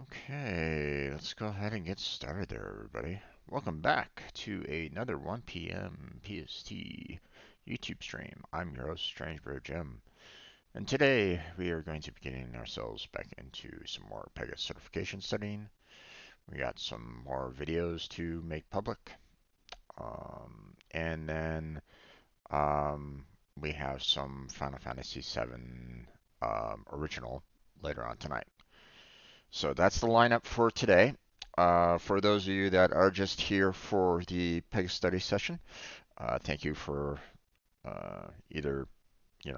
Okay, let's go ahead and get started there, everybody. Welcome back to another 1 p.m. PST YouTube stream. I'm your host, Strange Bro Jim, and today we are going to be getting ourselves back into some more Pega certification studying. We got some more videos to make public, and then we have some Final Fantasy VII original later on tonight. So that's the lineup for today. For those of you that are just here for the PEG study session, thank you for either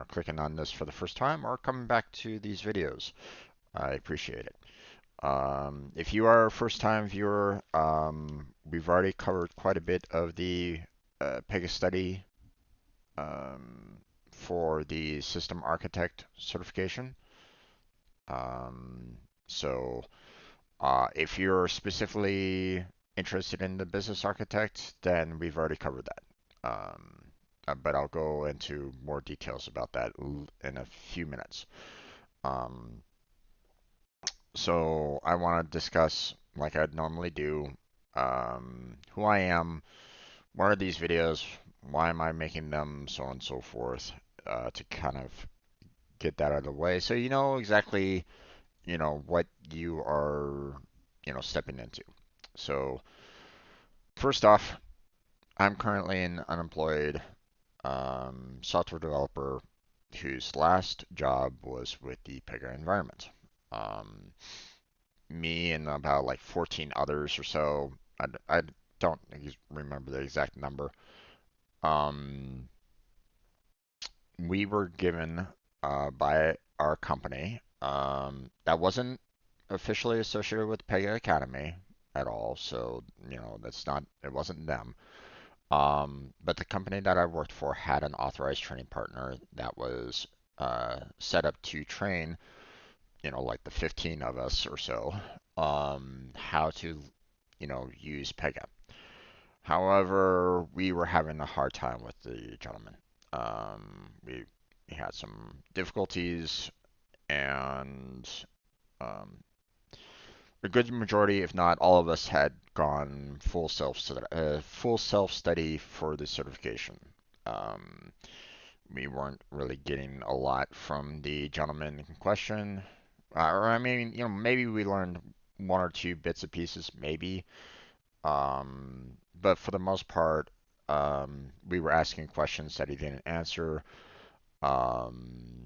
clicking on this for the first time or coming back to these videos. I appreciate it. If you are a first-time viewer, we've already covered quite a bit of the PEGA study for the System Architect certification. Um, so if you're specifically interested in the business architect, then we've already covered that. But I'll go into more details about that in a few minutes. Um, so I want to discuss, like I'd normally do, who I am, what are these videos, why am I making them, so on and so forth, to kind of get that out of the way, so you know exactly what you are stepping into. So first off, I'm currently an unemployed software developer whose last job was with the Pega environment. Um, Me and about like 14 others or so, I don't remember the exact number. Um, we were given by our company that wasn't officially associated with Pega Academy at all, so that's not, it wasn't them. But the company that I worked for had an authorized training partner that was set up to train, like the 15 of us or so, how to, use Pega. However, we were having a hard time with the gentleman. We had some difficulties, and um, a good majority, if not all of us, had gone full self study for the certification. Um, we weren't really getting a lot from the gentleman in question, or I mean, maybe we learned one or two bits and pieces, maybe. But for the most part, we were asking questions that he didn't answer. Um,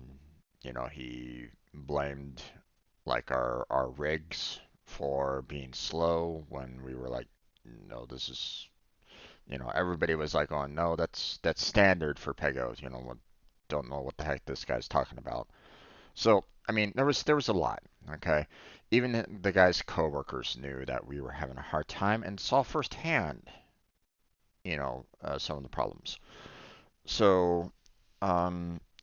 he blamed like our rigs for being slow when we were like, no, this is, everybody was like, oh no, that's standard for Pegos. Don't know what the heck this guy's talking about. So I mean, there was a lot. Okay, even the guy's coworkers knew that we were having a hard time and saw firsthand, some of the problems. So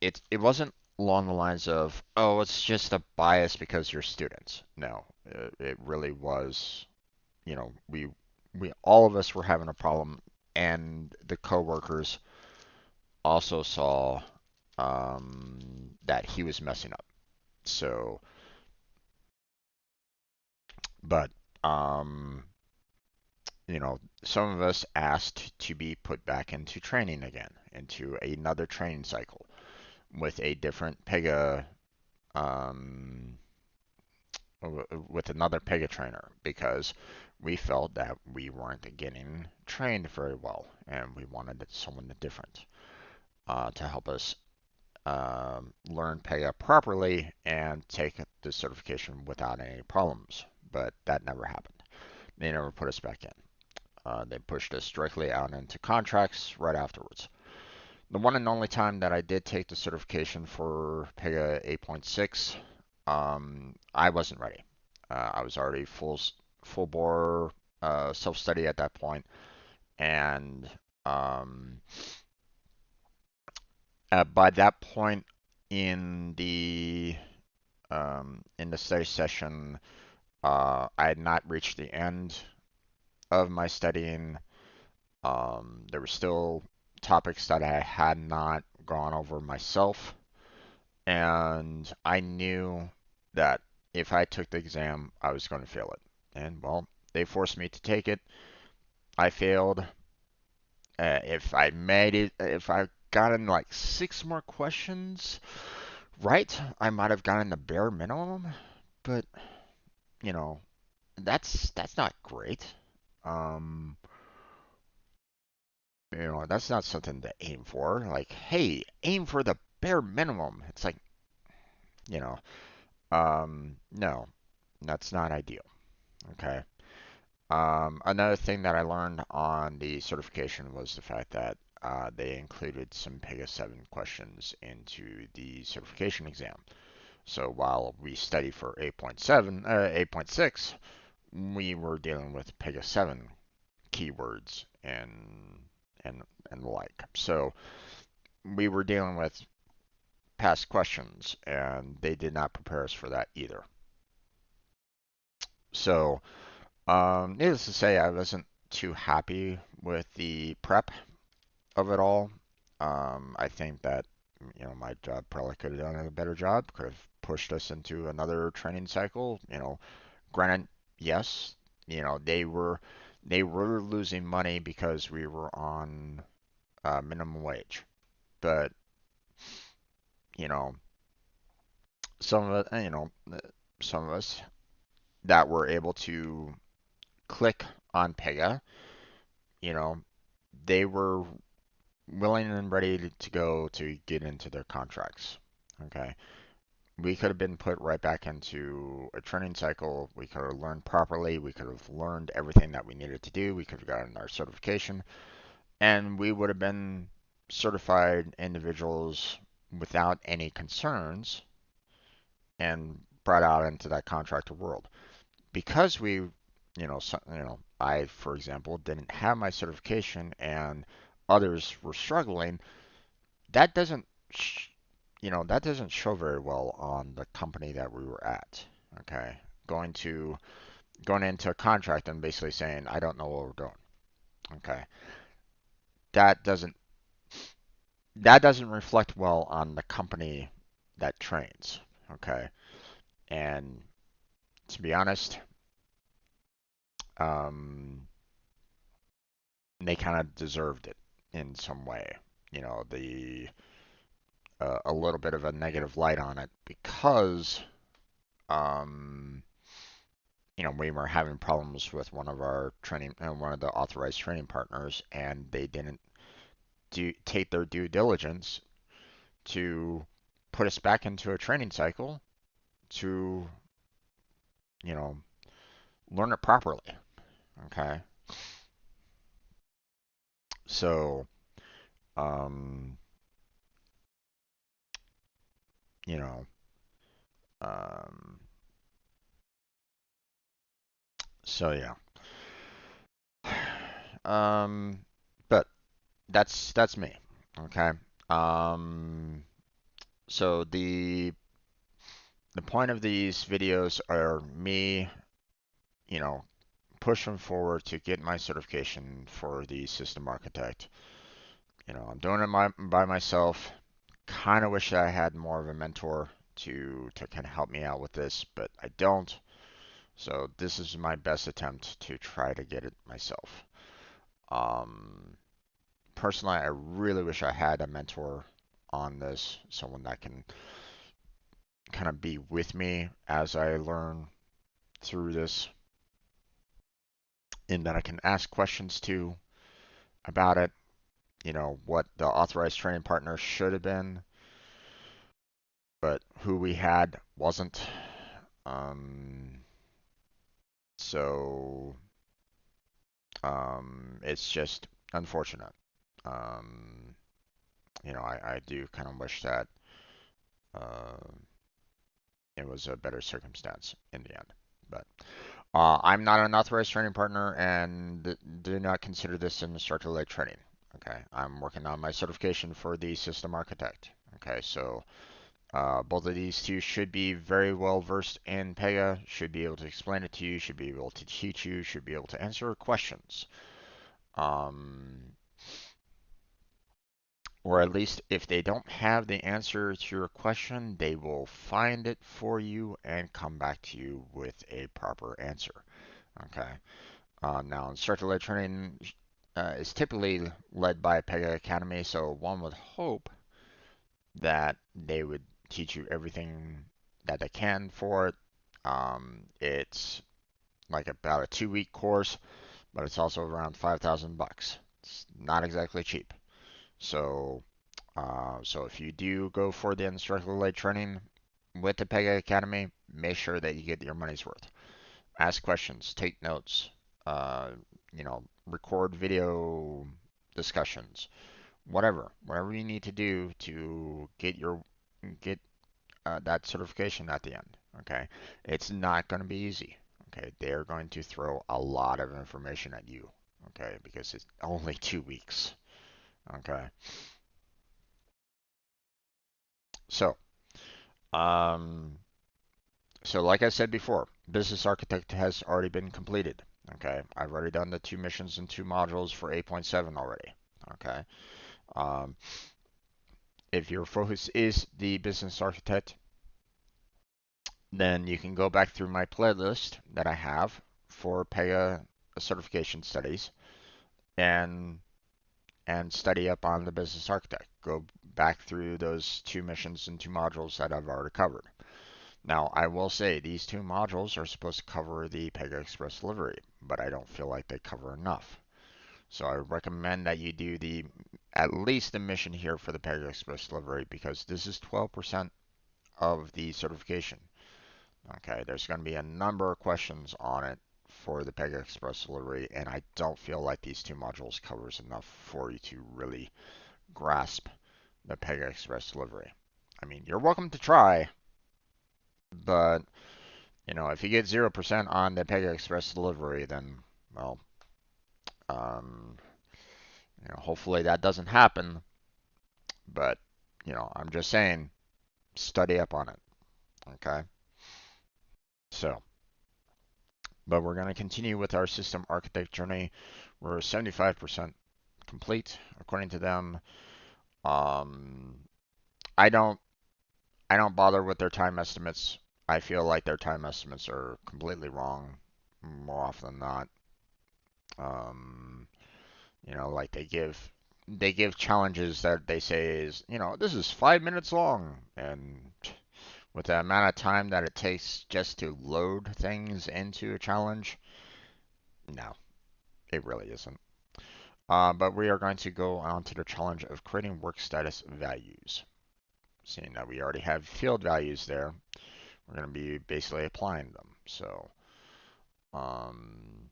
it wasn't along the lines of, oh, it's just a bias because you're students. No, it really was, we all of us were having a problem, and the coworkers also saw that he was messing up. So, but um, some of us asked to be put back into training again, into another training cycle with a different Pega um, with another Pega trainer because we felt that we weren't getting trained very well and we wanted someone different to help us learn Pega properly and take the certification without any problems. But that never happened. They never put us back in. They pushed us directly out into contracts right afterwards. The one and only time that I did take the certification for Pega 8.6, I wasn't ready. I was already full bore self study at that point, and um, by that point in the study session, I had not reached the end of my studying. There were still topics that I had not gone over myself, and I knew that if I took the exam, I was going to fail it. And well, they forced me to take it. I failed. If I made it, if I gotten like 6 more questions right, I might have gotten the bare minimum. But you know, that's not great. Um, that's not something to aim for. Like, hey, aim for the bare minimum. It's like, you know, no, that's not ideal. Okay. Another thing that I learned on the certification was the fact that they included some Pega 7 questions into the certification exam. So while we study for 8.7, 8.6, we were dealing with Pega 7 keywords and and the like. So we were dealing with past questions, and they did not prepare us for that either. So, needless to say, I wasn't too happy with the prep of it all. I think that my job probably could have done a better job. Could have pushed us into another training cycle. Granted, yes, they were losing money because we were on minimum wage, but you know, some of it, some of us that were able to click on Pega, you know, they were willing and ready to go to get into their contracts. Okay. We could have been put right back into a training cycle. We could have learned properly. We could have learned everything that we needed to do. We could have gotten our certification. And we would have been certified individuals without any concerns and brought out into that contractor world. Because I, for example, didn't have my certification and others were struggling, that doesn't, that doesn't show very well on the company that we were at. Okay, going into a contract and basically saying I don't know what we're doing. Okay, that doesn't that doesn't reflect well on the company that trains. Okay, and to be honest, um, they kind of deserved it in some way. The a little bit of a negative light on it because um, we were having problems with one of the authorized training partners, and they didn't take their due diligence to put us back into a training cycle to, you know, learn it properly. Okay, so um, you know, um, so yeah, um, but that's me. Okay, um, so the point of these videos are me, you know, pushing forward to get my certification for the system architect. I'm doing it by myself. Kind of wish I had more of a mentor to kind of help me out with this, but I don't. So this is my best attempt to try to get it myself. Um, Personally, I really wish I had a mentor on this, someone that can kind of be with me as I learn through this, and that I can ask questions to about it. What the authorized training partner should have been, but who we had wasn't. Um, so it's just unfortunate. Um, I do kind of wish that uh, it was a better circumstance in the end. But I'm not an authorized training partner and do not consider this an instructor-led training. Okay, I'm working on my certification for the system architect. Okay, so both of these two should be very well versed in Pega, should be able to explain it to you, should be able to teach you, should be able to answer questions. Um, or at least if they don't have the answer to your question, they will find it for you and come back to you with a proper answer. Okay. Now, instructor-led training is typically led by Pega Academy, so one would hope that they would teach you everything that they can for it. It's like about a 2-week course, but it's also around 5,000 bucks. It's not exactly cheap. So, so if you do go for the instructor-led training with the Pega Academy, make sure that you get your money's worth. Ask questions, take notes, uh, record video discussions, whatever you need to do to get that certification at the end. Okay, it's not going to be easy. Okay, they're going to throw a lot of information at you. Okay, because it's only 2 weeks. Okay, so um, so like I said before, Business Architect has already been completed. Okay, I've already done the 2 missions and 2 modules for 8.7 already. Okay, um, if your focus is the Business Architect, then you can go back through my playlist that I have for Pega certification studies and study up on the Business Architect. Go back through those 2 missions and 2 modules that I've already covered. Now, I will say these 2 modules are supposed to cover the Pega Express delivery, but I don't feel like they cover enough. So I recommend that you do at least the mission here for the Pega Express delivery because this is 12% of the certification. Okay, there's going to be a number of questions on it for the Pega Express delivery, and I don't feel like these 2 modules covers enough for you to really grasp the Pega Express delivery. I mean, you're welcome to try, but if you get 0% on the Pega Express delivery, then well, um, hopefully that doesn't happen. But I'm just saying, study up on it. Okay, so. But we're going to continue with our system architect journey. We're 75% complete, according to them. Um, I don't I don't bother with their time estimates. I feel like their time estimates are completely wrong more often than not. Um, like they give challenges that they say is, this is 5 minutes long, and with the amount of time that it takes just to load things into a challenge, no, it really isn't. But we are going to go on to the challenge of creating work status values. Seeing that we already have field values there, we're going to be basically applying them. Um,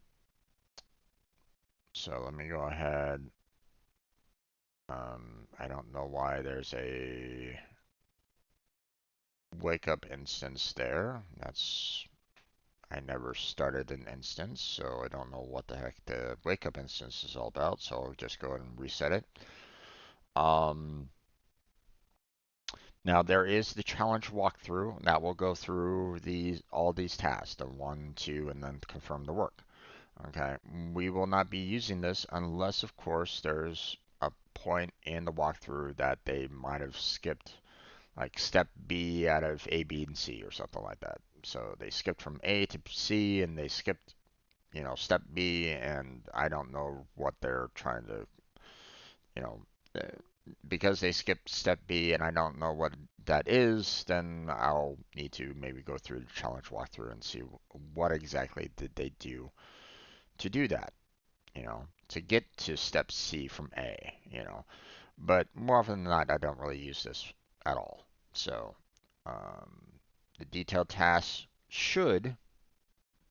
so let me go ahead. I don't know why there's a wake up instance there. I never started an instance, so I don't know what the heck the wake up instance is all about. So I'll just go ahead and reset it. Um, Now there is the challenge walkthrough that will go through all these tasks, the 1, 2, and then confirm the work. Okay, we will not be using this unless, of course, there's a point in the walkthrough that they might have skipped, like step B out of A, B, and C or something like that. So they skipped from A to C and they skipped, step B, and I don't know what they're trying to, you know, uh, because they skipped step B and I don't know what that is, then I'll need to maybe go through the challenge walkthrough and see what exactly did they do to do that, to get to step C from A. But more often than not, I don't really use this at all. So um, the detailed tasks should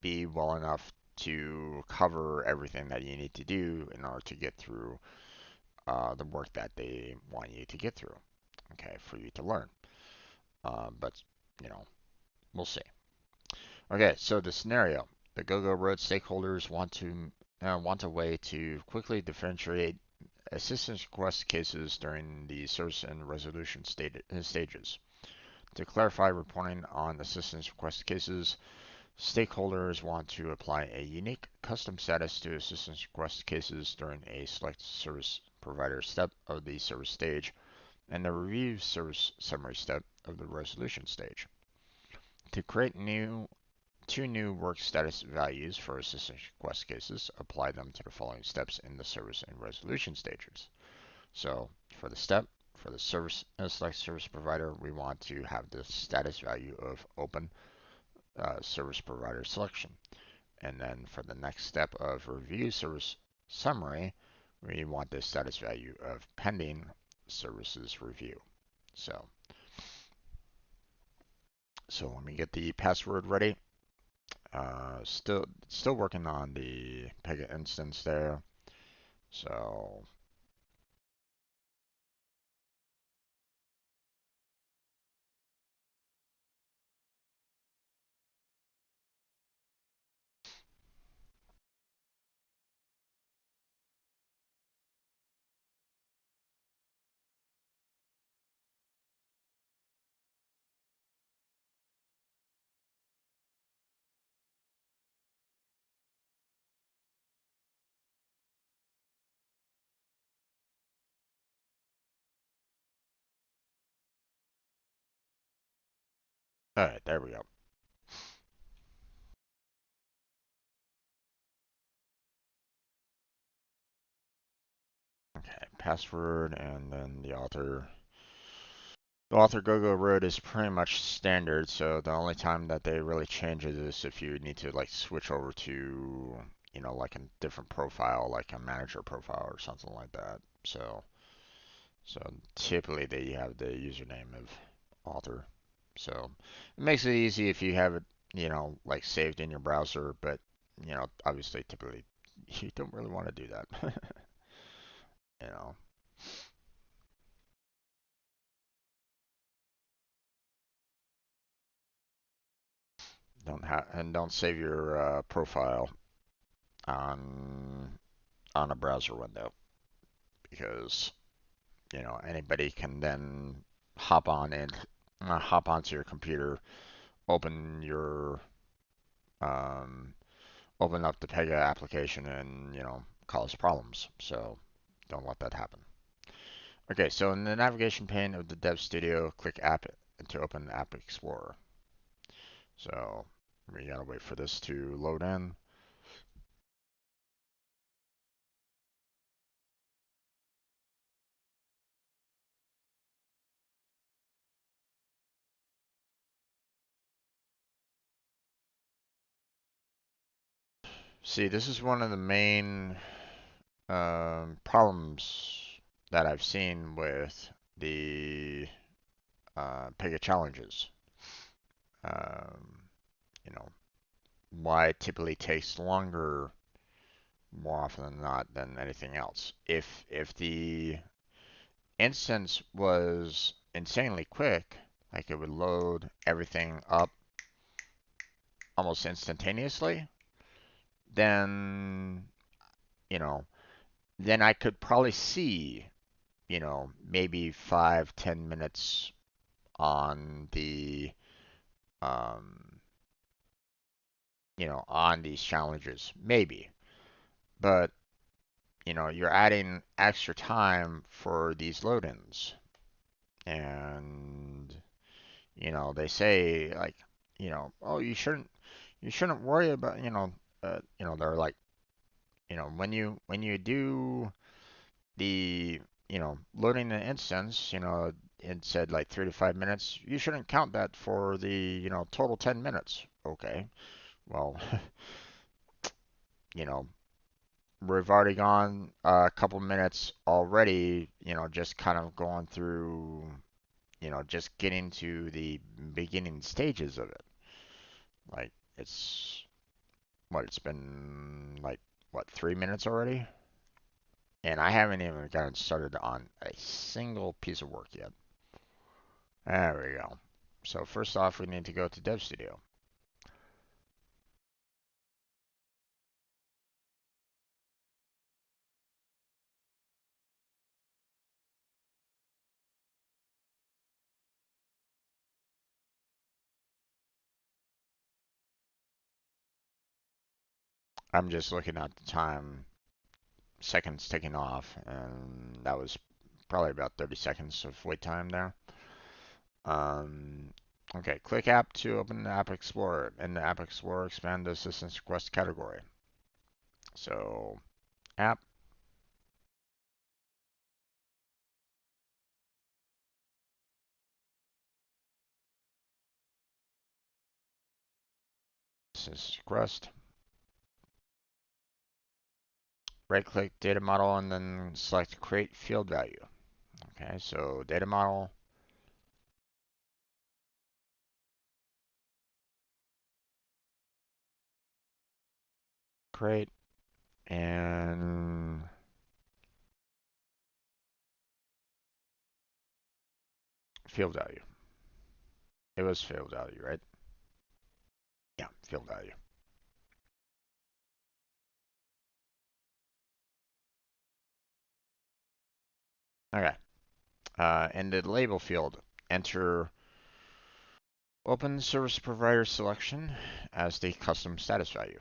be well enough to cover everything that you need to do in order to get through the work that they want you to get through, okay, for you to learn. But, you know, we'll see. Okay, so the scenario. The GoGo Road stakeholders want a way to quickly differentiate assistance request cases during the service and resolution stages. To clarify reporting on assistance request cases, stakeholders want to apply a unique custom status to assistance request cases during a select service provider step of the service stage, and the review service summary step of the resolution stage. To create two new work status values for assistance request cases, apply them to the following steps in the service and resolution stages. So for the step, for the service select service provider, we want to have the status value of open service provider selection. And then for the next step of review service summary, we want the status value of pending services review. So let me get the password ready. Still working on the Pega instance there. So all right, there we go. Okay, password and then the author. The author go road is pretty much standard, so the only time that they really change it is if you need to like switch over to, like a different profile, like a manager profile or something like that. So typically they have the username of author. So it makes it easy if you have it, like saved in your browser, but obviously typically you don't really want to do that. you know. Don't save your profile on a browser window because anybody can then hop on and hop onto your computer, open your um, open up the Pega application, and cause problems. So don't let that happen. Okay, so in the navigation pane of the Dev Studio, click App to open App Explorer. So we gotta wait for this to load in. See, this is one of the main problems that I've seen with the Pega challenges. Um, you know, why it typically takes longer more often than not than anything else. If the instance was insanely quick, like it would load everything up almost instantaneously, then you know, then I could probably see, maybe 5-10 minutes on the um, on these challenges, maybe. But, you're adding extra time for these load-ins. And, they say like, oh, you shouldn't worry about, they're like, when you do the, loading the instance, it said like 3 to 5 minutes, you shouldn't count that for the, total 10 minutes. Okay. Well, you know, we've already gone a couple minutes already, just kind of going through, just getting to the beginning stages of it. Like, it's been like, 3 minutes already? And I haven't even gotten started on a single piece of work yet. There we go. So first off, we need to go to Dev Studio. I'm just looking at the time seconds ticking off, and that was probably about 30 seconds of wait time there. Um, okay, click App to open the App Explorer. In the App Explorer, expand the assistance request category. So, App, assistance request. Right-click Data Model and then select Create Field Value. Okay, so Data Model. Create and field value. It was field value, right? Yeah, field value. Okay. In the label field, enter open service provider selection as the custom status value.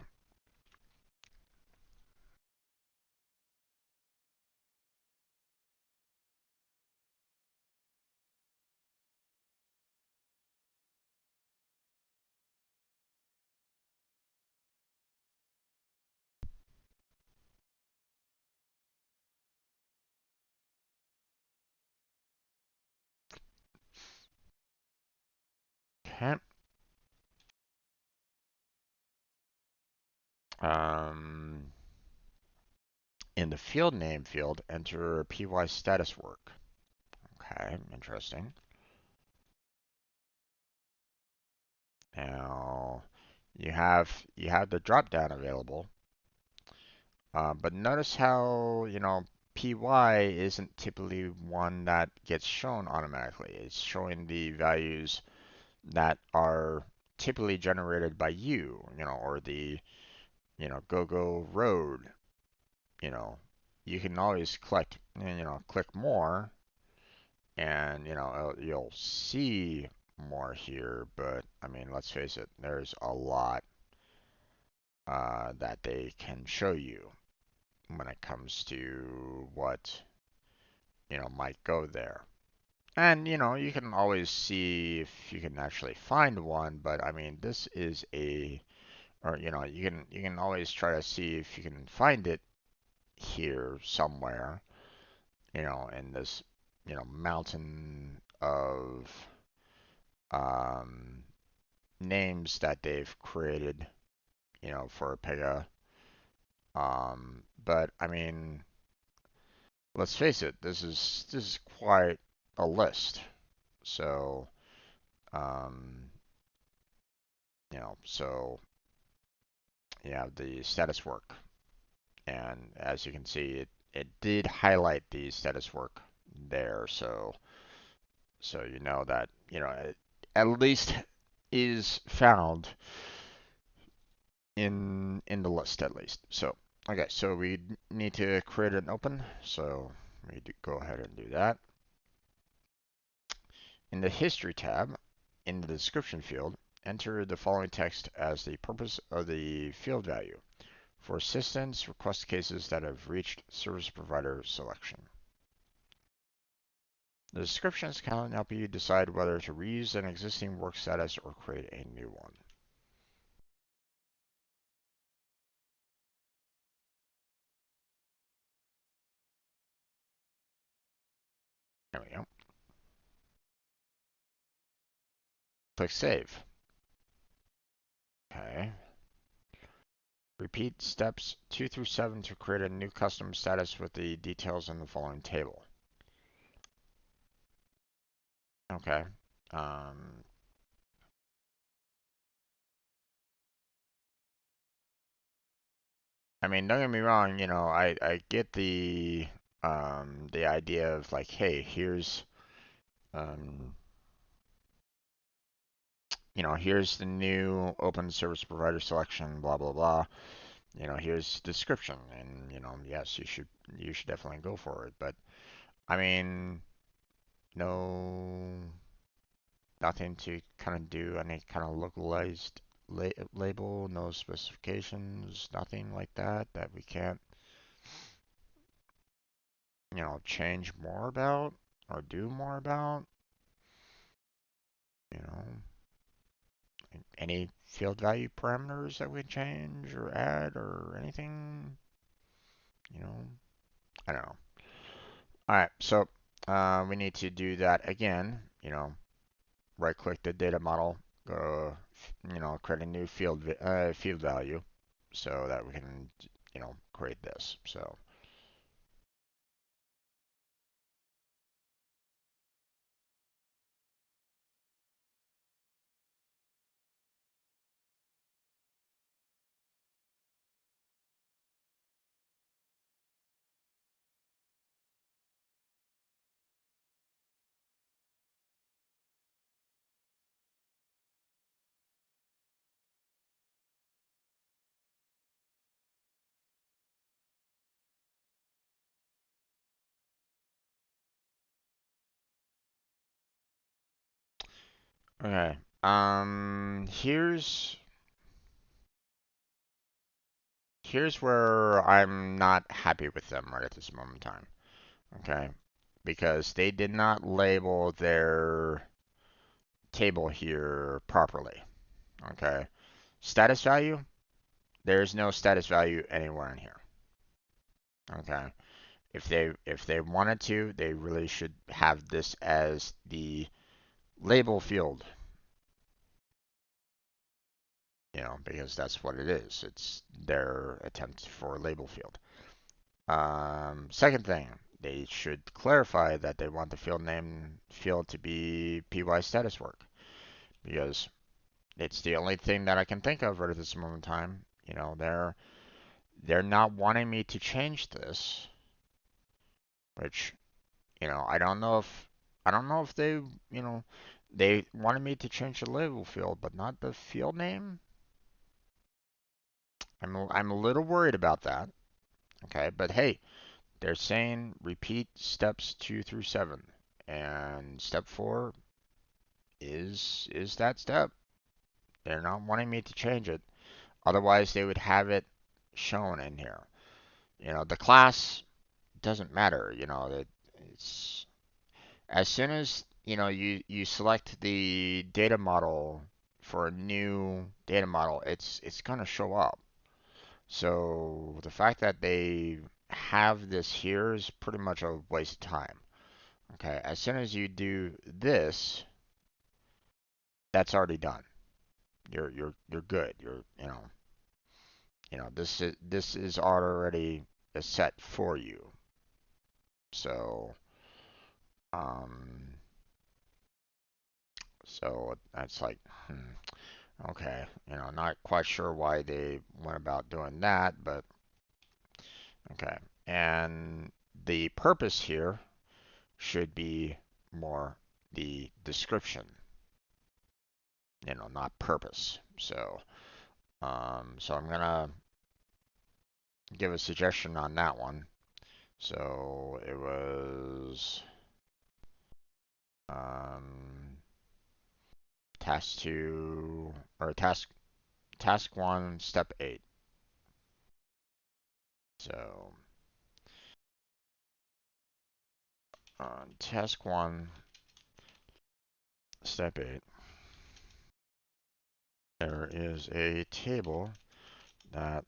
Okay. Um, in the field name field, enter PY status work. Okay, interesting. Now you have the drop down available, but notice how PY isn't typically one that gets shown automatically. It's showing the values that are typically generated by you, or the go road. You know, you can always click more, and you'll see more here. But I mean, let's face it, there's a lot that they can show you when it comes to what might go there. And you can always see if you can actually find one, but I mean, this is or you can always try to see if you can find it here somewhere, in this mountain of um, names that they've created, for Pega. But I mean, let's face it, this is quite a list. So, um, so you have the status work, and as you can see, it did highlight the status work there. So you know that it at least is found in the list at least. So okay, so we need to create an open. So we go ahead and do that. In the History tab, in the description field, enter the following text as the purpose of the field value for assistance request cases that have reached service provider selection. The descriptions can help you decide whether to reuse an existing work status or create a new one. There we go. Click Save. Okay. Repeat steps 2 through 7 to create a new custom status with the details in the following table. Okay. Um, I mean, don't get me wrong, I get the idea of like, hey, um, here's the new open service provider selection, blah blah blah. Here's description, and yes, you should definitely go for it. But I mean, no, nothing to kind of do any kind of localized label, no specifications, nothing like that we can't change more about or do more about, you know, any field value parameters that we change or add or anything, you know, I don't know. All right, so we need to do that again, right click the data model, go, create a new field value so that we can, create this. So, okay. Here's where I'm not happy with them right at this moment in time. Okay, because they did not label their table here properly. Okay, status value. There's no status value anywhere in here. Okay, if they wanted to, they really should have this as the label field. Because that's what it is. It's their attempt for a label field. Second thing, they should clarify that they want the field name field to be PY status work because it's the only thing that I can think of right at this moment in time. They're not wanting me to change this, which I don't know if they wanted me to change the label field, but not the field name. I'm a little worried about that. Okay, but hey, they're saying repeat steps 2 through 7, and step 4 is that step. They're not wanting me to change it. Otherwise, they would have it shown in here. The class doesn't matter. It's as soon as you select the data model for a new data model, it's gonna show up. So the fact that they have this here is pretty much a waste of time. Okay, as soon as you do this, that's already done. You're good. This is already set for you. So um so that's like okay, not quite sure why they went about doing that, but okay. And the purpose here should be more the description, not purpose. So I'm gonna give a suggestion on that one. So it was um, task two or task one, step 8. So on task one, step 8, there is a table that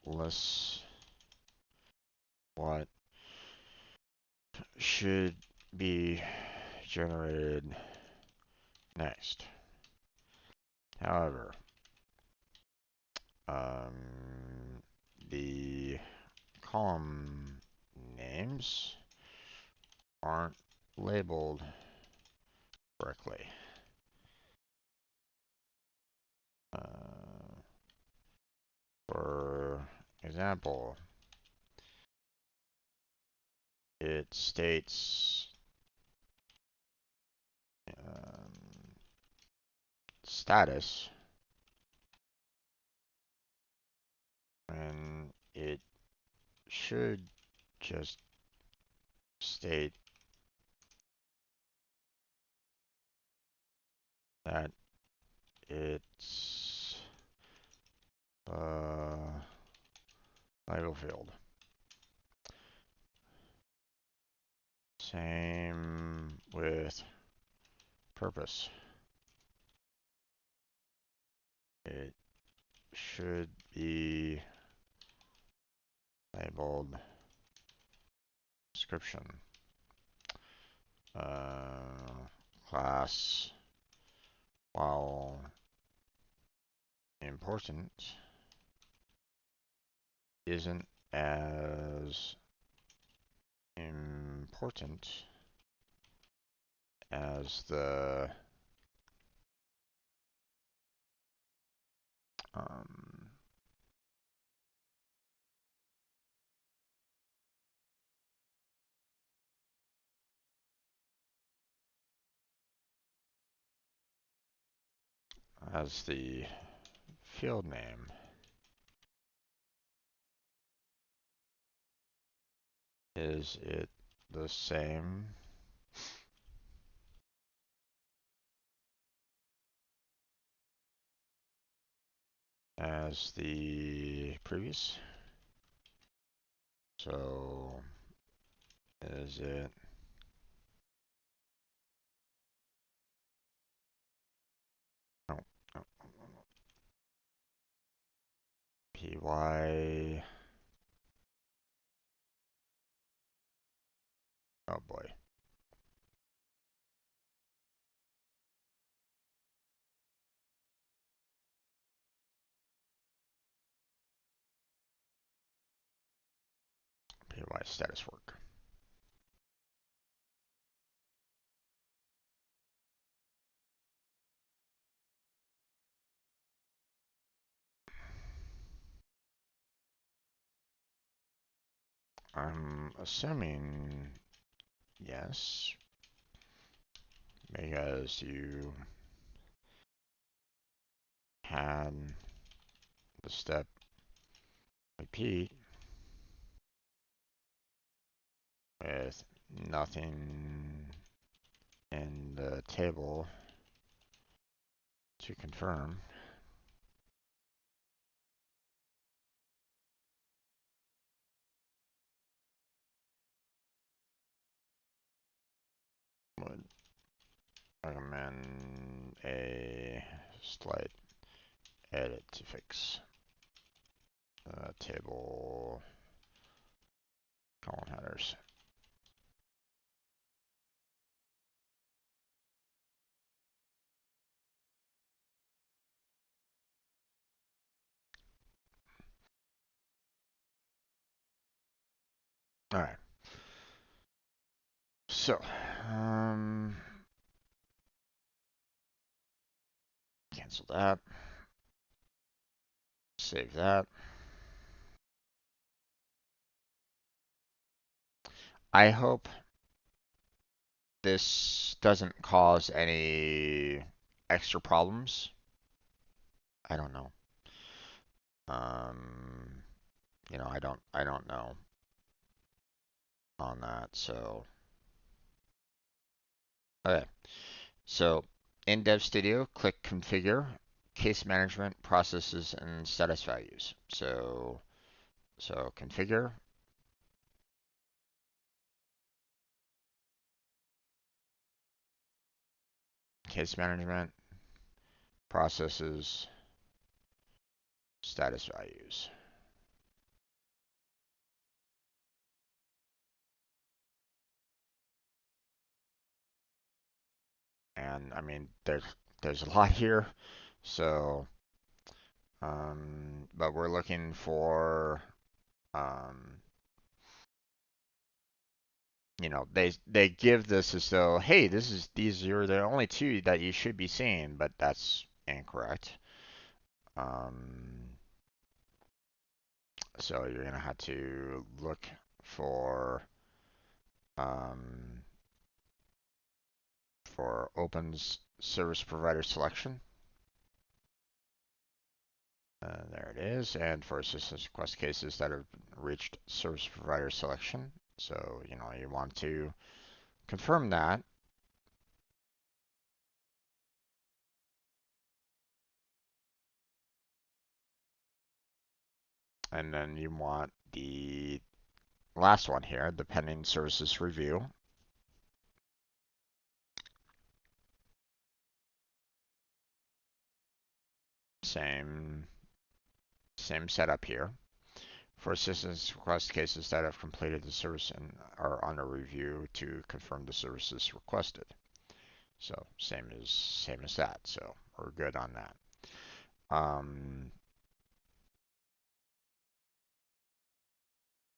lists what should be generated next. However, um, the column names aren't labeled correctly. Uh, for example, it states um, status and it should just state that it's label field. Same with purpose. It should be labeled description. Class, while important, isn't as important as the um, as the field name. Is it the same as the previous? So is it no, no, PY? Oh boy, PY status work. I'm assuming yes, because you had the step repeat with nothing in the table to confirm. Would recommend a slight edit to fix table column headers. All right. So, cancel that. Save that. I hope this doesn't cause any extra problems. I don't know. Um, I don't know on that. So, okay. So, in Dev Studio, click Configure, Case Management, Processes, and Status Values. So Configure. Case Management, Processes, Status Values. And I mean, there's a lot here. So, but we're looking for, um, they give this as though, hey, these are the only two that you should be seeing, but that's incorrect. Um, so you're gonna have to look for um, open service provider selection. There it is. And for assistance request cases that have reached service provider selection. So, you want to confirm that. And then you want the last one here, the pending services review. Same setup here. For assistance request cases that have completed the service and are under review to confirm the services requested. So same as that. So we're good on that.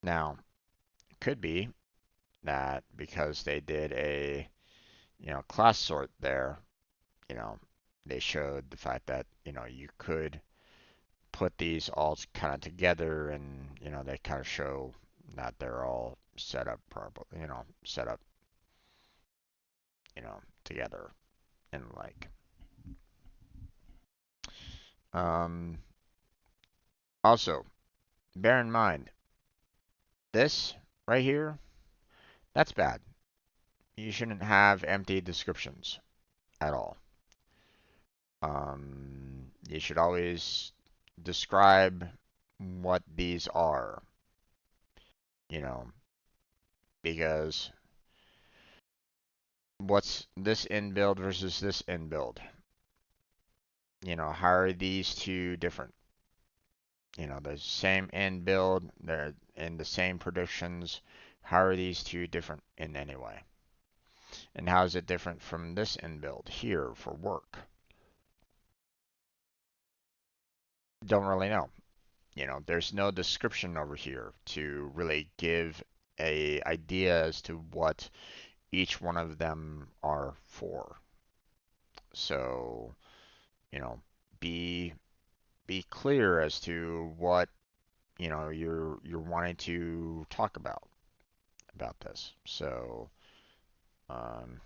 Now it could be that because they did a class sort there, you know, they showed the fact that you could put these all kind of together, and they kind of show that they're all set up properly, set up together and like. Um, Also, bear in mind this right here, that's bad. You shouldn't have empty descriptions at all. You should always describe what these are, you know, because what's this in build versus this in build? How are these two different? The same in build, they're in the same predictions. How are these two different in any way? And how is it different from this in build here for work? Don't really know. There's no description over here to really give a idea as to what each one of them are for. So, you know, be be clear as to what, you're wanting to talk about this. So, um,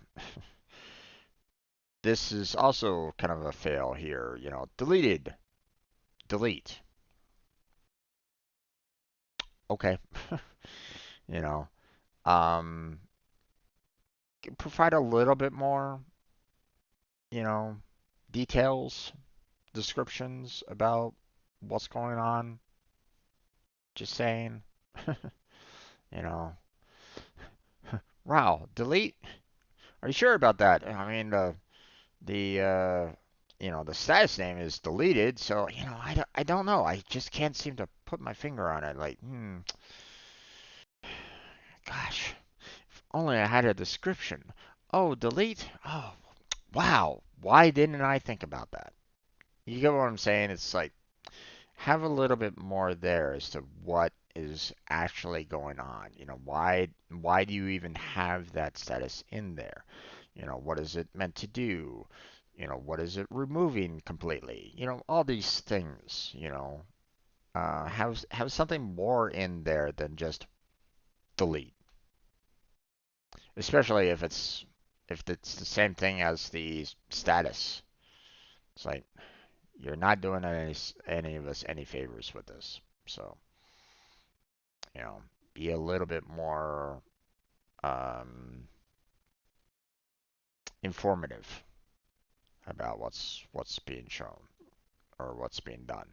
this is also kind of a fail here. Deleted, delete. Okay. you know, um, Provide a little bit more, you know, details, descriptions about what's going on. Just saying, you know, wow, delete. Are you sure about that? I mean, the status name is deleted, so I don't know. I just can't seem to put my finger on it. Like, gosh, if only I had a description. Oh, delete. Oh, wow. Why didn't I think about that? You get what I'm saying? It's like have a little bit more there as to what is actually going on. Why do you even have that status in there? What is it meant to do? What is it removing completely? All these things, have something more in there than just delete. Especially if it's the same thing as the status. It's like you're not doing any of us any favors with this. So, you know, be a little bit more um, informative about what's being shown or what's being done.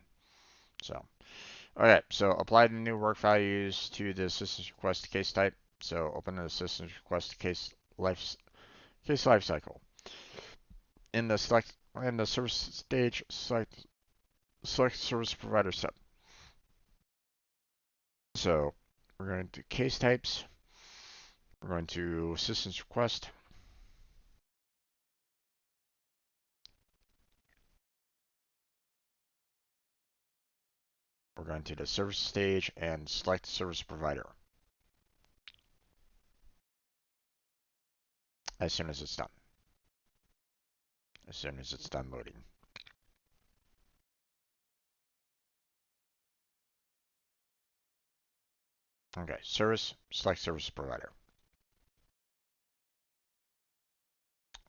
So, okay, so apply the new work values to the assistance request case type. So open the assistance request case life cycle. In the service stage, select service provider step. So we're going to case types. We're going to assistance request. We're going to the service stage and select service provider as soon as it's done. As soon as it's done loading. Okay, service, select service provider.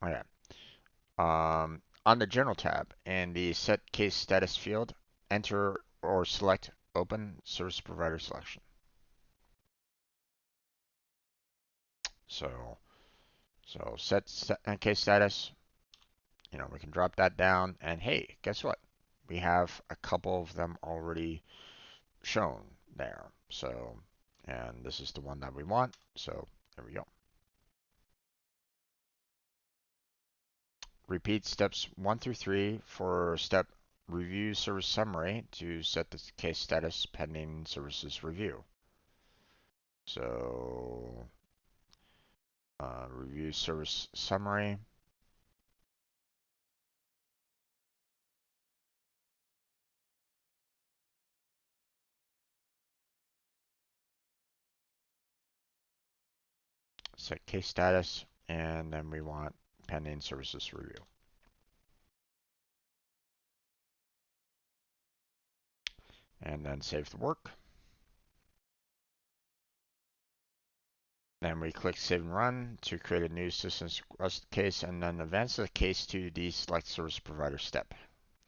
Okay. On the general tab in the set case status field, enter or select open service provider selection. So set case status, we can drop that down, and hey, guess what? We have a couple of them already shown there. So, and this is the one that we want. So there we go. Repeat steps 1 through 3 for step review service summary to set the case status pending services review. So review service summary. Set case status, and then we want pending services review. And then save the work. Then we click Save and Run to create a new systems request case, and then advance the case to the Select Service Provider step.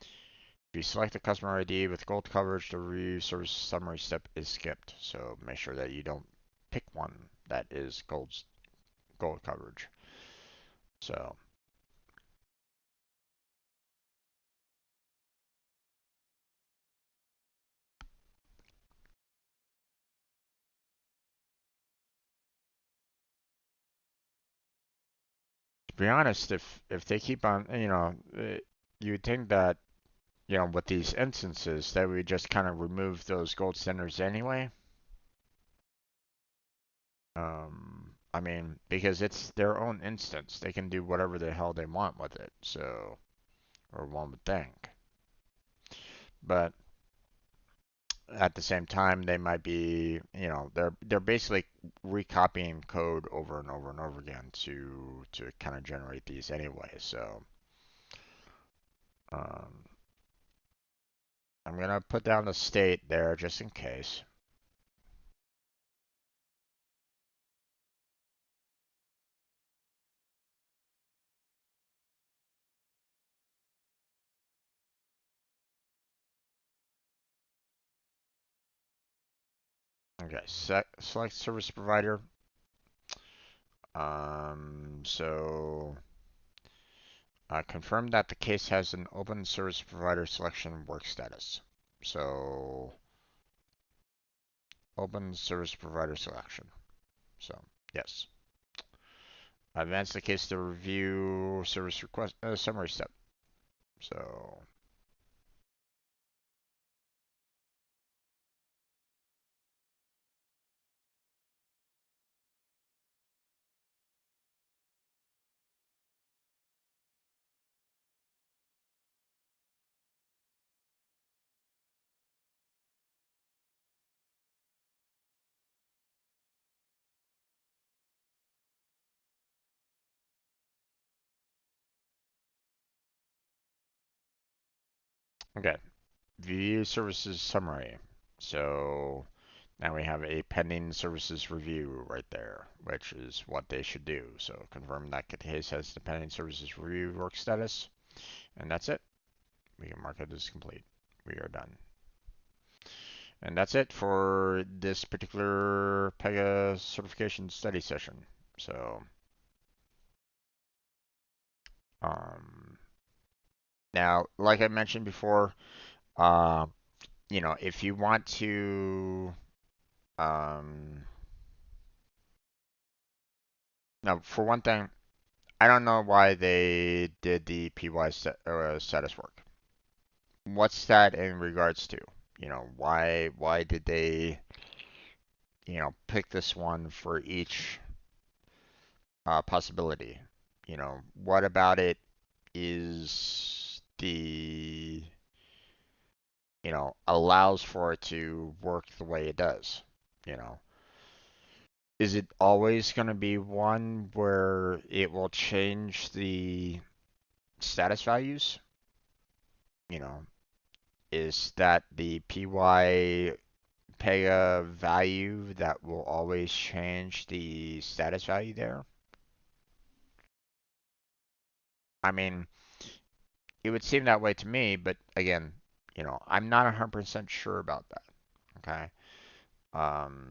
If you select the customer ID with gold coverage, the review service summary step is skipped. So make sure that you don't pick one that is gold coverage. So to be honest, if they keep on, you'd think that with these instances that we just kind of remove those gold standards anyway. I mean, because it's their own instance, they can do whatever the hell they want with it. So, or one would think. But at the same time, they might be, they're basically recopying code over and over and over again to kind of generate these anyway. So, um, I'm gonna put down the state there just in case. Okay, select service provider. So confirm that the case has an open service provider selection work status. So open service provider selection. So yes. Advance the case to review service request summary step. So okay, view services summary. So now we have a pending services review right there, which is what they should do. So confirm that the case has the pending services review work status, and that's it. We can mark it as complete. We are done. And that's it for this particular Pega certification study session. So, um, now, like I mentioned before, uh, if you want to, um, now, for one thing, I don't know why they did the PY status work. What's that in regards to? Why did they, pick this one for each possibility? What about it is allows for it to work the way it does? You know, is it always going to be one where it will change the status values? You know, is that the PY Pega value that will always change the status value there? I mean, it would seem that way to me, but again, I'm not 100% sure about that. Okay. Um,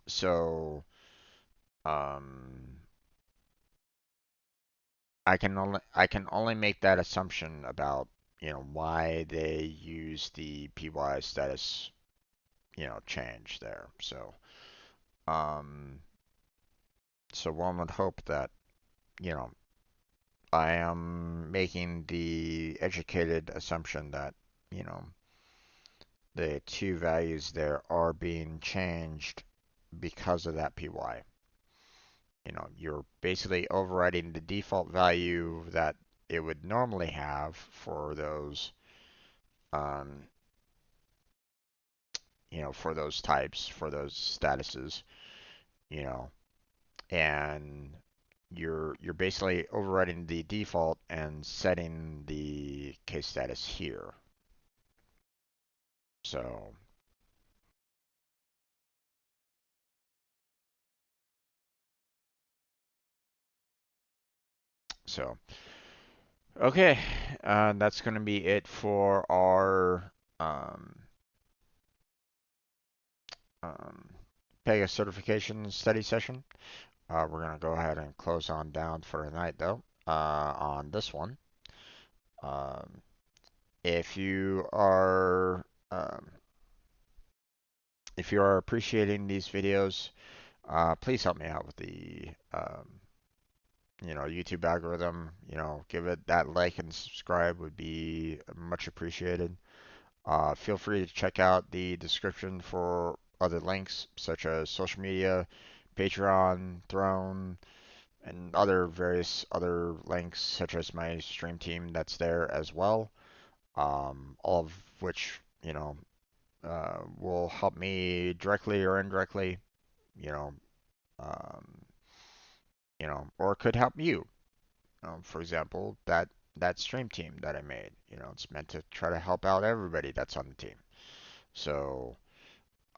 so, um, I can only make that assumption about, why they use the PY status, change there. Um, so one would hope that, you know, I am making the educated assumption that, you know, the two values there are being changed because of that PY. You're basically overriding the default value that it would normally have for those, um, for those types, for those statuses, you know, and you're basically overriding the default and setting the case status here. So, so okay, that's going to be it for our um, um, Pega certification study session. We're going to go ahead and close on down for tonight, though, on this one. Um, if you are um, if you are appreciating these videos, please help me out with the YouTube algorithm. Give it that like and subscribe would be much appreciated. Feel free to check out the description for other links such as social media, Patreon, Throne, and other various other links such as my stream team that's there as well. All of which will help me directly or indirectly, you know, um, or could help you. For example, that stream team that I made, it's meant to try to help out everybody that's on the team. So,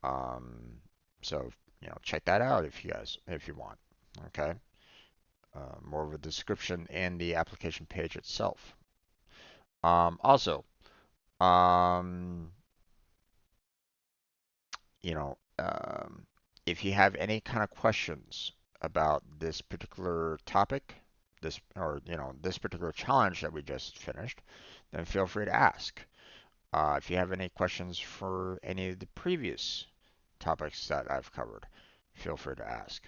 um, so check that out if you want. Okay. More of a description in the application page itself. Also, um, you know, um, if you have any kind of questions about this particular topic, this particular challenge that we just finished, then feel free to ask. If you have any questions for any of the previous topics that I've covered, feel free to ask.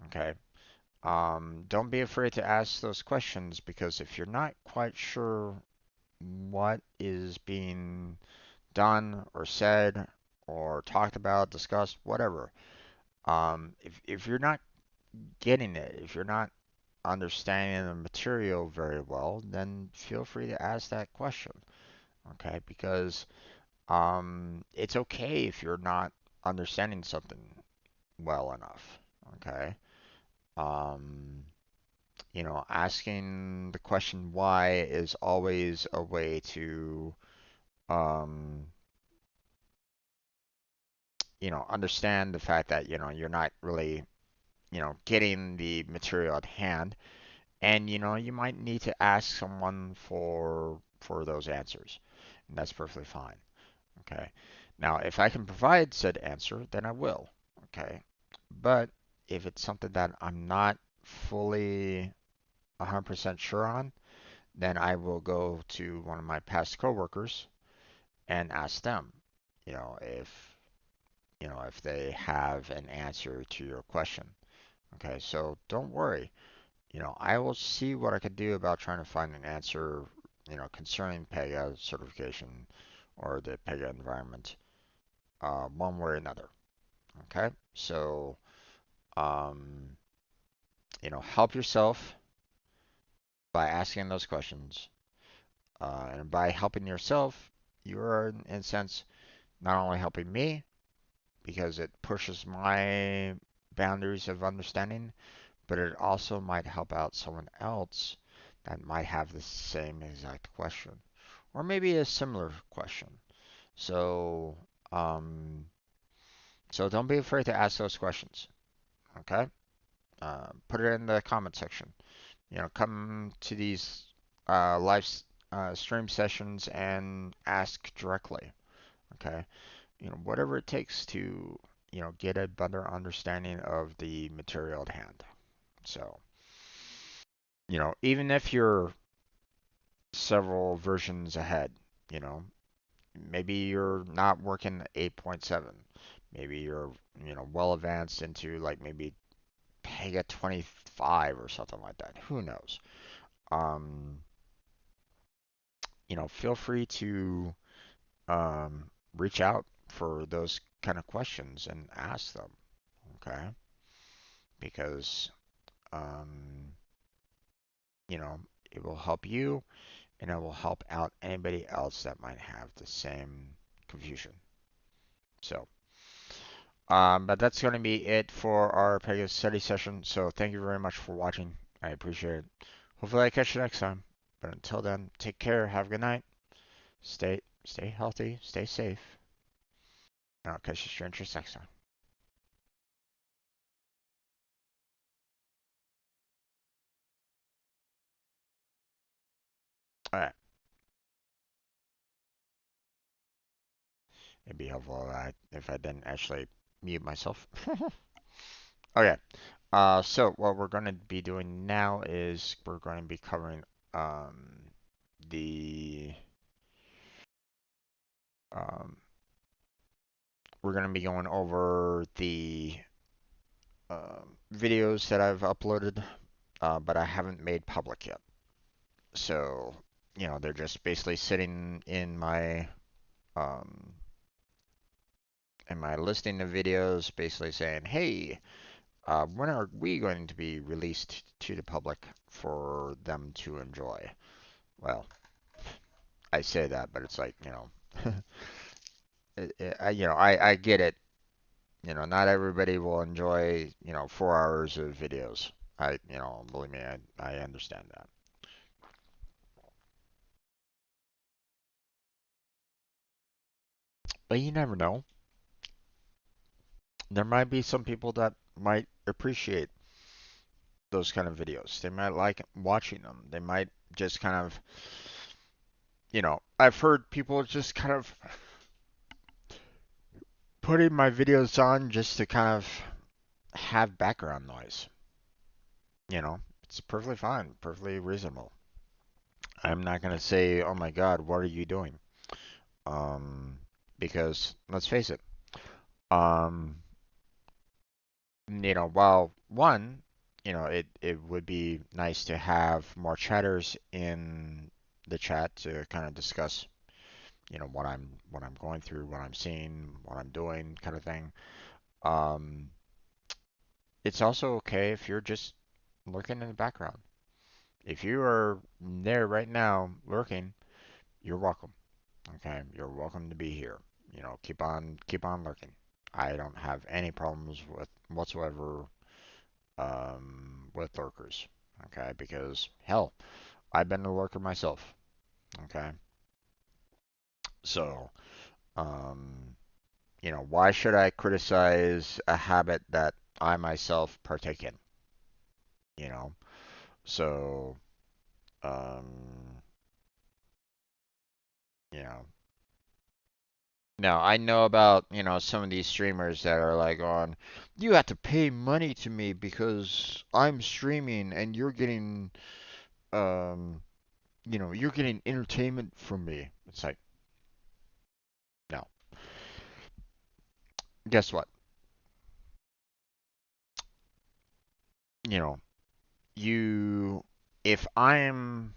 Okay. Don't be afraid to ask those questions because if you're not quite sure what is being done or said or talked about, discussed, whatever, if you're not getting it, if you're not understanding the material very well, then feel free to ask that question. Okay, because it's okay if you're not understanding something well enough. Okay. Um, Asking the question why is always a way to, um, understand the fact that, you're not really, getting the material at hand. And, you might need to ask someone for those answers. And that's perfectly fine. Okay. Now, if I can provide said answer, then I will. Okay. But if it's something that I'm not fully 100% sure on, then I will go to one of my past coworkers and ask them, you know, if if they have an answer to your question. Okay, so don't worry. I will see what I can do about trying to find an answer, concerning Pega certification or the Pega environment, one way or another. Okay, so um, help yourself by asking those questions, and by helping yourself, you're in a sense not only helping me because it pushes my boundaries of understanding, but it also might help out someone else that might have the same exact question, or maybe a similar question. So, um, so don't be afraid to ask those questions. Okay, put it in the comment section. Come to these live stream sessions and ask directly. Okay, whatever it takes to get a better understanding of the material at hand. So, even if you're several versions ahead, you know, maybe you're not working 8.7. Maybe you're, well advanced into like maybe Pega 25 or something like that. Who knows? Um, feel free to reach out for those kind of questions and ask them, okay? Because, um, you know, it will help you and it will help out anybody else that might have the same confusion. So, but that's going to be it for our Pega study session. So, thank you very much for watching. I appreciate it. Hopefully, I catch you next time. But until then, take care. Have a good night. Stay healthy. Stay safe. And I'll catch you strangers next time. All right. It'd be helpful if I didn't actually mute myself. Okay. So what we're going to be doing now is we're going to be covering the um, we're going to be going over the videos that I've uploaded, but I haven't made public yet. So they're just basically sitting um, in my listing of videos, basically saying, "Hey, when are we going to be released to the public for them to enjoy?" Well, I say that, but it's like, I get it. Not everybody will enjoy, 4 hours of videos. Believe me, I understand that. But you never know. There might be some people that might appreciate those kind of videos. They might like watching them. They might just kind of, I've heard people just kind of putting my videos on just to kind of have background noise. It's perfectly fine, perfectly reasonable. I'm not gonna say, "Oh my God, what are you doing?" Um, because let's face it, um, while one, it would be nice to have more chatters in the chat to kind of discuss, what I'm going through, what I'm seeing, what I'm doing, kind of thing. Um, it's also okay if you're just lurking in the background. If you are there right now lurking, you're welcome. Okay, you're welcome to be here. Keep on lurking. I don't have any problems with whatsoever with lurkers. Okay, because hell, I've been a lurker myself. Okay, so why should I criticize a habit that I myself partake in? You know, so um, you know, Now, I know about, some of these streamers that are like on, "You have to pay money to me because I'm streaming and um, you're getting entertainment from me." It's like, no. Guess what? You know, you, if I'm,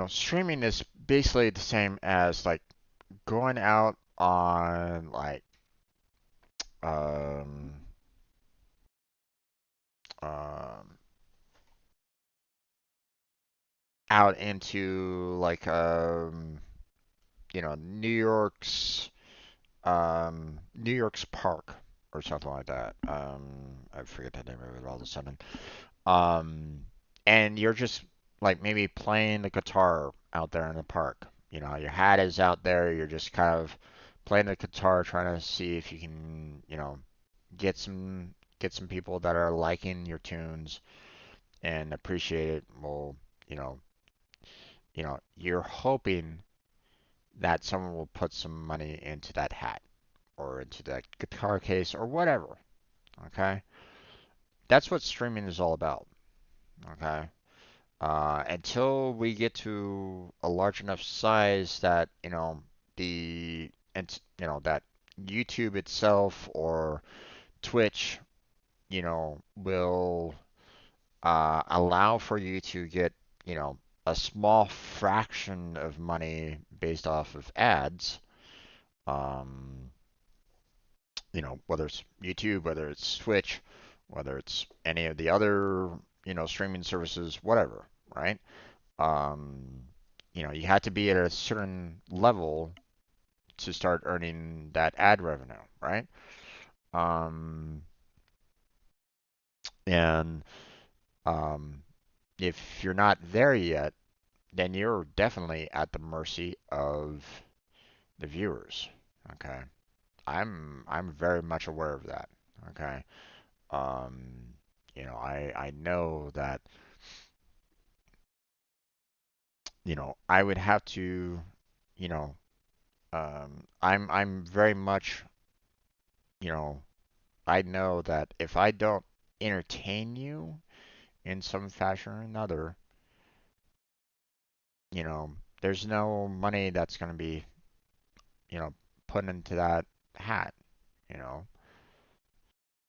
streaming is basically the same as like going out on like, um, um, out into like, New York's Park or something like that. I forget the name of it all of a sudden. Um, and you're just like maybe playing the guitar out there in the park. Your hat is out there. You're just kind of playing the guitar, trying to see if you can, get some people that are liking your tunes and appreciate it. Well, you know, you're hoping that someone will put some money into that hat or into that guitar case or whatever. Okay, that's what streaming is all about. Okay, until we get to a large enough size that the and that YouTube itself or Twitch, will allow for you to get you know a small fraction of money based off of ads. Um, whether it's YouTube, whether it's Twitch, whether it's any of the other, streaming services, whatever, right? Um, you had to be at a certain level to start earning that ad revenue, right? Um, and if you're not there yet, then you're definitely at the mercy of the viewers. Okay, I'm very much aware of that. Okay, I know that I would have to, you know, I'm very much, you know, I know that if I don't entertain you in some fashion or another, there's no money that's going to be, you know, put into that hat, you know.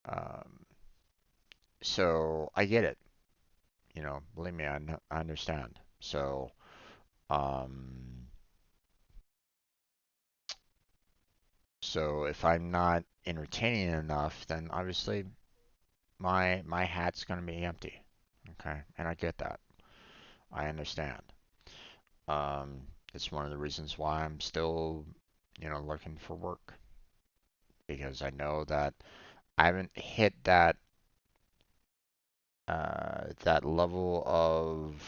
Um, so I get it, believe me, I understand. Um, so if I'm not entertaining enough, then obviously my hat's going to be empty. Okay, and I get that. I understand. It's one of the reasons why I'm still, looking for work because I know that I haven't hit that level of,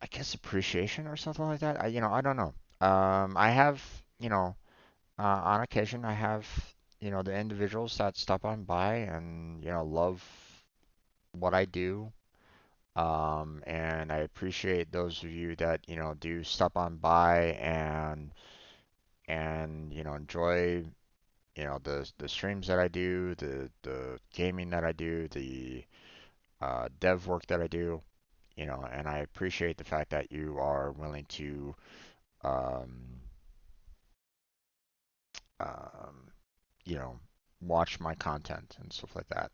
I guess, appreciation or something like that. I don't know. I have, on occasion, I have, the individuals that stop on by and, love what I do. And I appreciate those of you that, do stop on by and enjoy, the streams that I do, the gaming that I do, the dev work that I do, and I appreciate the fact that you are willing to, um, um, you know, watch my content and stuff like that.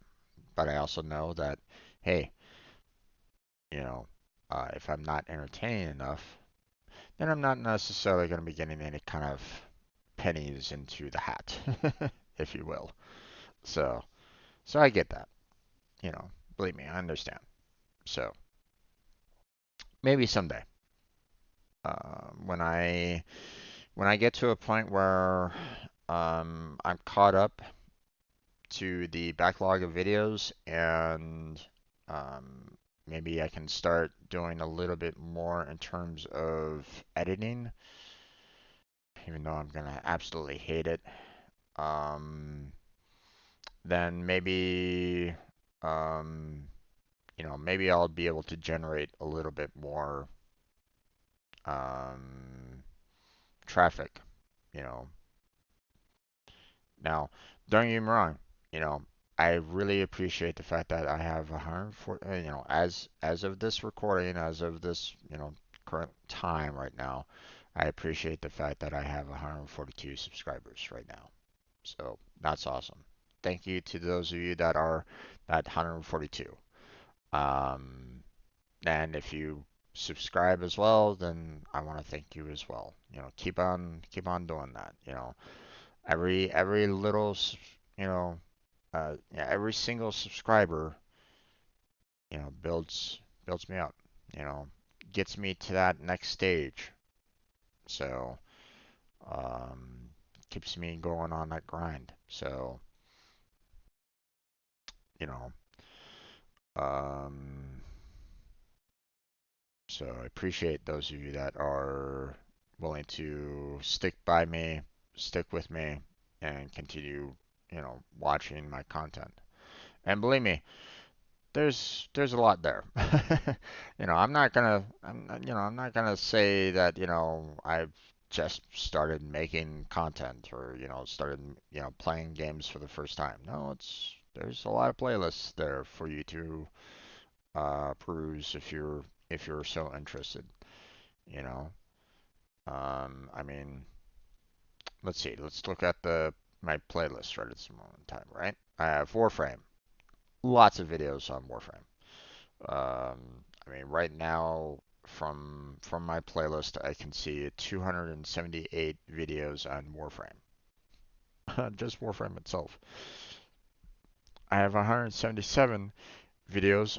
But I also know that, hey, you know, if I'm not entertaining enough, then I'm not necessarily going to be getting any kind of pennies into the hat, if you will. So, so I get that. Believe me, I understand. So maybe someday, when I get to a point where I'm caught up to the backlog of videos and maybe I can start doing a little bit more in terms of editing, even though I'm gonna absolutely hate it. Um, then um, maybe I'll be able to generate a little bit more um, traffic. You know, Now, don't get me wrong, you know, I really appreciate the fact that I have 104, as of this recording, as of this, current time right now, I appreciate the fact that I have 142 subscribers right now. So that's awesome. Thank you to those of you that are that 142. Um, and if you subscribe as well, then I want to thank you as well. Keep on doing that. Every little, yeah, every single subscriber, builds me up, you know, gets me to that next stage. So, um, keeps me going on that grind. You know, um, so I appreciate those of you that are willing to stick by me, stick with me, and continue, watching my content. And believe me, there's a lot there. I'm not gonna say that, I've just started making content or, started, playing games for the first time. No, there's a lot of playlists there for you to peruse if you're so interested, you know. I mean, let's see. Let's look at the my playlist right at this moment in time, right? I have Warframe. Lots of videos on Warframe. I mean, right now from my playlist, I can see 278 videos on Warframe. Just Warframe itself. I have 177 videos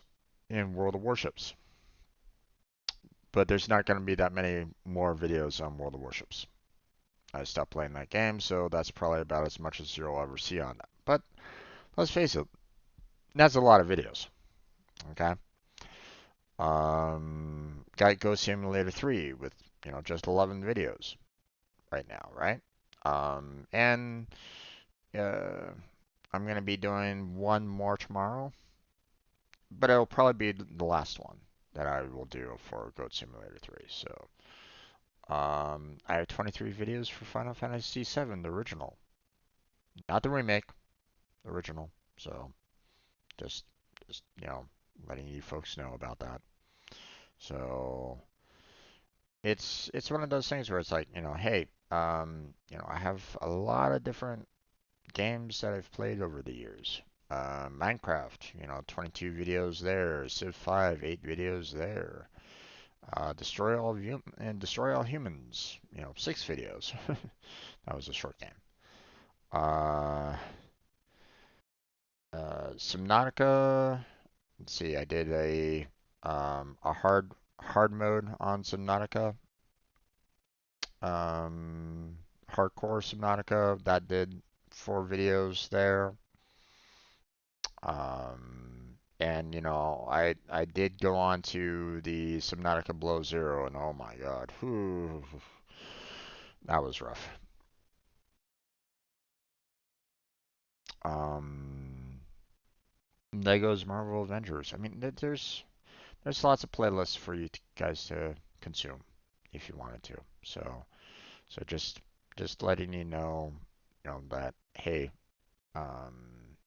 in World of Warships, but there's not going to be that many more videos on World of Warships. I stopped playing that game, so that's probably about as much as you'll ever see on that. But let's face it, that's a lot of videos. Okay. Got Ghost Simulator 3 with just 11 videos right now, right? And uh, I'm gonna be doing one more tomorrow, but it'll probably be the last one that I will do for Goat Simulator 3. So I have 23 videos for Final Fantasy 7, the original, not the remake, the original. So just just letting you folks know about that. So it's one of those things where it's like, hey, I have a lot of different games that I've played over the years. Minecraft, 22 videos there. Civ 5, 8 videos there. Destroy All Humans, 6 videos. That was a short game. Uh, Subnautica. Let's see, I did a hard mode on Subnautica. Um, Hardcore Subnautica that did 4 videos there. And I did go on to the Subnautica Below Zero, and oh my God, whew, that was rough. Um, Lego's Marvel Avengers. I mean, there's lots of playlists for you guys to consume if you wanted to. So just letting you know, that hey, um,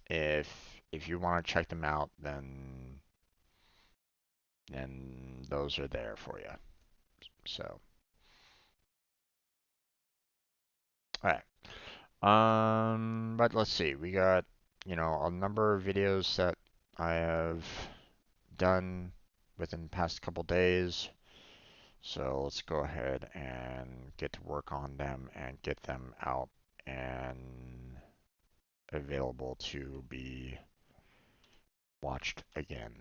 if you want to check them out, then those are there for you. So, all right. But let's see. We got, a number of videos that I have done within the past couple days. So let's go ahead and get to work on them and get them out and available to be watched again.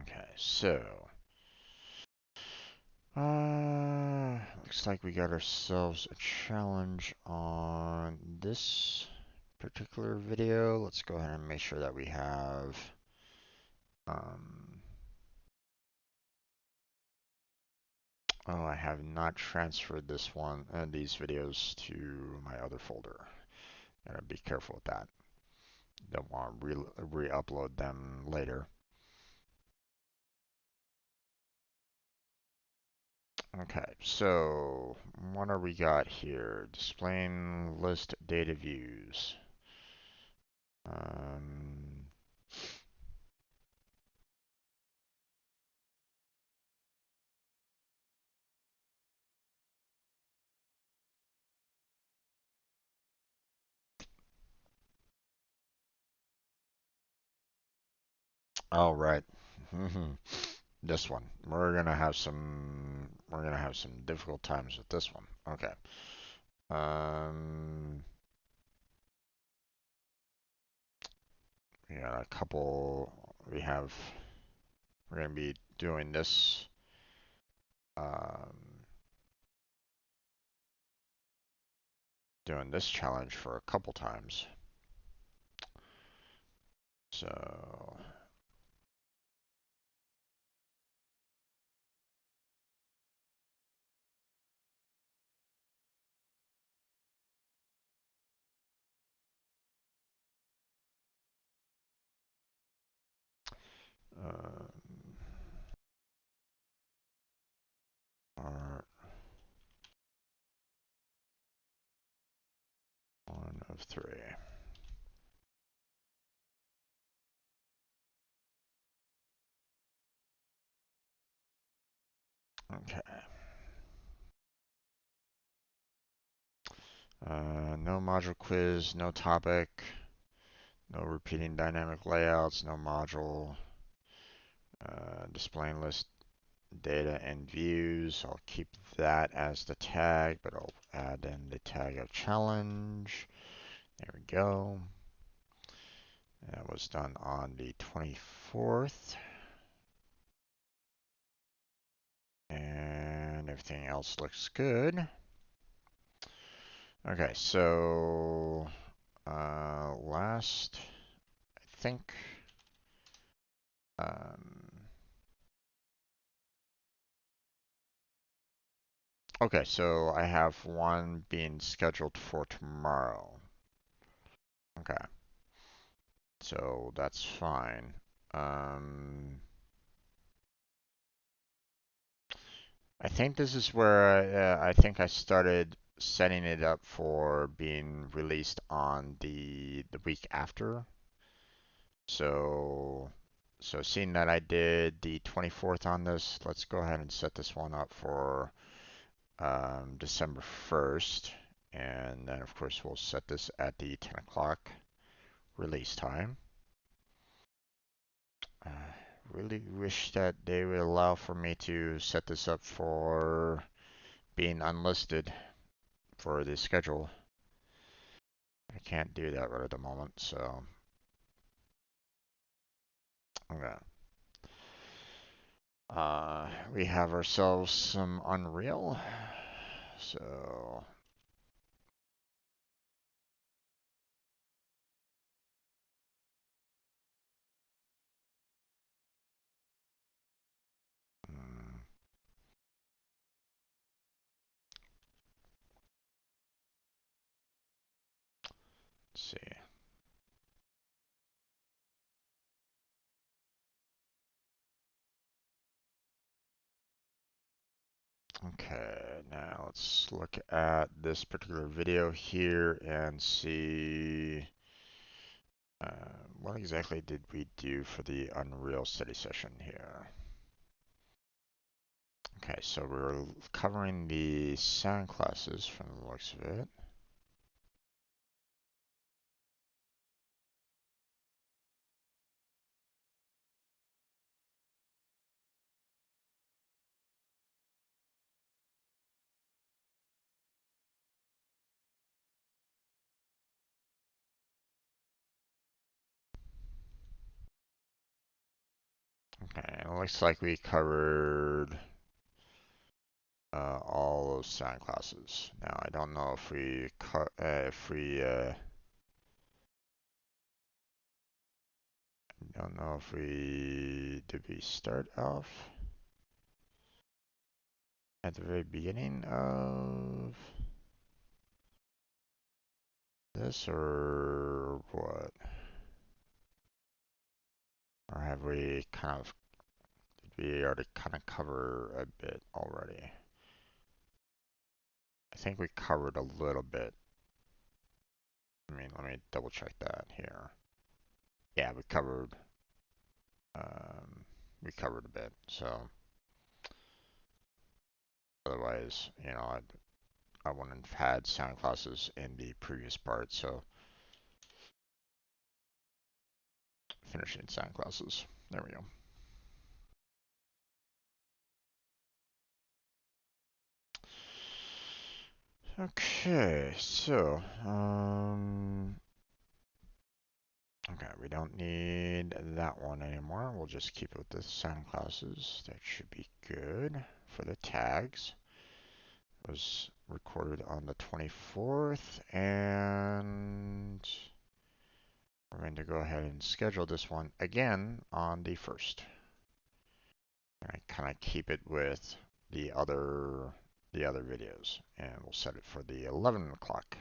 Okay, so looks like we got ourselves a challenge on this particular video. Let's go ahead and make sure that we have um, oh, I have not transferred these videos to my other folder. Gotta be careful with that. Don't want to re-upload them later. Okay, so what do we got here? Displaying list data views. Um, all right. This one. We're gonna have some difficult times with this one. Okay. Um, we got a couple. We're gonna be um, doing this challenge for a couple times. So, um, part 1 of 3. Okay. No module quiz, no topic, no repeating dynamic layouts, no module, displaying list data and views. I'll keep that as the tag, but I'll add in the tag of challenge. There we go. That was done on the 24th. And everything else looks good. Okay, so last, I think, okay, so I have one being scheduled for tomorrow. Okay, so that's fine. I think this is where I think I started setting it up for being released on the week after. So seeing that I did the 24th on this, let's go ahead and set this one up for December 1st. And then of course we'll set this at the 10 o'clock release time. Really wish that they would allow for me to set this up for being unlisted for the schedule. I can't do that right at the moment, so okay. We have ourselves some Unreal. So mm, let's see. Okay, now let's look at this particular video here and see what exactly did we do for the Unreal study session here. Okay, so we're covering the sound classes from the looks of it. Okay, it looks like we covered all those sound classes. Now I don't know if we don't know if we did we start off at the very beginning of this or what? Or have we kind of did we already kind of cover a bit already? I think we covered a little bit. I mean, let me double check that here. Yeah, we covered a bit. So otherwise, I wouldn't have had sound classes in the previous part. So finishing sound classes. There we go. Okay, so okay, we don't need that one anymore. We'll just keep it with the sound classes. That should be good for the tags. It was recorded on the 24th, and we're going to go ahead and schedule this one again on the 1st. I kind of keep it with the other videos, and we'll set it for the 11 o'clock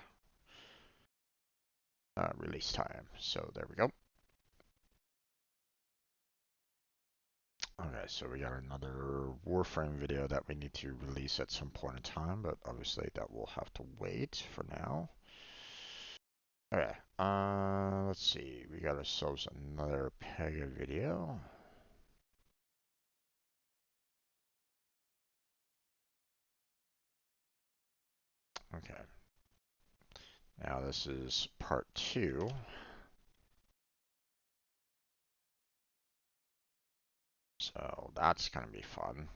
release time. So there we go. Okay, so we got another Warframe video that we need to release at some point in time, but obviously that will have to wait for now. Okay, let's see. We got ourselves another Pega video. Okay. Now this is part 2. So that's going to be fun.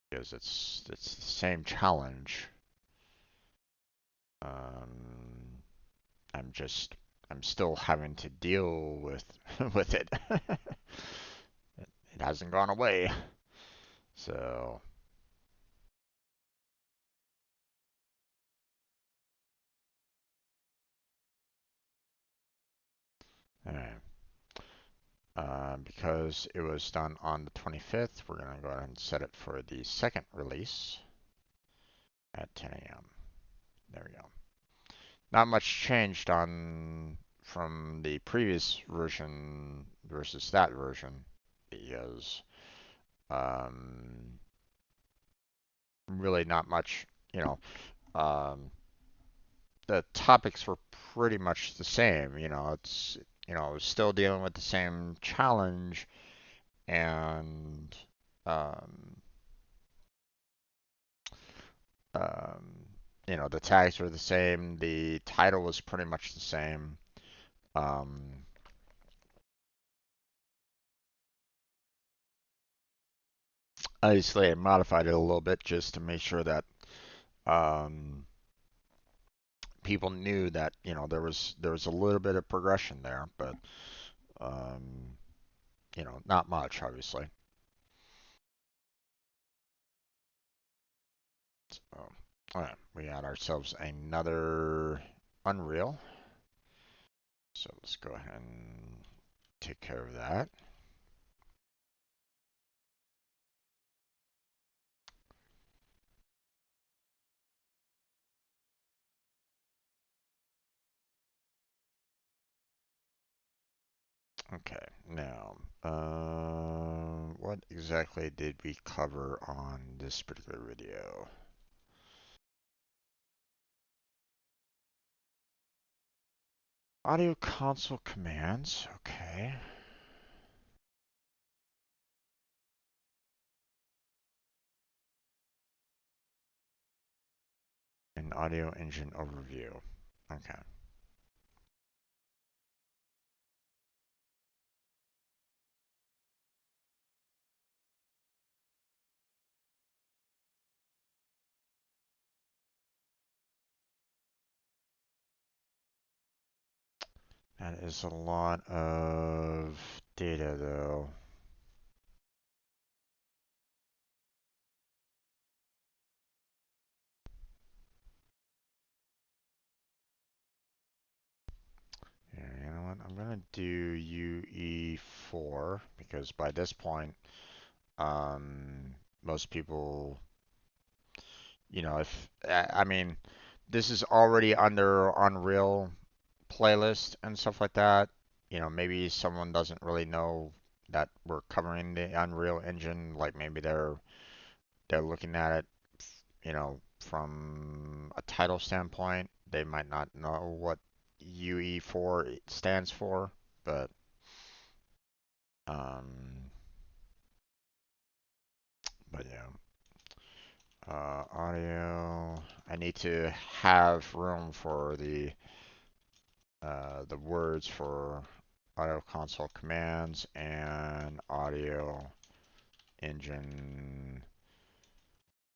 Because it's the same challenge. Um, I'm still having to deal with with it. It hasn't gone away. So, alright. Because it was done on the 25th, we're going to go ahead and set it for the second release at 10 a.m. There we go. Not much changed on from the previous version versus that version because um, really not much, you know, the topics were pretty much the same. Still dealing with the same challenge and um, um, the tags were the same. The title was pretty much the same. Um, Obviously, I modified it a little bit just to make sure that um, people knew that there was a little bit of progression there, but um, not much, obviously. So, all right, we got ourselves another Unreal. So let's go ahead and take care of that. Okay, now, what exactly did we cover on this particular video? Audio console commands, okay. And audio engine overview, okay. That is a lot of data though. Yeah, you know what? I'm gonna do UE4 because by this point, most people, if I mean, this is already under Unreal playlist and stuff like that. Maybe someone doesn't really know that we're covering the Unreal Engine. Like maybe they're looking at it, from a title standpoint. They might not know what UE4 stands for, but um, yeah. Audio. I need to have room for the words for audio console commands and audio engine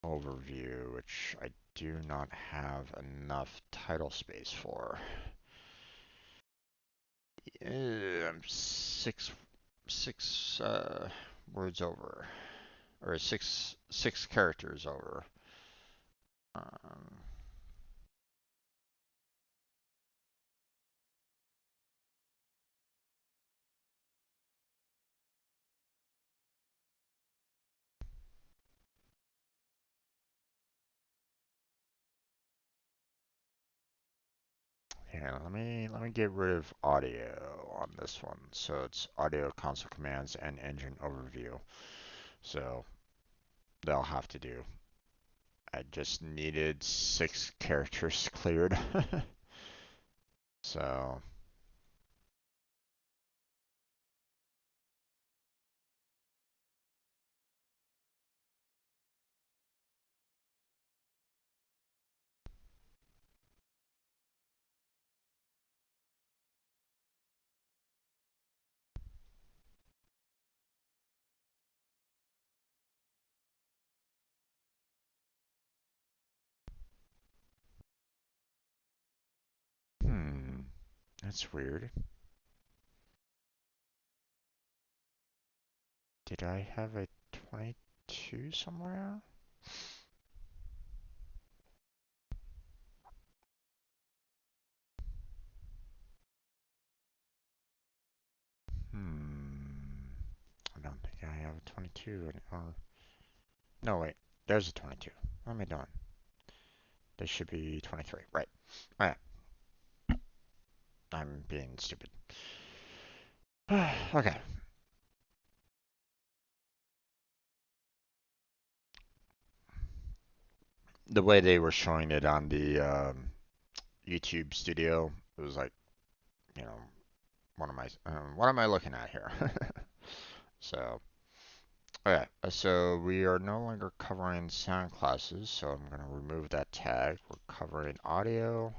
overview, which I do not have enough title space for. I'm six words over, or six characters over. Um, Yeah, let me get rid of audio on this one. So it's audio console commands and engine overview. So they'll have to do. I just needed 6 characters cleared. So That's weird. Did I have a 22 somewhere? Hmm. I don't think I have a 22. No, wait. There's a 22. What am I doing? This should be 23. Right. Alright. I'm being stupid. Okay. The way they were showing it on the YouTube studio, it was like, you know, what am I looking at here? So, okay, so we are no longer covering sound classes, so I'm going to remove that tag. We're covering audio,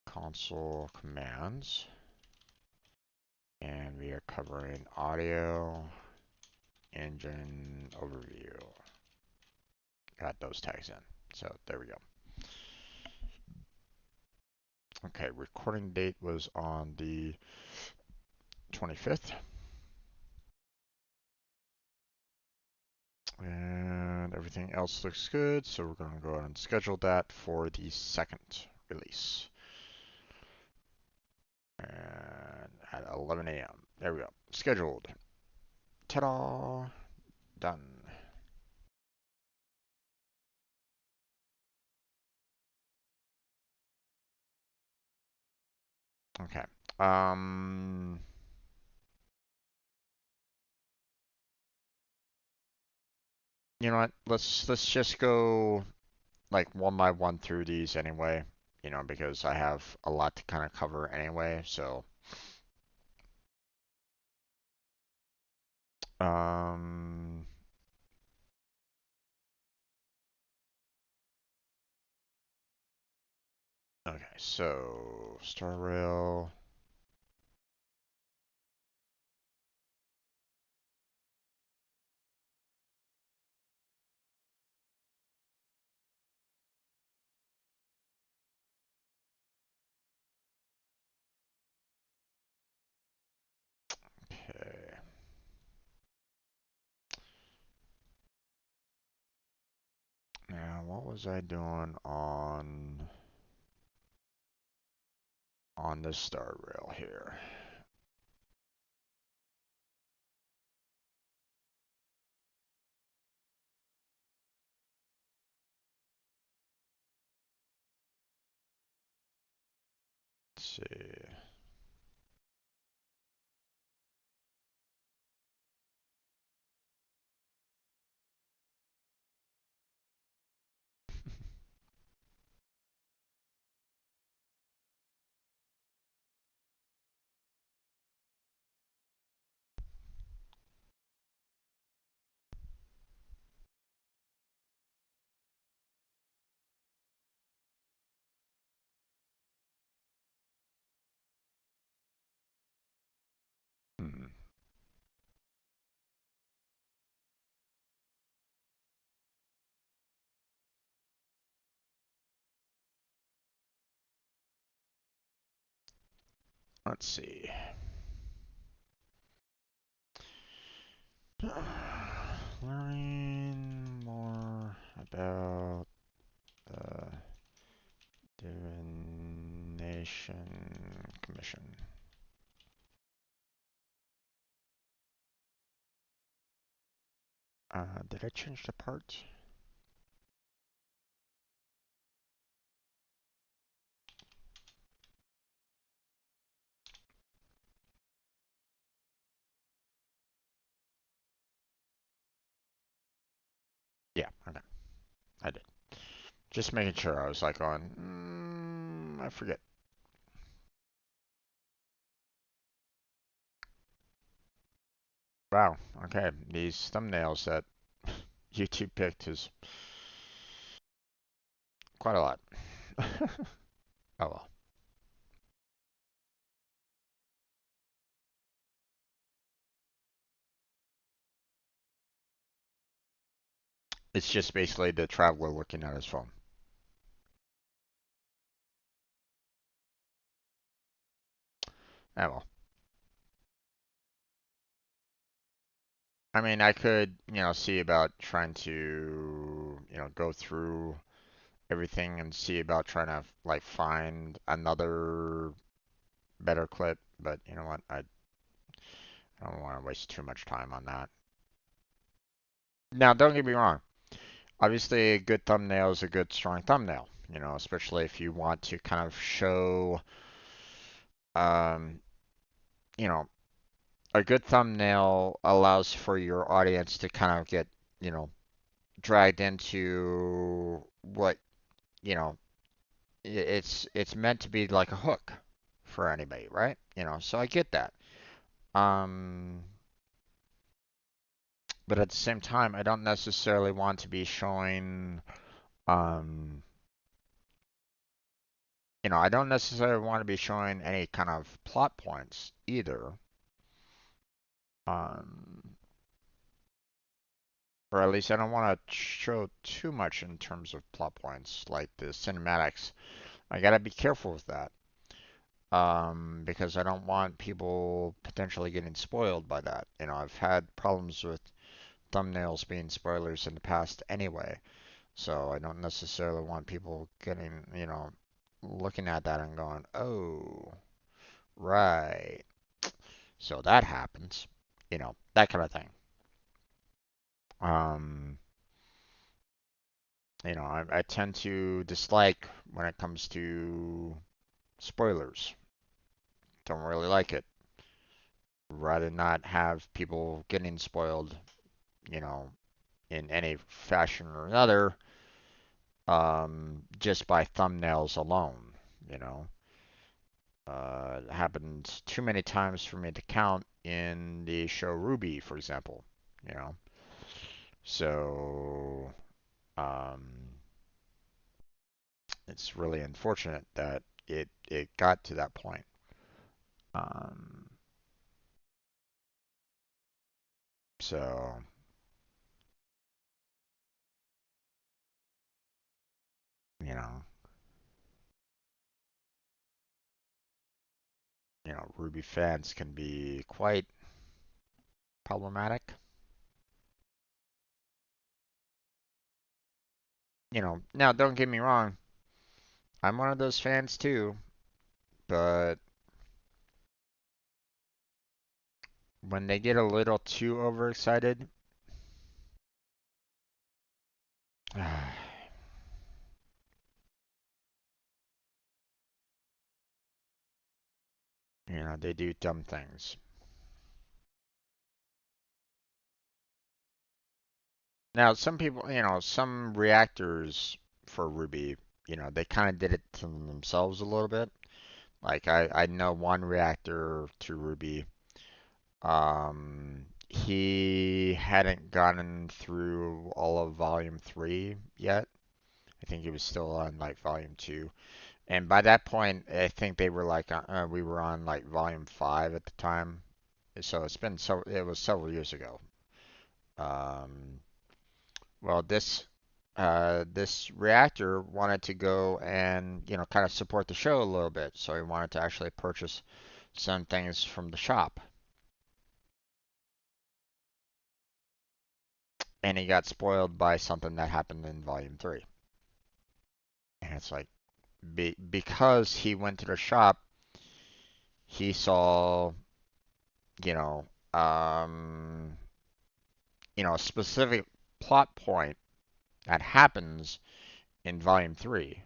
console commands, and we are covering audio, engine overview. Got those tags in. So there we go. Okay, recording date was on the 25th. And everything else looks good, so we're going to go ahead and schedule that for the second release. And at 11 a.m. There we go. Scheduled. Ta-da! Done. Okay. Um, you know what? Let's just go like one by one through these anyway. You know, because I have a lot to kind of cover anyway. So, um, okay. So, Star Rail. Okay. Now, what was I doing on this Star Rail here? Let's see. Hmm. Let's see. Learning more about the Divination Commission. Did I change the part? Yeah, okay, I did. Just making sure. I was like going, I forget. Wow, okay, these thumbnails that YouTube picked is quite a lot. Oh well. It's just basically the traveler looking at his phone. well, I mean, I could, see about trying to, go through everything and see about trying to like find another better clip, but you know what? I don't want to waste too much time on that. Now, don't get me wrong. Obviously, a good thumbnail is a good, strong thumbnail. Especially if you want to kind of show, um, you know, a good thumbnail allows for your audience to kind of get, you know, dragged into what, you know, it's meant to be like a hook for anybody, right? So I get that. Um, but at the same time, I don't necessarily want to be showing, um, I don't necessarily want to be showing any kind of plot points either. Um, or at least I don't want to show too much in terms of plot points, like the cinematics. I gotta be careful with that. Because I don't want people potentially getting spoiled by that. I've had problems with thumbnails being spoilers in the past anyway, so I don't necessarily want people getting, looking at that and going, oh, right. So that happens, that kind of thing. Um, I tend to dislike when it comes to spoilers. Don't really like it. Rather not have people getting spoiled, you know, in any fashion or another, just by thumbnails alone. You know, it happened too many times for me to count in the show Ruby, for example. You know, so um, it's really unfortunate that it got to that point. Um, so you know, Ruby fans can be quite problematic. Now don't get me wrong, I'm one of those fans too, but when they get a little too overexcited, they do dumb things. Now, some people, some reactors for Ruby, they kind of did it to themselves a little bit. Like I know one reactor to Ruby. He hadn't gotten through all of Volume 3 yet. I think he was still on like Volume 2. And by that point, I think they were like we were on like Volume 5 at the time. So it was several years ago. Um, well, this reactor wanted to go and kind of support the show a little bit, so he wanted to actually purchase some things from the shop, and he got spoiled by something that happened in Volume 3. And it's like because he went to the shop, he saw you know um, a specific plot point that happens in Volume 3.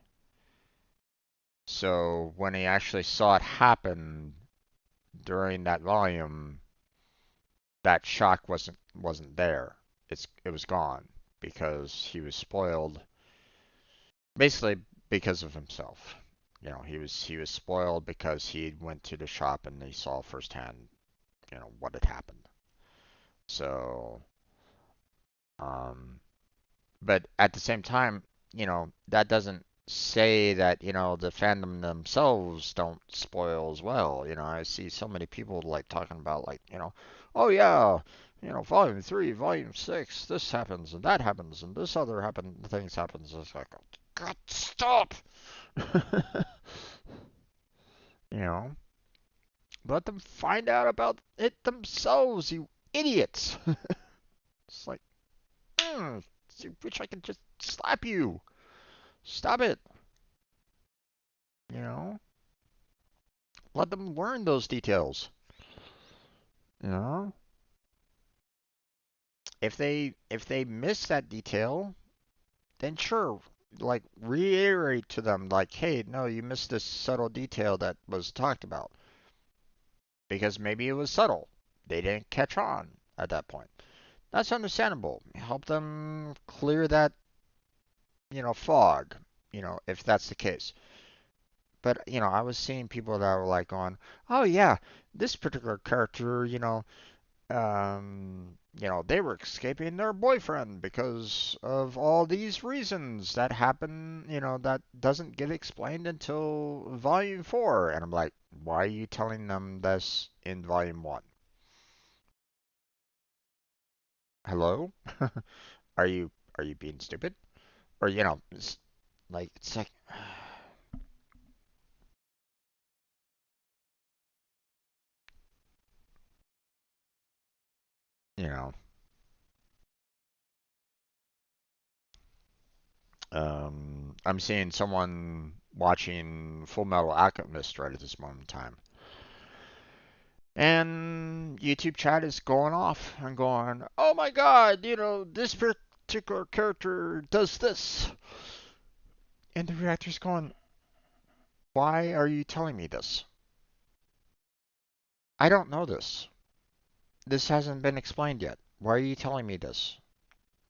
So when he actually saw it happen during that volume, that shock wasn't there. It was gone because he was spoiled basically because of himself. He was spoiled because he went to the shop and he saw firsthand, what had happened. So, um, but at the same time, that doesn't say that, the fandom themselves don't spoil as well. I see so many people like talking about like, oh yeah, volume 3, volume 6, this happens and that happens and this other things happens. It's like, oh, God, stop. you know, Let them find out about it themselves, you idiots. It's like, I wish I could just slap you. Stop it. You know? Let them learn those details. You know? If they miss that detail, then sure, like reiterate to them like, hey, no, you missed this subtle detail that was talked about. Because maybe it was subtle. They didn't catch on at that point. That's understandable. Help them clear that, fog, if that's the case. But, I was seeing people that were like going, oh yeah, this particular character, they were escaping their boyfriend because of all these reasons that happen, that doesn't get explained until volume 4. And I'm like, why are you telling them this in volume 1? Hello? Are you being stupid? Or, it's like, you know, I'm seeing someone watching Full Metal Alchemist right at this moment in time. And YouTube chat is going off and going, oh my god, this particular character does this. And the reactor's going, why are you telling me this? I don't know this. This hasn't been explained yet. Why are you telling me this?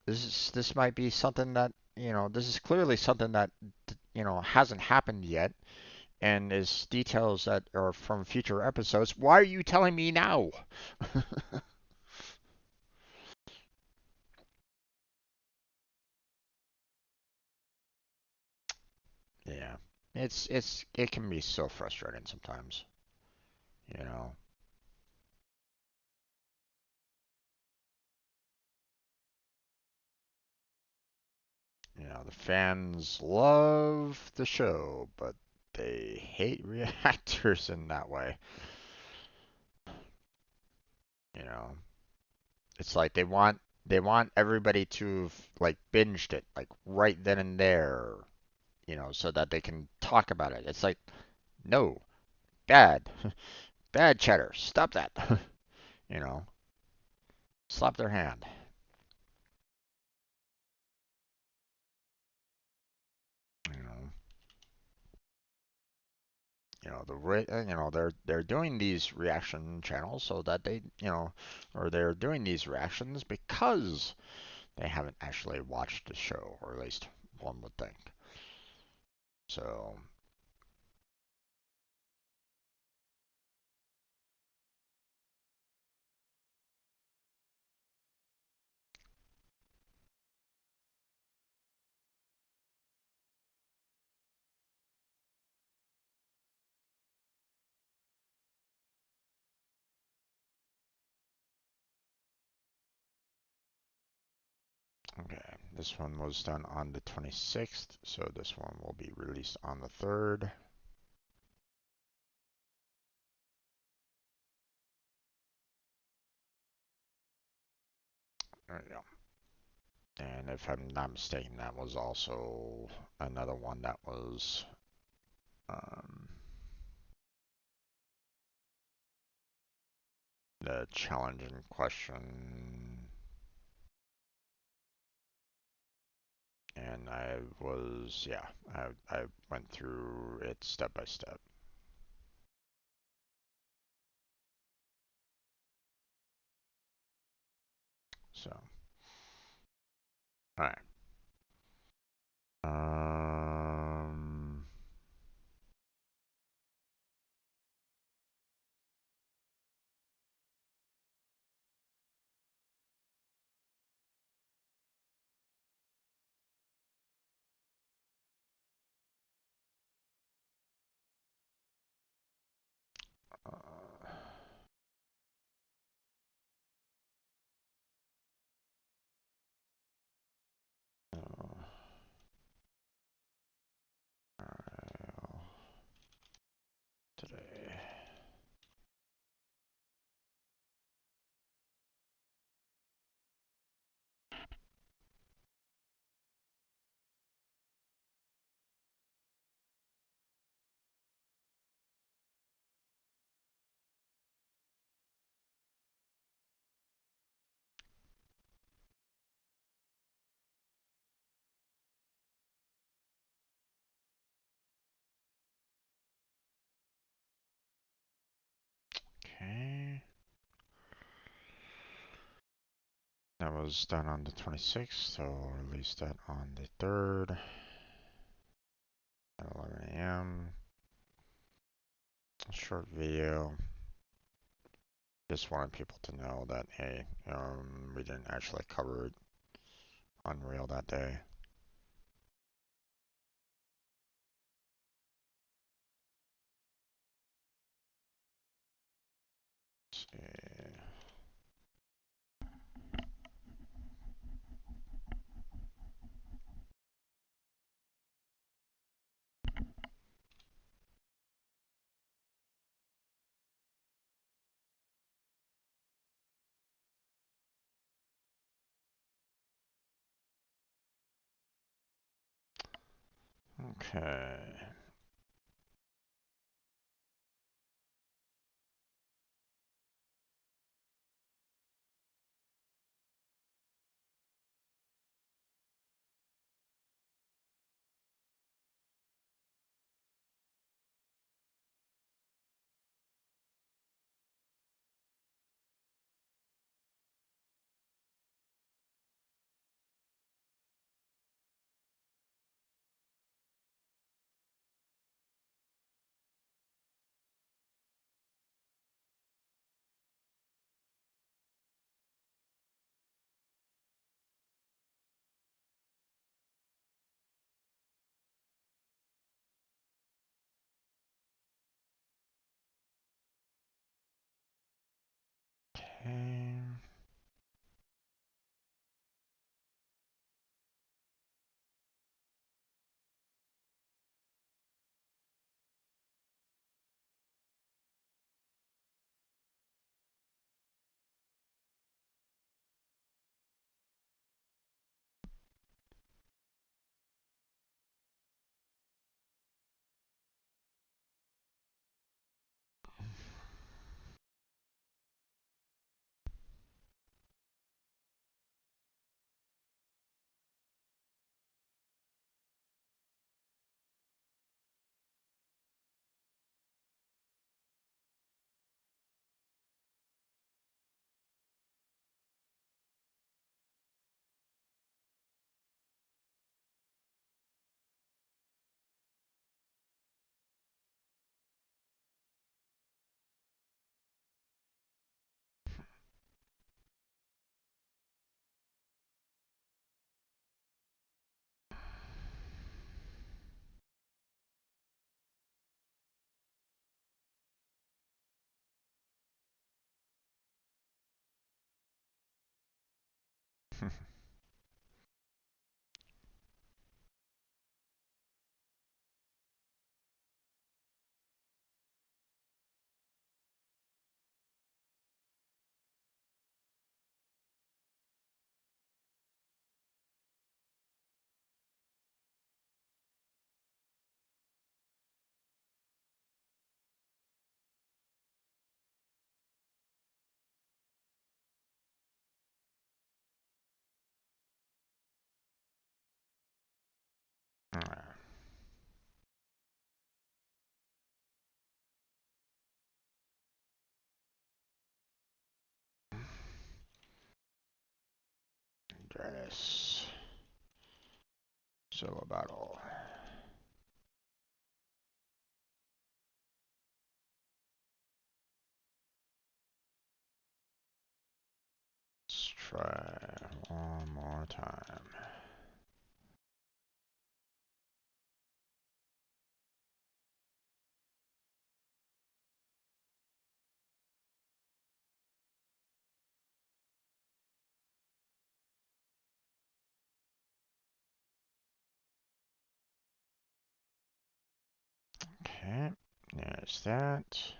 This might be something that, this is clearly something that, hasn't happened yet and is details that are from future episodes. Why are you telling me now? Yeah. It can be so frustrating sometimes, you know. The fans love the show, but they hate reactors in that way. You know, it's like they want everybody to have, like, binged it like right then and there, so that they can talk about it. It's like, no, bad, bad cheddar. Stop that. you know, slap their hand. You know, they're doing these reaction channels so that or they're doing these reactions because they haven't actually watched the show, or at least one would think. So, okay, this one was done on the 26th, so this one will be released on the 3rd. There we go. And if I'm not mistaken, that was also another one that was um, the challenging question. And I went through it step by step. So, all right. Um, uh, uh, That was done on the 26th, so I'll release that on the 3rd at 11 a.m. Short video. Just wanted people to know that, hey, we didn't actually cover Unreal that day. Let's see. Okay. Okay. Dennis. Solo battle. Let's try one more time. Okay, there's that.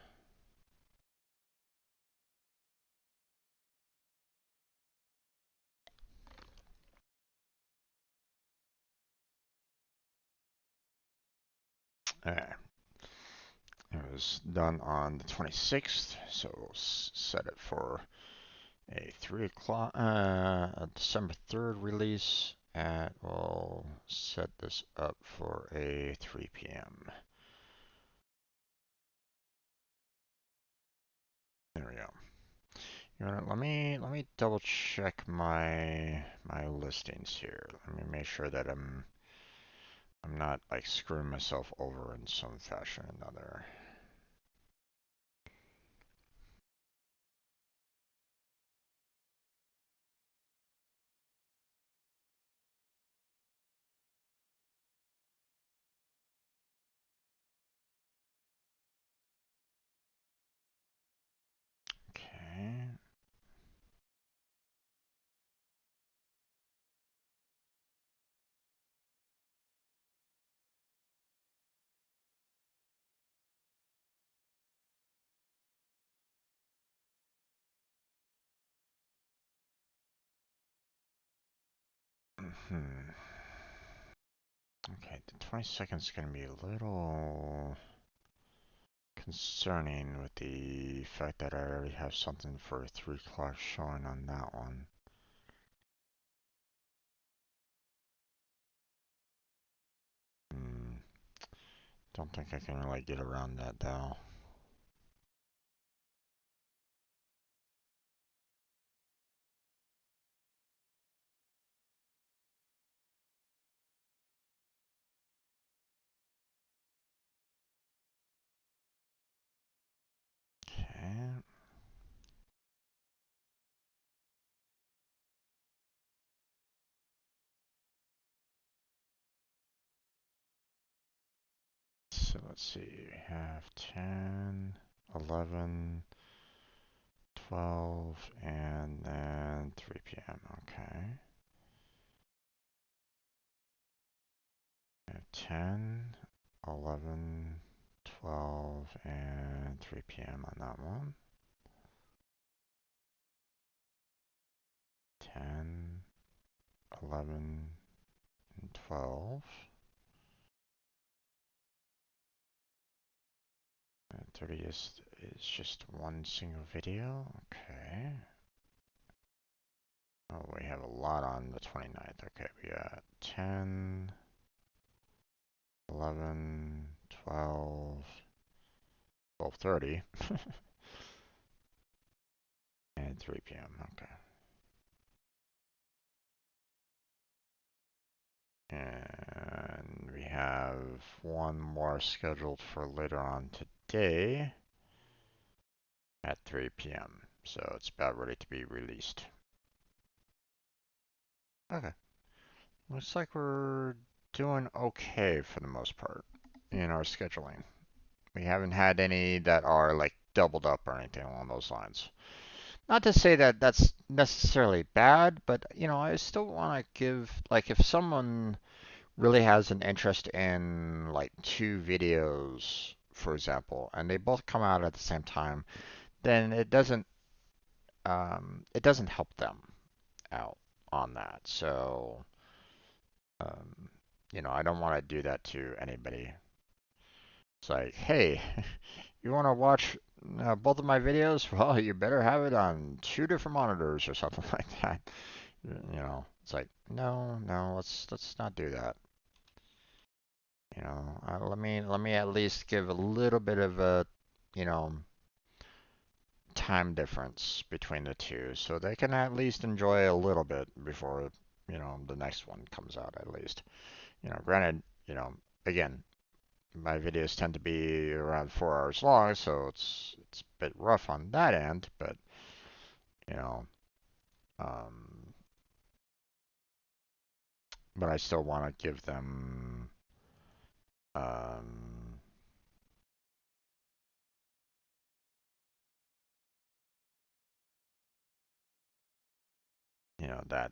Alright, it was done on the 26th, so we'll set it for a 3 o'clock, a December 3rd release, and we'll set this up for a 3 p.m. There we go. You know, let me double check my listings here. Let me make sure that I'm not like screwing myself over in some fashion or another. Okay. Hmm. Okay, the 22nd is going to be a little concerning with the fact that I already have something for 3 o'clock showing on that one. Hmm. Don't think I can really get around that though. Okay. So let's see, we have 10, 11, 12, and then 3 p.m. Okay. We have 10, 11, 12, and 3 p.m. on that one. 10, 11, and 12. And 30th is just one single video. Okay. Oh, we have a lot on the 29th. Okay, we got 10, 11, 12, 12:30, and 3 p.m. Okay. And we have one more scheduled for later on today at 3 p.m. So it's about ready to be released. Okay. Looks like we're doing okay for the most part in our scheduling. We haven't had any that are like doubled up or anything along those lines. Not to say that that's necessarily bad, but you know, I still want to give like if someone really has an interest in like 2 videos, for example, and they both come out at the same time, then it doesn't help them out on that. So um, you know, I don't want to do that to anybody. It's like, hey, you want to watch both of my videos? Well, you better have it on 2 different monitors or something like that. You know, it's like, no, no, let's not do that. You know, let me at least give a little bit of a, you know, time difference between the two, so they can at least enjoy a little bit before, you know, the next one comes out at least. You know, granted, you know, again, my videos tend to be around 4 hours long, so it's a bit rough on that end, but you know, um, but I still want to give them, um, you know, that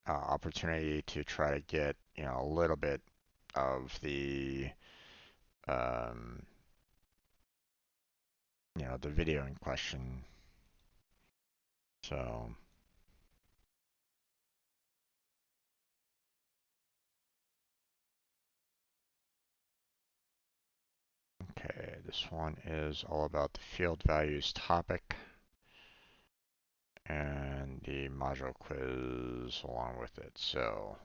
opportunity to try to get, you know, a little bit of the, um, you know, the video in question. So, okay, this one is all about the field values topic and the module quiz along with it. So,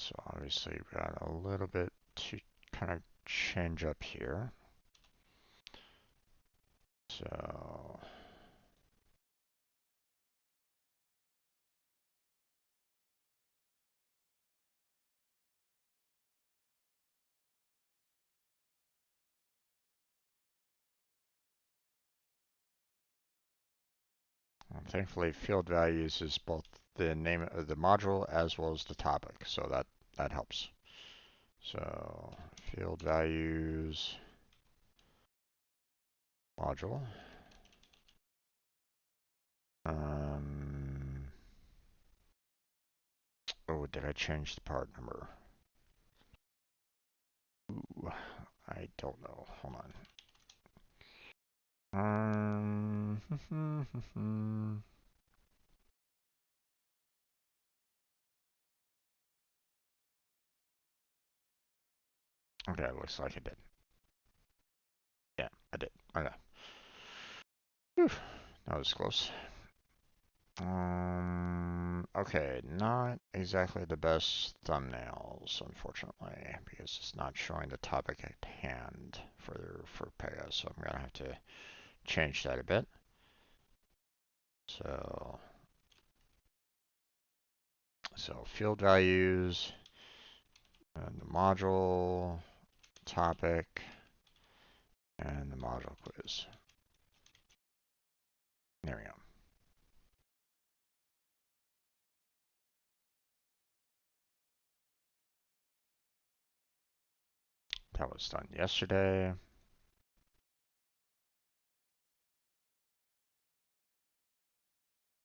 So obviously we've got a little bit to kind of change up here. So thankfully field values is both the name of the module as well as the topic, so that helps. So field values module. Oh, did I change the part number? Ooh, I don't know. Hold on. Okay, it looks like I did. Yeah, I did. Okay. Whew, that was close. Okay, not exactly the best thumbnails, unfortunately, because it's not showing the topic at hand for Pega, so I'm gonna have to change that a bit. So field values and the module topic and the module quiz. There we go. That was done yesterday.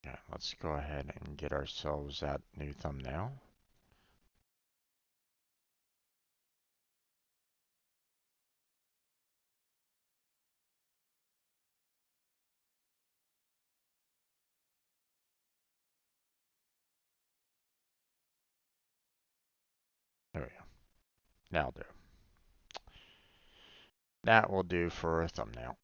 Yeah, let's go ahead and get ourselves that new thumbnail. There we go. That'll do. That will do for a thumbnail.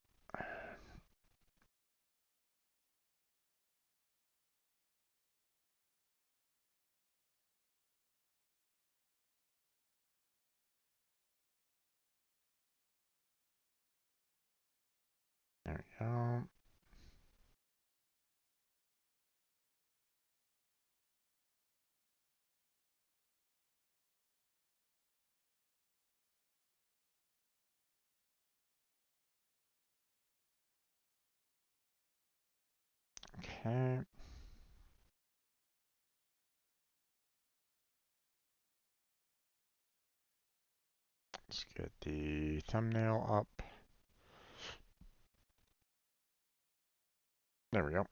There we go. Okay. Let's get the thumbnail up. There we go.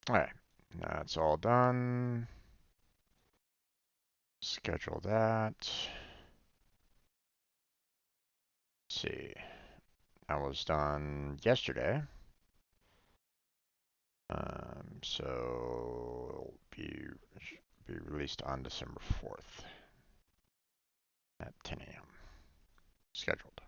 Alright, that's all done. Schedule that. Let's see. That was done yesterday. So be released on December 4th at 10 a.m. Scheduled.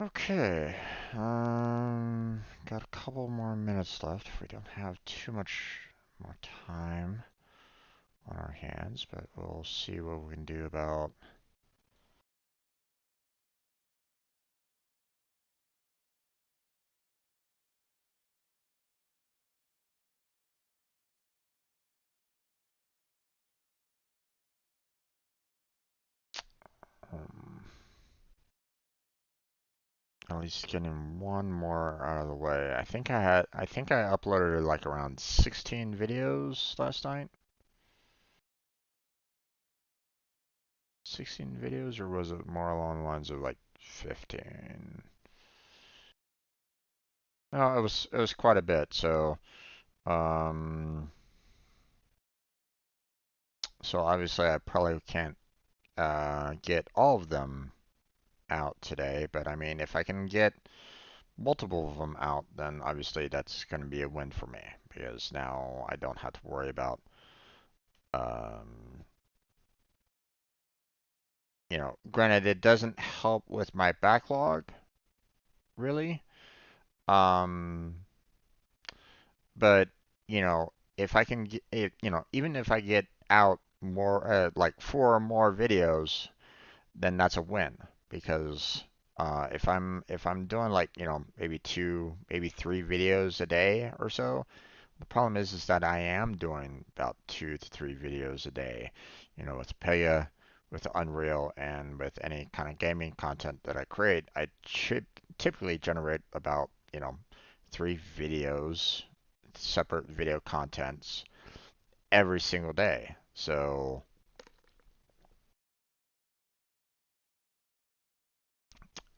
Okay. Got a couple more minutes left if we don't have too much more time on our hands, but we'll see what we can do about um, at least getting one more out of the way. I think I uploaded like around 16 videos last night. 16 videos, or was it more along the lines of like 15? No, it was quite a bit. Um, so obviously I probably can't get all of them out today, but I mean, if I can get multiple of them out, then obviously that's going to be a win for me because now I don't have to worry about, um, granted, it doesn't help with my backlog, really, um, but you know, if I can get, even if I get out more, like 4 or more videos, then that's a win because if I'm doing like maybe 2, maybe 3 videos a day or so, the problem is that I am doing about 2 to 3 videos a day, with Pega, with Unreal, and with any kind of gaming content that I create. I should typically generate about 3 videos, separate video contents every single day. So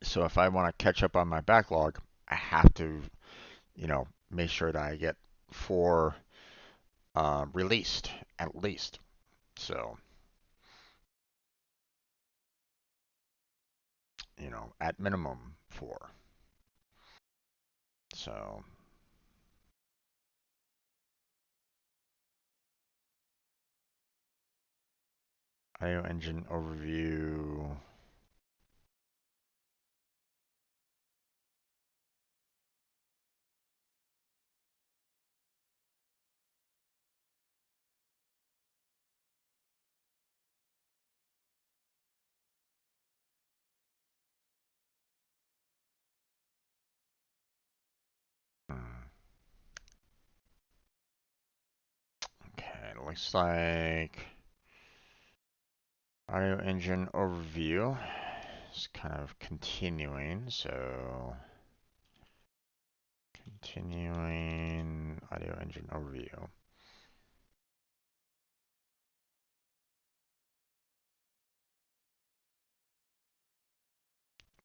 if I want to catch up on my backlog, I have to, make sure that I get 4 released at least. So, at minimum 4. So, IO engine overview. Okay, it looks like audio engine overview is kind of continuing. So, continuing audio engine overview.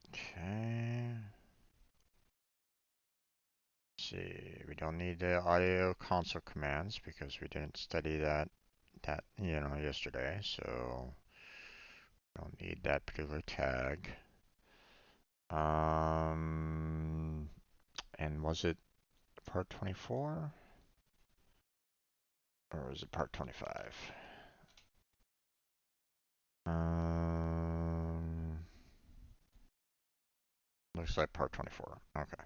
Okay. See, we don't need the audio console commands because we didn't study that yesterday, so don't need that particular tag. And was it part 24 or was it part 25? Um, Looks like part 24. Okay,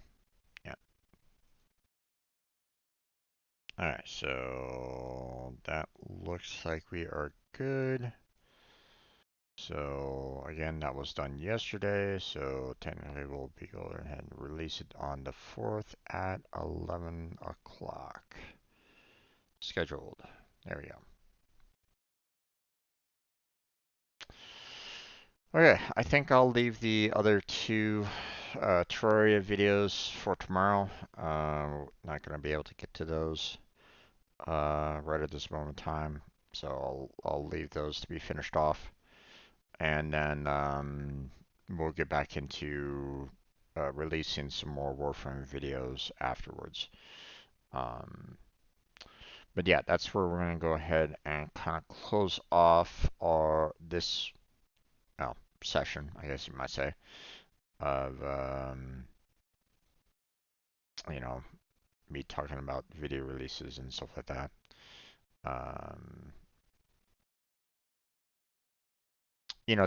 yeah. All right, so that looks like we are good. So again, that was done yesterday, so technically we'll be going ahead and release it on the 4th at 11 o'clock. Scheduled. There we go. Okay, I think I'll leave the other 2 Terraria videos for tomorrow. Not going to be able to get to those right at this moment in time, so I'll leave those to be finished off. And then we'll get back into releasing some more Warframe videos afterwards. Um, but yeah, that's where we're going to go ahead and kind of close off our this session, I guess you might say, of you know me talking about video releases and stuff like that. Um,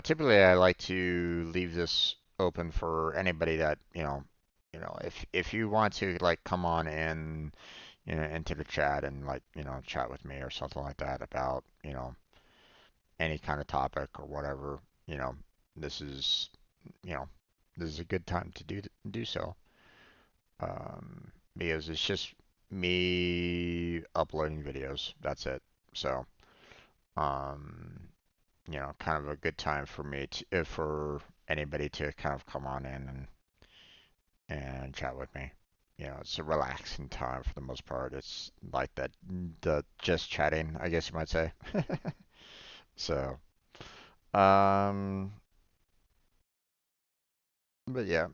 Typically I like to leave this open for anybody that if you want to like come on in into the chat and like chat with me or something like that about any kind of topic or whatever. you know this is you know this is a good time to do so, because it's just me uploading videos. That's it. So um kind of a good time for me to for anybody to kind of come on in and chat with me. It's a relaxing time for the most part. It's like the just chatting, I guess you might say. So, um, but yeah.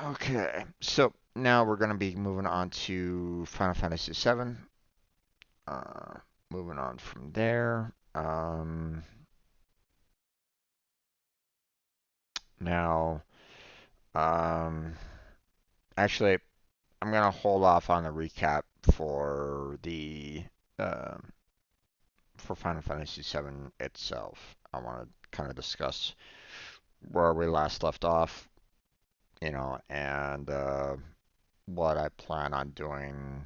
Okay, so now we're gonna be moving on to Final Fantasy VII. Uh, Moving on from there. Now, um, actually, I'm gonna hold off on the recap for the um, for Final Fantasy VII itself. I want to kind of discuss where we last left off, and what I plan on doing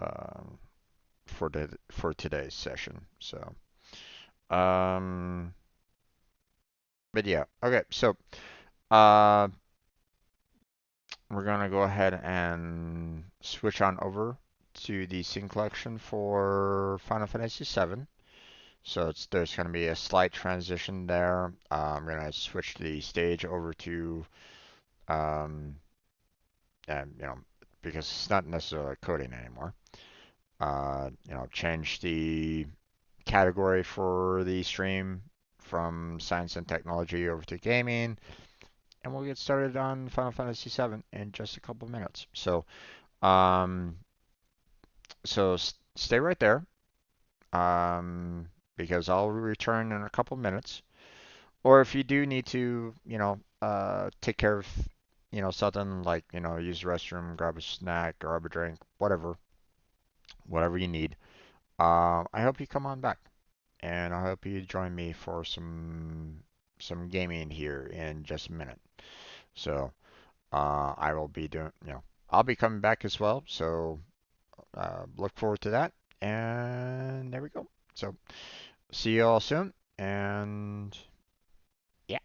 um, for today's session. So, um, but yeah, okay. So, uh, we're gonna go ahead and switch on over to the scene collection for Final Fantasy VII. So there's going to be a slight transition there. I'm going to switch the stage over to, um, and, because it's not necessarily coding anymore. Change the category for the stream from science and technology over to gaming, and we'll get started on Final Fantasy VII in just a couple minutes. Um, so stay right there, um, because I'll return in a couple minutes. Or if you do need to, take care of, something like, use the restroom, grab a snack, grab a drink, whatever you need. I hope you come on back, and I hope you join me for some gaming here in just a minute. So, I will be doing, I'll be coming back as well. So, look forward to that. And there we go. So, see you all soon, and yeah.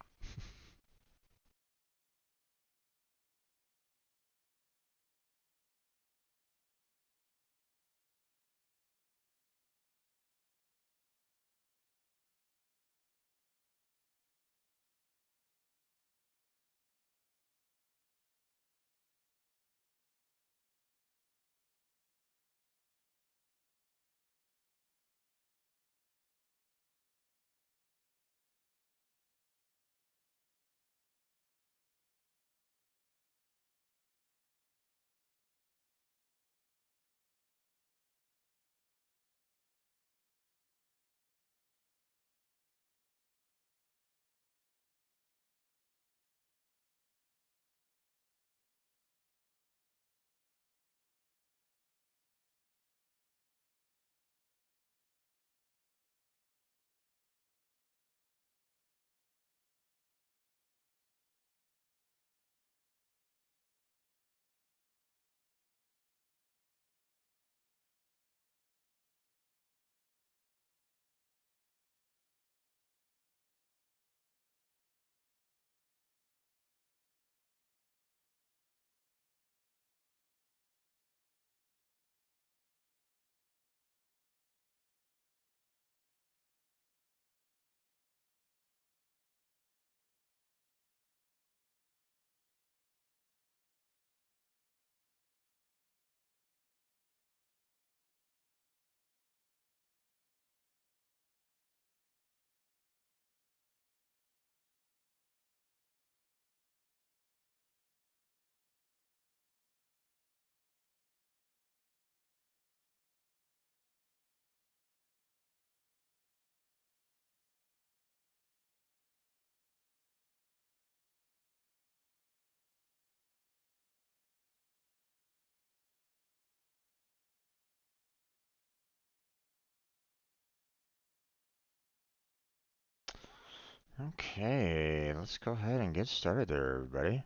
Okay, let's go ahead and get started there, everybody.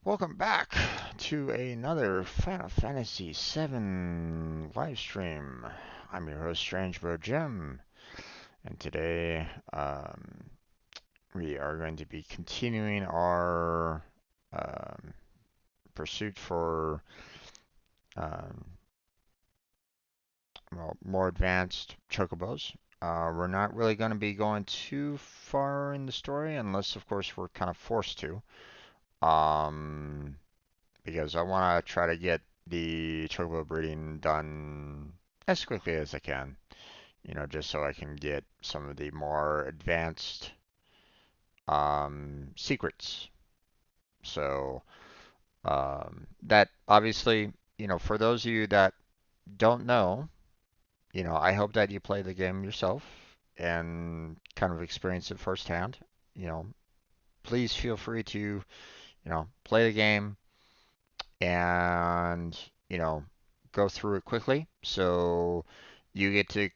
Welcome back to another Final Fantasy VII live stream. I'm your host, Strangebro Jim, and today we are going to be continuing our um, pursuit for um, more advanced chocobos. We're not really going to be going too far in the story unless, of course, we're kind of forced to. Um, because I want to try to get the chocobo breeding done as quickly as I can. Just so I can get some of the more advanced secrets. So that obviously, for those of you that don't know, I hope that you play the game yourself and kind of experience it firsthand. You know, Please feel free to, play the game and, you know, go through it quickly. So you get to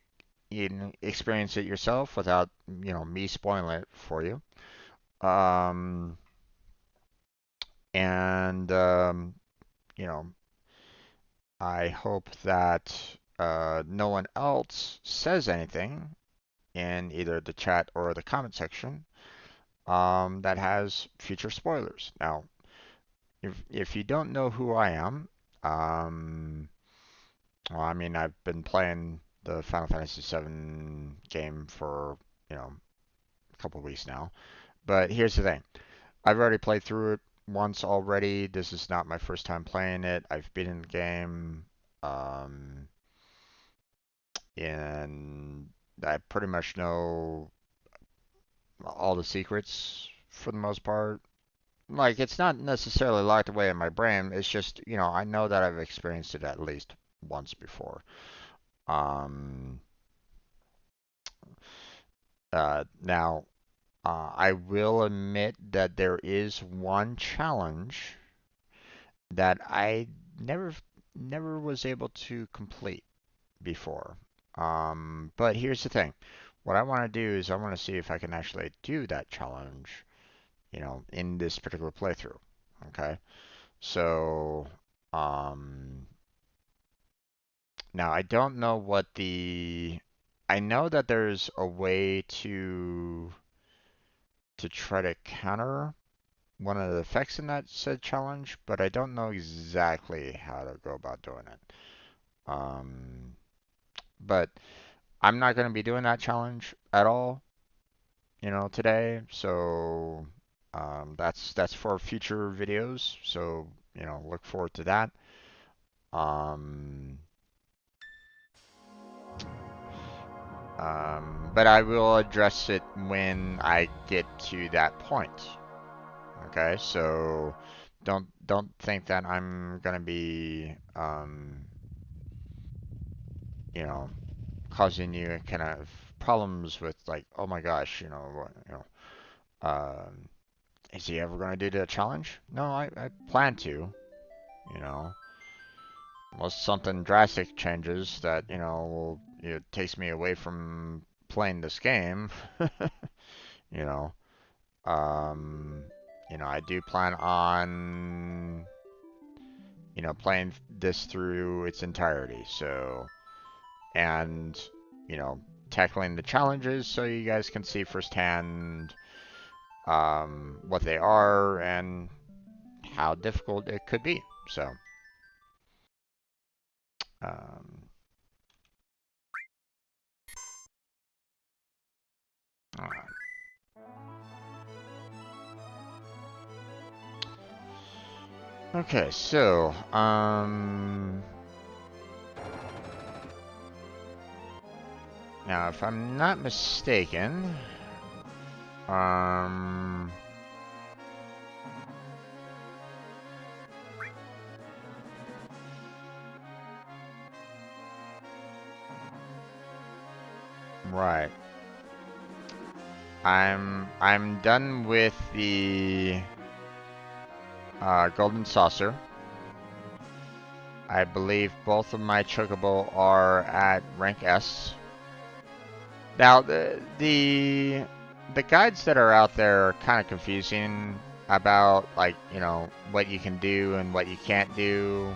experience it yourself without, me spoiling it for you. Um, and you know, I hope that no one else says anything in either the chat or the comment section that has future spoilers. Now, if you don't know who I am, well, I mean, I've been playing the Final Fantasy VII game for, a couple of weeks now. But here's the thing. I've already played through it once already. This is not my first time playing it. I've been in the game, um, and I pretty much know all the secrets for the most part. Like, it's not necessarily locked away in my brain. It's just, I know that I've experienced it at least once before. Um, now, I will admit that there is one challenge that I never never was able to complete before. But here's the thing. What I want to do is I want to see if I can actually do that challenge, in this particular playthrough. Okay? So, um, now I don't know what I know that there's a way to try to counter one of the effects in that said challenge, but I don't know exactly how to go about doing it. Um, but I'm not going to be doing that challenge at all, today. So that's for future videos. So look forward to that. Um, but I will address it when I get to that point. Okay, so don't think that I'm gonna be you know causing you kind of problems with like, oh my gosh, is he ever gonna do the challenge? No, I plan to, you know, unless something drastic changes that it takes me away from playing this game, you know. Um, I do plan on playing this through its entirety. So, and, you know, tackling the challenges so you guys can see firsthand what they are and how difficult it could be. So, um, alright. Okay, so, now if I'm not mistaken, um, right. I'm done with the golden saucer. I believe both of my chocobo are at rank S. Now the guides that are out there are kind of confusing about like what you can do and what you can't do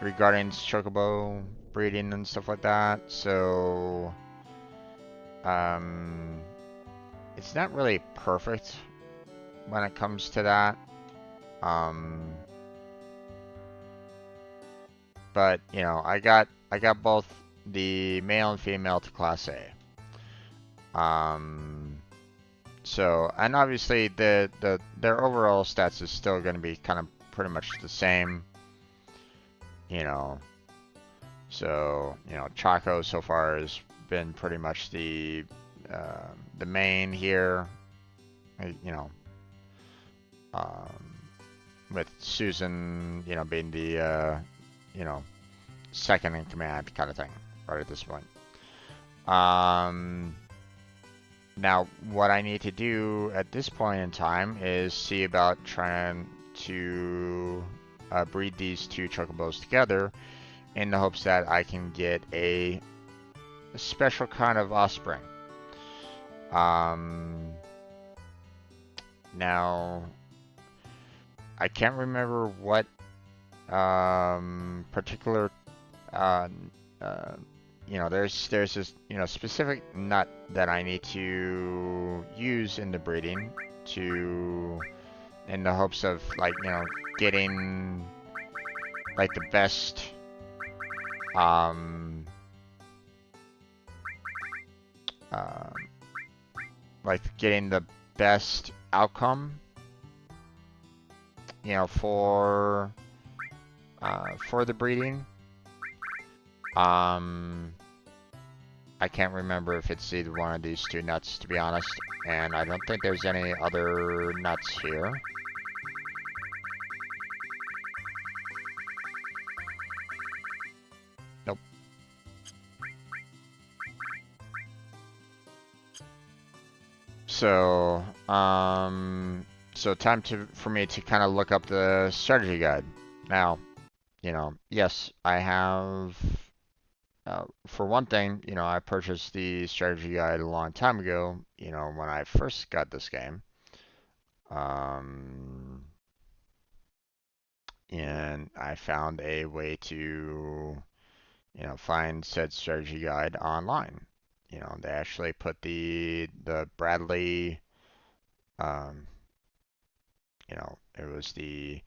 regarding chocobo breeding and stuff like that. So um, it's not really perfect when it comes to that. But I got both the male and female to class A. So and obviously their overall stats is still going to be kind of pretty much the same. You know, so Chaco so far has been pretty much the main here. You know, um, with Susan, being the second in command kind of thing right at this point. Now, what I need to do at this point in time is see about trying to breed these two chocobos together in the hopes that I can get a special kind of offspring. Um, Now, I can't remember what particular uh, uh, there's this specific nut that I need to use in the breeding to in the hopes of like getting like the best um uh, like getting the best outcome for the breeding. um I can't remember if it's either one of these two nuts, to be honest, and I don't think there's any other nuts here. Nope. So time for me to kind of look up the strategy guide. Now, yes, I have. For one thing, I purchased the strategy guide a long time ago. When I first got this game. Um, and I found a way to, find said strategy guide online. They actually put the Bradley, um, it was the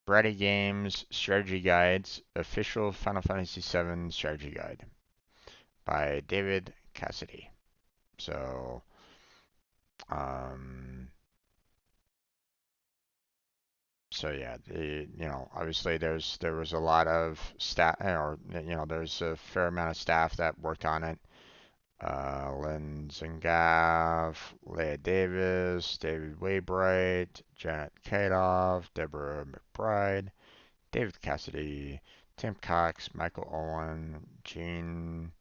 Bradley Games Strategy Guides official Final Fantasy VII strategy guide by David Cassidy. So, um, so yeah, obviously there was a lot of staff, or there's a fair amount of staff that worked on it. Lynn Zingaff, Leah Davis, David Waybright, Janet Kadoff, Deborah McBride, David Cassidy, Tim Cox, Michael Owen, Gene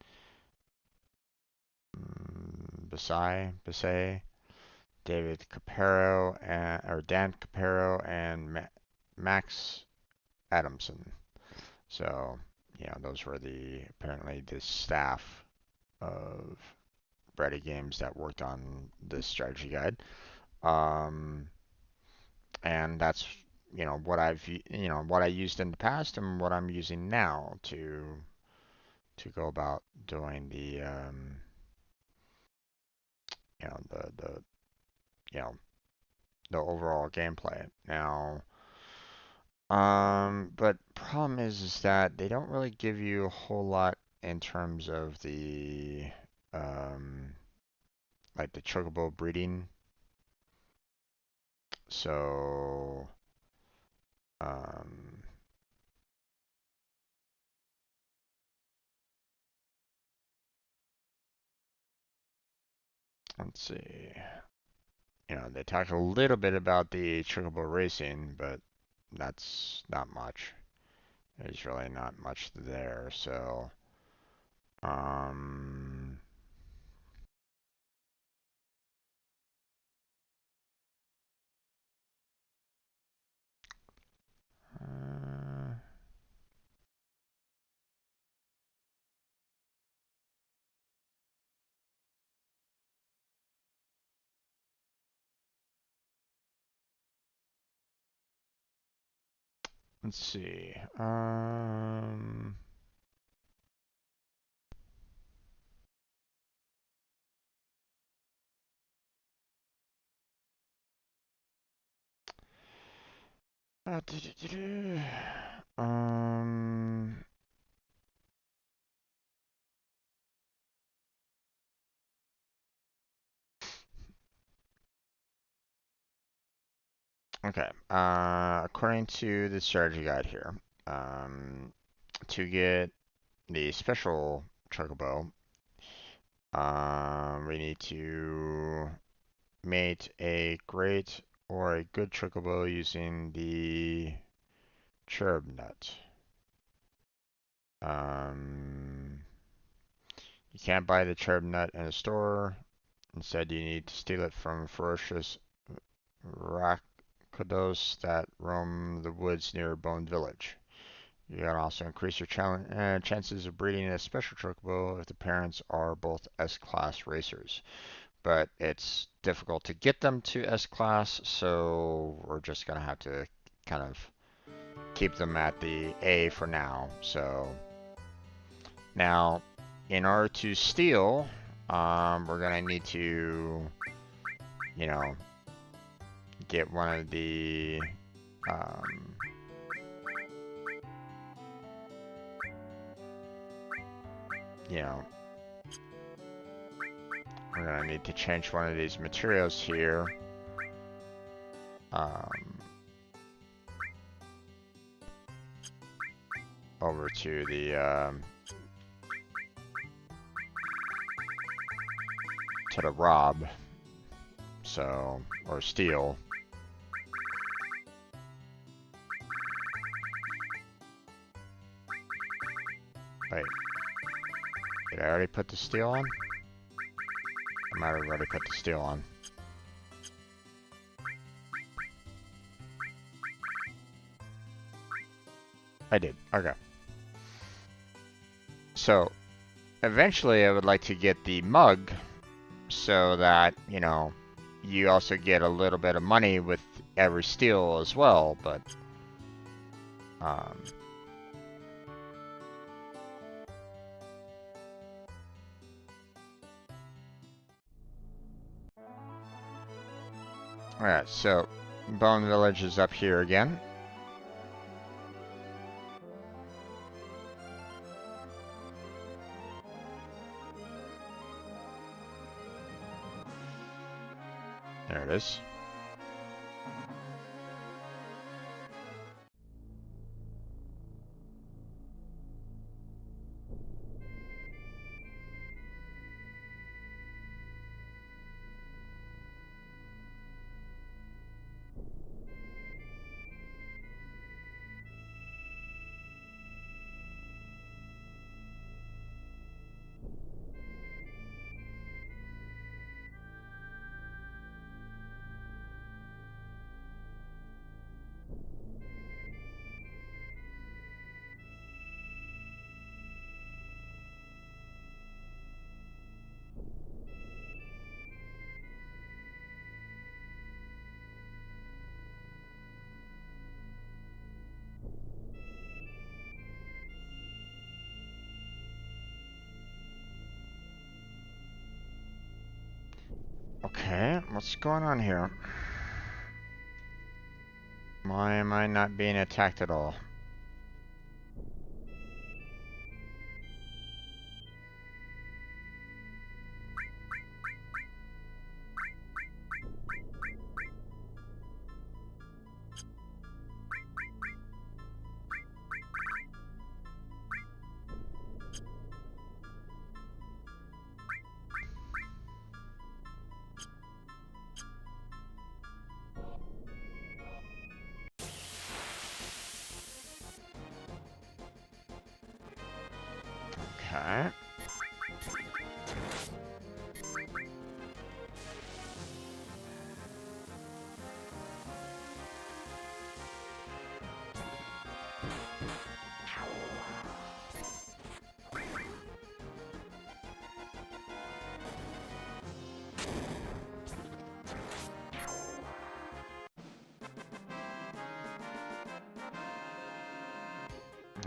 Basay, David Capero, or Dan Capero, and Max Adamson. So, those were apparently the staff of Brady Games that worked on this strategy guide. Um, and that's, what I used in the past and what I'm using now to go about doing the you know, the overall gameplay. Now, but problem is that they don't really give you a whole lot in terms of um, like the chocobo breeding. So, um, let's see. They talk a little bit about the chocobo racing, but that's not much. There's really not much there. So, um, uh, let's see. Um, okay. According to the strategy guide here, to get the special chocobo, we need to mate a great or a good chocobo using the cherub nut. Um, you can't buy the cherub nut in a store. Instead, you need to steal it from ferocious rakdos that roam the woods near Bone Village. You can also increase your chances of breeding a special chocobo if the parents are both S-class racers. But it's difficult to get them to S-class, so we're just going to have to kind of keep them at the A for now. So now, in order to steal, we're going to need to, you know, get one of the, you know, we're going to need to change one of these materials here. Over to the rob, so, or steel. Wait, did I already put the steel on? I might have already put the steel on. I did, okay. So, eventually I would like to get the mug so that, you know, you also get a little bit of money with every steal as well, but alright, so Bone Village is up here again. There it is. Okay, what's going on here? Why am I not being attacked at all? Okay.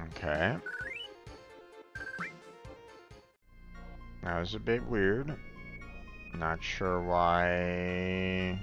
Okay. That was a bit weird. Not sure why.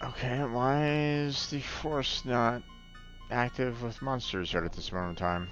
Okay, why is the force not active with monsters right at this moment in time?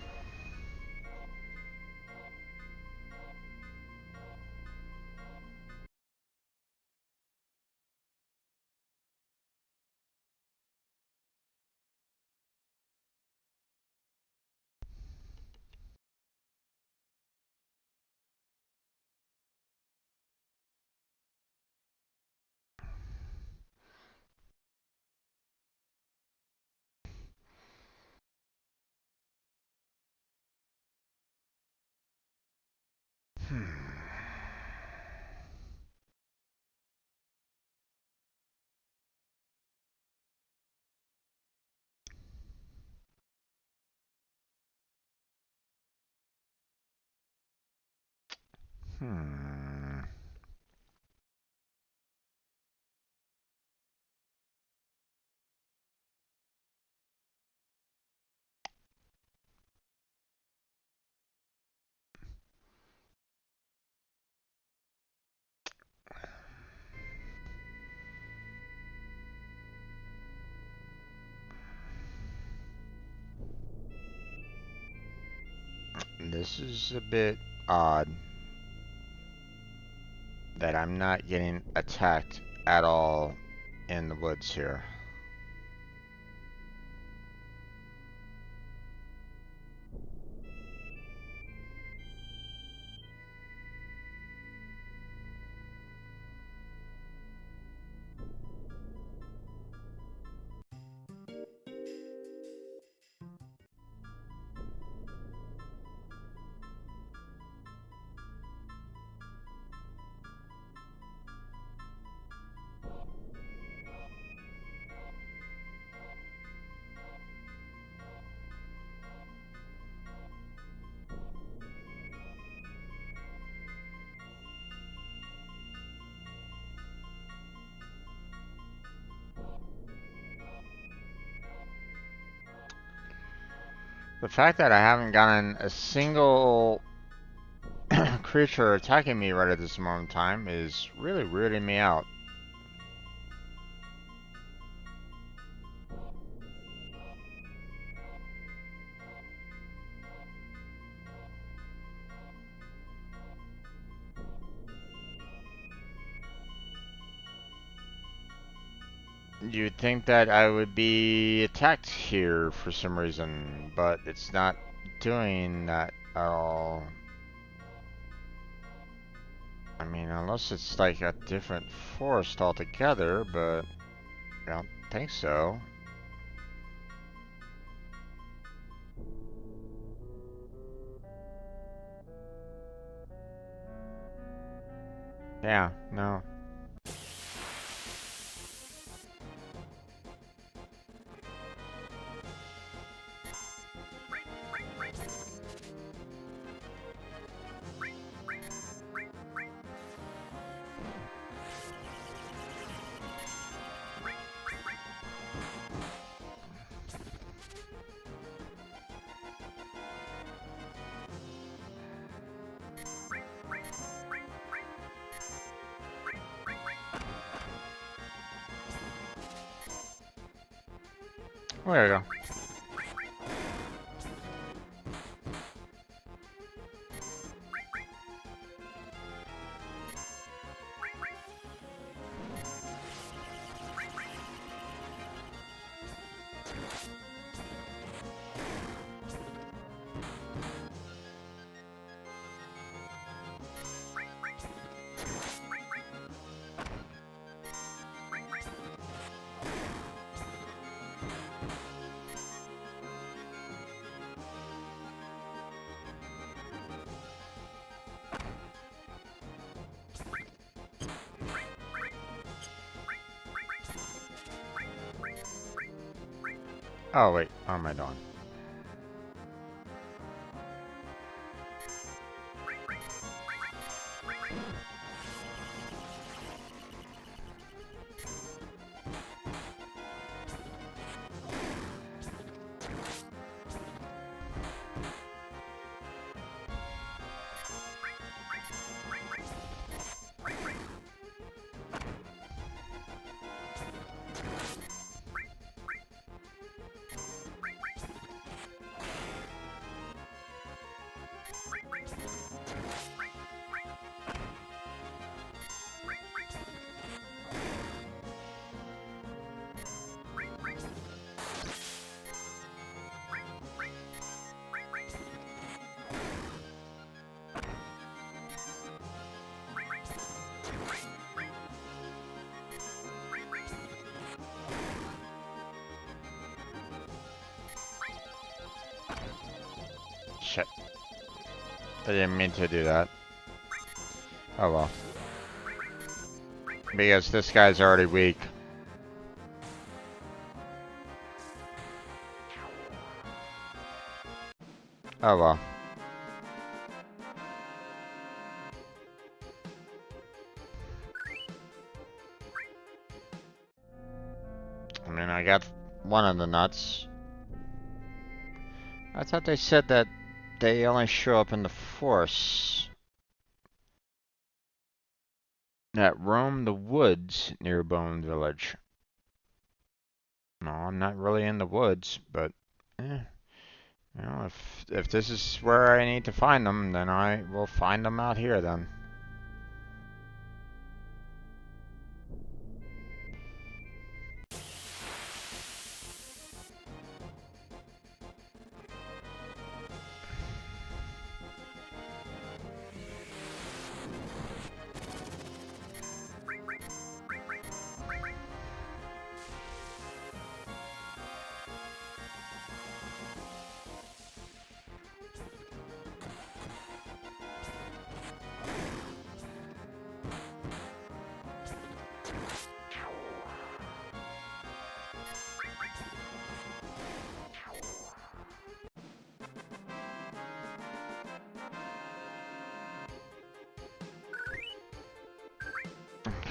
Hmm. This is a bit odd that I'm not getting attacked at all in the woods here. The fact that I haven't gotten a single creature attacking me right at this moment in time is really weirding me out. You'd think that I would be attacked here for some reason, but it's not doing that at all. I mean, unless it's like a different forest altogether, but I don't think so. Yeah, no. Oh, there you go. Oh, wait. What am I doing? Shit. I didn't mean to do that. Oh well. Because this guy's already weak. Oh well. mean, I got one of the nuts. I thought they said that they only show up in the forest that roam the woods near Bone Village. No, I'm not really in the woods, but you know, if this is where I need to find them, then I will find them out here then.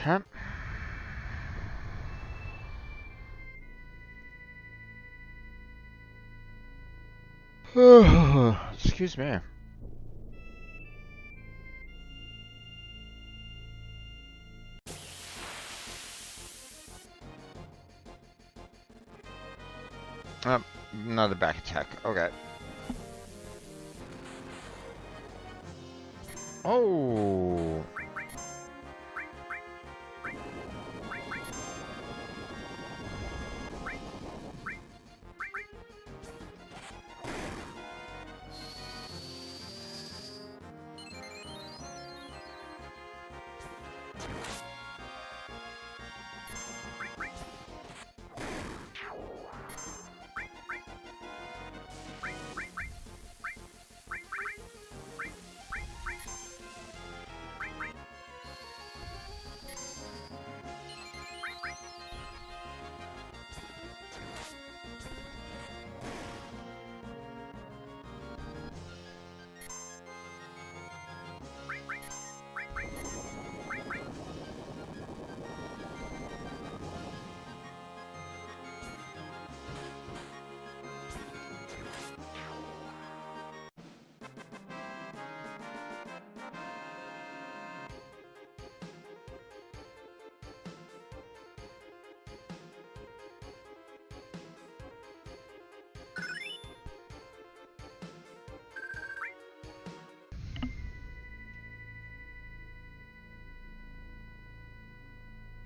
Okay. Excuse me. Another back attack. Okay. Oh.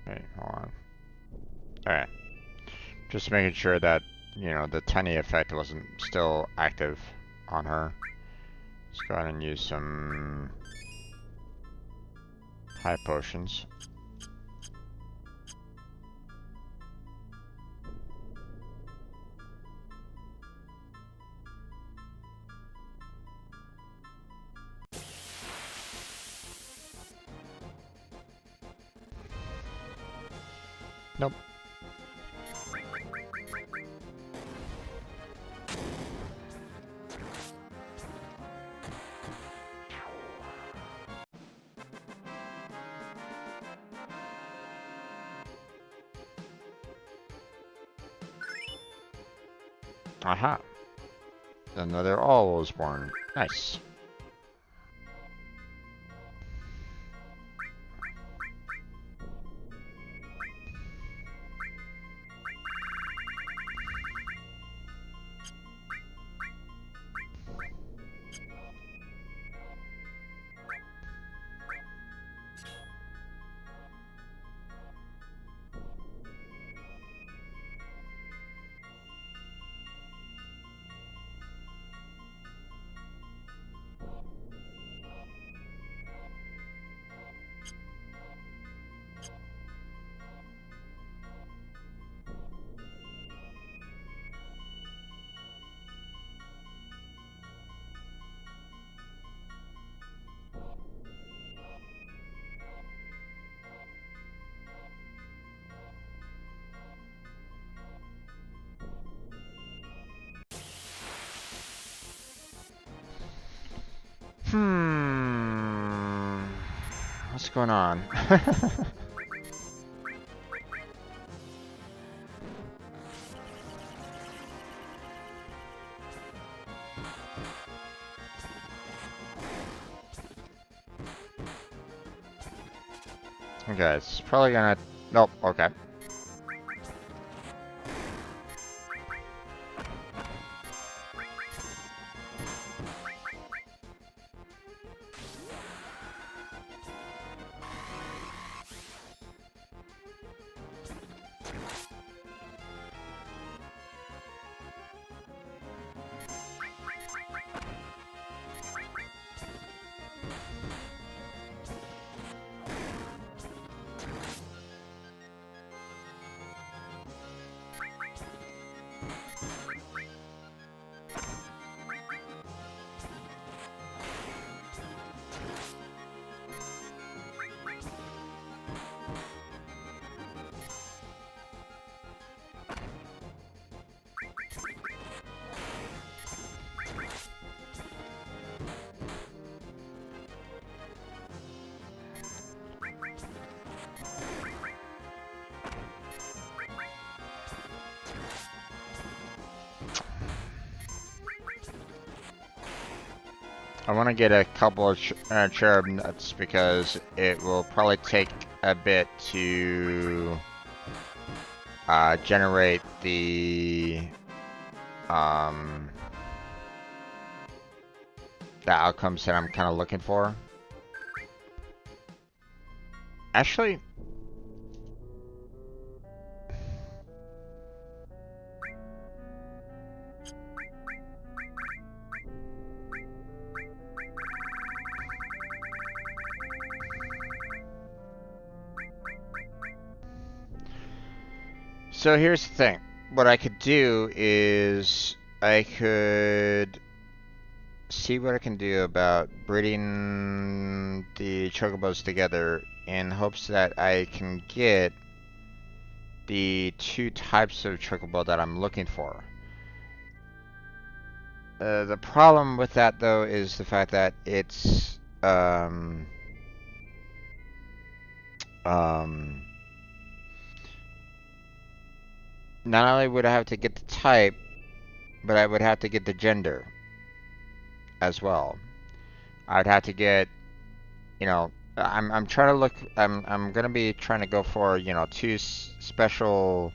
Wait, hold on. Alright. Just making sure that, you know, the tiny effect wasn't still active on her. Let's go ahead and use some high potions. Nope. Aha. Another owl was born. Nice. What's going on? Okay, it's probably gonna... Nope, okay. I want to get a couple of cherub nuts because it will probably take a bit to generate um, the outcomes that I'm kind of looking for. Actually, so here's the thing. What I could do is I could see what I can do about breeding the chocobos together in hopes that I can get the two types of chocobo that I'm looking for. The problem with that though is the fact that it's not only would I have to get the type, but I would have to get the gender as well. I'd have to get, you know, I'm trying to look. I'm gonna be trying to go for, you know, two special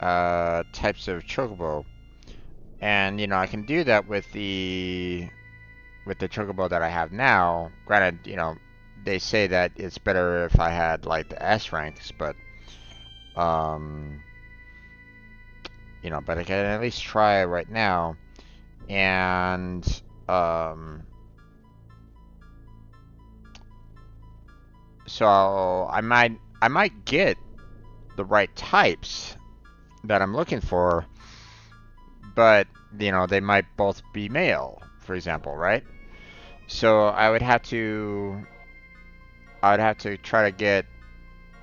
types of chocobo, and you know I can do that with the chocobo that I have now. Granted, you know, they say that it's better if I had like the S ranks, but um, you know, but I can at least try it right now, and um, so I might get the right types that I'm looking for, but you know they might both be male, for example, right? So I would have to try to get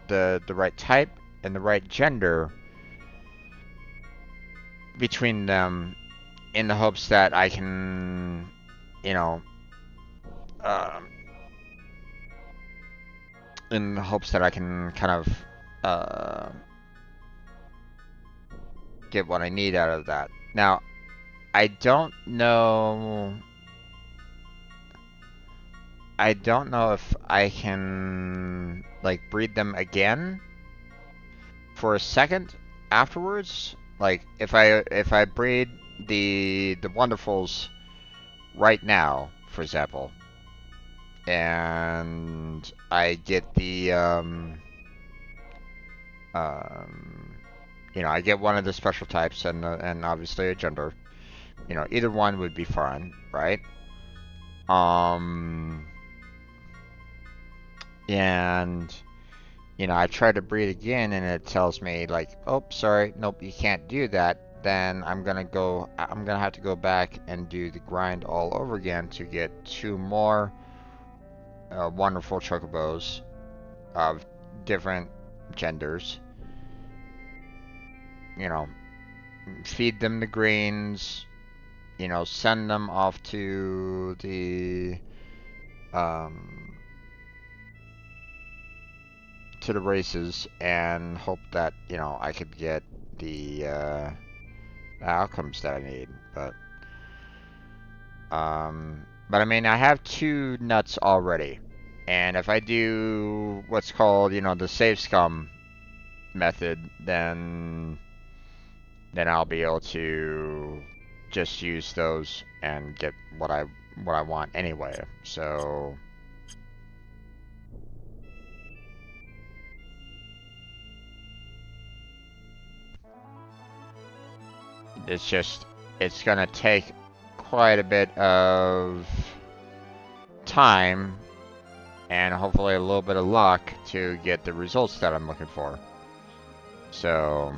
the right type and the right gender between them in the hopes that I can, you know, um, in the hopes that I can kind of uh, get what I need out of that. Now, I don't know. I don't know if I can like breed them again for a second afterwards. Like if I breed the wonderfuls right now, for example, and I get um you know, I get one of the special types and obviously a gender. You know, either one would be fine, right? Um, and you know, I try to breed again, and it tells me like, "Oh, sorry, nope, you can't do that." Then I'm gonna have to go back and do the grind all over again to get two more wonderful chocobos of different genders. You know, feed them the greens, you know, send them off um, to the races and hope that, you know, I could get the outcomes that I need. But I mean, I have two nuts already. And if I do what's called, the save scum method, then I'll be able to just use those and get what I want anyway. So it's gonna take quite a bit of time and hopefully a little bit of luck to get the results that I'm looking for. So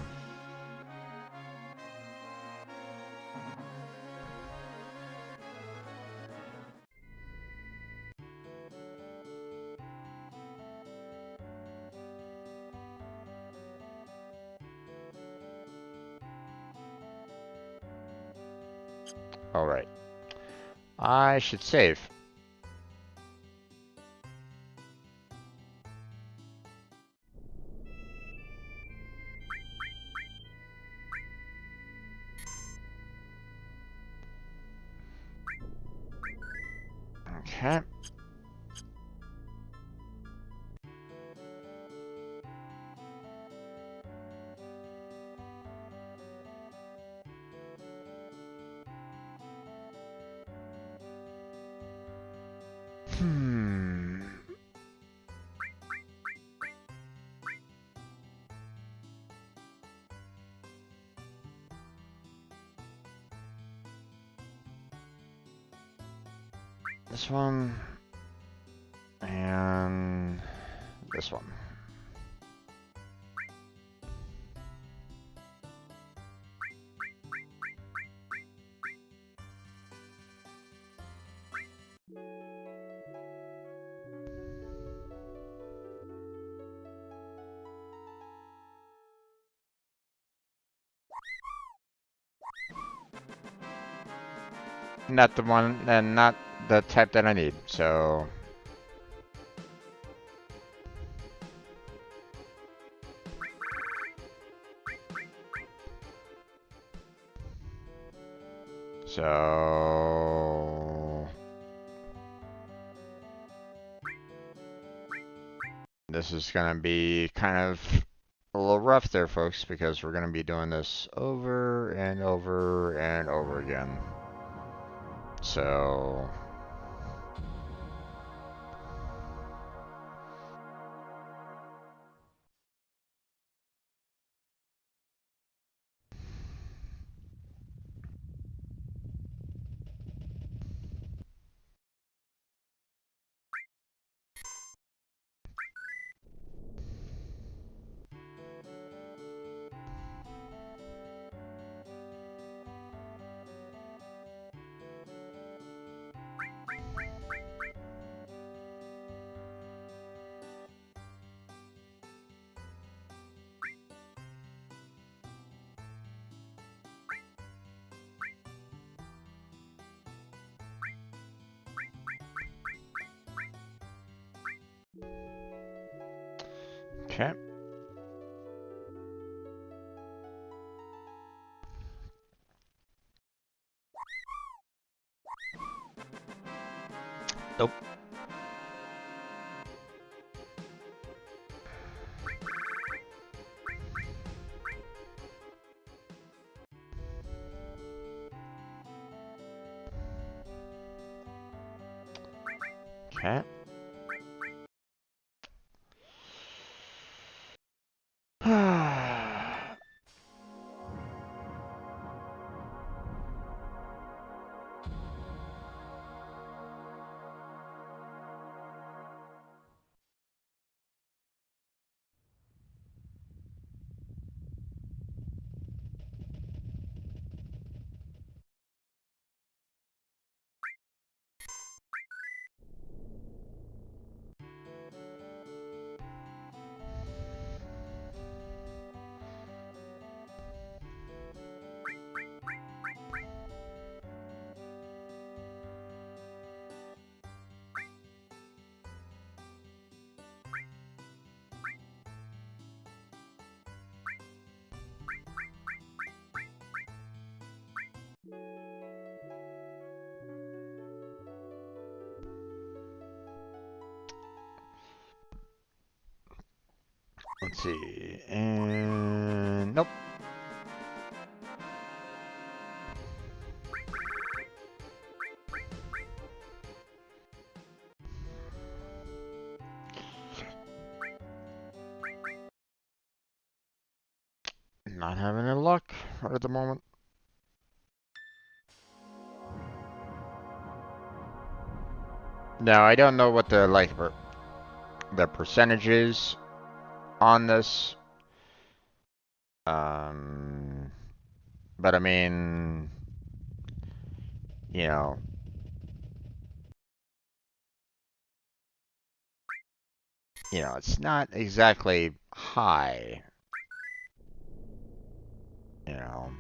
alright. I should save. Okay. Hmm. This one and this one. Not the one, and not the type that I need. So So this is gonna be kind of a little rough there, folks, because we're gonna be doing this over and over and over again. So okay. Nope. Okay. Let's see. And nope. Not having any luck right at the moment. Now I don't know what the percentage is on this. But I mean, you know, it's not exactly high. You know.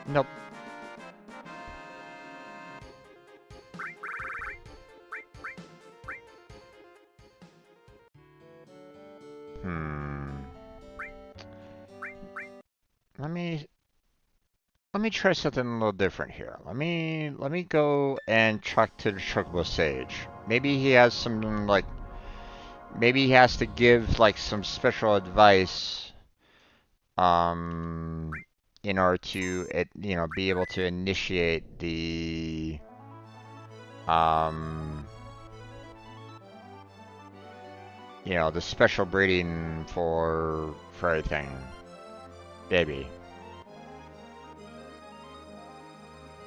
Nope. Let me try something a little different here. Let me go and talk to the Chocobo Sage. Maybe he has some maybe he has to give like some special advice in order to be able to initiate the the special breeding for everything. Maybe.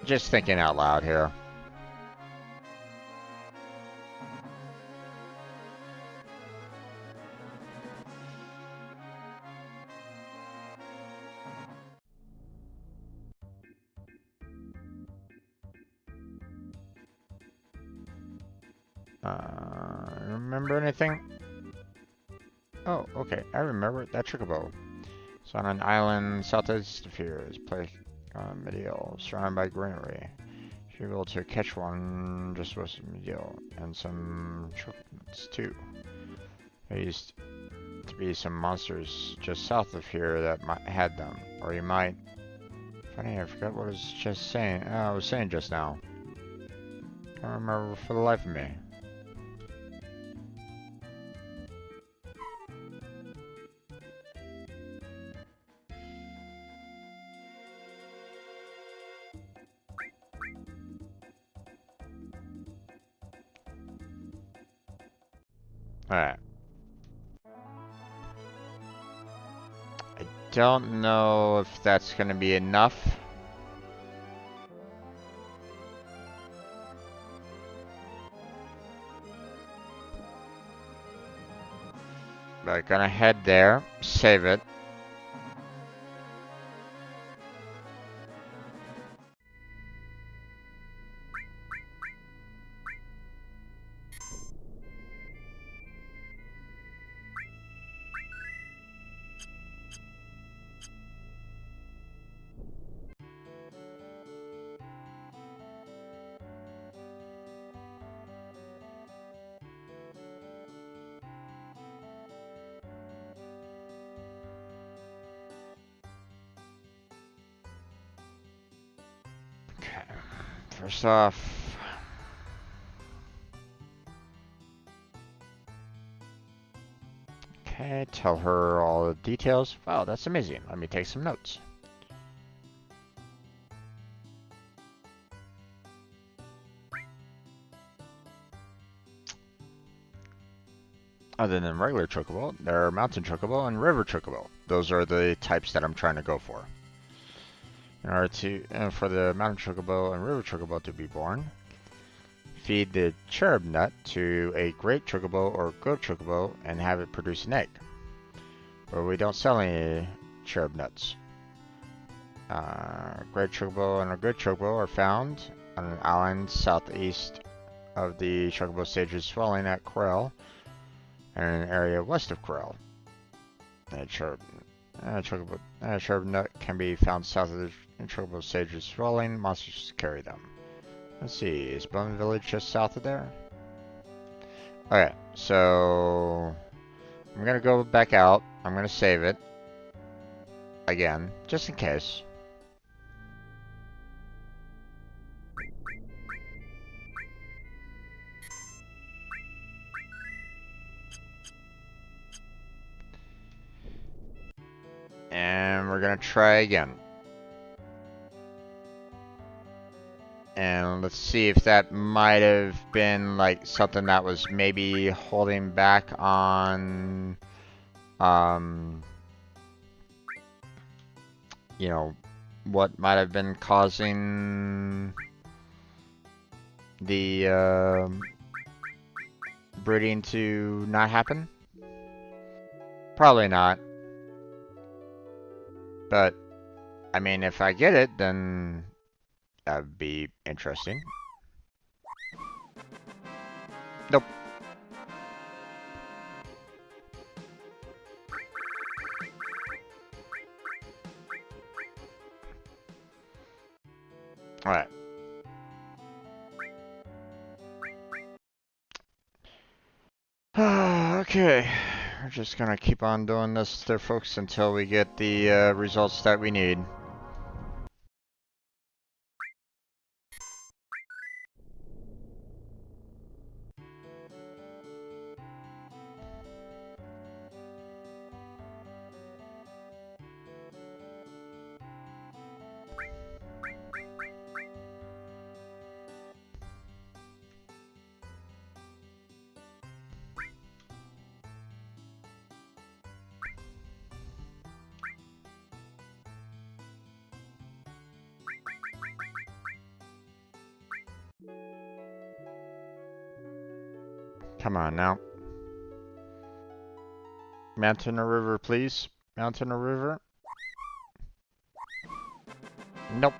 Just thinking out loud here. Remember anything? Oh, okay. I remember that Chocobo. It's on an island southeast of here. It's placed medial, surrounded by greenery. Should be able to catch one just west of medial, and some chocolates too. There used to be some monsters just south of here that had them, or you might. Funny, I forgot what I was just saying. I was saying just now. Can't remember for the life of me. Alright. I don't know if that's going to be enough. But I'm gonna head there, save it. Okay, first off, okay, tell her all the details. Wow, that's amazing. Let me take some notes. Other than regular chocobo, there are mountain chocobo and river chocobo. Those are the types that I'm trying to go for. In order to, for the mountain chocobo and river chocobo to be born, feed the cherub nut to a great chocobo or goat chocobo and have it produce an egg. But we don't sell any cherub nuts. Great chocobo and a good chocobo are found on an island southeast of the chocobo stage is swelling at Quell and an area west of Quell. A chocobo nut can be found south of the chocobo stage is swelling. Monsters carry them. Let's see, is Bone Village just south of there? Okay, so I'm gonna go back out. I'm gonna save it again, just in case. And we're gonna try again. And let's see if that might have been like something that was maybe holding back on, you know, what might have been causing the breeding to not happen. Probably not. But, I mean, if I get it, then that'd be interesting. Nope. Alright. Okay. We're just gonna keep on doing this there, folks, until we get the results that we need. Come on now. Mountain or river, please. Mountain or river. Nope.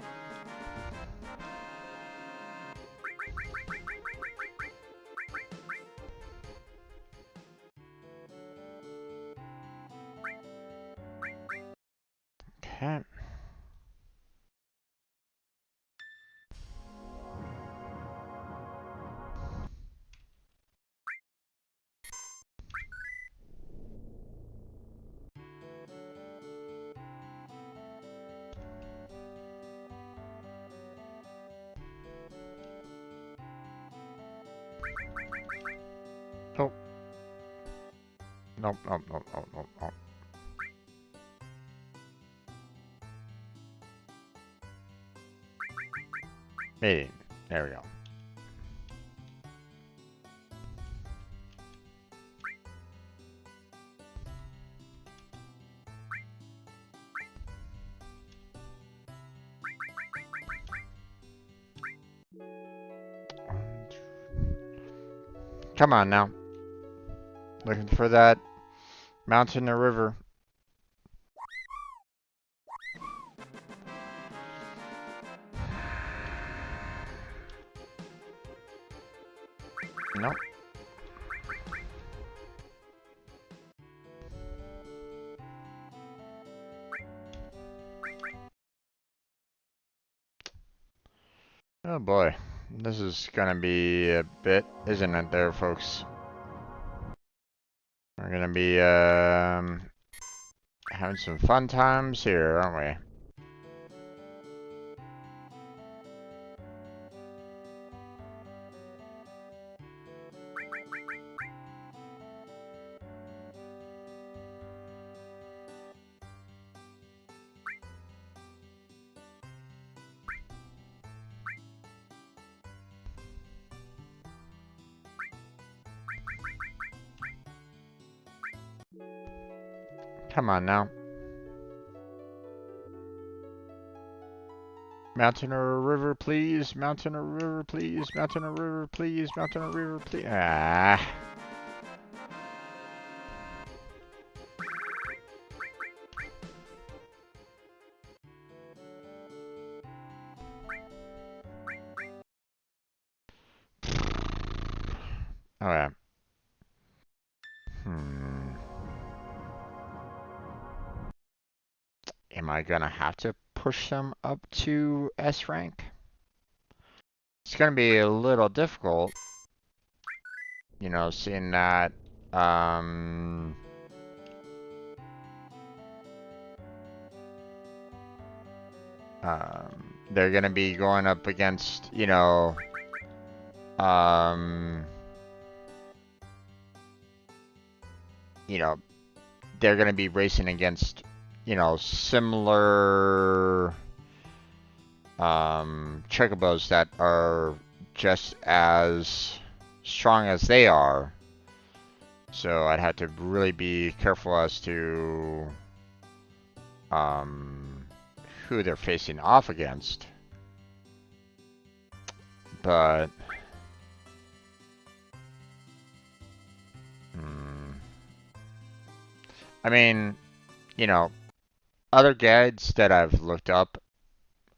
Okay. Oh. Nope, nope, nope, nope, nope, nope. Meeting. There we go. Come on now. Looking for that mountain or river. Nope. Oh boy. This is gonna be a bit, isn't it there, folks? We're gonna be having some fun times here, aren't we? Come on now. Mountain or river, please. Mountain or river, please. Mountain or river, please. Mountain or river, please. Ah. Okay. Hmm. Am I gonna have to push them up to S rank? It's gonna be a little difficult, seeing that um they're gonna be going up against, um you know, they're gonna be racing against, similar chocobos that are just as strong as they are. So I'd have to really be careful as to um, who they're facing off against. But hmm, I mean, you know, other guides that I've looked up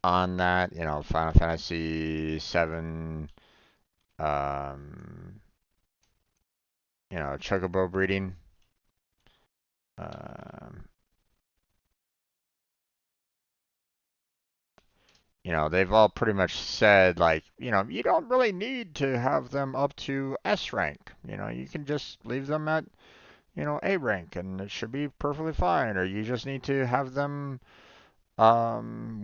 on that, Final Fantasy 7, um, chocobo breeding. Um, they've all pretty much said, like, you don't really need to have them up to S rank. You can just leave them at, A rank and it should be perfectly fine. Or you just need to have them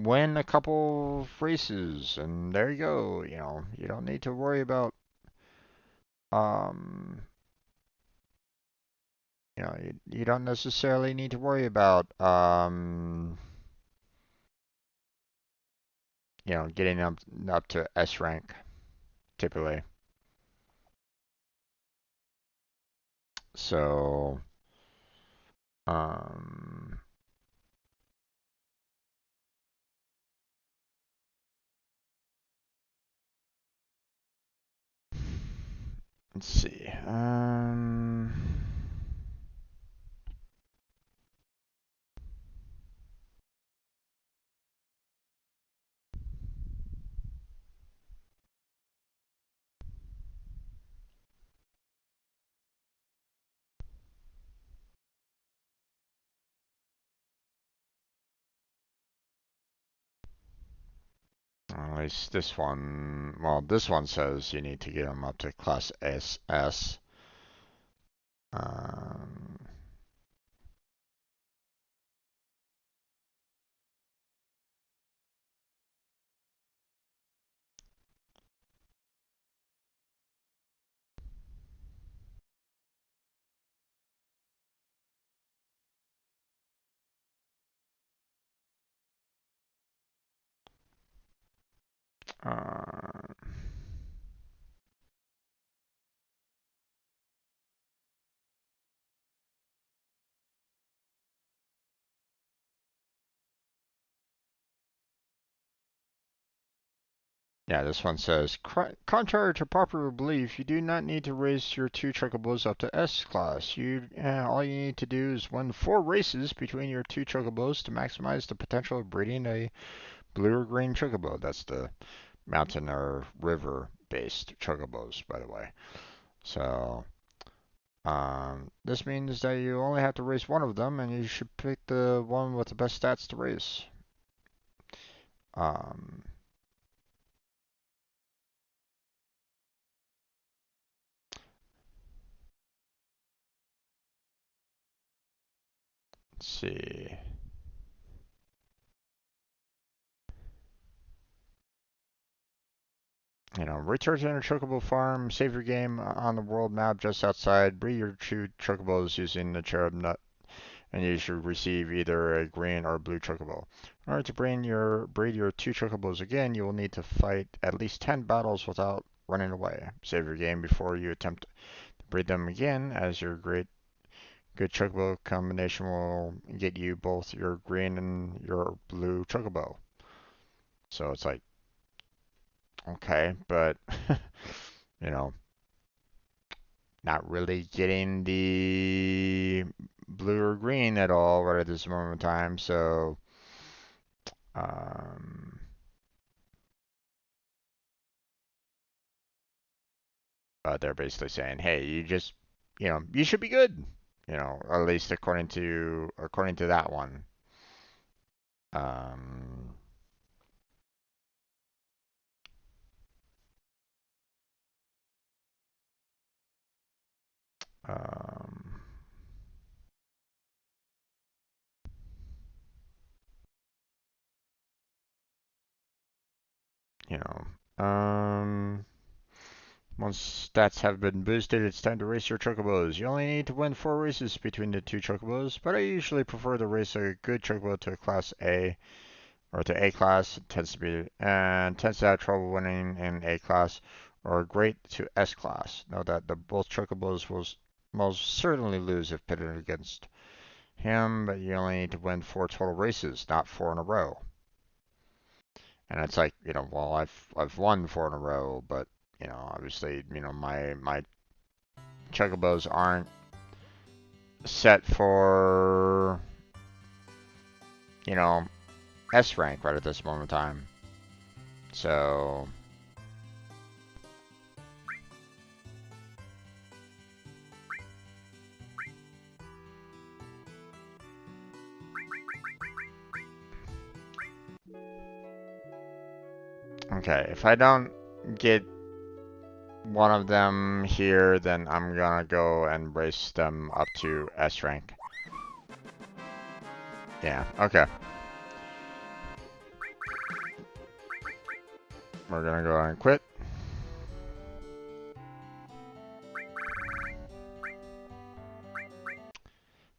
win a couple races and there you go. You don't need to worry about, um, you don't necessarily need to worry about, getting up to S rank typically. So, um, let's see. At least this one, well, this one says you need to get them up to class SS. Um, uh, yeah, this one says, contrary to popular belief, you do not need to raise your two chocobos up to S class. All you need to do is win 4 races between your two chocobos to maximize the potential of breeding a blue or green chocobo. That's the mountain or river-based chocobos, by the way. So, this means that you only have to race one of them, and you should pick the one with the best stats to race. Um, let's see. Research in a chocobo farm, save your game on the world map just outside, breed your two chocobos using the cherub nut, and you should receive either a green or blue chocobo. In order to breed your two chocobos again, you will need to fight at least 10 battles without running away. Save your game before you attempt to breed them again, as your good chocobo combination will get you both your green and your blue chocobo. So it's like, okay, but you know, not really getting the blue or green at all right at this moment in time. So, um, they're basically saying, hey, you just, you should be good. At least according to that one. Um, um, you know, once stats have been boosted, it's time to race your chocobos. You only need to win 4 races between the 2 chocobos, but I usually prefer to race a good chocobo to a class A or to A class. It tends to have trouble winning in A class, or great to S class. Know that the both chocobos will most certainly lose if pitted against him, but you only need to win 4 total races, not 4 in a row. And it's like, well, I've won 4 in a row, but obviously, my chocobos aren't set for, you know, S rank right at this moment in time. So, okay, if I don't get one of them here, then I'm gonna go and race them up to S rank. Yeah, okay. We're gonna go and quit.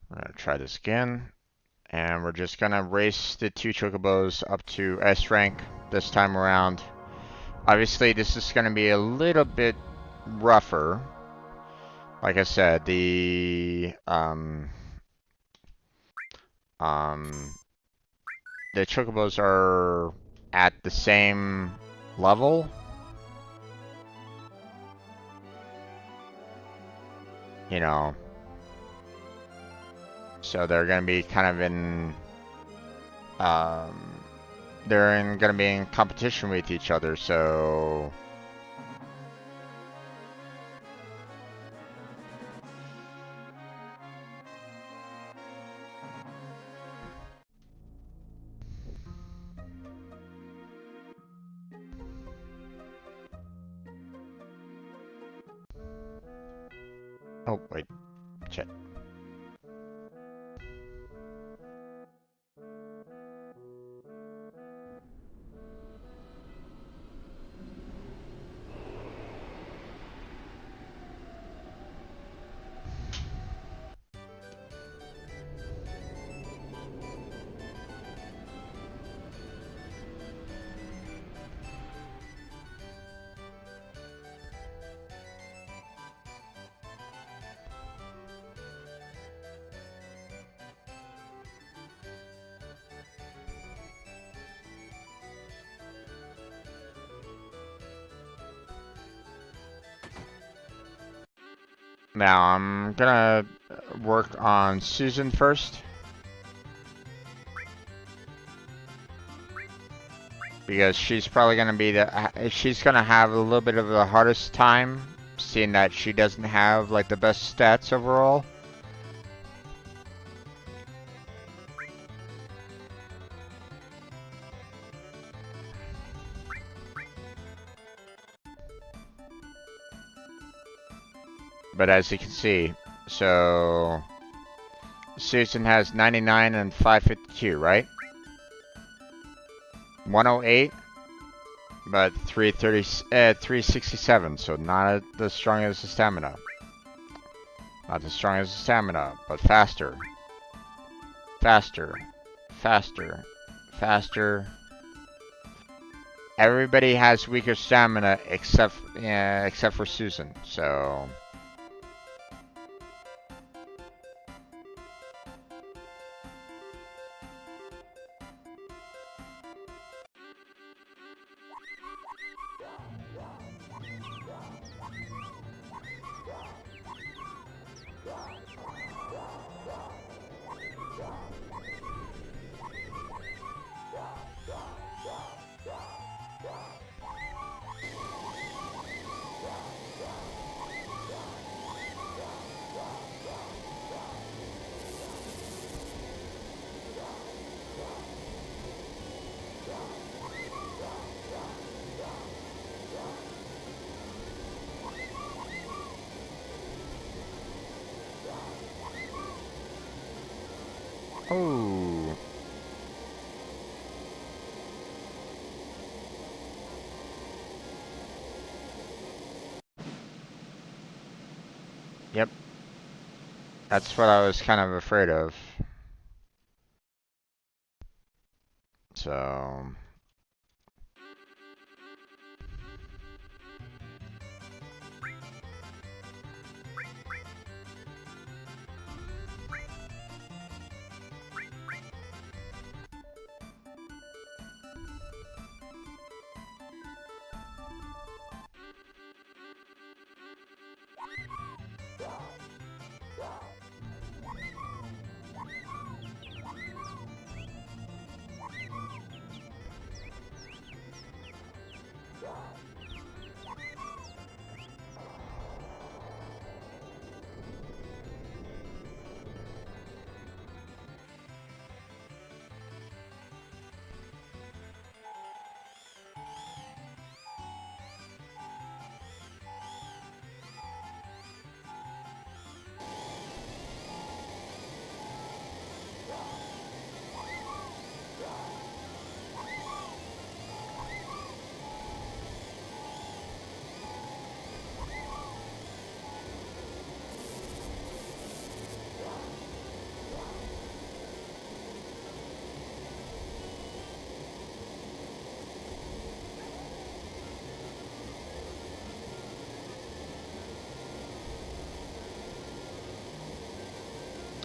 We're gonna try this again. And we're just gonna race the 2 chocobos up to S rank this time around. Obviously, this is gonna be a little bit rougher. Like I said, the chocobos are at the same level. So they're gonna be kind of in, um, gonna be in competition with each other. So, oh wait, shit. Now I'm gonna work on Susan first, because she's probably gonna be she's gonna have a little bit of the hardest time, seeing that she doesn't have like the best stats overall. But as you can see, so Susan has 99 and 552, right? 108, but 367, so not the strong as the stamina. Not as strong as the stamina, but faster. Faster. Faster. Faster. Everybody has weaker stamina except for Susan, so... Oh. Yep. That's what I was kind of afraid of. So...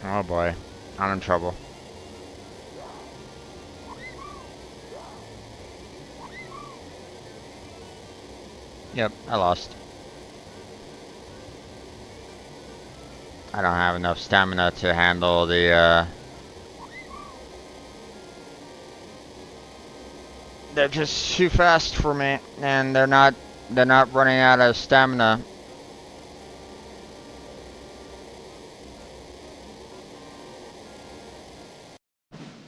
Oh boy. I'm in trouble. Yep, I lost. I don't have enough stamina to handle the, They're just too fast for me, and they're not running out of stamina.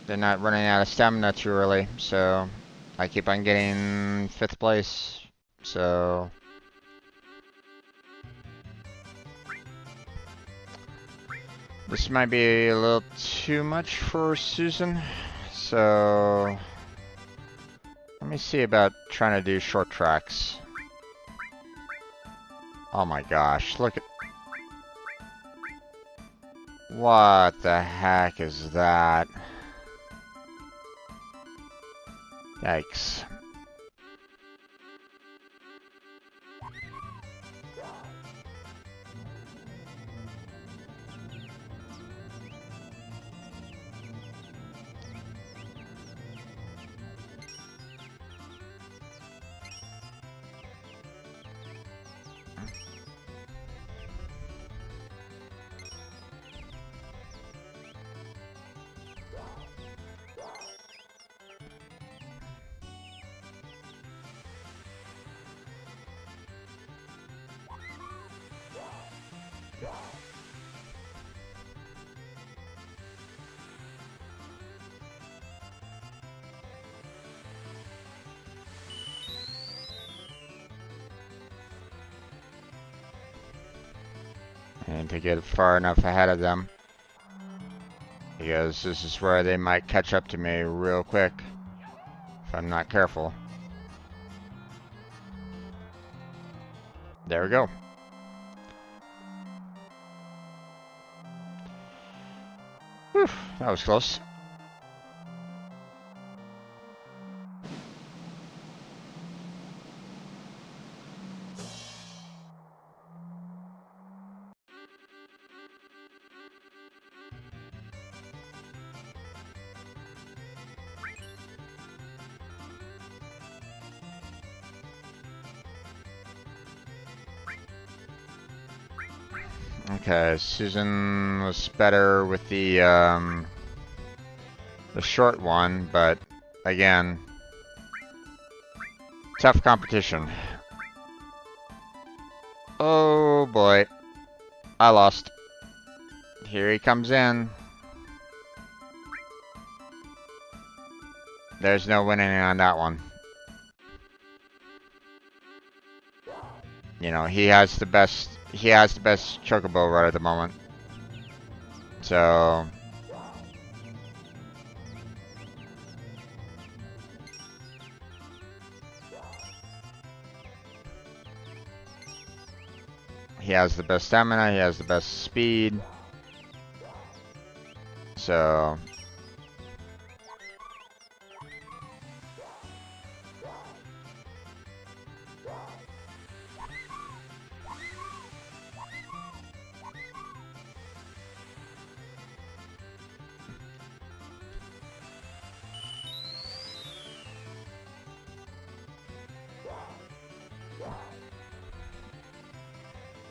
They're not running out of stamina too early, so I keep on getting 5th place, so... This might be a little too much for Susan, so... Let me see about trying to do short tracks. Oh my gosh, look at... What the heck is that? Yikes. And to get far enough ahead of them, because this is where they might catch up to me real quick if I'm not careful. There we go. Whew, that was close. Okay, Susan was better with the short one, but again, tough competition. Oh boy, I lost. Here he comes in. There's no winning on that one. You know, he has the best chocobo right at the moment. So he has the best stamina, he has the best speed. So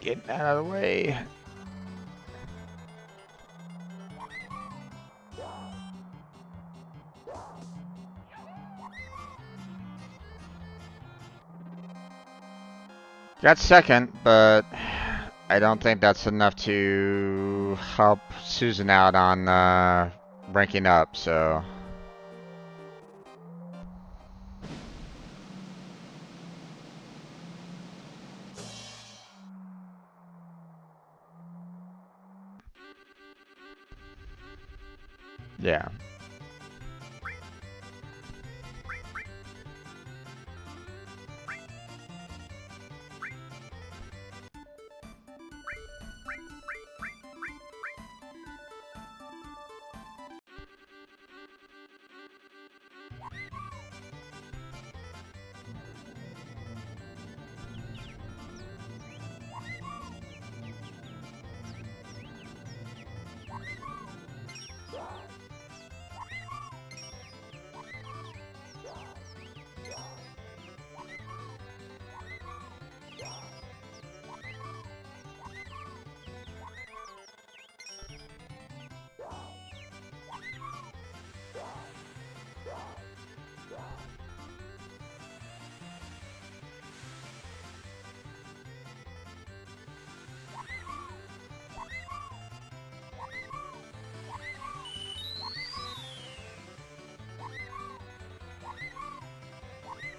getting out of the way. Got second, but I don't think that's enough to help Susan out on ranking up, so. Yeah.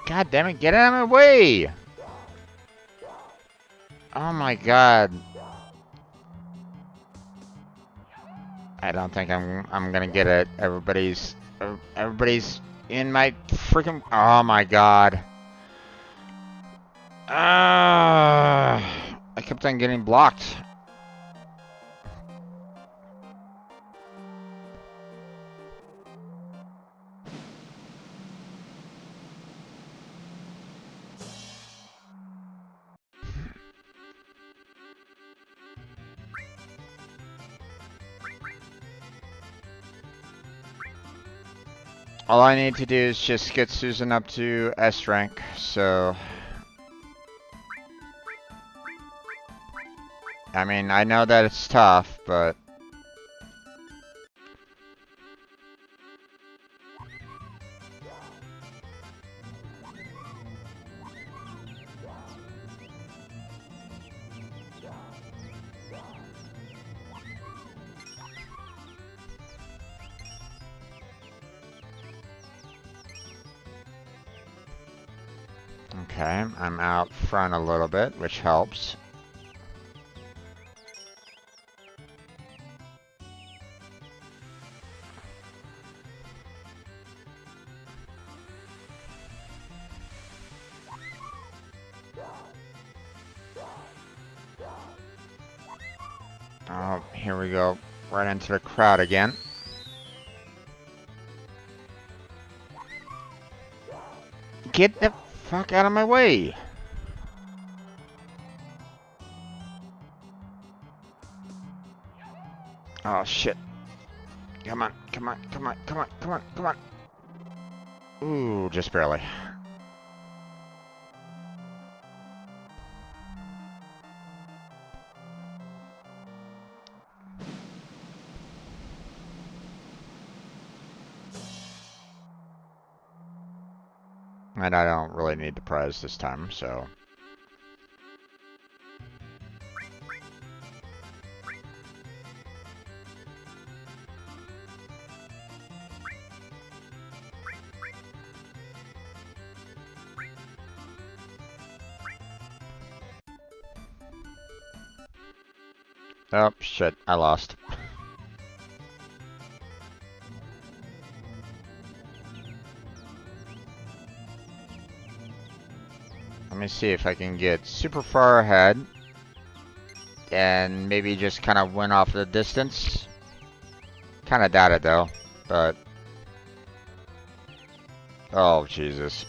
God damn it, get out of my way! Oh my god. I don't think I'm gonna get it. Everybody's in my freaking. Oh my god. I kept on getting blocked. All I need to do is just get Susan up to S rank, so. I mean, I know that it's tough, but. Okay, I'm out front a little bit, which helps. Oh, here we go. Right into the crowd again. Get the fuck out of my way! Oh shit. Come on, come on, come on, come on, come on, come on. Ooh, just barely. And I don't really need the prize this time, so. Oh, shit, I lost. Let me see if I can get super far ahead. and maybe just kind of went off the distance. Kind of doubt it though, but oh Jesus.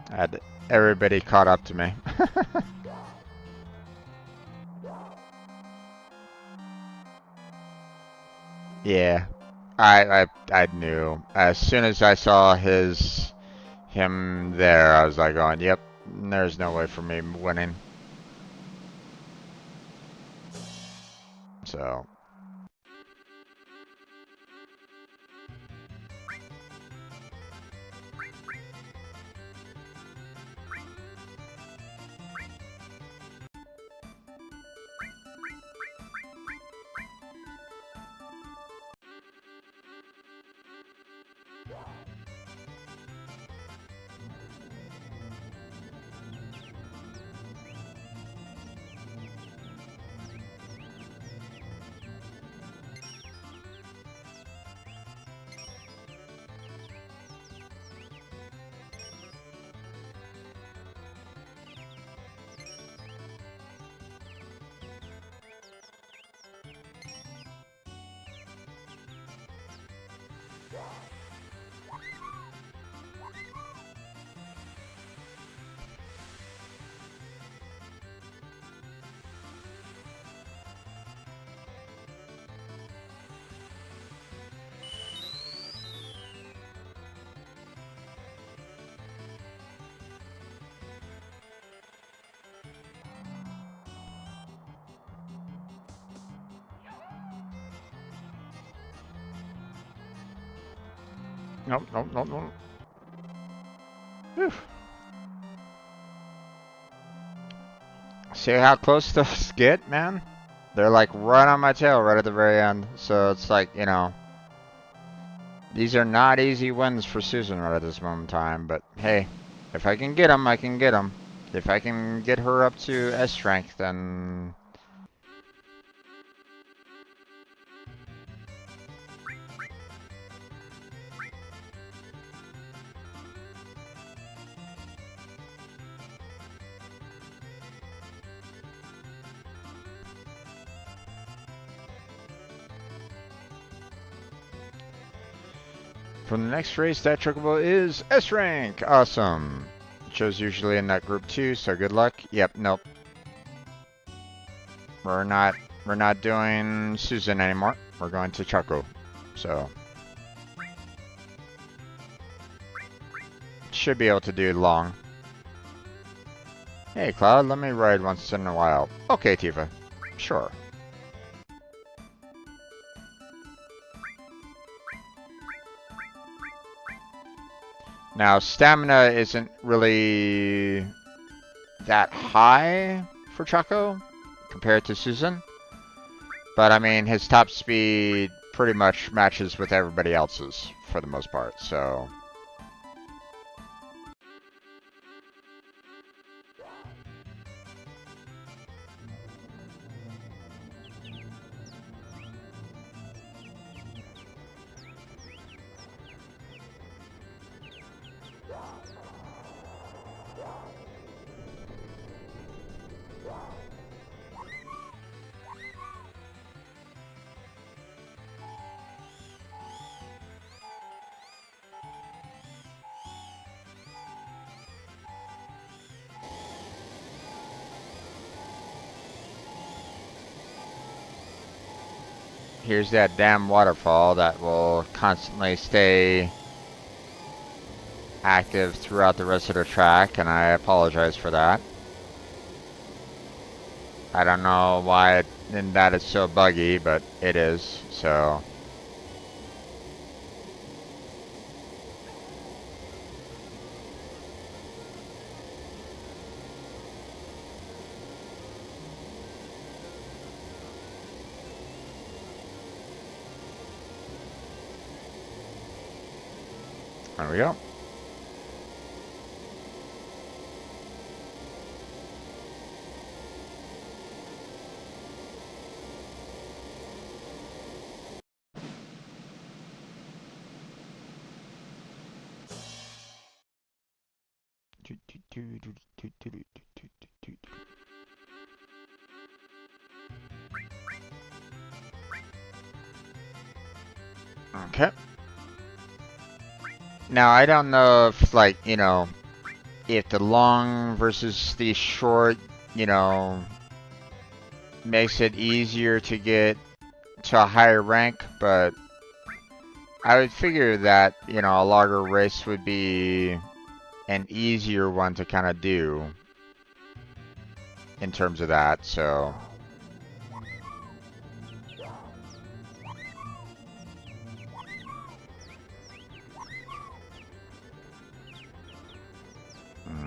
Had everybody caught up to me. Yeah, I knew as soon as I saw him there, I was like going, yep, there's no way for me winning. So nope, nope, nope, nope. Whew. See how close those get, man? They're like right on my tail right at the very end. So it's like, you know, these are not easy wins for Susan right at this moment in time. But hey, if I can get them, I can get them. If I can get her up to S strength, then for the next race, that chocobo is S rank. Awesome. Shows usually in that group too, so good luck. Yep, nope. We're not doing Susan anymore. We're going to Choco. So should be able to do long. Hey Cloud, let me ride once in a while. Okay, Tifa. Sure. Now, stamina isn't really that high for Choco compared to Susan. But I mean, his top speed pretty much matches with everybody else's for the most part, so. Here's that damn waterfall that will constantly stay active throughout the rest of the track, and I apologize for that. I don't know why that is so buggy, but it is, so. There we go. Okay. Now, I don't know if, like, you know, if the long versus the short, you know, makes it easier to get to a higher rank, but I would figure that, you know, a longer race would be an easier one to kind of do in terms of that, so.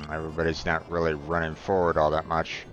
Everybody's not really running forward all that much.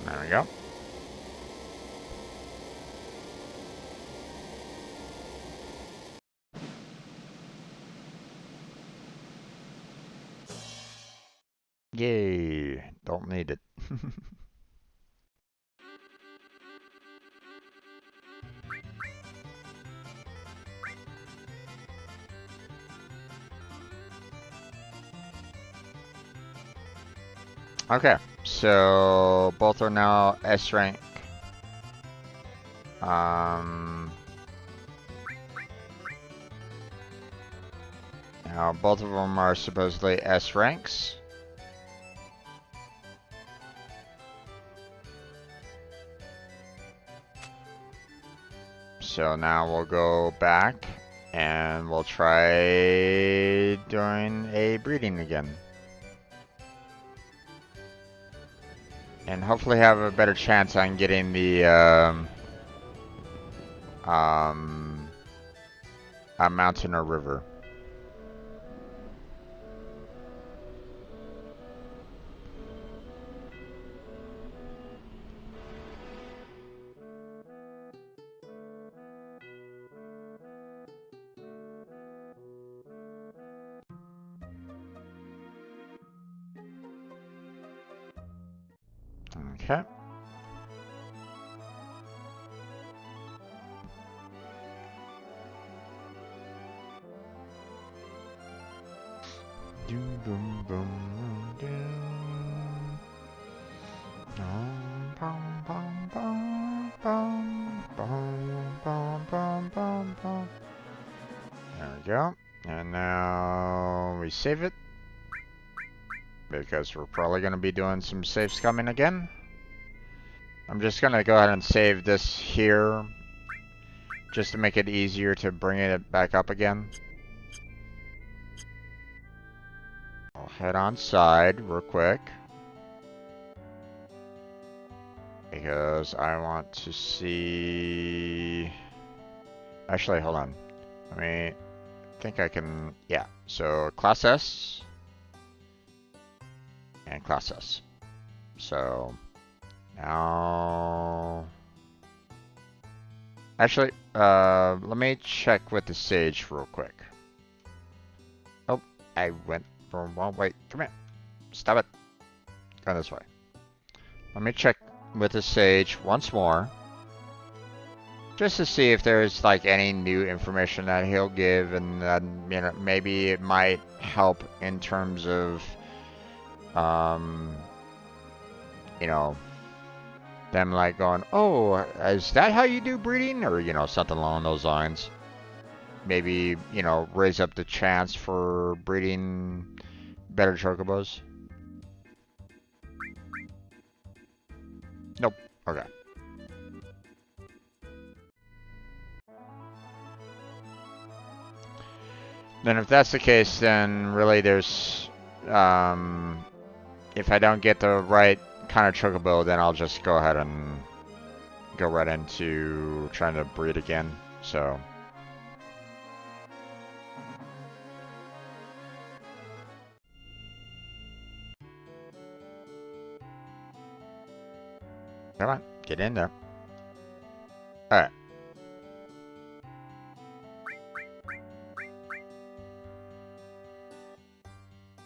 There we go. Yay, don't need it. Okay, so both are now S rank. Now both of them are supposedly S ranks. So now we'll go back and we'll try doing a breeding again. And hopefully have a better chance on getting the a mountain or river. Okay. Doom, boom, boom, doom. Bum, bum, bum, bum, bum, bum, bum, bum, bum, bum. There we go. And now we save it. Because we're probably going to be doing some save scumming again. I'm just going to go ahead and save this here. Just to make it easier to bring it back up again. I'll head on side real quick. Because I want to see... Actually, hold on. Let me... think I can... Yeah, so Class S. And Class S. So... Now... Actually, let me check with the Sage real quick. Oh, I went from one way. Come here. Stop it. Go this way. Let me check with the Sage once more. Just to see if there's like any new information that he'll give, and then, you know, maybe it might help in terms of, you know, them like going, oh, is that how you do breeding? Or, you know, something along those lines. Maybe, you know, raise up the chance for breeding better chocobos. Nope. Okay. Then if that's the case, then really there's, if I don't get the right kind of chocobo, then I'll just go ahead and go right into trying to breed again. So. Come on, get in there. Alright.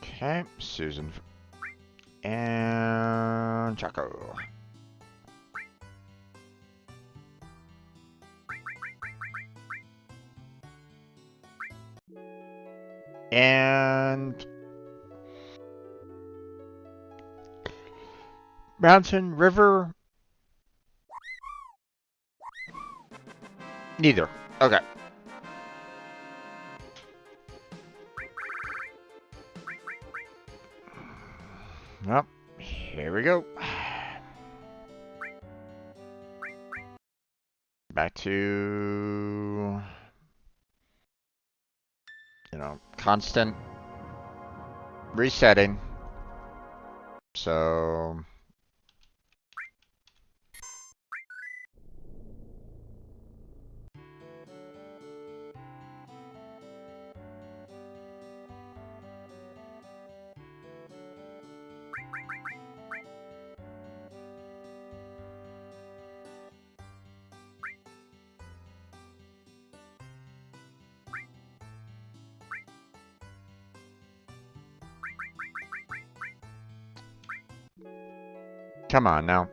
Okay, Susan. And Choco. And mountain, river. Neither. Okay. Well, here we go. Back to, you know, constant resetting. So, come on now.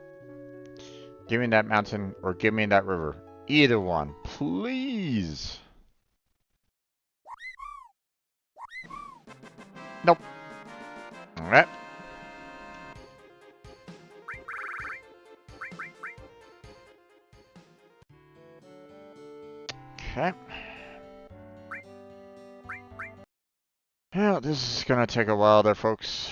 Give me that mountain or give me that river. Either one, please. Nope. Alright. Okay. Well, this is gonna take a while there, folks.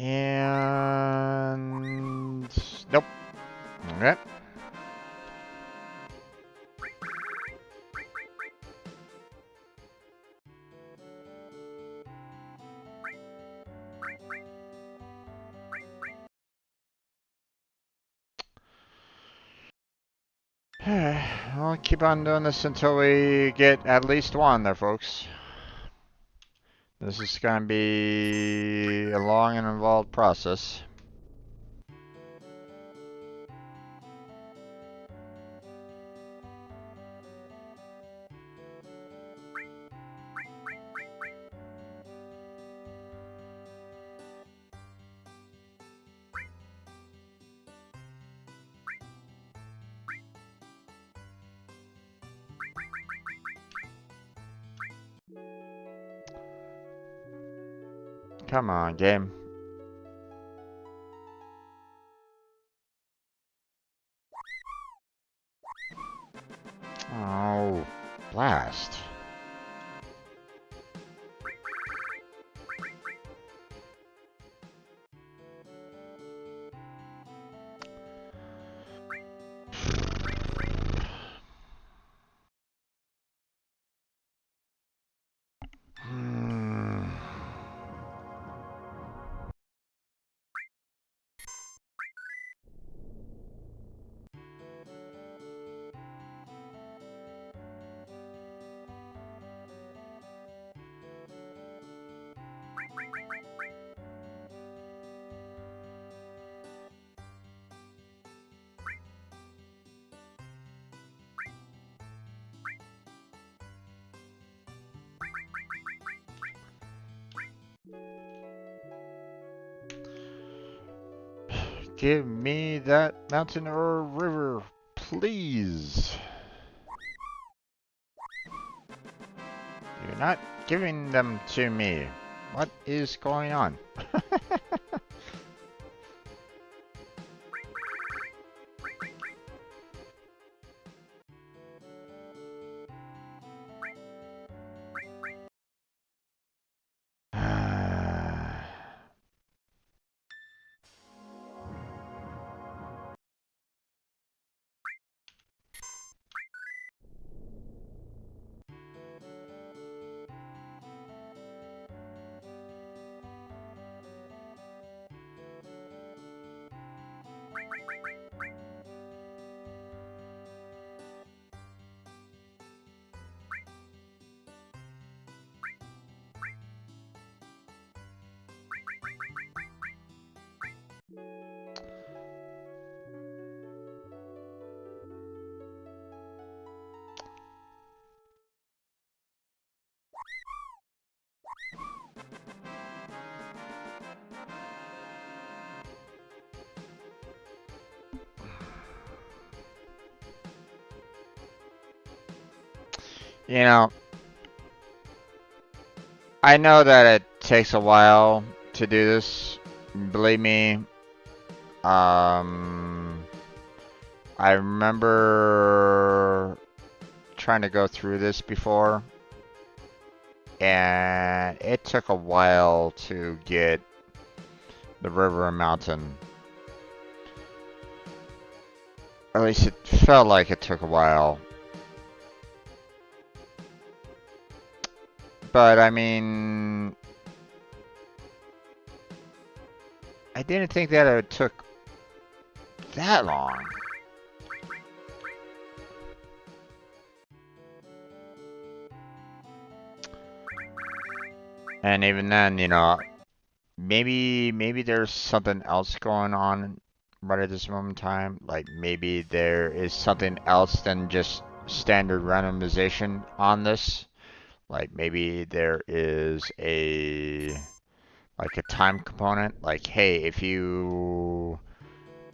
And nope. Okay. I'll keep on doing this until we get at least one there, folks. This is going to be a long and involved process. Come on, game. Oh, blast. Hmm. Give me that mountain or river, please. You're not giving them to me. What is going on? You know, I know that it takes a while to do this. Believe me, I remember trying to go through this before, and it took a while to get the river and mountain. At least it felt like it took a while. But I mean, I didn't think that it took that long. And even then, you know, maybe there's something else going on right at this moment in time. Like maybe there is something else than just standard randomization on this. Like maybe there is a time component. Like, hey, if you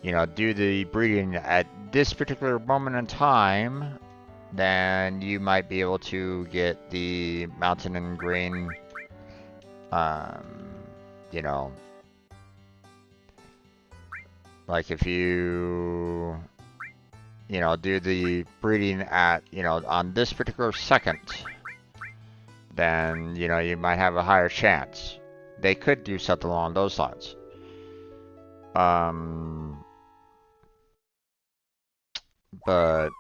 know, do the breeding at this particular moment in time, then you might be able to get the mountain and grain, um, you know, like if you know, do the breeding at, you know, on this particular second, then, you know, you might have a higher chance. They could do something along those lines. But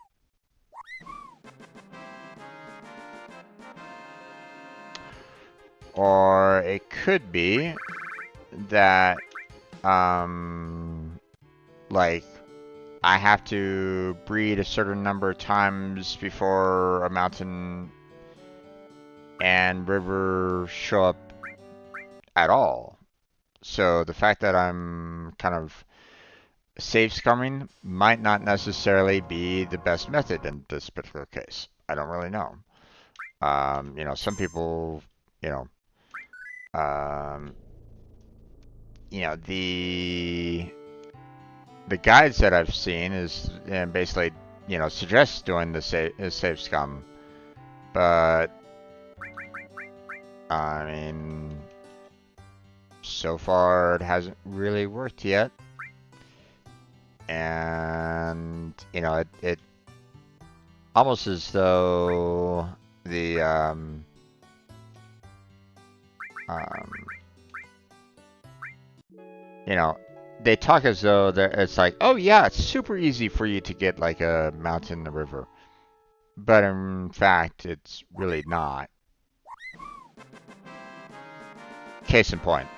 or it could be that, like I have to breed a certain number of times before a mountain and river show up at all. So the fact that I'm kind of safe scumming might not necessarily be the best method in this particular case. I don't really know. You know, some people, you know, um, you know, the guides that I've seen is basically, you know, suggests doing the safe scum, but I mean, so far it hasn't really worked yet, and you know, it almost as though the you know, they talk as though it's like, oh yeah, it's super easy for you to get like a mountain and a river. But in fact, it's really not. Case in point.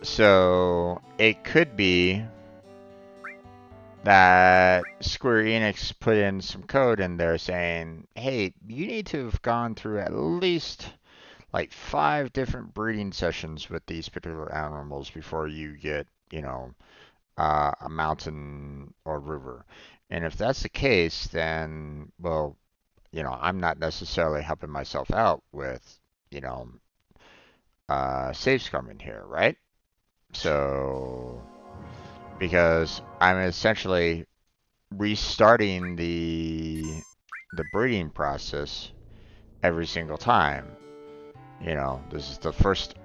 So it could be that Square Enix put in some code in there saying, hey, you need to have gone through at least like 5 different breeding sessions with these particular animals before you get, you know, a mountain or river. And if that's the case, then, well, I'm not necessarily helping myself out with, you know, save scrumming here, right? So, because I'm essentially restarting the breeding process every single time. This is the first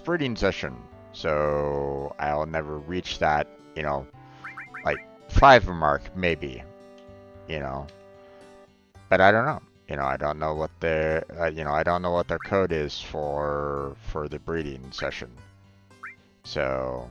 breeding session, so I'll never reach that, like 5 mark maybe, you know. But I don't know. I don't know what I don't know what their code is for the breeding session. So,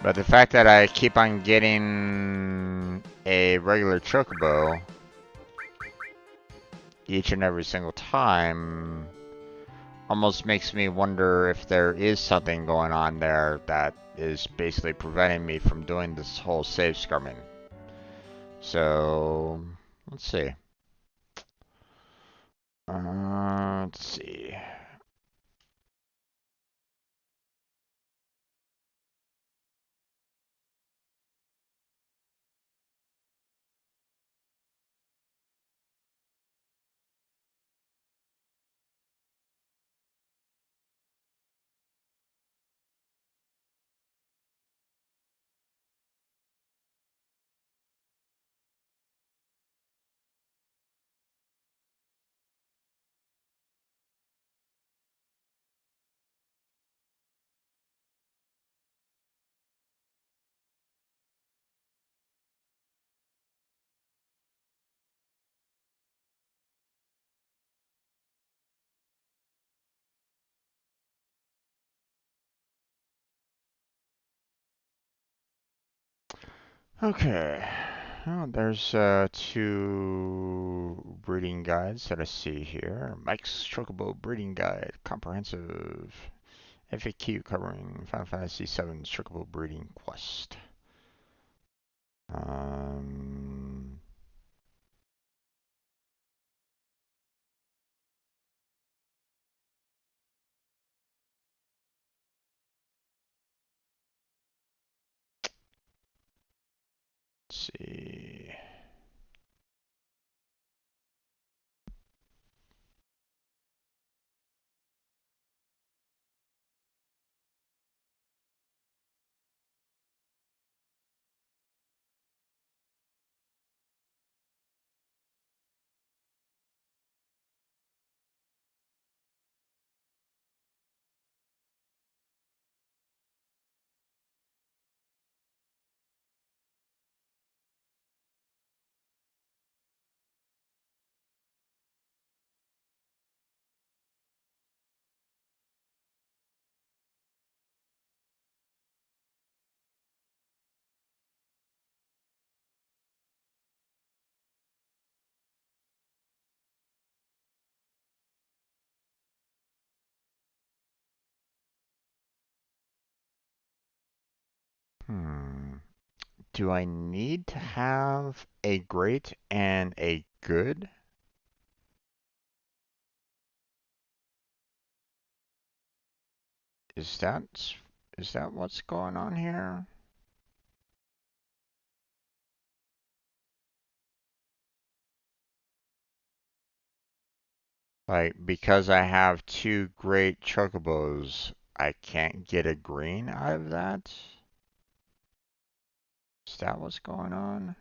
but the fact that I keep on getting a regular chocobo each and every single time almost makes me wonder if there is something going on there that is basically preventing me from doing this whole save scrumming. So, let's see. Let's see. Okay. Oh, there's two breeding guides that I see here. Mike's Chocobo Breeding Guide, comprehensive FAQ covering Final Fantasy VII's Chocobo Breeding Quest. Um, let's see. Hmm. Do I need to have a great and a good? Is that is that what's going on here? Like, because I have two great chocobos, I can't get a green out of that? Is that what's going on?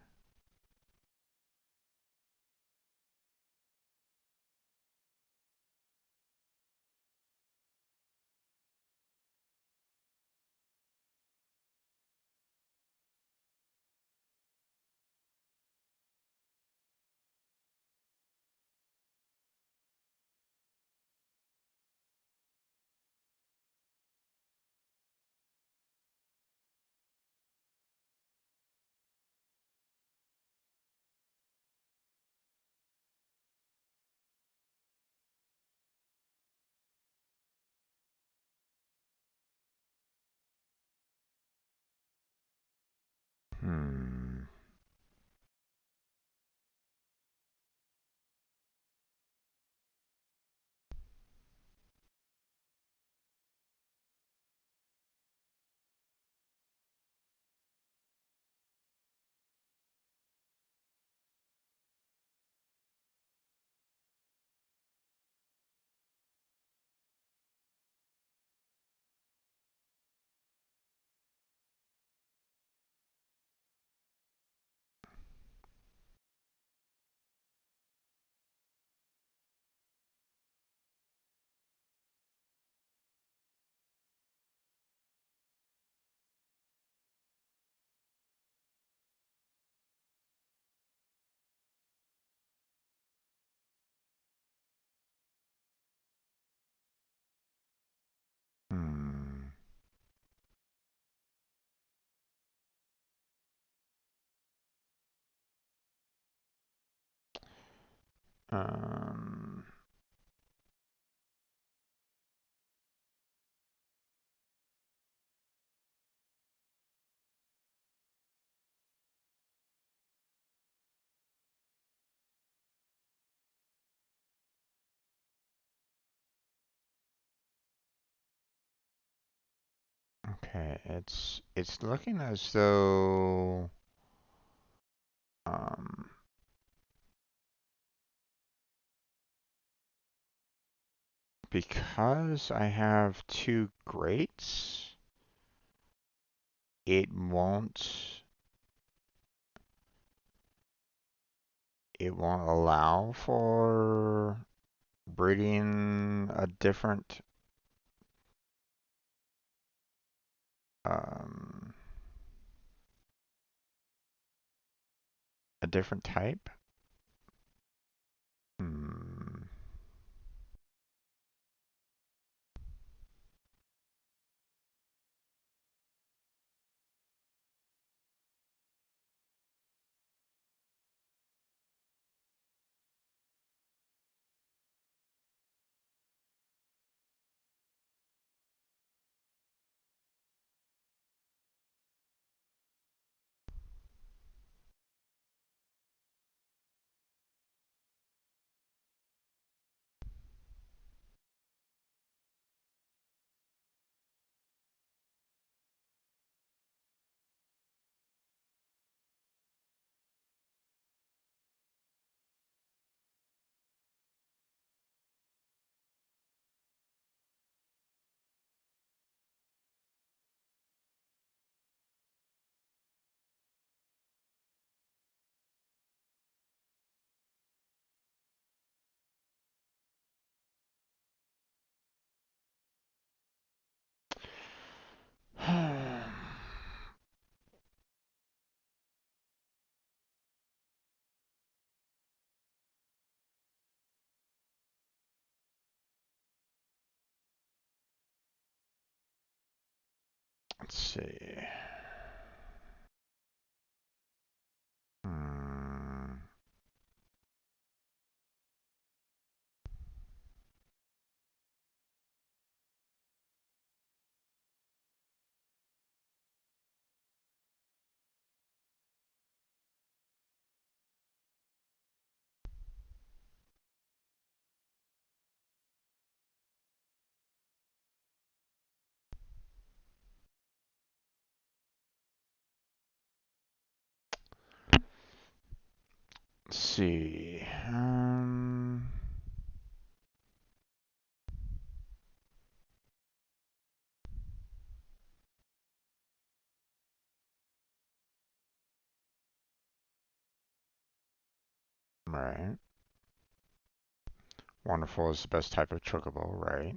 Hmm. Um, okay, it's looking as though um, because I have two greats, it won't allow for breeding um, a different type. Hmm. Let's see. Hmm. Let's see. Right. Wonderful is the best type of chocobo, right?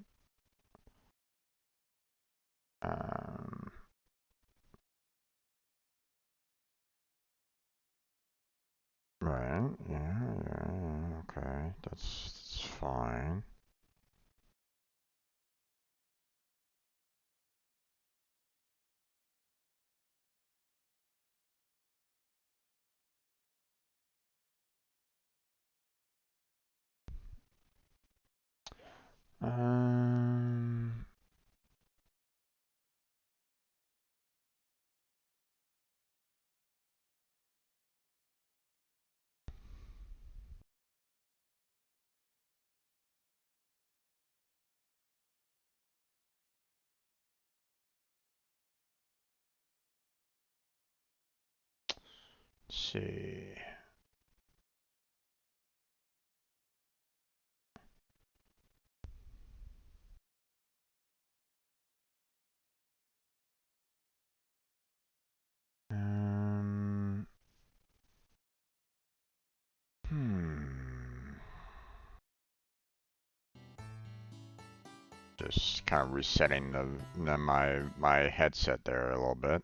Um, right. Yeah. Okay. That's fine. Um, let's see. Um, hmm. Just kind of resetting my headset there a little bit.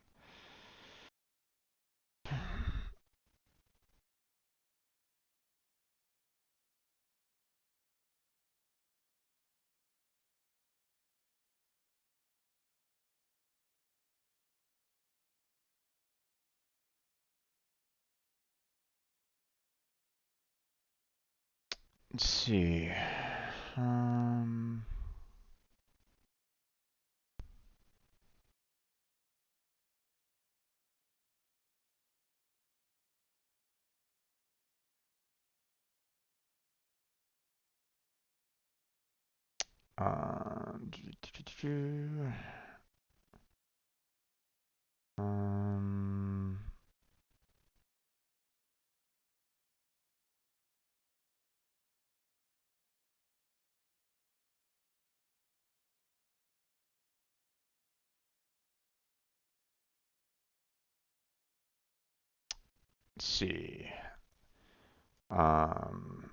Let's see. Um, um, um, let's see. Um,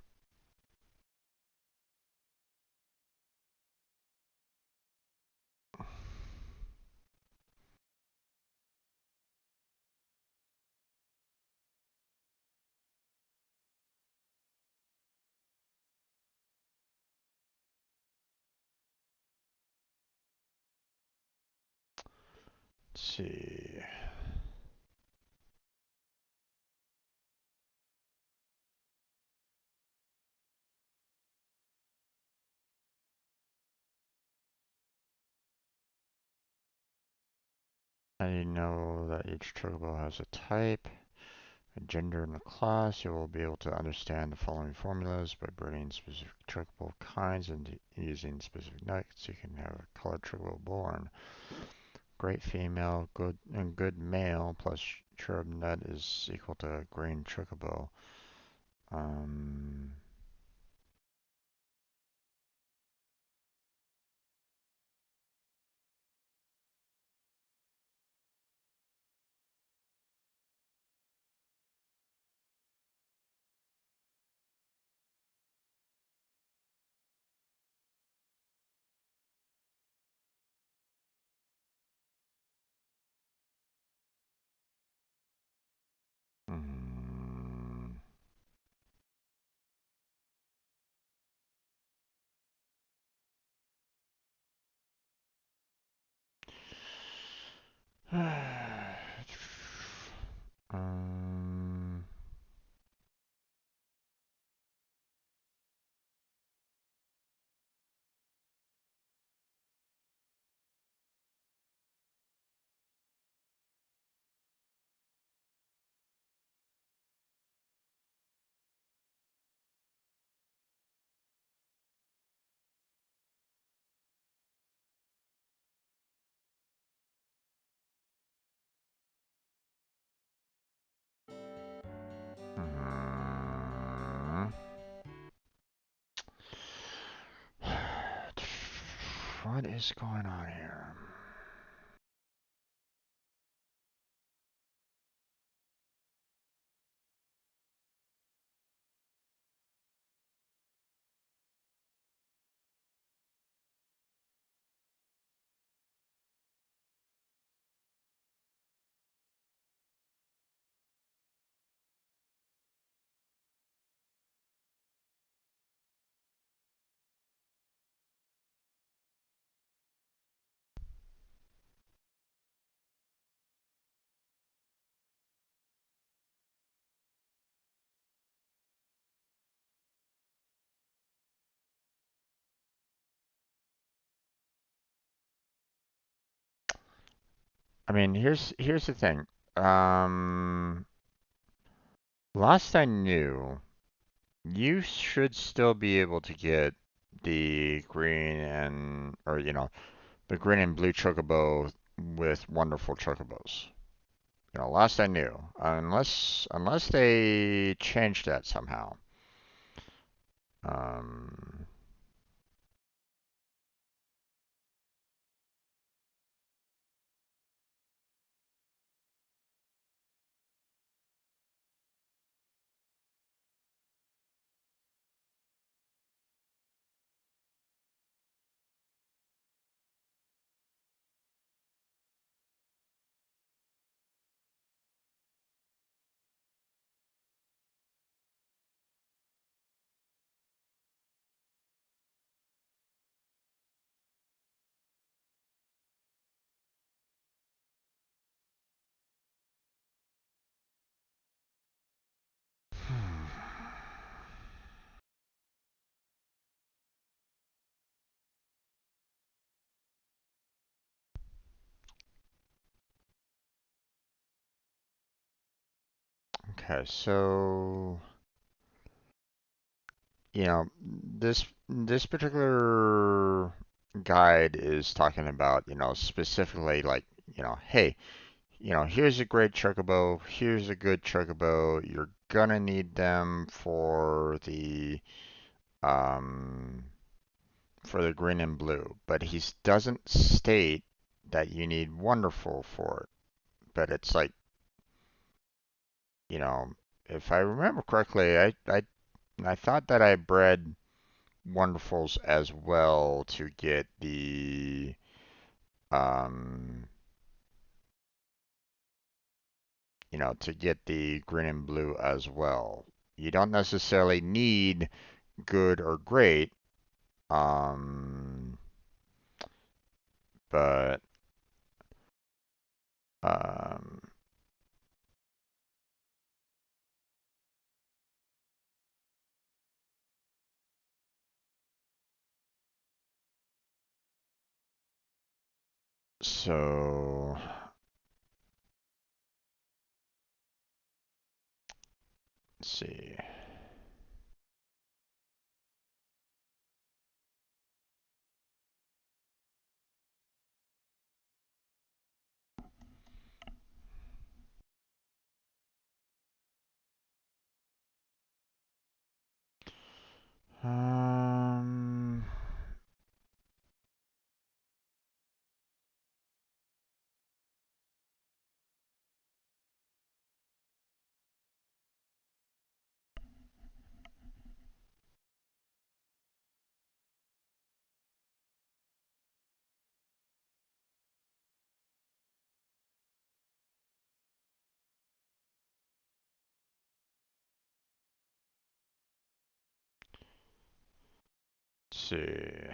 let's see. I know that each chocobo has a type, a gender, and a class. You will be able to understand the following formulas by breeding specific chocobo kinds and using specific nuts. You can have a colored chocobo born. Great female, good and good male plus cherub nut is equal to green chocobo. Um, mm, um, mm. What is going on here? I mean, here's the thing. Um, Last I knew, you should still be able to get the green and or the green and blue chocobo with wonderful chocobos. Last I knew, unless they changed that somehow. Um, Okay, so this particular guide is talking about, specifically like, hey, here's a great chocobo, here's a good chocobo. You're gonna need them um for the green and blue, but he doesn't state that you need wonderful for it. But it's like, you know, if I remember correctly, I thought that I bred wonderfuls as well to get um the green and blue as well. You don't necessarily need good or great, um, but um, so let's see. Um, let's see.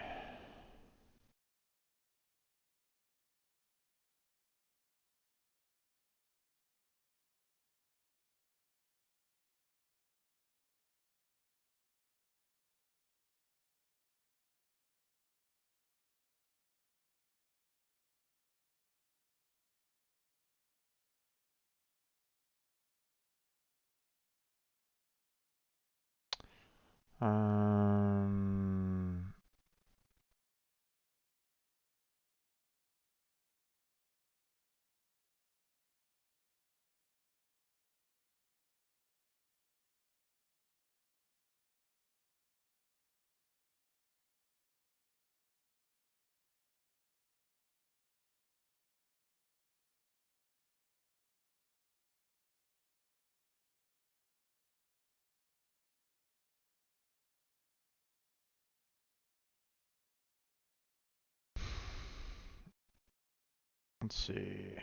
Um, let's see.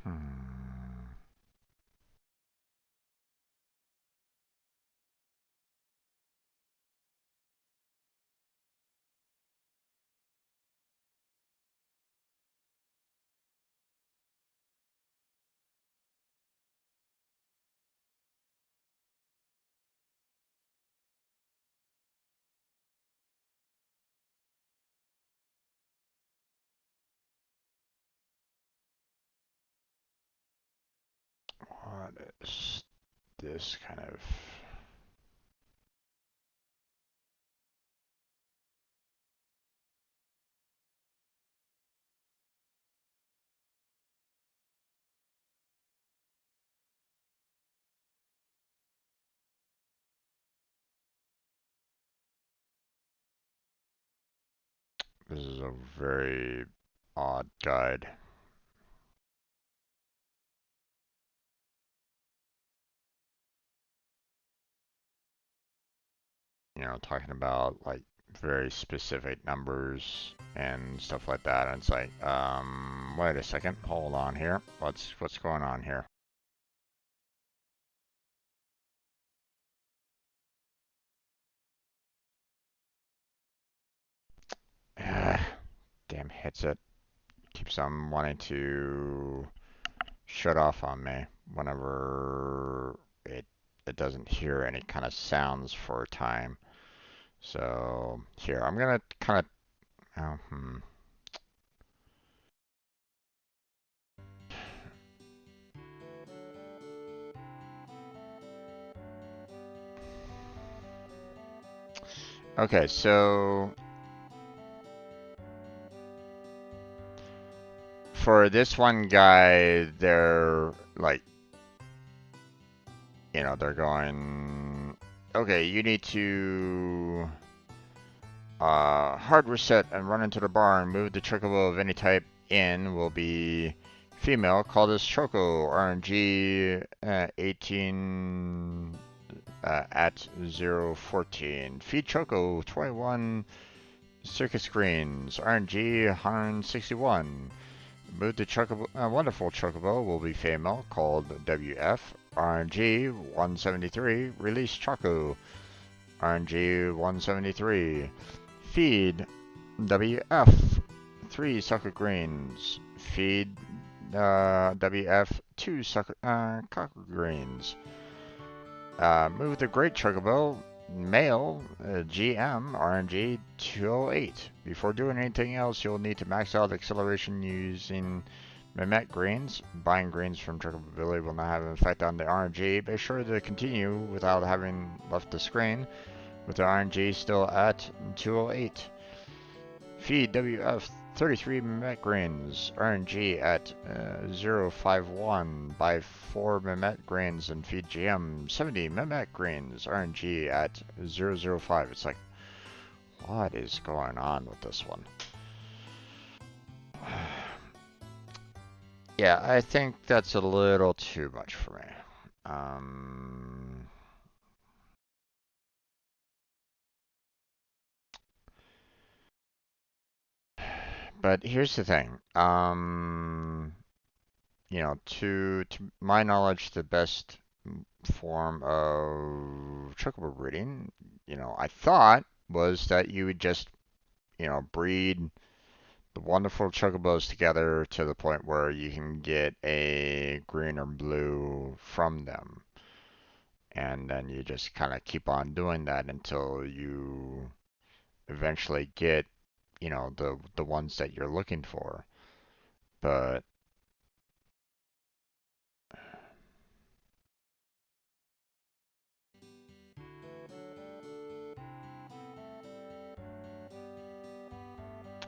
Hmm. What is this kind of? This is a very odd guide. Talking about like very specific numbers and stuff like that. And it's like, wait a second, hold on here. What's going on here? hits it. Keeps on wanting to shut off on me whenever it doesn't hear any kind of sounds for a time. So here, I'm gonna kind of, Okay, so for this one guy, they're like, they're going, okay, you need to hard reset and run into the barn. Move the chocobo of any type in will be female. Call this Choco RNG 18 at 014. Feed Choco 21 circus greens. RNG 161. Move the chocobo, wonderful chocobo will be female, called WF. RNG 173. Release Choco. RNG 173. Feed WF 3 sucker greens. Feed WF 2 cocker greens. Move the great chocobo male GM RNG 208. Before doing anything else, you'll need to max out acceleration using Mehmet greens. Buying greens from Chocobo Billy will not have an effect on the RNG. Be sure to continue without having left the screen with the RNG still at 208. Feed WF 33 Mehmet grains, RNG at 051. Buy 4 Mehmet grains and feed GM 70 Mehmet grains, RNG at 005. It's like, what is going on with this one? Yeah, I think that's a little too much for me. But here's the thing. To my knowledge, the best form of chocobo breeding, I thought was that you would just, breed the wonderful chocobos together to the point where you can get a green or blue from them. And then you just kind of keep on doing that until you eventually get, the ones that you're looking for. But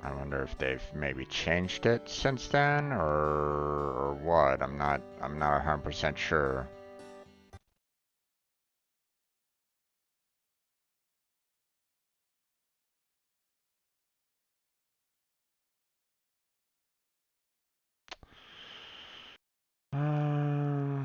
I wonder if they've maybe changed it since then or what. I'm not 100% sure. Uh,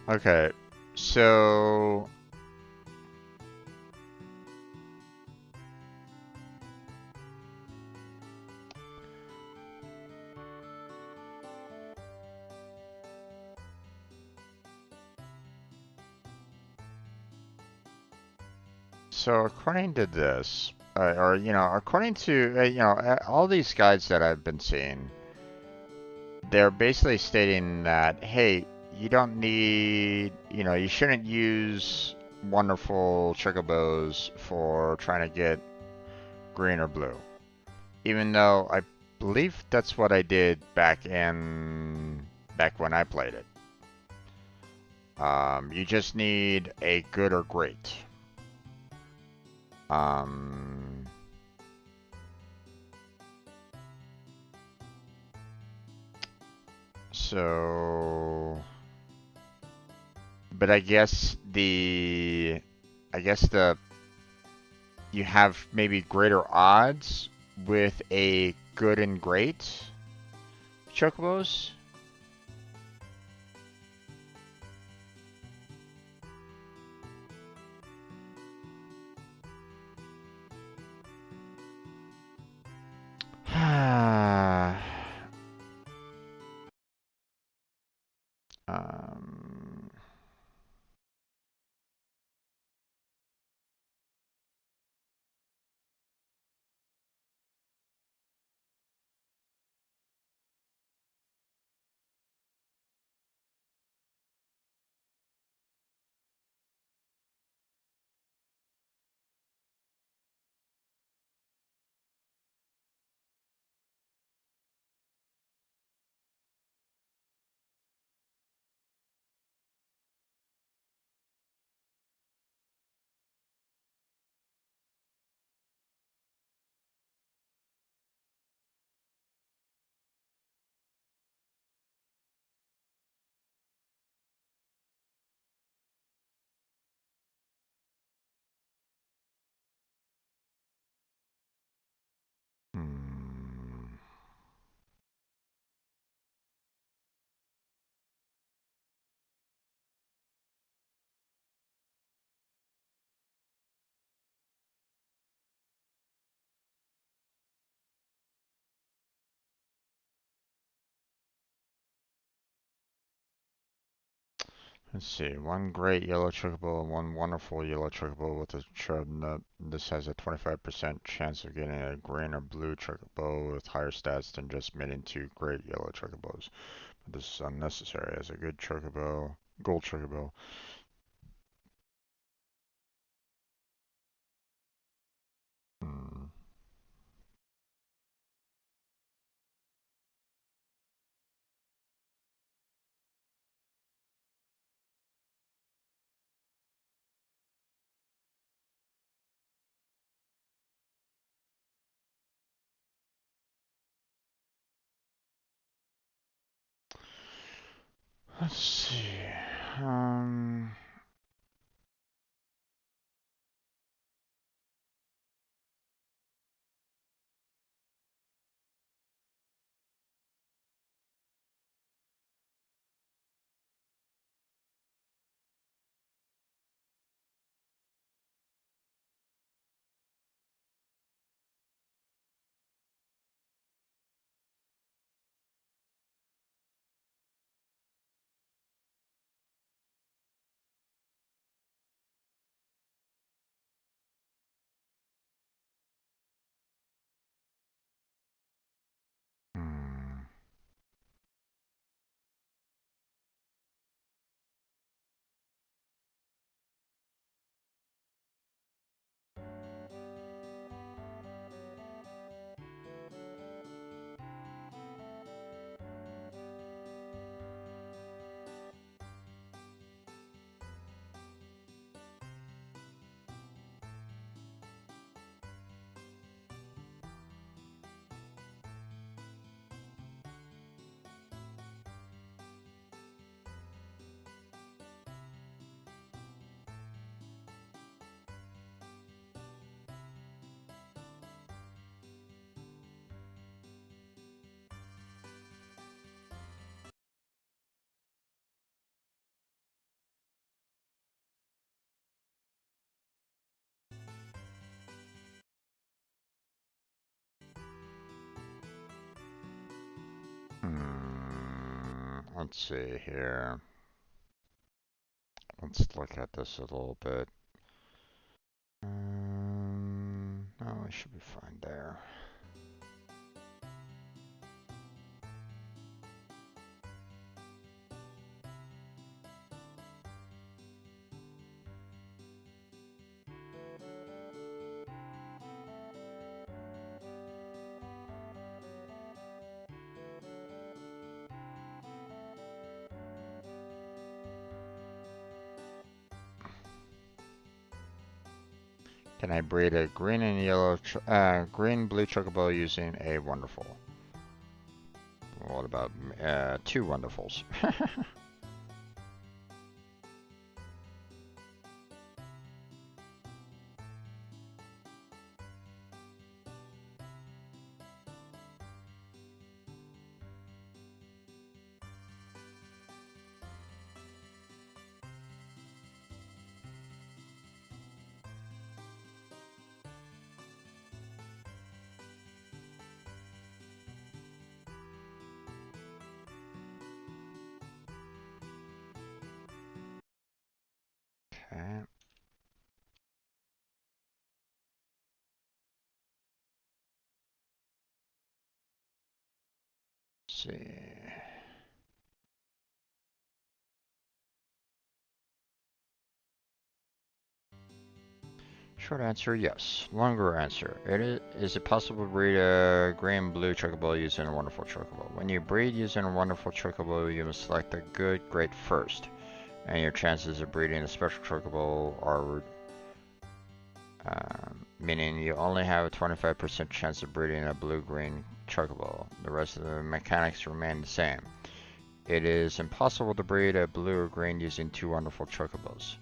Okay, so according to this, or according to all these guides that I've been seeing, they're basically stating that hey, you don't need, you shouldn't use wonderful chocobos for trying to get green or blue. Even though I believe that's what I did back when I played it. You just need a good or great. Um, so, but I guess you have maybe greater odds with a good and great chocobos. um, hmm. Let's see. One great yellow chocobo and one wonderful yellow chocobo with a chub nut. This has a 25% chance of getting a green or blue chocobo with higher stats than just mating two great yellow chocobos. But this is unnecessary as a good chocobo, gold chocobo. Hmm. Let's see. Um. let's see here. Let's look at this a little bit. No, we should be fine there. Can I breed a green and yellow, green blue chocobo using a wonderful? What about two wonderfuls? Okay. Let's see. Short answer, yes. Longer answer, is it possible to breed a gray and blue chocobo using a wonderful chocobo? When you breed using a wonderful chocobo, you must select a good great first, and your chances of breeding a special chocobo are meaning you only have a 25% chance of breeding a blue-green chocobo. The rest of the mechanics remain the same. It is impossible to breed a blue or green using two wonderful chocobos.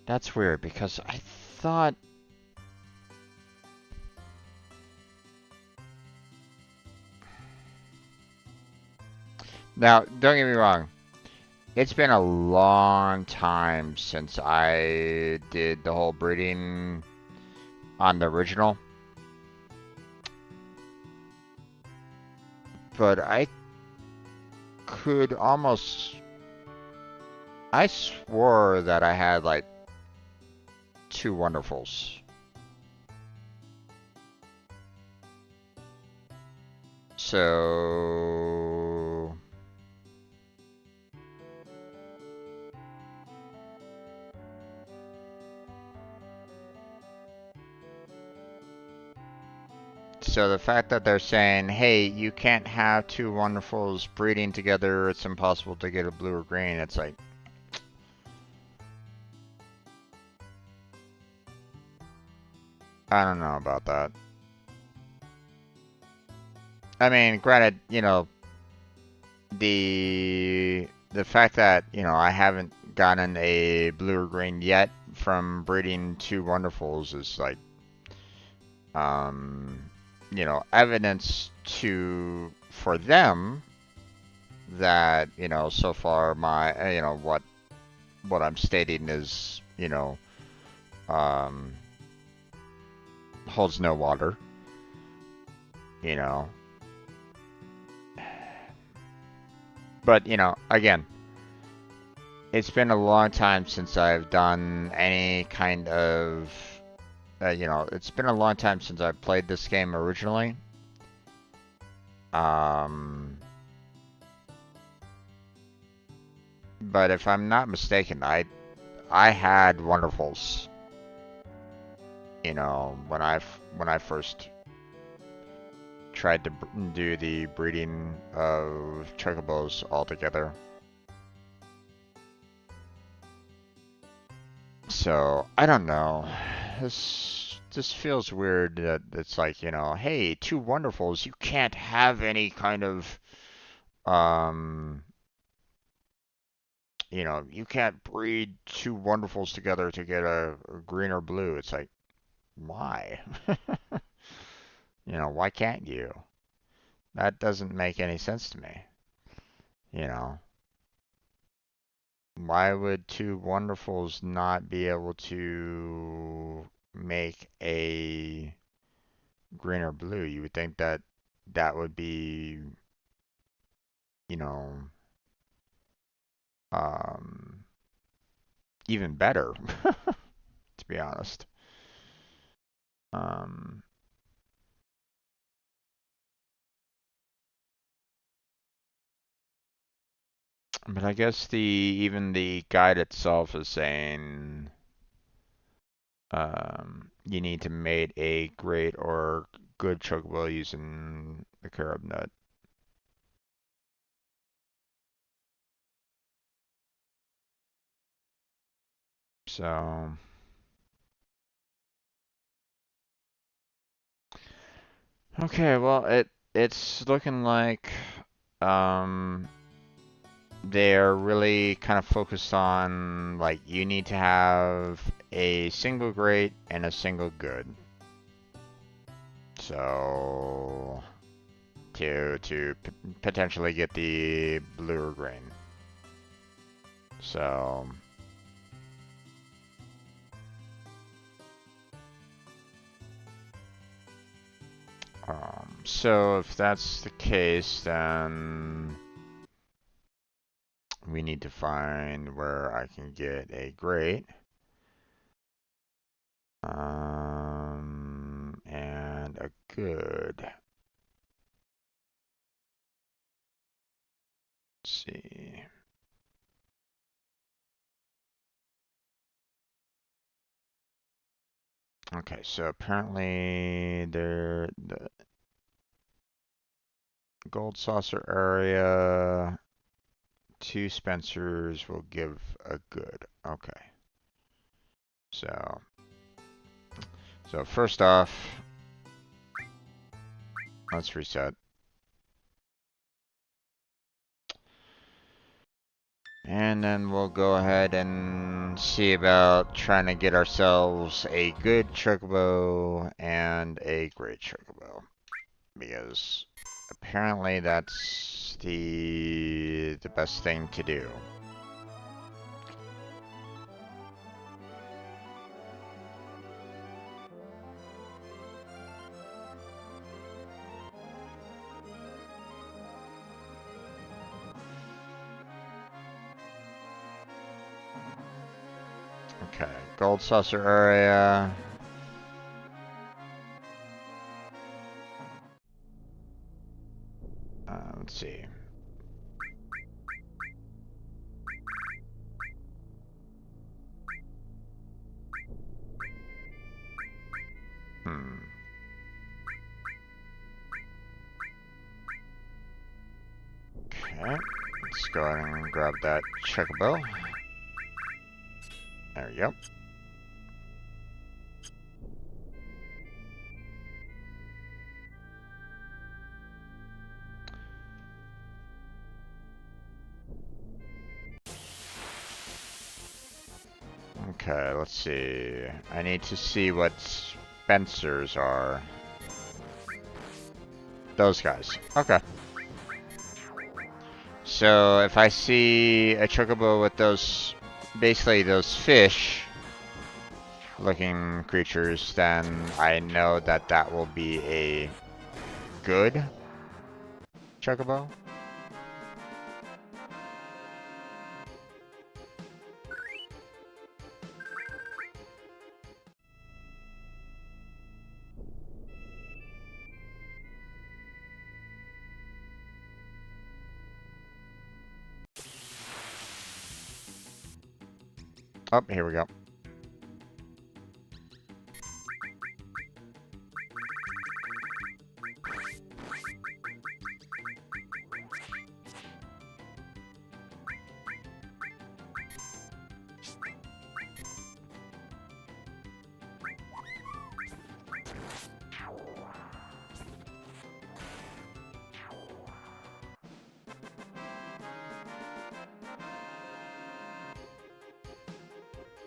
That's weird because I thought. Now, don't get me wrong. It's been a long time since I did the whole breeding on the original. But I could almost. I swore that I had like two wonderfuls. So. So the fact that they're saying, hey, you can't have two wonderfuls breeding together, it's impossible to get a blue or green, it's like. I don't know about that. I mean, granted, the fact that, I haven't gotten a blue or green yet from breeding two wonderfuls is like, evidence for them that, so far my, what I'm stating is, um, holds no water, you know. But, again, it's been a long time since I've done any kind of, it's been a long time since I played this game originally. But if I'm not mistaken, I had wonderfuls, when I first tried to do the breeding of chocobos altogether. So, I don't know. This feels weird that it's like, hey, two wonderfuls, you can't have any kind of, um, you can't breed two wonderfuls together to get a green or blue. It's like, why? Why can't you? That doesn't make any sense to me, you know. Why would two wonderfuls not be able to make a green or blue? You would think that that would be, you know, um, even better, to be honest. Um, but I guess even the guide itself is saying you need to mate a great or good chocobo using the carob nut. So, okay, well, it's looking like um they're really kind of focused on like you need to have a single great and a single good. So to potentially get the bluer green. So so if that's the case, then we need to find where I can get a great. And a good. Let's see. Okay, so apparently the gold saucer area, two Spencers will give a good. Okay. So first off, let's reset. And then we'll go ahead and see about trying to get ourselves a good chocobo and a great chocobo. Because apparently that's the best thing to do. Okay, gold saucer area. Let's see. Hmm. Okay, let's go ahead and grab that chocobo. There we go. Okay, let's see. I need to see what Spencers are. Those guys. Okay. So if I see a chocobo with those, basically those fish looking creatures, then I know that that will be a good chocobo. Oh, here we go.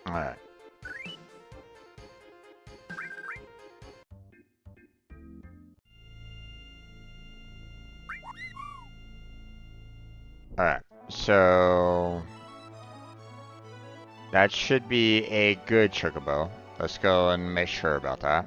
Alright. Alright, so That should be a good chocobo. Let's go and make sure about that.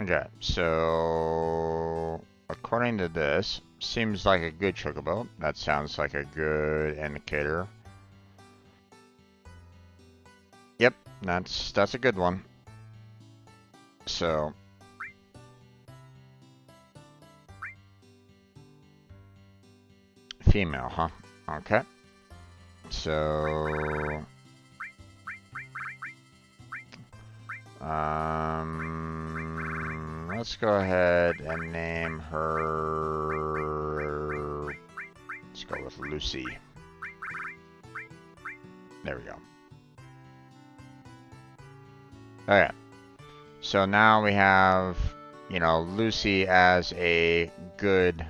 Okay, so according to this, seems like a good chocobo. That sounds like a good indicator. Yep, that's a good one. So female, huh? Okay. So let's go ahead and name her. Let's go with Lucy. There we go. Okay. So now we have, you know, Lucy as a good.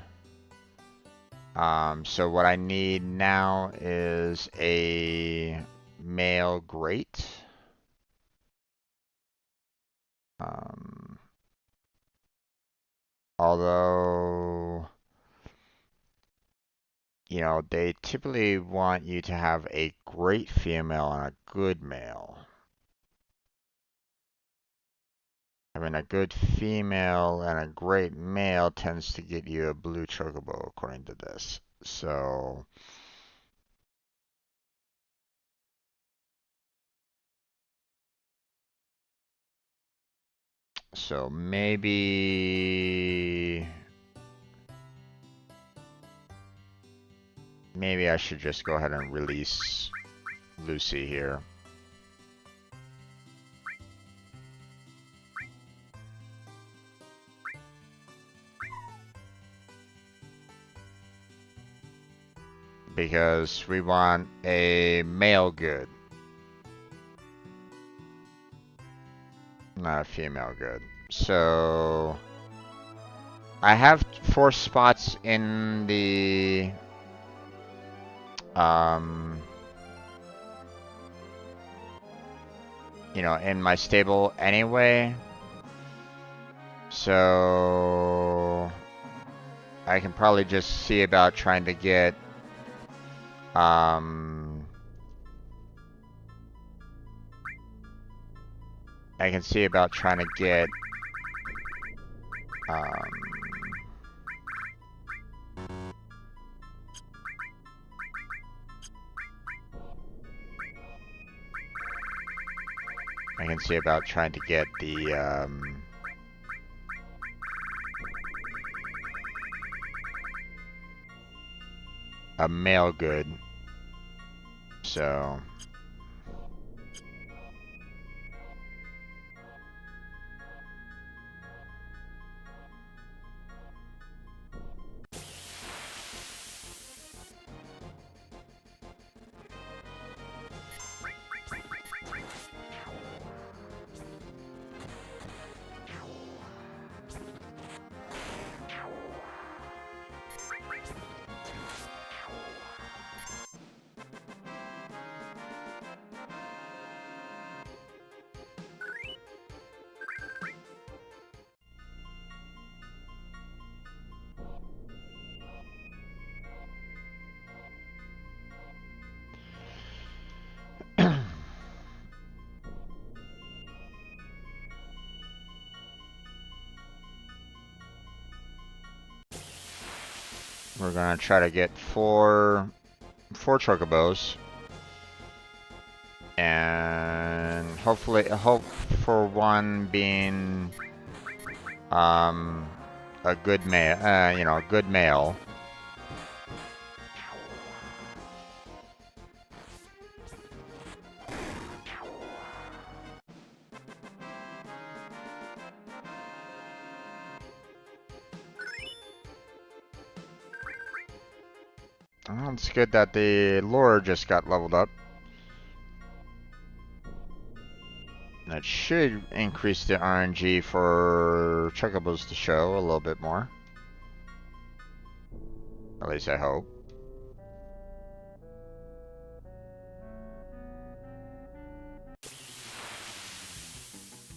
So what I need now is a male great. Although, you know, they typically want you to have a great female and a good male. Having a good female and a great male tends to get you a blue chocobo, according to this. So maybe I should just go ahead and release Lucy here. Because we want a male good. Not a female good. So I have 4 spots in the you know, in my stable anyway. So I can probably just see about trying to get I can see about trying to get I can see about trying to get the a male good. So we're gonna try to get four chocobos, and hopefully hope for one being a good male, you know, a good male. Well, it's good that the lure just got leveled up. That should increase the RNG for chocobos to show a little bit more. At least I hope.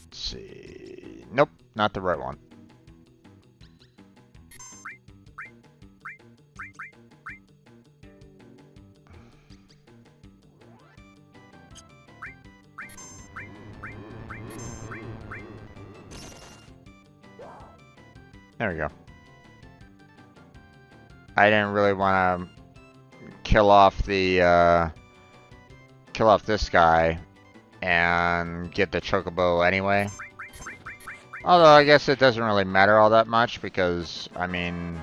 Let's see. Nope, not the right one. There we go. I didn't really want to kill off the kill off this guy and get the chocobo anyway. Although I guess it doesn't really matter all that much because I mean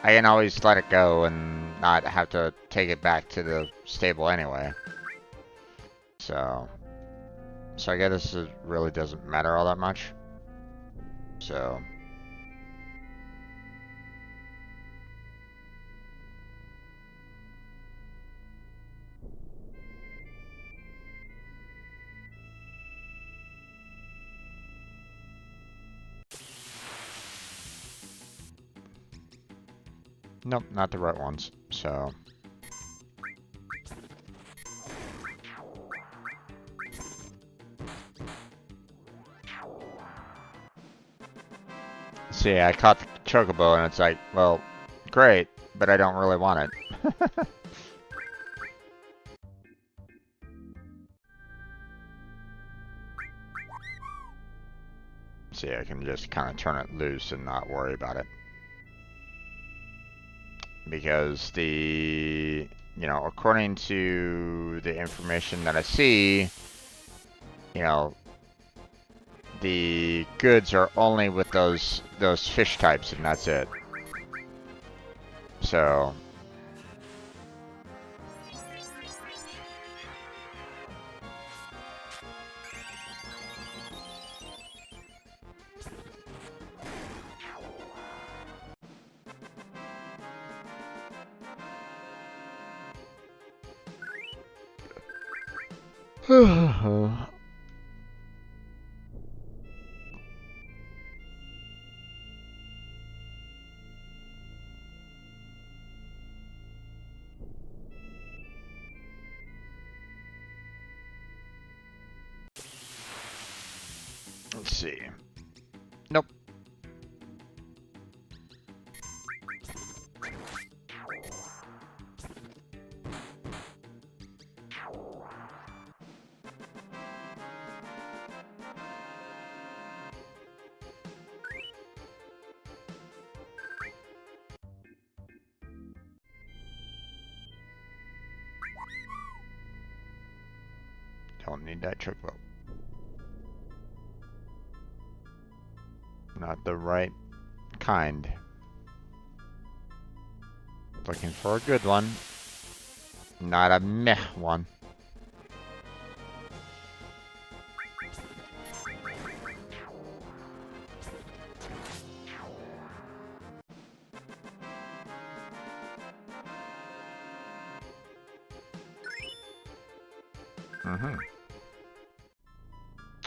I can always let it go and not have to take it back to the stable anyway. So I guess it really doesn't matter all that much. So nope, not the right ones. So see, I caught the chocobo and it's like, well, great, but I don't really want it. See, I can just kind of turn it loose and not worry about it. Because according to the information that I see, the goods are only with those fish types and that's it. So let's see. Nope. Don't need that chocobo. Not the right kind. Looking for a good one. Not a meh one.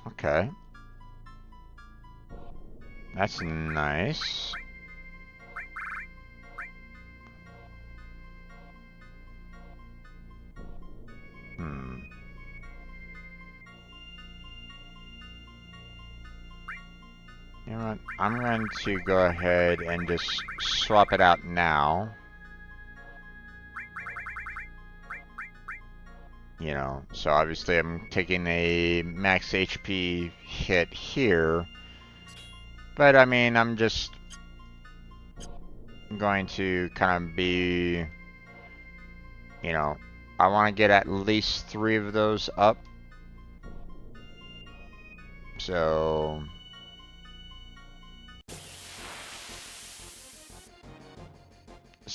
Okay. That's nice. You know what? I'm going to go ahead and just swap it out now. So obviously I'm taking a max HP hit here. But I mean, I'm just going to kind of be, I want to get at least 3 of those up. So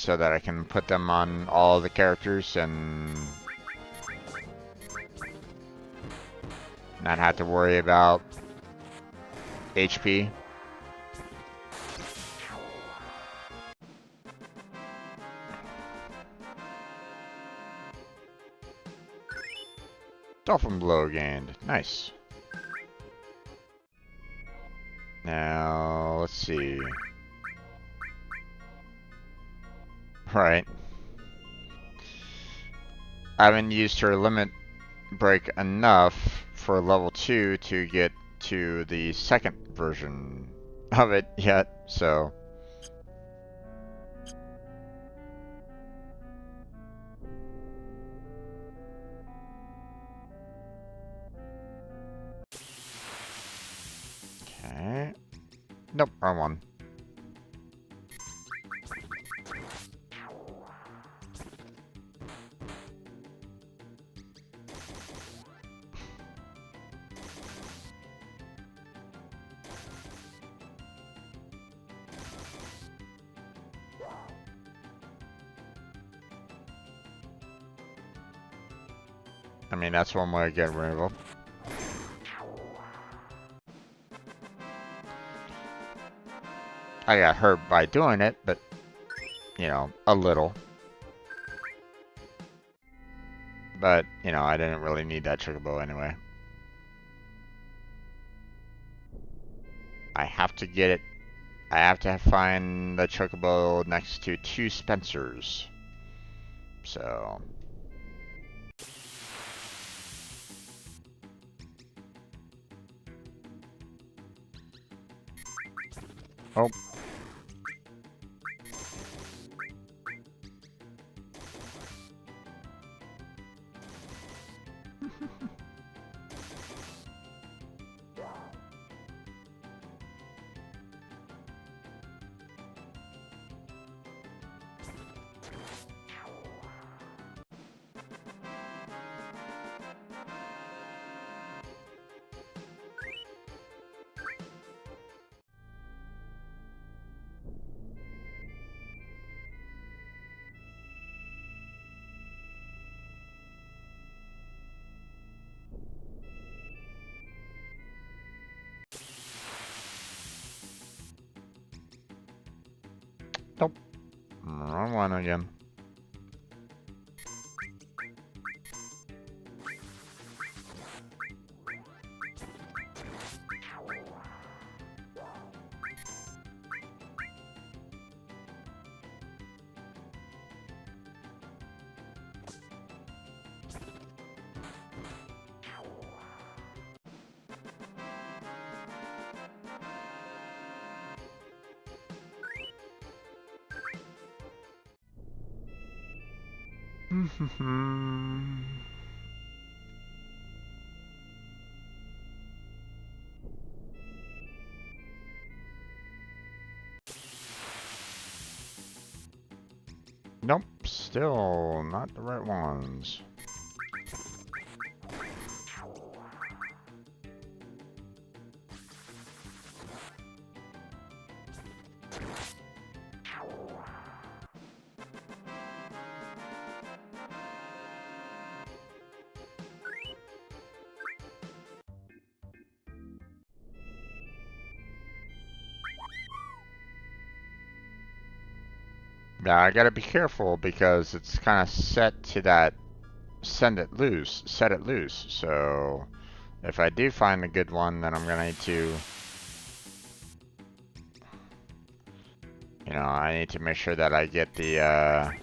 that I can put them on all the characters and not have to worry about HP. Dolphin blow gained. Nice. Now, let's see. Right. I haven't used her limit break enough for level 2 to get to the second version of it yet, so... Okay. Nope, wrong one. I mean, that's one way to get rid of. I got hurt by doing it, but, you know, a little. But, you know, I didn't really need that chocobo anyway. I have to get it. I have to find the chocobo next to 2 Spencers. So... Oh. Nope. Wrong one again. Nope, still not the right ones. Yeah, I gotta be careful because it's kind of set to that set it loose. So if I do find a good one, then I'm gonna need to, you know, I need to make sure that I get the,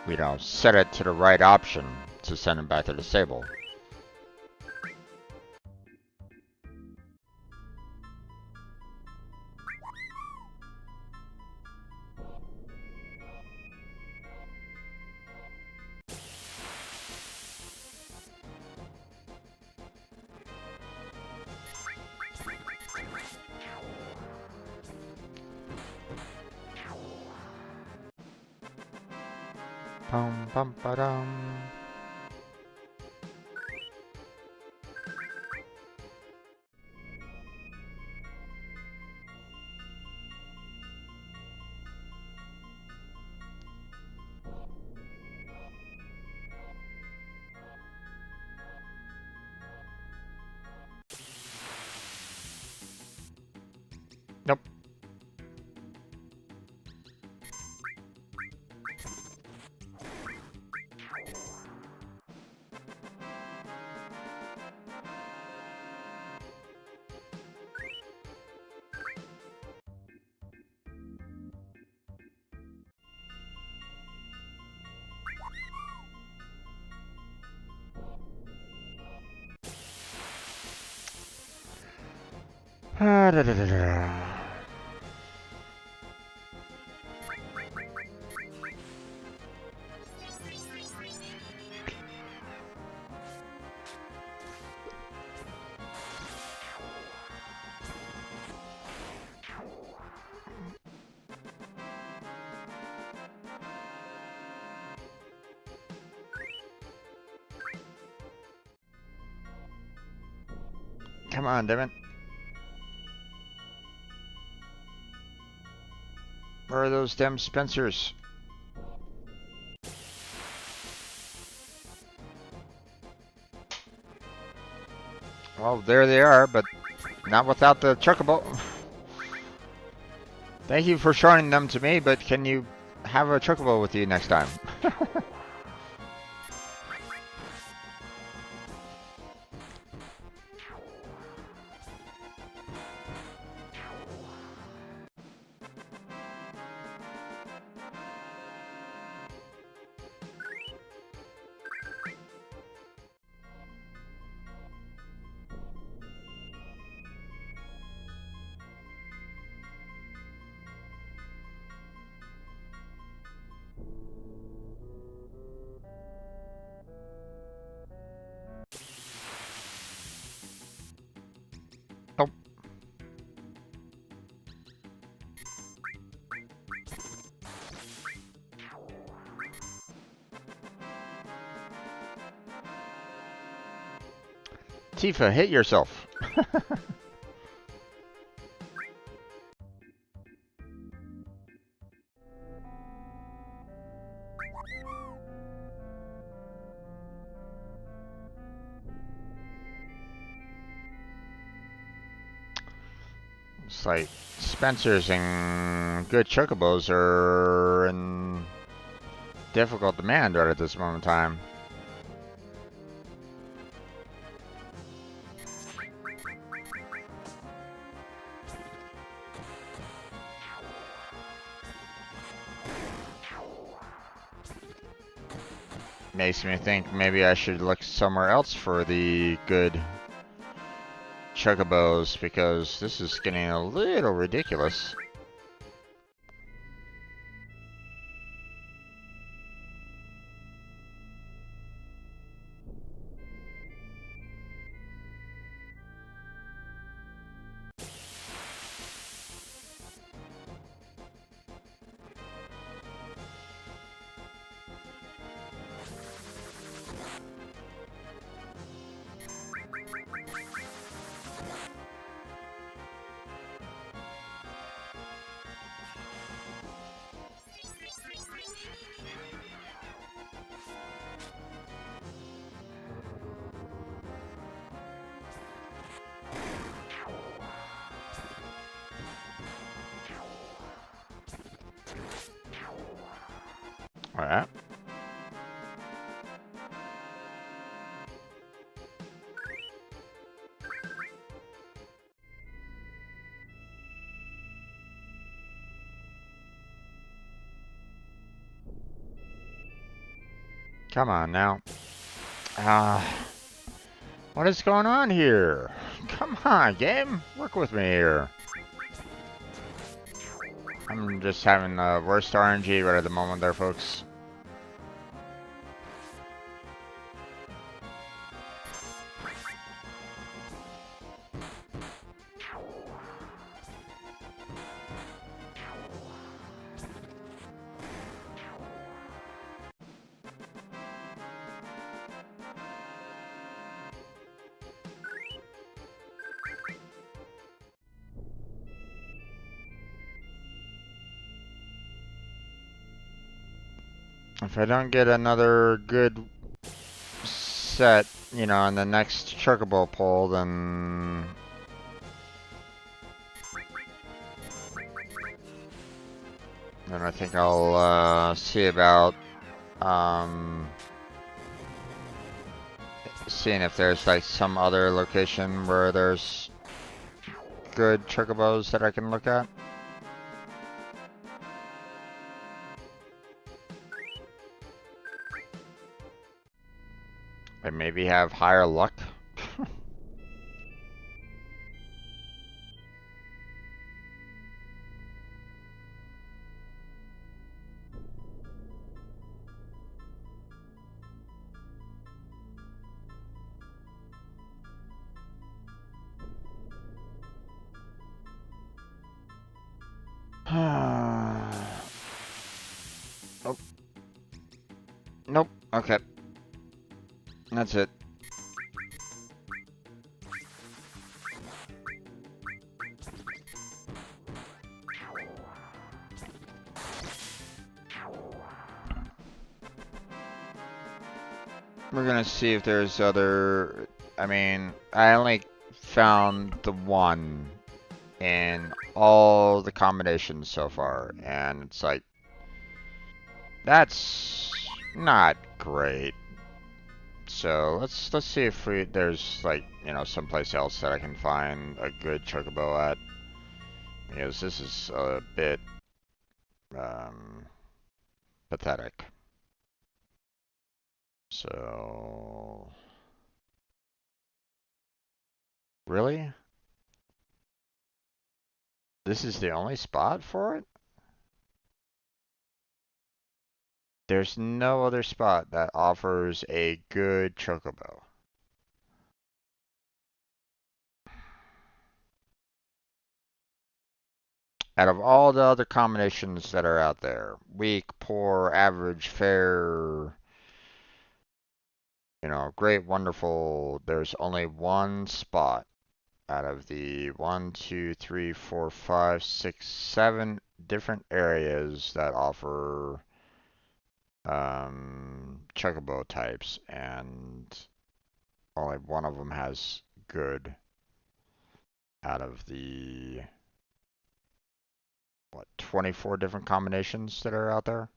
you know, set it to the right option to send it back to the stable. Pum pum ba dum. Nope. Ah, da, da, da, da. Come on, Devin. Where are those damn Spencers? Well, there they are, but not without the chocobo. Thank you for showing them to me, but can you have a chocobo with you next time? Nope. Tifa, hit yourself. It's like Spencers and good chocobos are in difficult demand right at this moment in time. Makes me think maybe I should look somewhere else for the good chocobos because this is getting a little ridiculous. Alright. Come on now. What is going on here? Come on, game. Work with me here. I'm just having the worst RNG right at the moment there, folks. If I don't get another good set, you know, on the next chocobo pull, then I think I'll see about seeing if there's like some other location where there's good chocobos that I can look at. and maybe have higher luck. Oh, nope. Okay. That's it. We're gonna see if there's other... I mean, I only found the one in all the combinations so far, and it's like, that's not great. So let's see if there's like, you know, someplace else that I can find a good chocobo at, because this is a bit pathetic. So really, this is the only spot for it? There's no other spot that offers a good chocobo. Out of all the other combinations that are out there, weak, poor, average, fair, you know, great, wonderful, there's only one spot out of the 1, 2, 3, 4, 5, 6, 7 different areas that offer chocobo types, and only one of them has good out of the, what, 24 different combinations that are out there?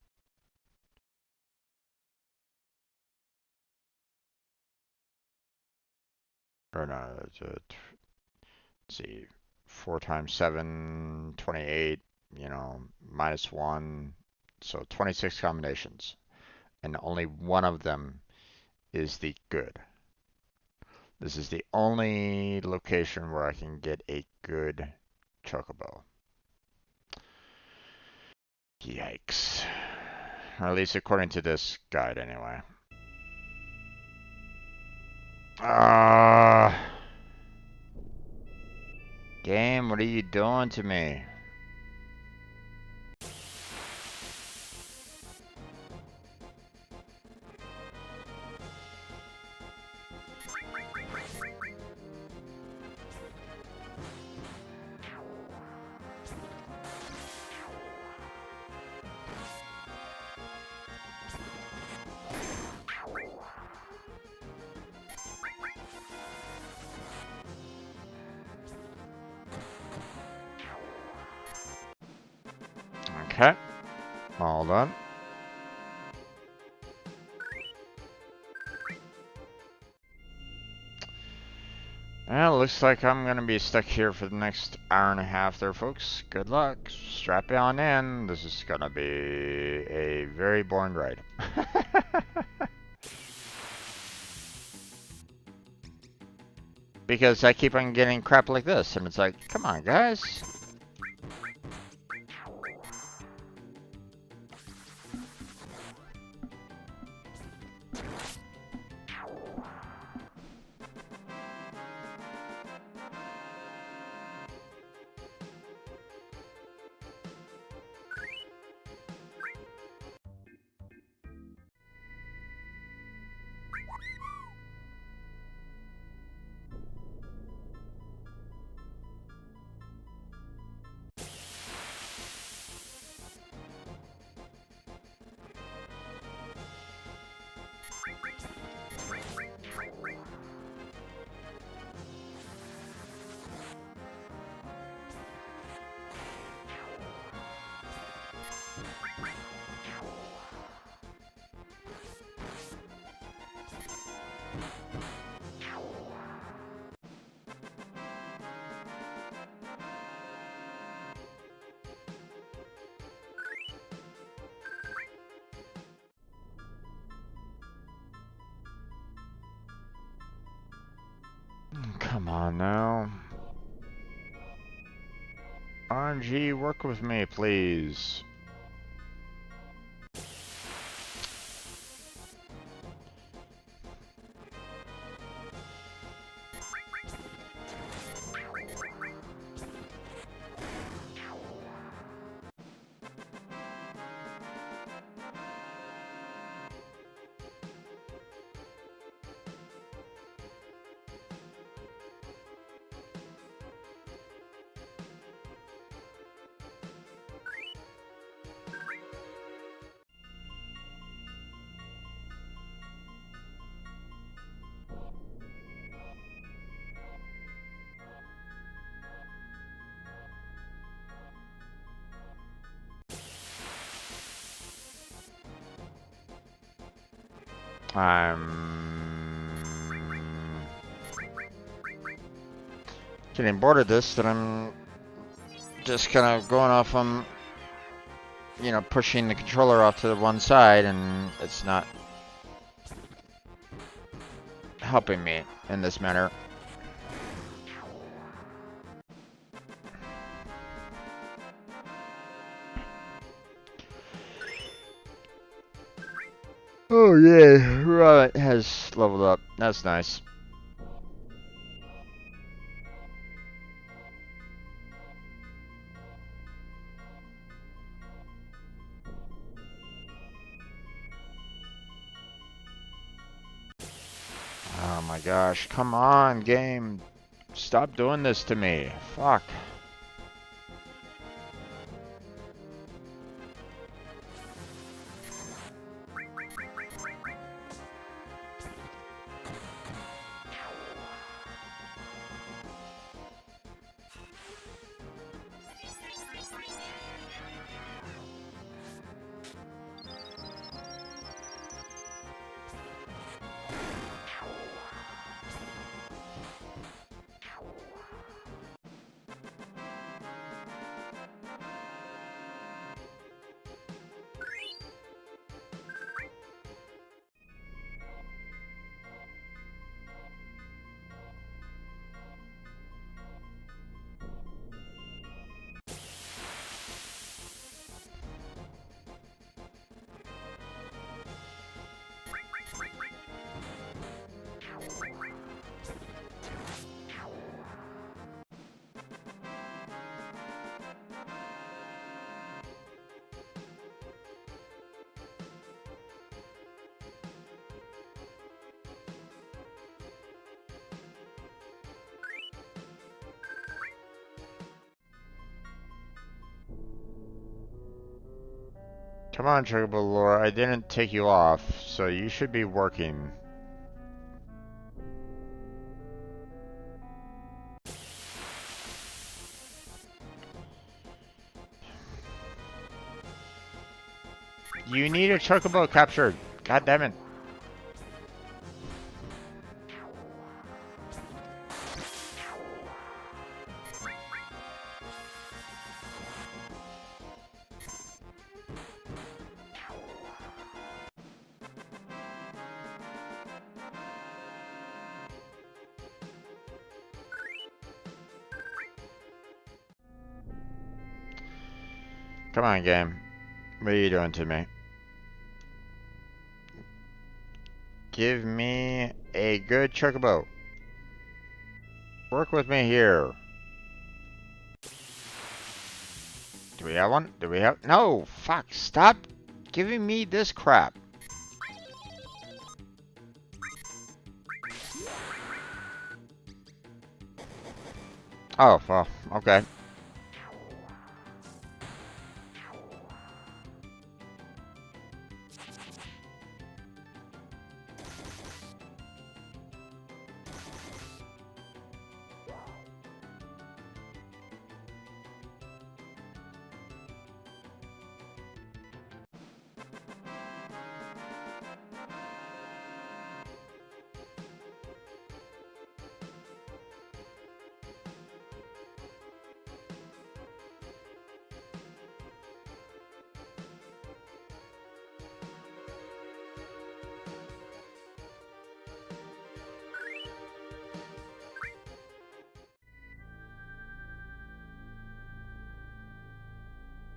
Or no, let's see, 4 times 7, 28, you know, minus 1, so 26 combinations. And only one of them is the good. This is the only location where I can get a good chocobo. Yikes. Or at least according to this guide, anyway. Game, what are you doing to me? Okay, all done. Well, looks like I'm gonna be stuck here for the next hour and a half there, folks. Good luck. Strap on in. This is gonna be a very boring ride. Because I keep on getting crap like this, and it's like, come on, guys. Come on now. RNG, work with me, please. I'm getting bored of this, that I'm just kind of going off on, you know, pushing the controller off to the one side, and it's not helping me in this manner. Oh yeah, Robert has leveled up. That's nice. Oh my gosh, come on, game. Stop doing this to me. Fuck. Come on, Chocobo Lore, I didn't take you off, so you should be working. You need a Chocobo captured. God damn it. Come on, game. What are you doing to me? Give me a good Chocobo. Work with me here. Do we have one? Do we have? No! Fuck! Stop giving me this crap. Oh, well, okay.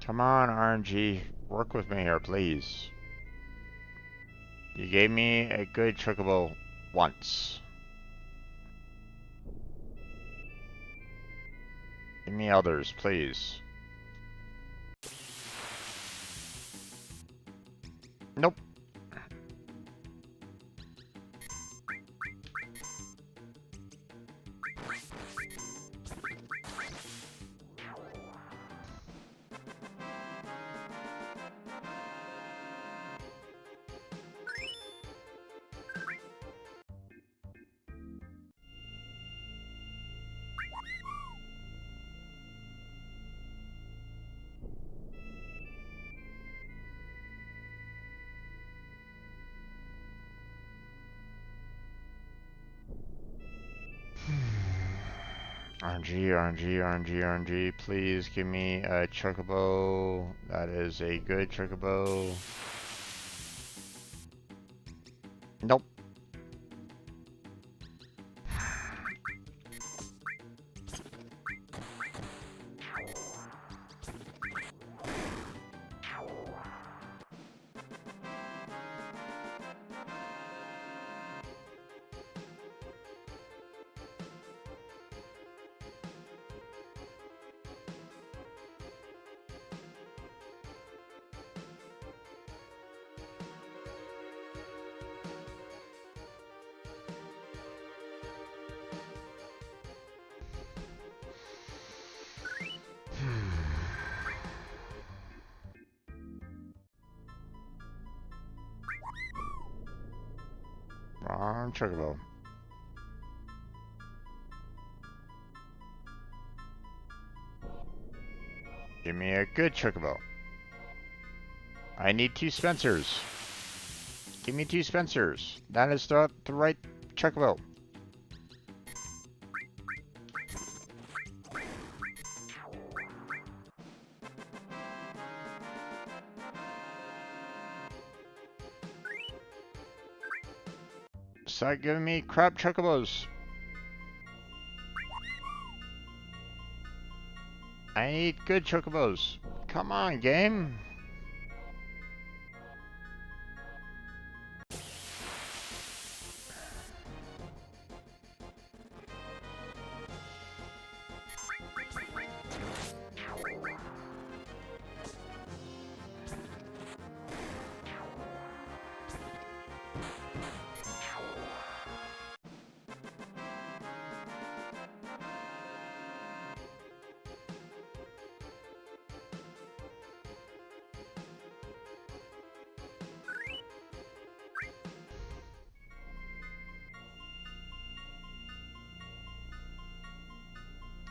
Come on, RNG. Work with me here, please. You gave me a good chocobo once. Give me others, please. Nope. RNG, RNG, RNG, RNG. Please give me a chocobo. That is a good chocobo. Nope. Wrong chocobo. Give me a good chocobo. I need 2 Spencers. Give me 2 Spencers. That is the right chocobo. Start giving me crap chocobos. I need good chocobos. Come on, game.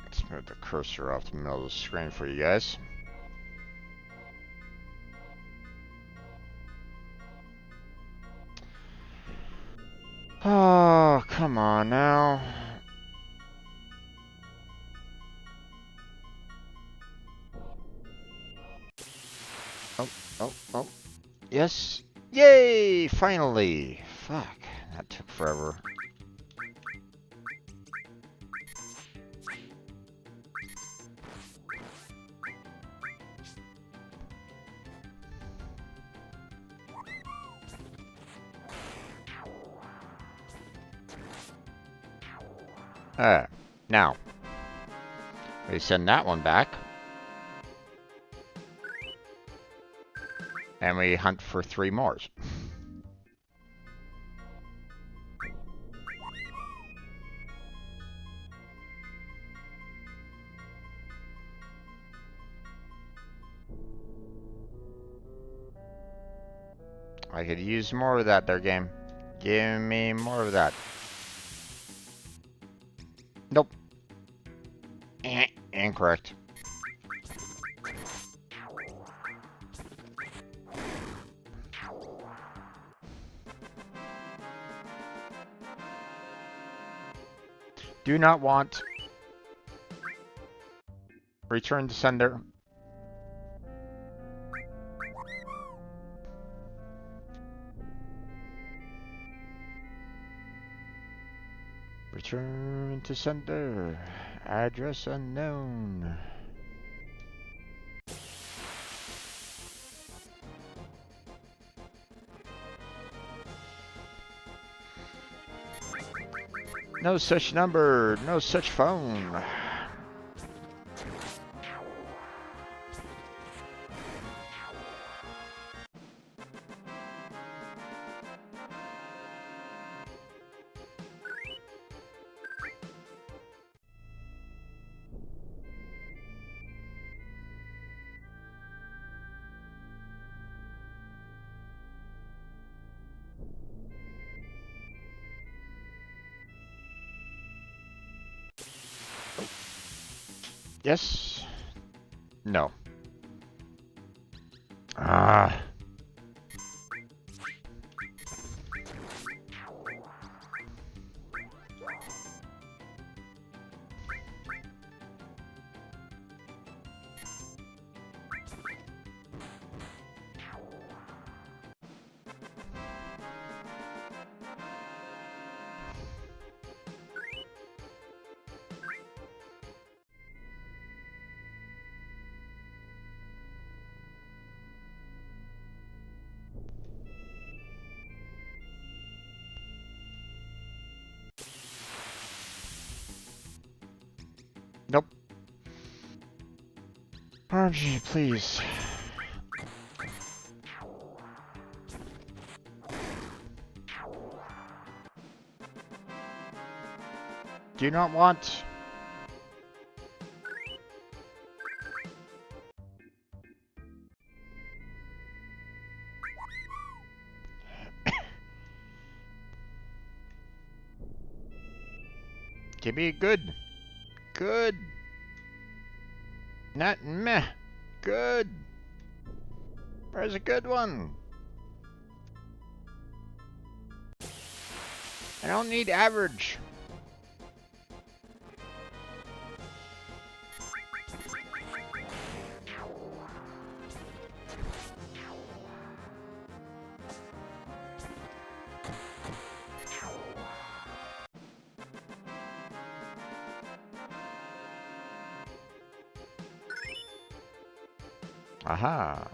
Let's move the cursor off the middle of the screen for you guys. Oh, come on now. Oh. Yes. Yay! Finally. Fuck. That took forever. Now. We send that one back. And we hunt for 3 more. I could use more of that there, game. Give me more of that. Nope. Incorrect. Do not want. Return to sender. Return to sender. Address unknown. No such number, no such phone. Yes. No. Ah. Nope. RNG, please. Do you not want? Give me a good. Good. Not meh. Good. Where's a good one? I don't need average. Aha.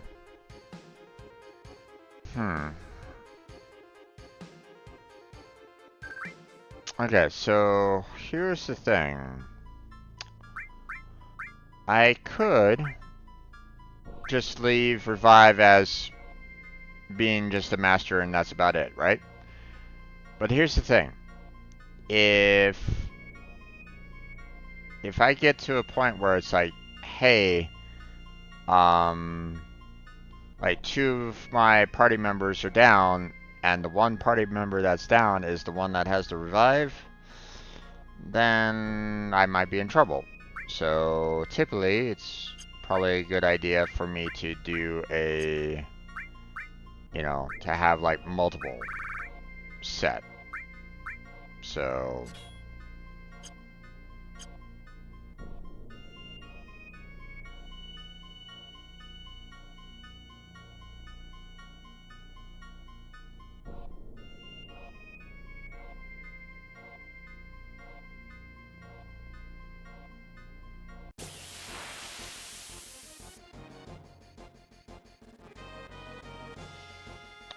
Okay, so here's the thing. I could just leave revive as being just a master and that's about it, right? But here's the thing. If I get to a point where it's like, hey, like 2 of my party members are down, and the one party member that's down is the one that has the revive, then I might be in trouble. So typically, it's probably a good idea for me to do a, to have like multiple set. So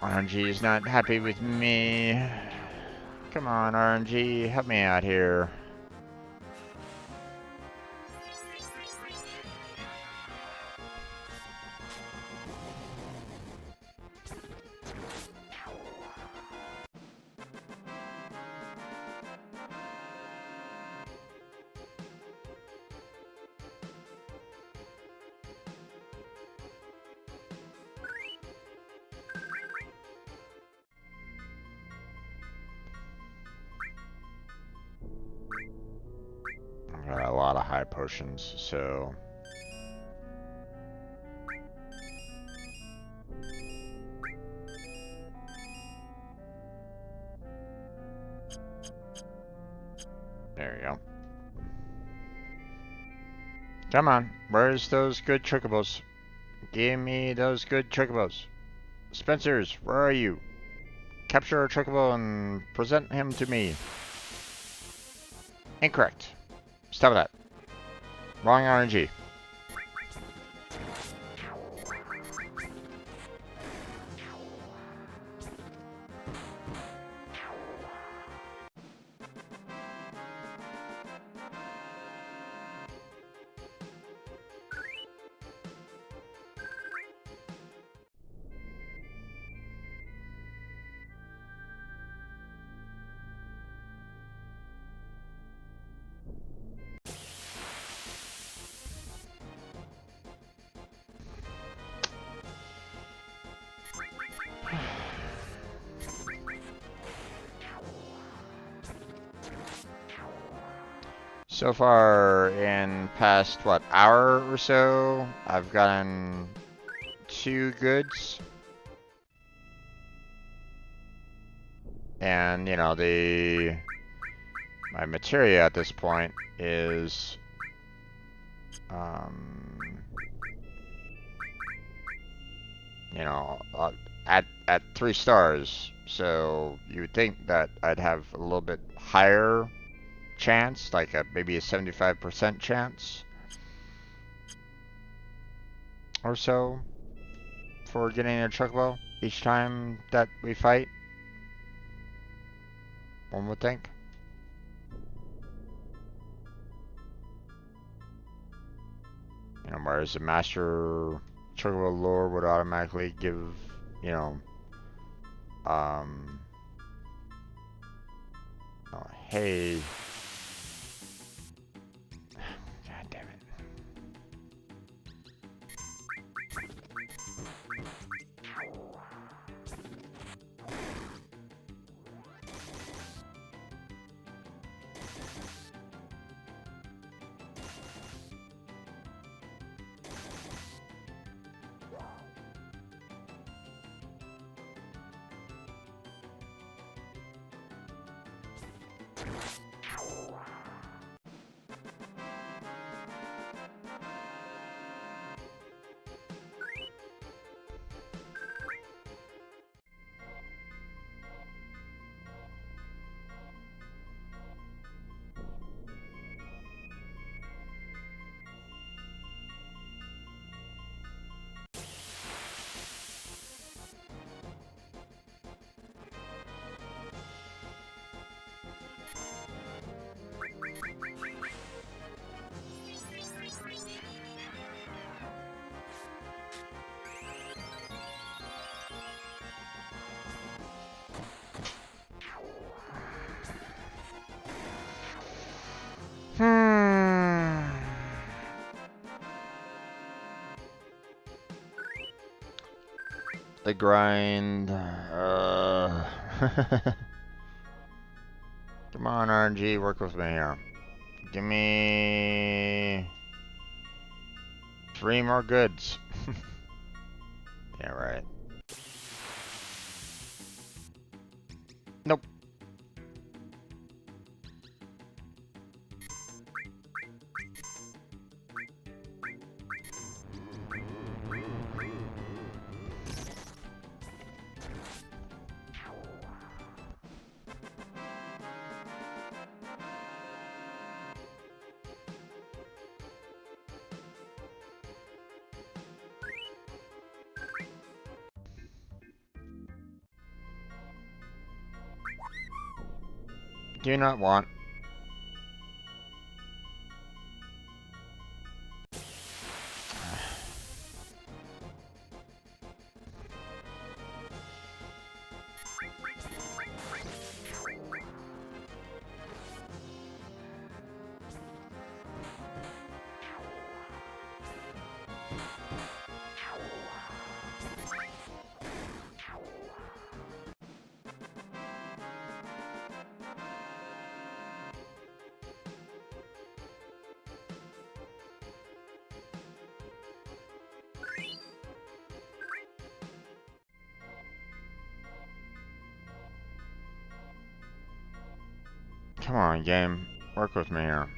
RNG is not happy with me. Come on, RNG, help me out here. I got a lot of high potions, so there you go. Come on, where's those good chocobos? Give me those good chocobos. Spencers, where are you? Capture a chocobo and present him to me. Incorrect. Stop that. Wrong RNG. So far in past, what, hour or so, I've gotten 2 goods. And, you know, my materia at this point is, you know, at 3 stars. So you would think that I'd have a little bit higher chance, like maybe a 75% chance or so for getting a chocobo each time that we fight. One would think. You know, whereas the master chocobo lore would automatically give, you know, oh, hey. God damn it. The grind. Come on, RNG, work with me here. Give me 3 more goods. Yeah, right. Nope. Do not want. Come on, game. Work with me here.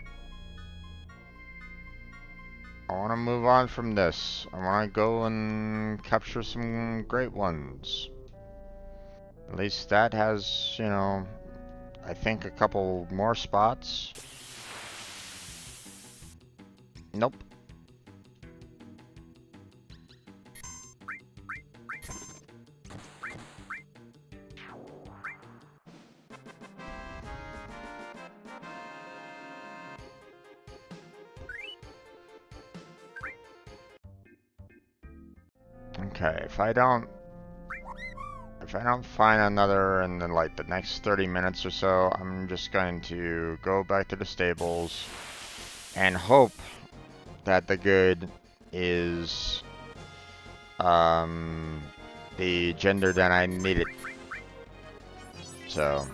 I want to move on from this. I want to go and capture some great ones. At least that has, you know, I think a couple more spots. Nope. Okay, if I don't find another in the next 30 minutes or so, I'm just going to go back to the stables and hope that the good is the gender that I needed. So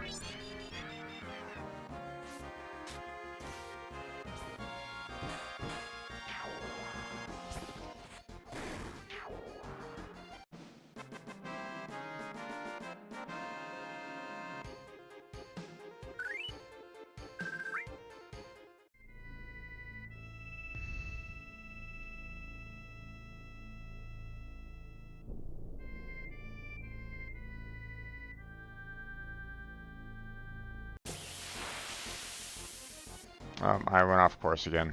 I went off course again.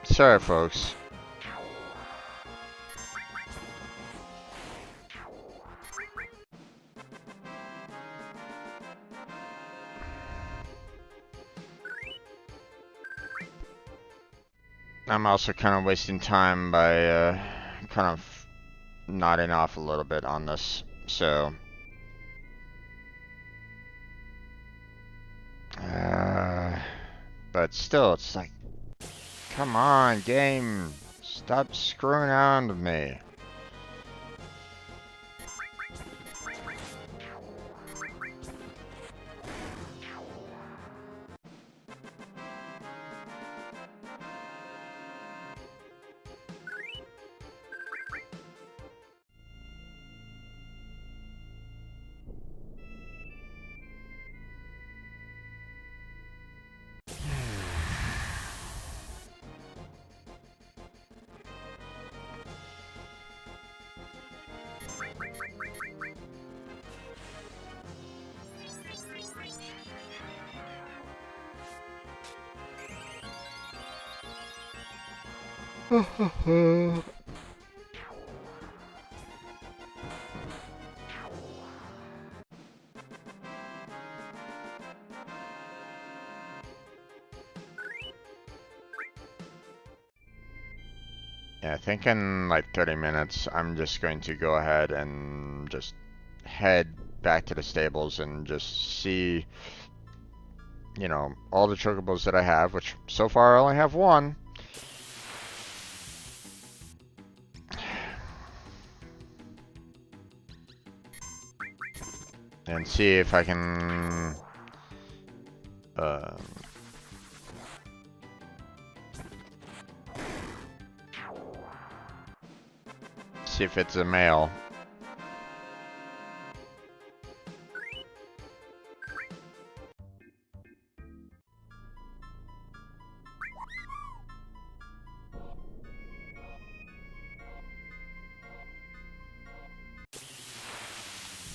Sorry, folks. I'm also kind of wasting time by kind of nodding off a little bit on this, so but still, it's like, come on, game, stop screwing around with me. Yeah, I think in like 30 minutes, I'm just going to go ahead and just head back to the stables and just see, you know, all the chocobos that I have, which so far I only have one. And see if I can see if it's a male.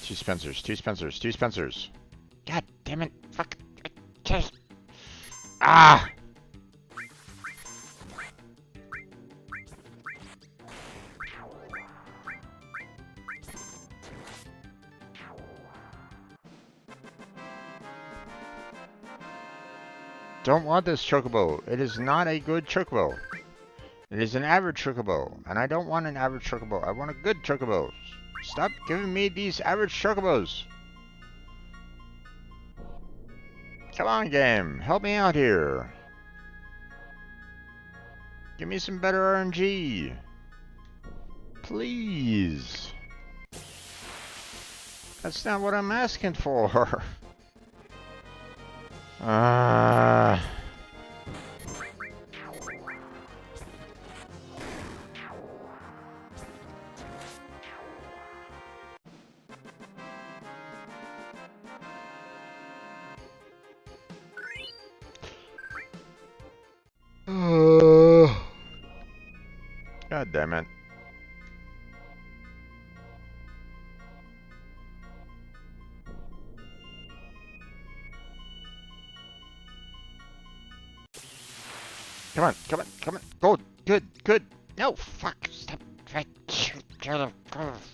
Two Spencers, two Spencers, two Spencers. God damn it. Fuck. Just. Ah! Don't want this chocobo. It is not a good chocobo. It is an average chocobo, and I don't want an average chocobo. I want a good chocobo. Stop giving me these average chocobos. Come on, game. Help me out here. Give me some better RNG. Please. That's not what I'm asking for. God damn it. Come on, come on, come on. Go, good, good. No, fuck. Stop.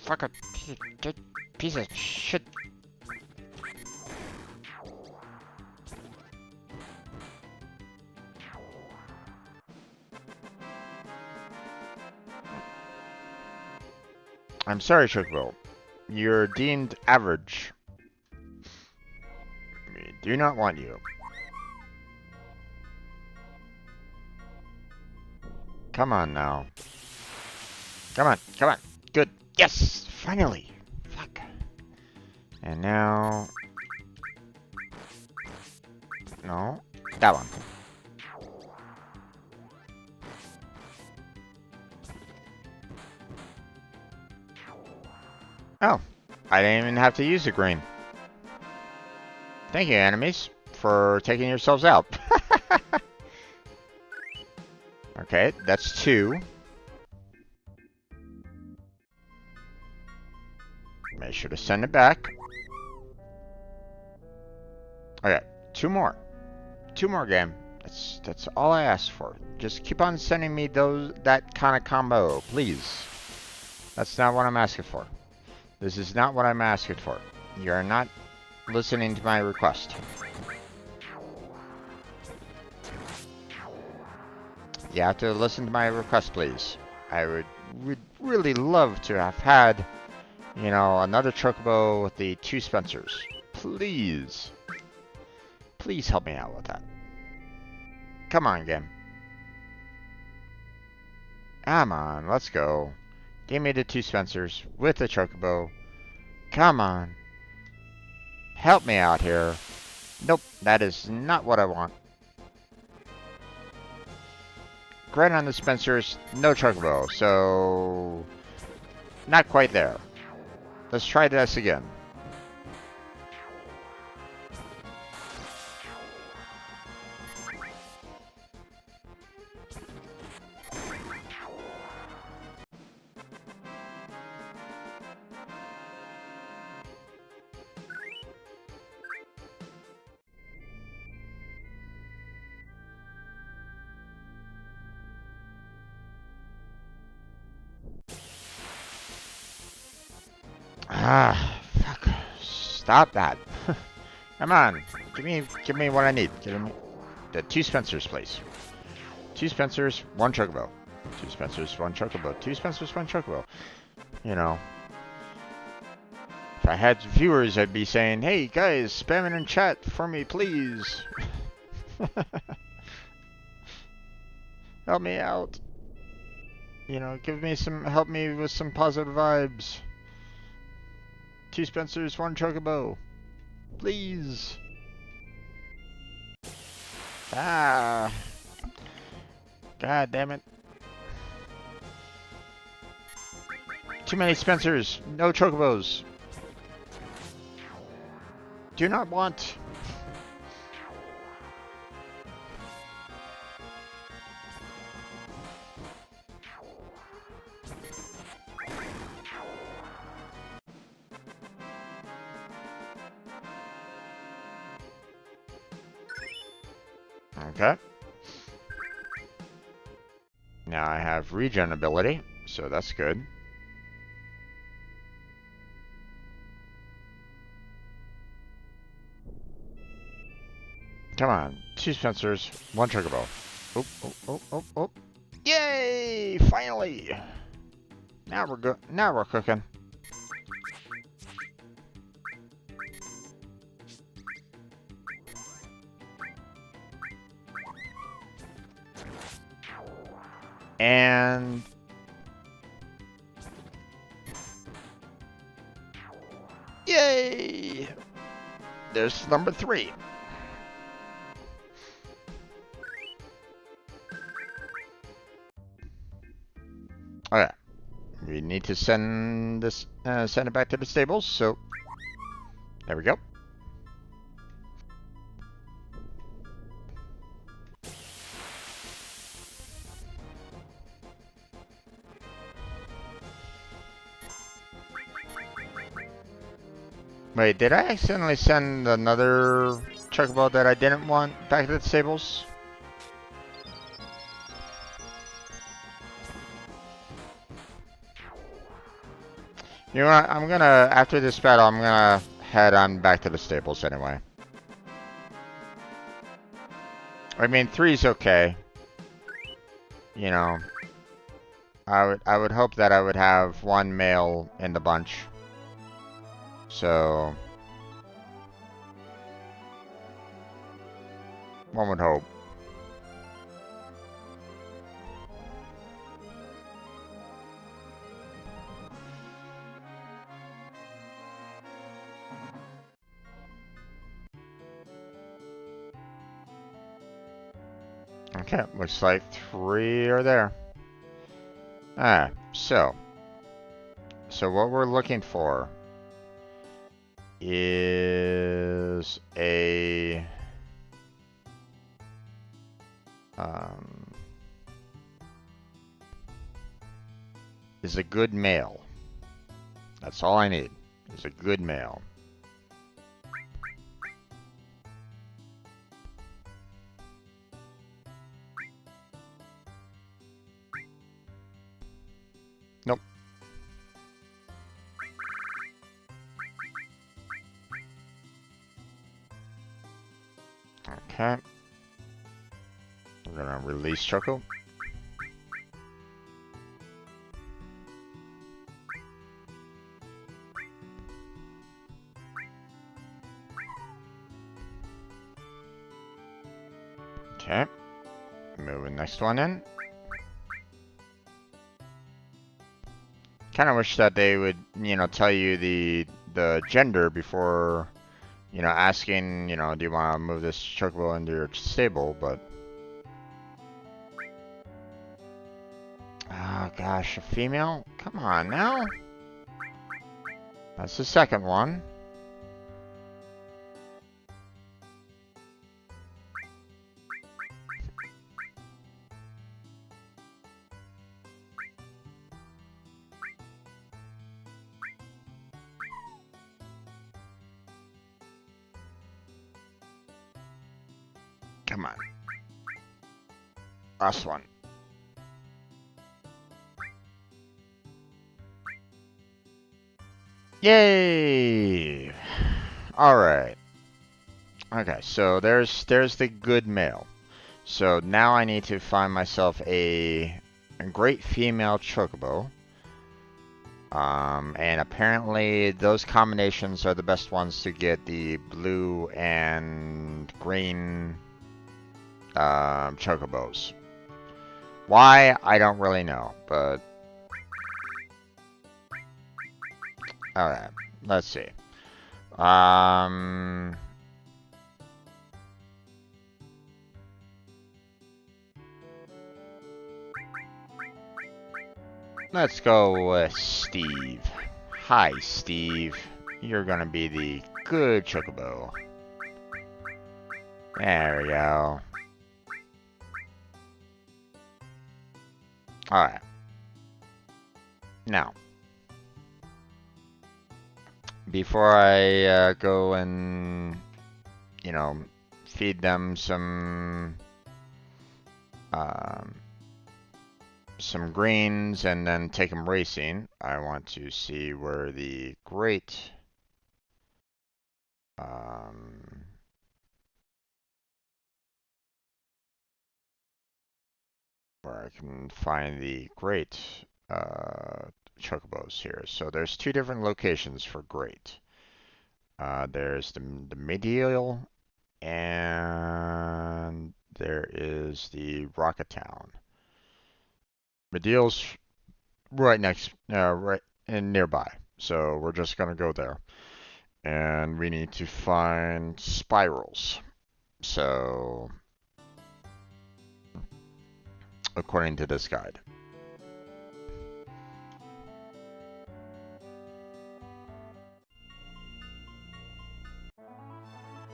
Fuck a piece of shit. I'm sorry, Chocobo. You're deemed average. We do not want you. Come on now. Come on, come on. Good. Yes! Finally! Fuck. And now... No. That one. Oh. I didn't even have to use the green. Thank you, enemies, for taking yourselves out. Okay, that's two. should have sent it back. Okay, two more. Two more, game. That's all I asked for. Just keep on sending me that kind of combo, please. That's not what I'm asking for. This is not what I'm asking for. You're not listening to my request. You have to listen to my request, please. I would really love to have had, you know, another Chocobo with the 2 Spencers. Please. Please help me out with that. Come on, game. Come on, let's go. Give me the 2 Spencers with the Chocobo. Come on. Help me out here. Nope, that is not what I want. Grind on the Spencers, no Chocobo, so... not quite there. Let's try this again. Ah, fuck. Stop that. Come on. Give me what I need. Give me the 2 Spencers, please. 2 Spencers, 1 Chocobo. 2 Spencers, 1 Chocobo. 2 Spencers, 1 Chocobo. You know. If I had viewers, I'd be saying, hey, guys, spam it in chat for me, please. Help me out. You know, help me with some positive vibes. 2 Spencers, 1 Chocobo. Please. Ah. God damn it. Too many Spencers. No Chocobos. Do not want. Okay. Now I have regen ability, so that's good. Come on, 2 Spencers, 1 Chocobo. Oh, oh, oh, oh, oh. Yay! Finally! Now we're good. Now we're cooking. And yay! There's number 3. Okay. We need to send it back to the stables, so there we go. Wait, did I accidentally send another Chocobo that I didn't want back to the stables? You know what, after this battle, I'm gonna head on back to the stables anyway. I mean, 3's okay. You know, I would hope that I would have 1 male in the bunch. So, one would hope. Okay, looks like 3 are there. Alright, so what we're looking for is a good male. That's all I need. is a good male. Nope. Okay. We're gonna release Choco. Okay. Move the next one in. Kind of wish that they would, tell you the gender before, asking, do you want to move this chocobo into your stable? But oh gosh, a female? Come on now. That's the second one. Come on. Last one. Yay! Alright. Okay, so there's the good male. So now I need to find myself a great female chocobo. And apparently those combinations are the best ones to get the blue and green chocobos. Why, I don't really know, but alright, let's see. Let's go with Steve. Hi, Steve. You're gonna be the good chocobo. There we go. Alright. Now, before I go and, feed them some greens and then take them racing, I want to see where the great where I can find the great chocobos here. So there's two different locations for great. There's the medial and there is the Rocket Town. Medial's right next, right in nearby. So we're just gonna go there. And we need to find spirals. So, according to this guide.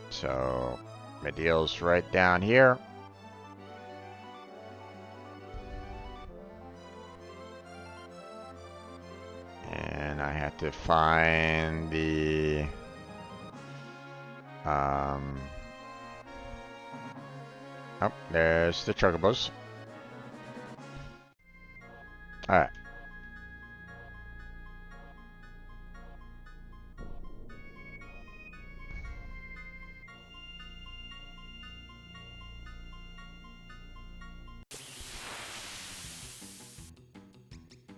So, Medial's right down here. And I have to find the oh, there's the chocobos. Alright.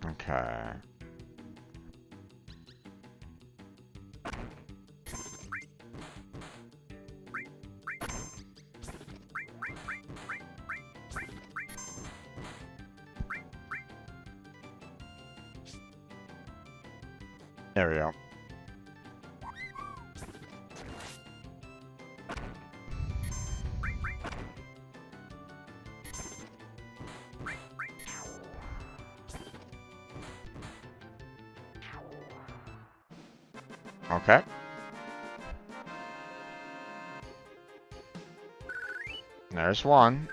Okay. There we go. Okay. There's one.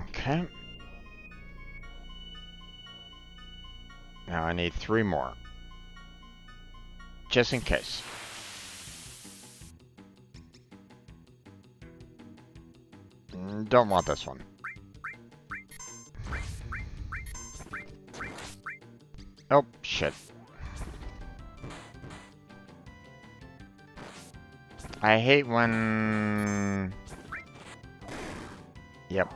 Okay. Now I need 3 more. Just in case. Don't want this one. Oh, shit. I hate when... Yep.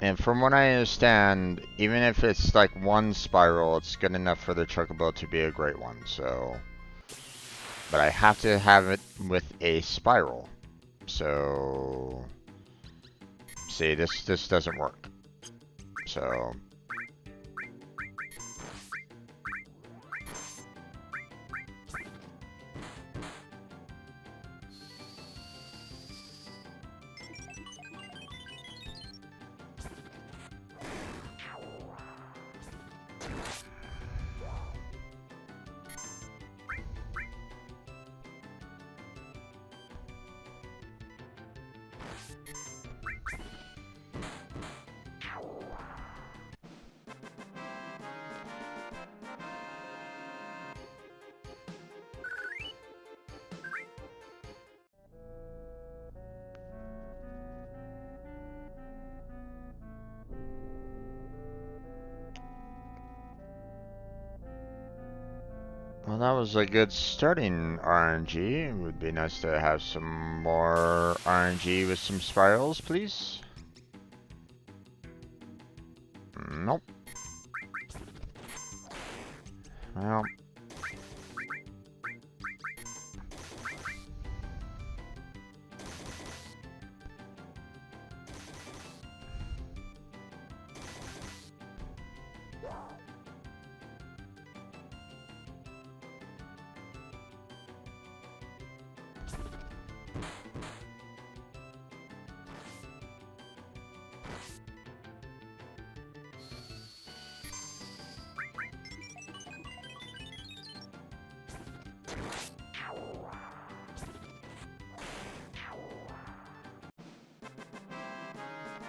And from what I understand, even if it's like 1 spiral, it's good enough for the chocobo to be a great one, so... But I have to have it with a spiral. So... See, this doesn't work. So... Well, that was a good starting RNG. It would be nice to have some more RNG with some spirals, please. Nope. Well.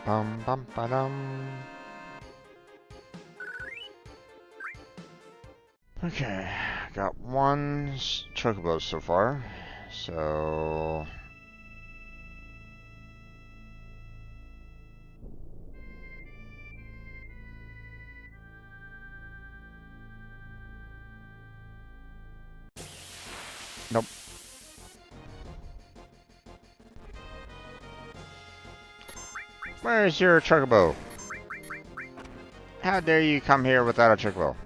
Bum bum ba dum. Okay, got 1 chocobo so far, so... Nope. Where's your chocobo? How dare you come here without a chocobo?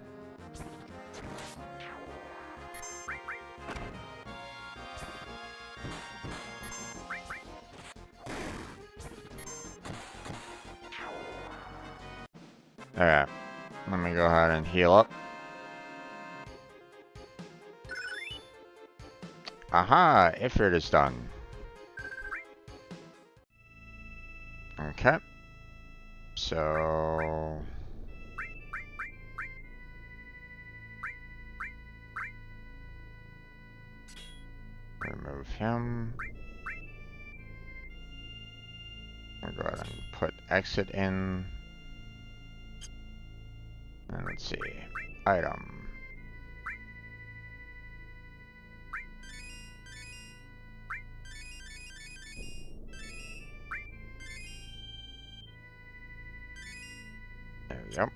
Alright, let me go ahead and heal up. Aha, Ifrit is done. Okay. So... remove him. I'll go ahead and put exit in. And let's see. Item. There we go.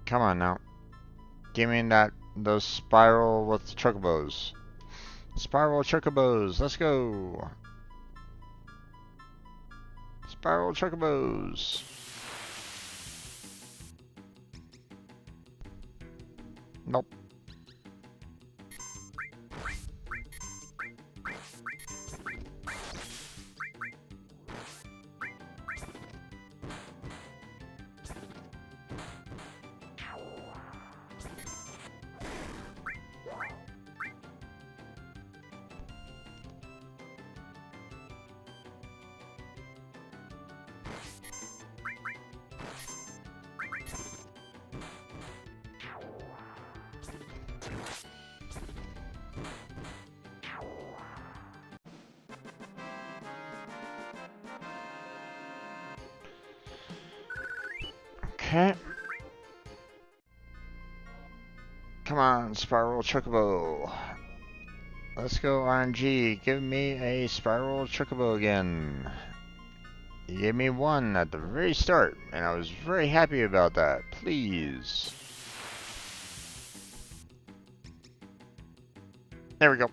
Come on now. Give me those spiral with chocobos. Spiral chocobos, let's go. Spiral chocobos. Nope. Okay. Come on, Spiral Chocobo. Let's go, RNG. Give me a Spiral Chocobo again. You gave me one at the very start, and I was very happy about that. Please. There we go.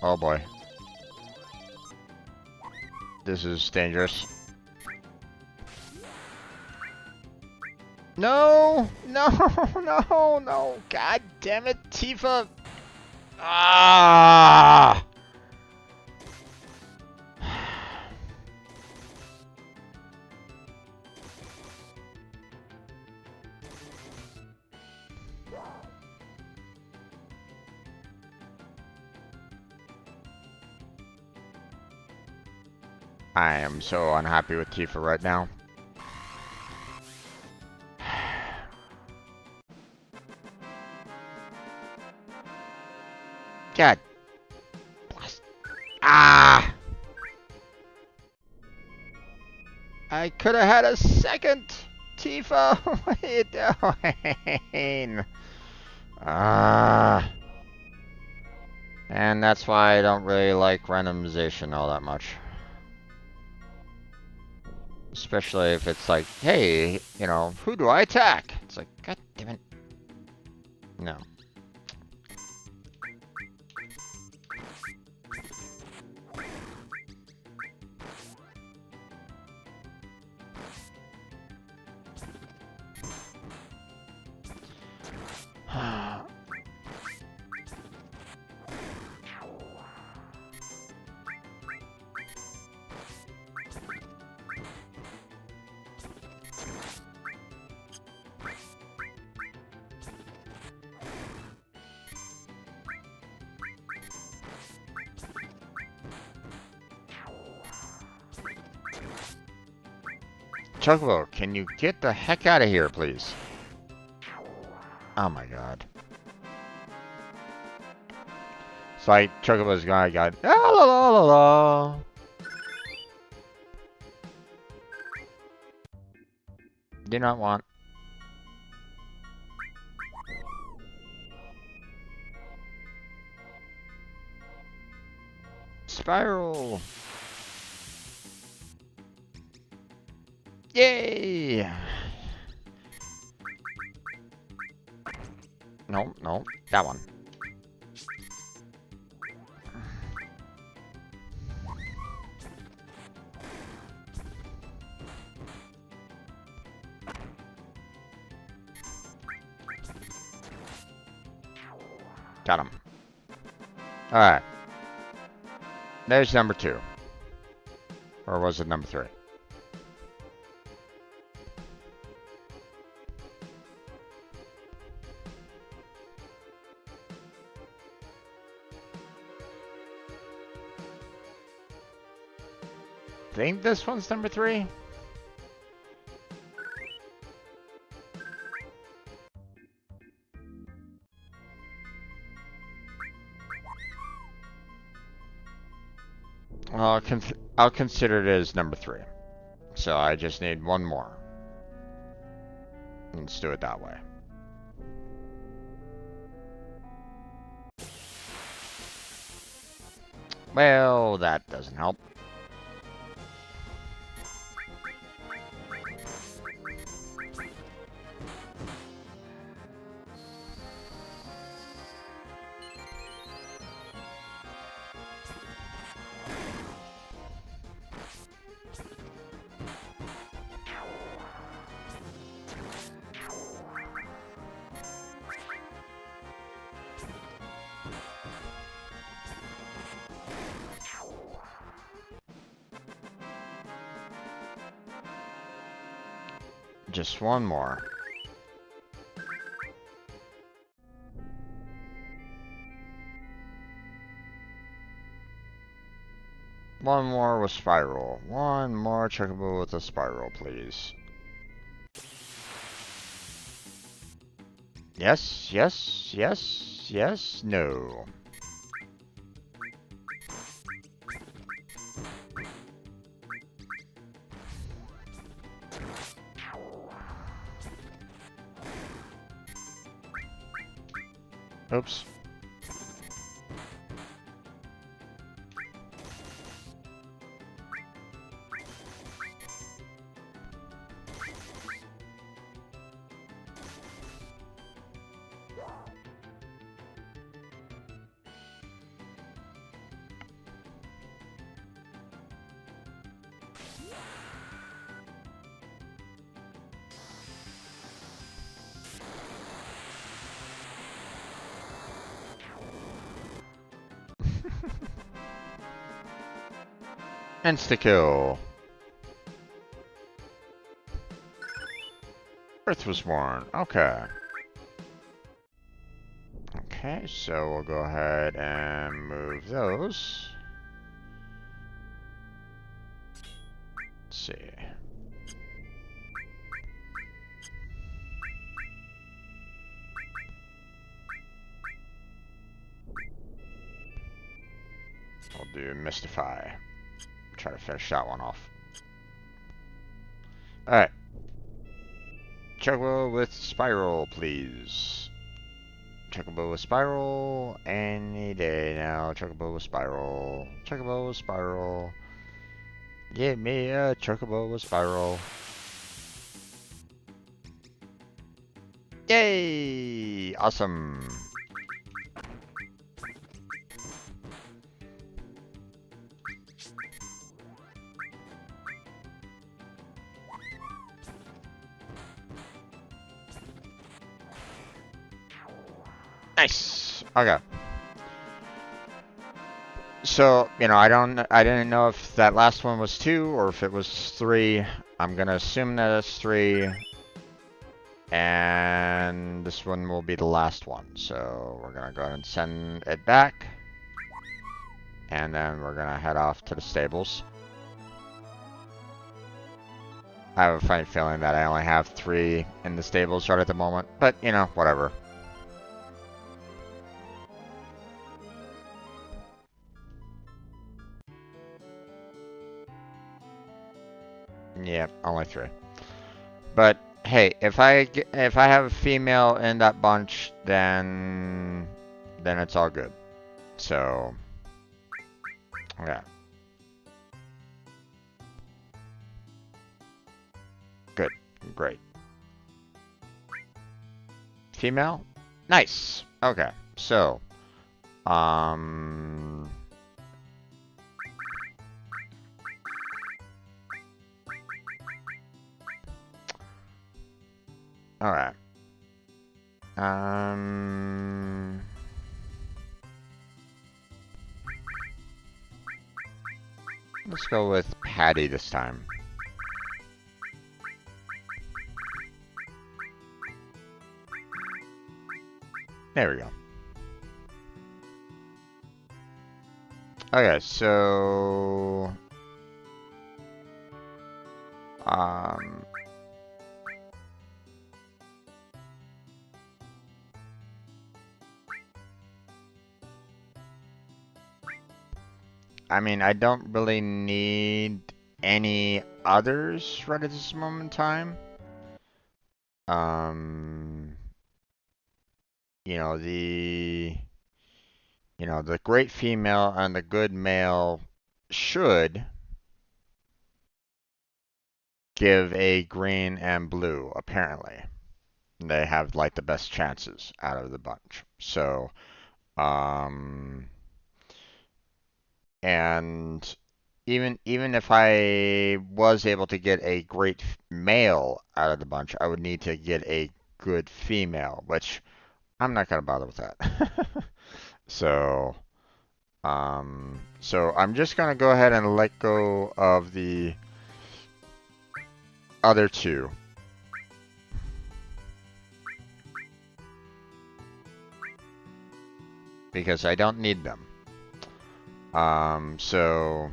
Oh boy. This is dangerous. No! No! No! No! God damn it, Tifa! Ah! I am so unhappy with Tifa right now. God. Ah! I could have had a second! Tifa, what are you doing? Ah. And that's why I don't really like randomization all that much. Especially if it's like, hey, you know, who do I attack? It's like, god damn it. No. Chocobo, can you get the heck out of here, please? Oh my god. It's like Chocobo's guy got la la la la la. Do not want. Spiral. Yay! No, no, that one. Got him. Alright. There's number 2. Or was it number 3? Think this one's number 3? I'll consider it as number 3. So I just need one more. Let's do it that way. Well, that doesn't help. Just one more. One more with spiral. One more chocobo with a spiral, please. Yes, yes, yes, yes, no. Oops. Insta-kill. Earth was born. Okay. Okay, so we'll go ahead and move those. Let's see. We'll do Mystify. Try to finish that one off. Alright. Chocobo with Spiral, please. Chocobo with Spiral. Any day now. Chocobo with Spiral. Chocobo with Spiral. Give me a Chocobo with Spiral. Yay! Awesome. Nice. Okay. So, you know, I didn't know if that last one was 2 or if it was 3. I'm gonna assume that it's 3. And this one will be the last one. So we're gonna go ahead and send it back. And then we're gonna head off to the stables. I have a funny feeling that I only have 3 in the stables right at the moment. But, you know, whatever. Yeah, only 3. But hey, if I have a female in that bunch, then it's all good. So yeah, good, great. Female, nice. Okay, so um. All right. Let's go with Patty this time. There we go. Okay, so I mean, I don't really need any others right at this moment in time. You know, the great female and the good male should give a green and blue, apparently. They have like the best chances out of the bunch. So, and even if I was able to get a great male out of the bunch, I would need to get a good female, which I'm not gonna bother with that. So, so I'm just gonna go ahead and let go of the other 2. because I don't need them. So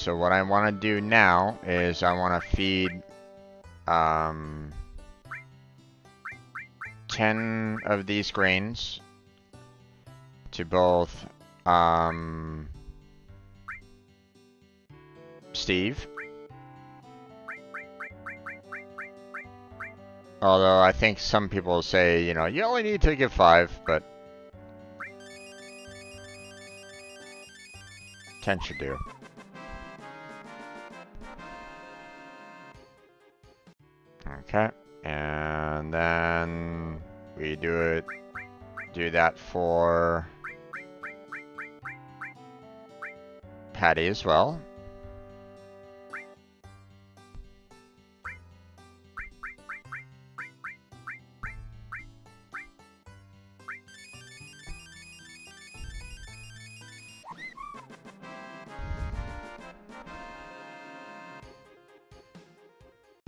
what I want to do now is I want to feed 10 of these grains to both Steve. Although I think some people say, you know, you only need to give 5, but 10 should do. Okay, and then we do that for Patty as well.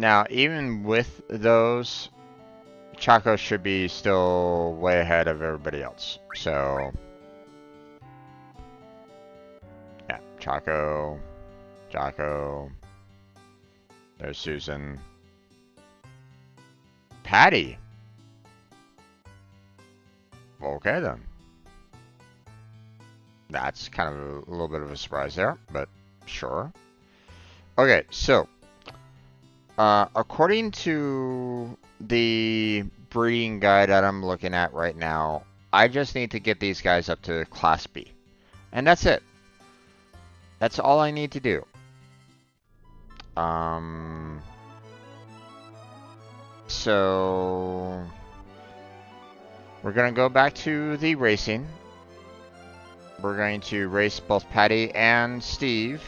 Now, even with those, Choco should be still way ahead of everybody else. So, yeah, Choco, there's Susan, Patty. Okay then. That's kind of a little bit of a surprise there, but sure. Okay, so according to the breeding guide that I'm looking at right now, I just need to get these guys up to Class B. And that's it. That's all I need to do. So we're going to go back to the racing. We're going to race both Patty and Steve.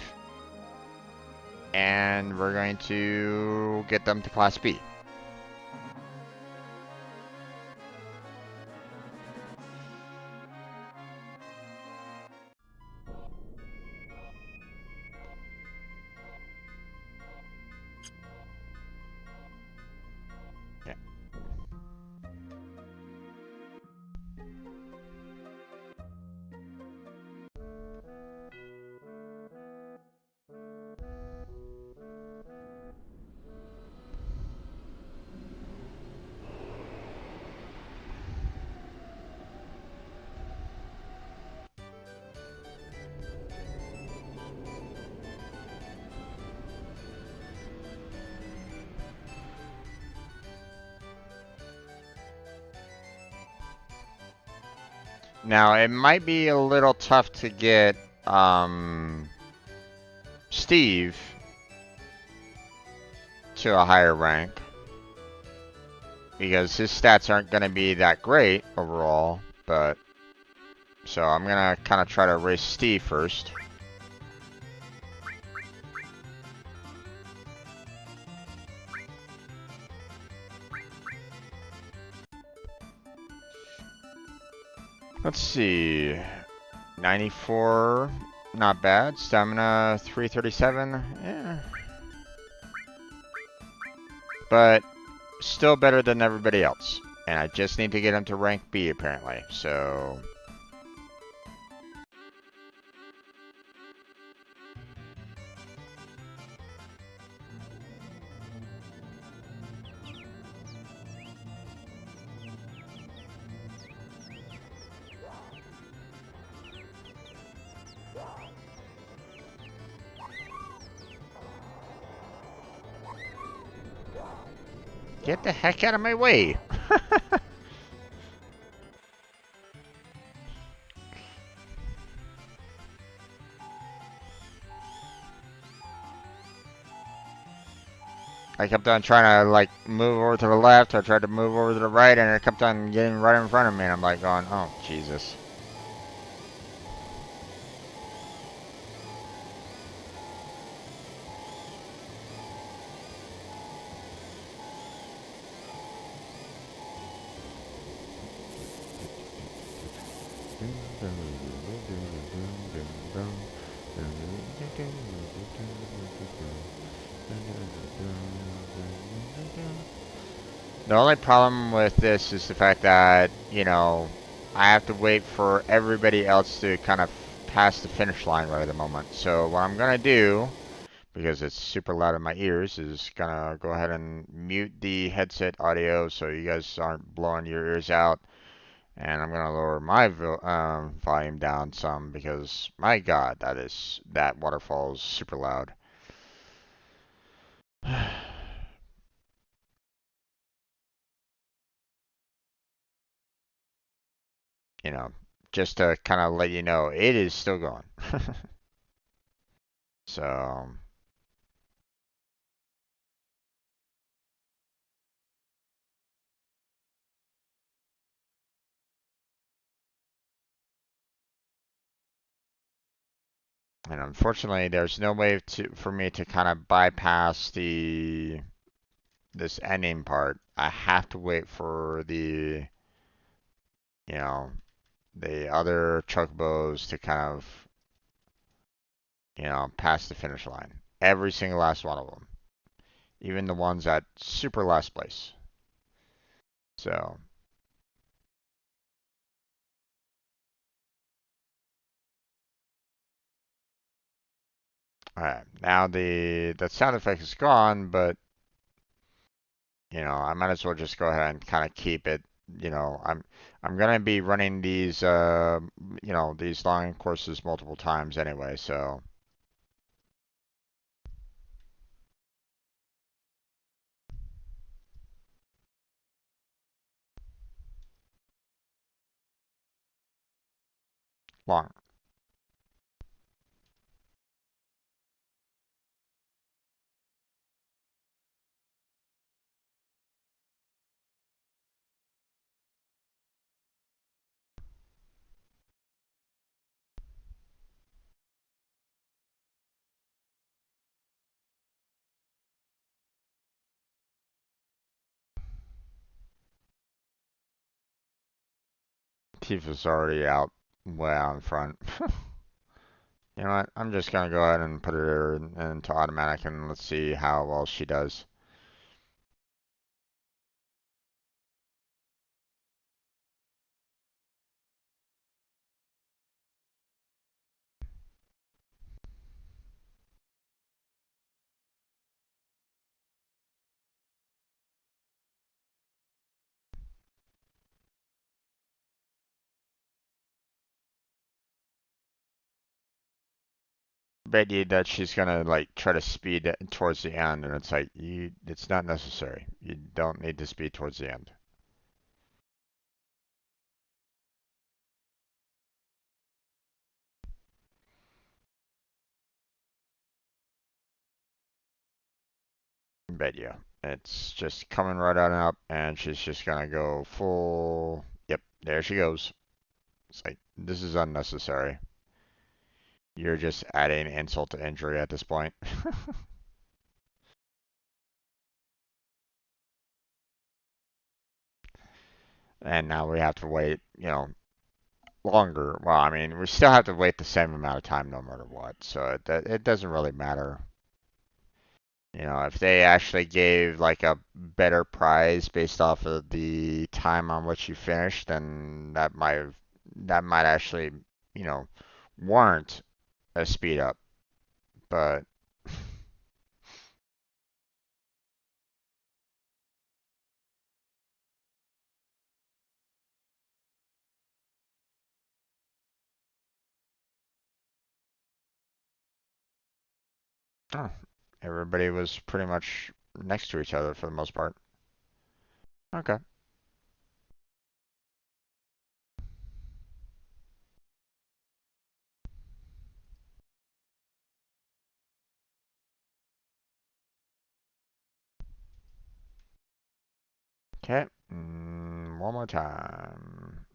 And we're going to get them to Class B. Yeah. Now, it might be a little tough to get Steve to a higher rank because his stats aren't going to be that great overall, but so I'm going to kind of try to race Steve first. Let's see. 94, not bad. Stamina 337, yeah. But still better than everybody else. And I just need to get him to rank B apparently. So get the heck out of my way. I kept on trying to like move over to the left. I tried to move over to the right, and it kept on getting right in front of me. And I'm like going, oh Jesus. The only problem with this is the fact that, you know, I have to wait for everybody else to kind of pass the finish line right at the moment. So what I'm gonna do, because it's super loud in my ears, is gonna go ahead and mute the headset audio so you guys aren't blowing your ears out. And I'm gonna lower my volume down some because my God, that waterfall is super loud. You know, just to kind of let you know, it is still going. So, and unfortunately, there's no way for me to kind of bypass this ending part. I have to wait for you know, the other chocobos to kind of, pass the finish line. Every single last one of them, even the ones at super last place. So, alright, now the sound effect is gone, but I might as well just go ahead and kind of keep it. I'm gonna be running these long courses multiple times anyway, so long. Tifa's already out way out in front. You know what? I'm just gonna go ahead and put her into automatic and let's see how well she does. Bet you that she's gonna like try to speed it towards the end, and it's like it's not necessary. You don't need to speed towards the end. Bet you. It's just coming right on up, and she's just gonna go full. Yep, there she goes. It's like, this is unnecessary. You're just adding insult to injury at this point. And now we have to wait, longer. Well, I mean, we still have to wait the same amount of time no matter what. So it doesn't really matter. If they actually gave like a better prize based off of the time on which you finished, then that might actually, you know, warrant a speed up. But oh, everybody was pretty much next to each other for the most part. Okay. Okay. One more time.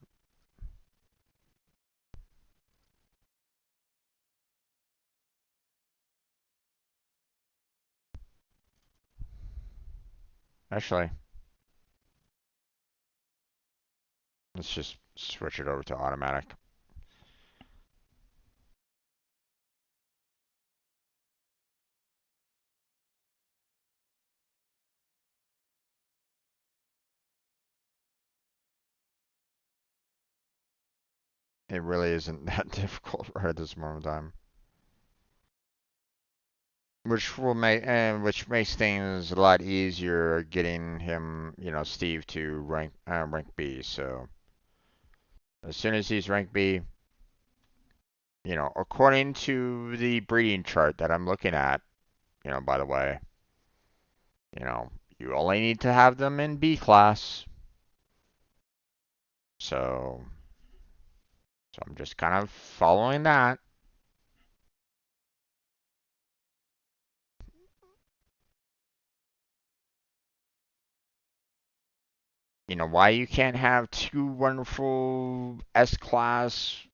Actually, let's just switch it over to automatic. It really isn't that difficult right at this moment in time. Which makes things a lot easier getting him, Steve to rank B. So as soon as he's rank B, according to the breeding chart that I'm looking at, by the way, you know, you only need to have them in B class. So I'm just kind of following that. Why you can't have two wonderful S-class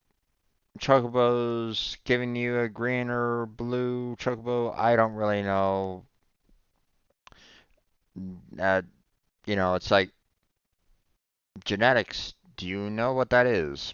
chocobos giving you a green or blue chocobo, I don't really know. Uh, it's like genetics. Do you know what that is?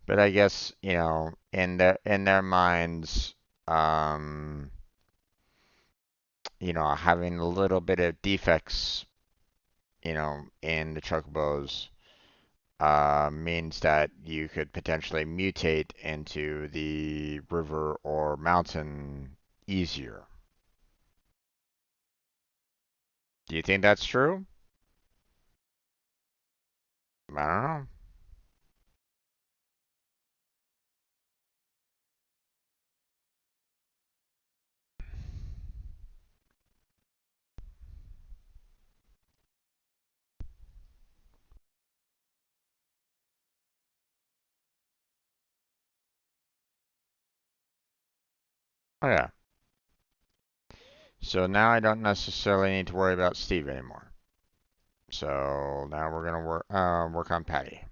But I guess, in their minds, um, having a little bit of defects, in the chocobos, means that you could potentially mutate into the river or mountain easier. Do you think that's true? I don't know. Oh yeah. So now I don't necessarily need to worry about Steve anymore. So now we're gonna work on Patty.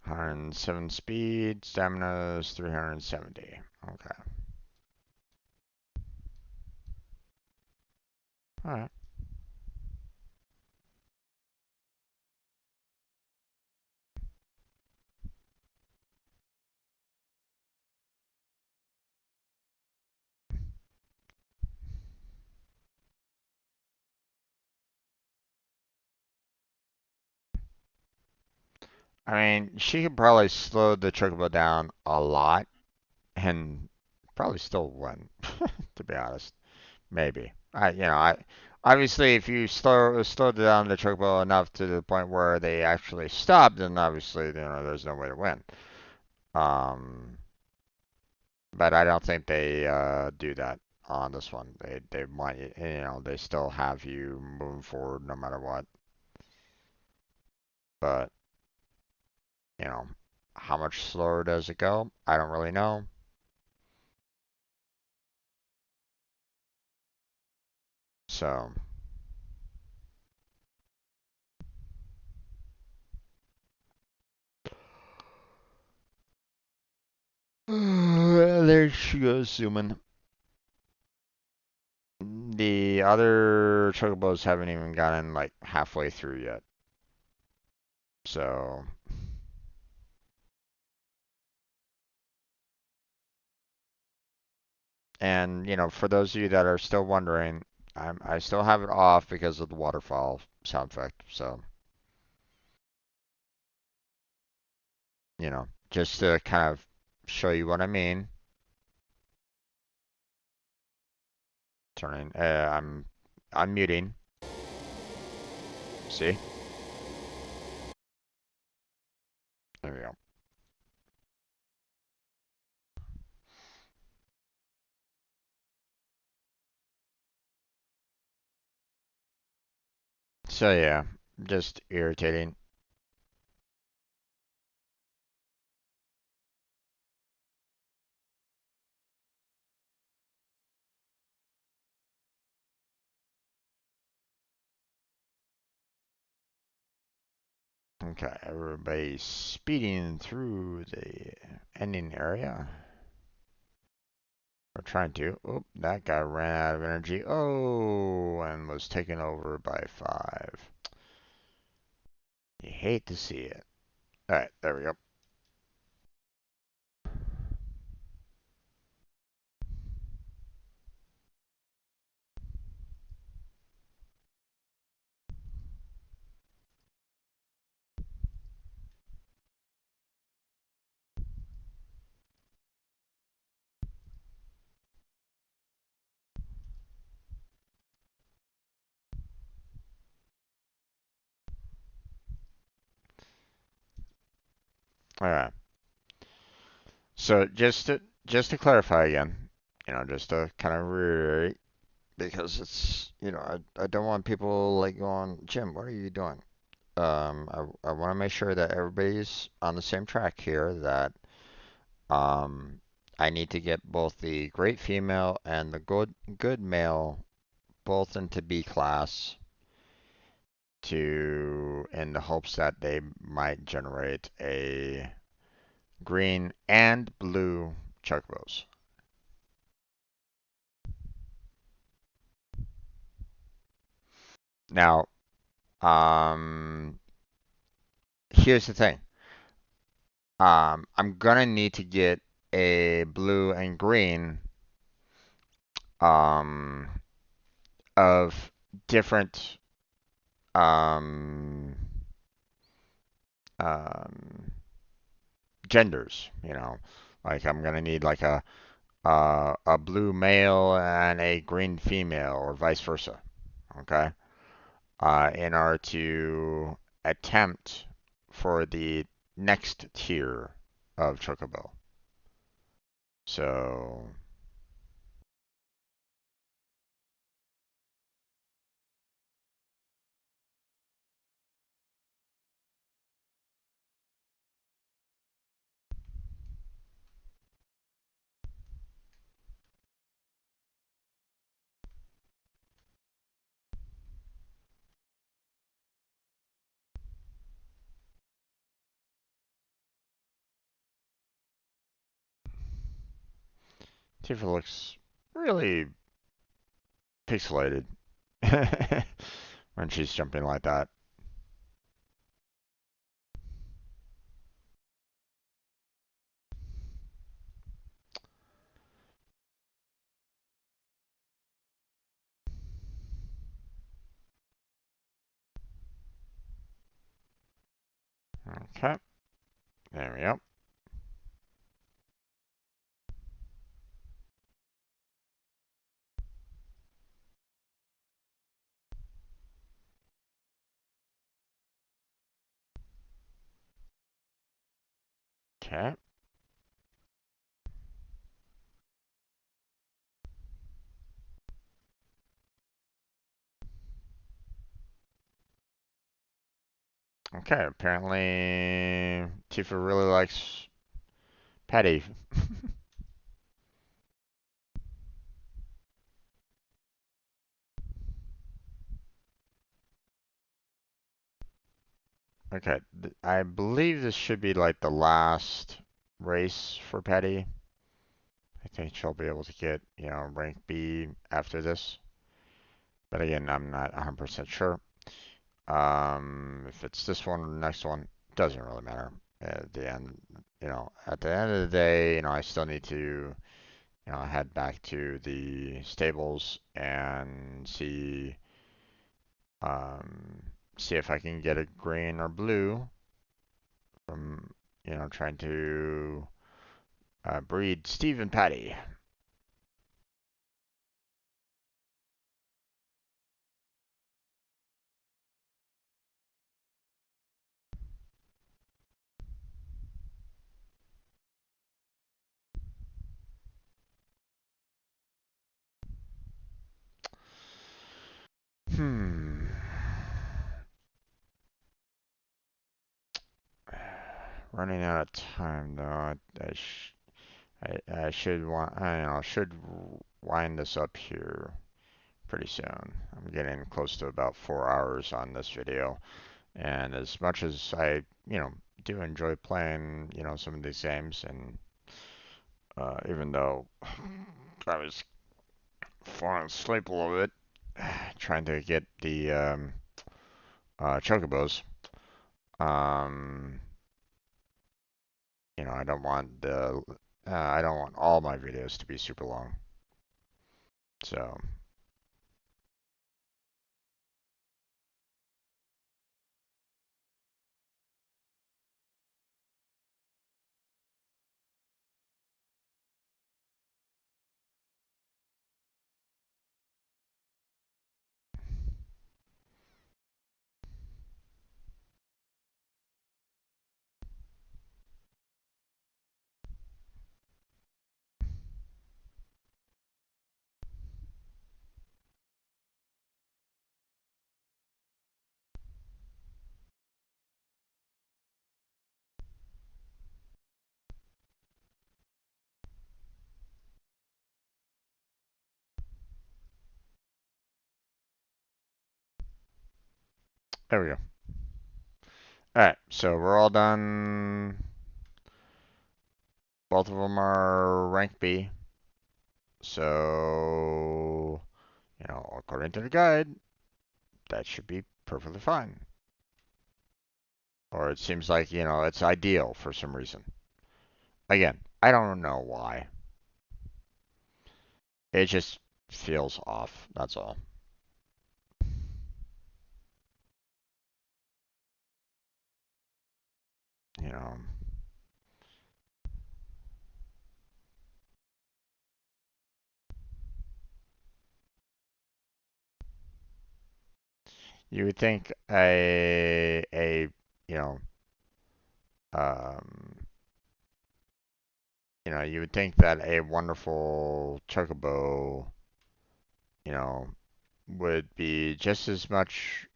107 speed, stamina is 370. Okay. All right. I mean, she could probably slow the chocobo down a lot and probably still win, to be honest. Maybe. I obviously if you slow down the chocobo enough to the point where they actually stop, then obviously there's no way to win. Um, but I don't think they do that on this one. They might they still have you moving forward no matter what. But you know how much slower does it go? I don't really know. So there she goes zooming. The other chocobos haven't even gotten like halfway through yet. So, and for those of you that are still wondering, I still have it off because of the waterfall sound effect. So, just to kind of show you what I mean. Turning, I'm muting. See? There we go. So yeah, just irritating. Okay, everybody's speeding through the ending area. We're trying to. Oh, that guy ran out of energy. Oh, and was taken over by 5. You hate to see it. Alright, there we go. Alright. So just to clarify again, just to kind of reiterate, because it's, I don't want people like going, Jim, what are you doing? I want to make sure that everybody's on the same track here, that um, I need to get both the great female and the good male both into B class in the hopes that they might generate a green and blue chocobos. Now, here's the thing. I'm gonna need to get a blue and green um, of different um, um, genders. Like I'm gonna need like a blue male and a green female, or vice versa. Okay, in order to attempt for the next tier of Chocobo. So, Tifa looks really pixelated when she's jumping like that. Okay, there we go. Okay, okay. Apparently, Tifa really likes Patty. Okay, I believe this should be like the last race for Patty. I think she'll be able to get, rank B after this. But again, I'm not 100% sure. If it's this one or the next one, doesn't really matter. At the end, at the end of the day, I still need to, head back to the stables and um, see if I can get a green or blue from, trying to breed Steve and Patty. Hmm. Running out of time though. I should should wind this up here pretty soon. I'm getting close to about 4 hours on this video. And as much as I, do enjoy playing, some of these games, and even though I was falling asleep a little bit trying to get the chocobos, um, I don't want I don't want all my videos to be super long. So there we go. All right, so we're all done. Both of them are rank B. So, according to the guide, that should be perfectly fine. Or it seems like, it's ideal for some reason. Again, I don't know why. It just feels off. That's all. You know, you would think you know, um, you would think that a wonderful chocobo, you know, would be just as much,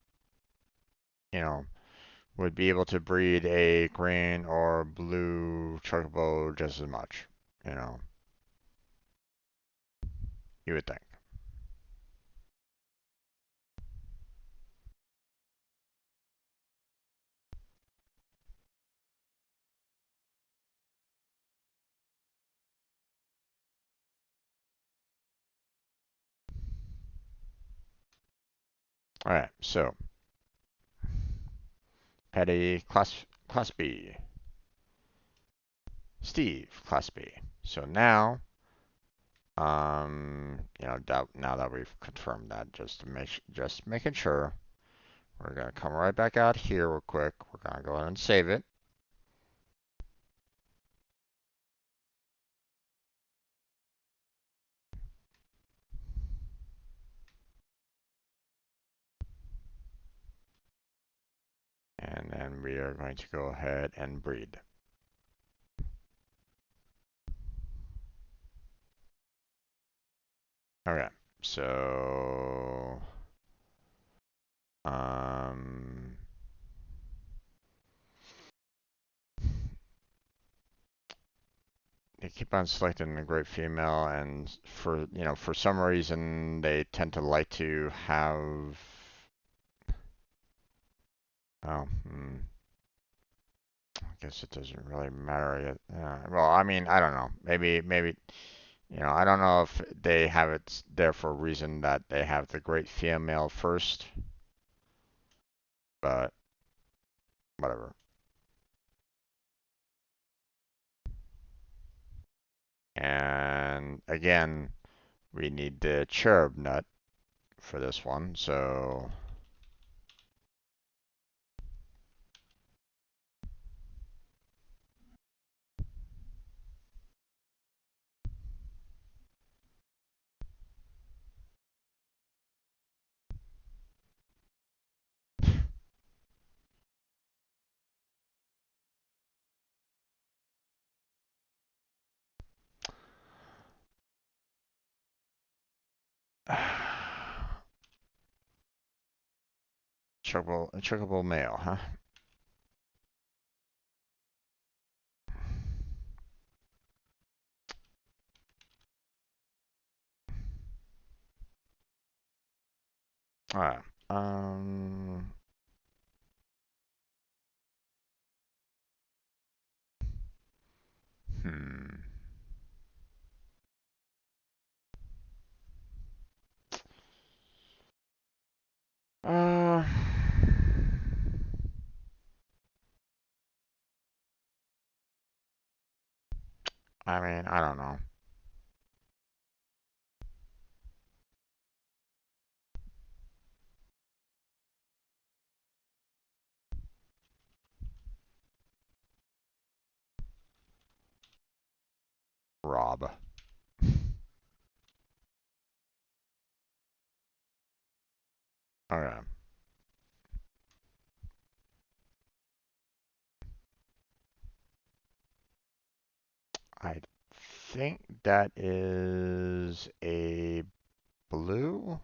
you know, would be able to breed a green or blue chocobo just as much. You know, you would think. All right, so Petty class B, Steve class B. So now, now that we've confirmed that, just making sure, we're gonna come right back out here real quick. We're gonna go ahead and save it. And then we are going to go ahead and breed. Okay, so um, they keep on selecting the great female, and for some reason they tend to like to have. Oh, I guess it doesn't really matter yet. Well, I mean, I don't know. Maybe I don't know if they have it there for a reason that they have the great female first, but whatever. And again, we need the cherub nut for this one, so chocobo male, huh? Alright. Um, Hmm. Uh, I mean, I don't know. Rob. Okay. I think that is a blue.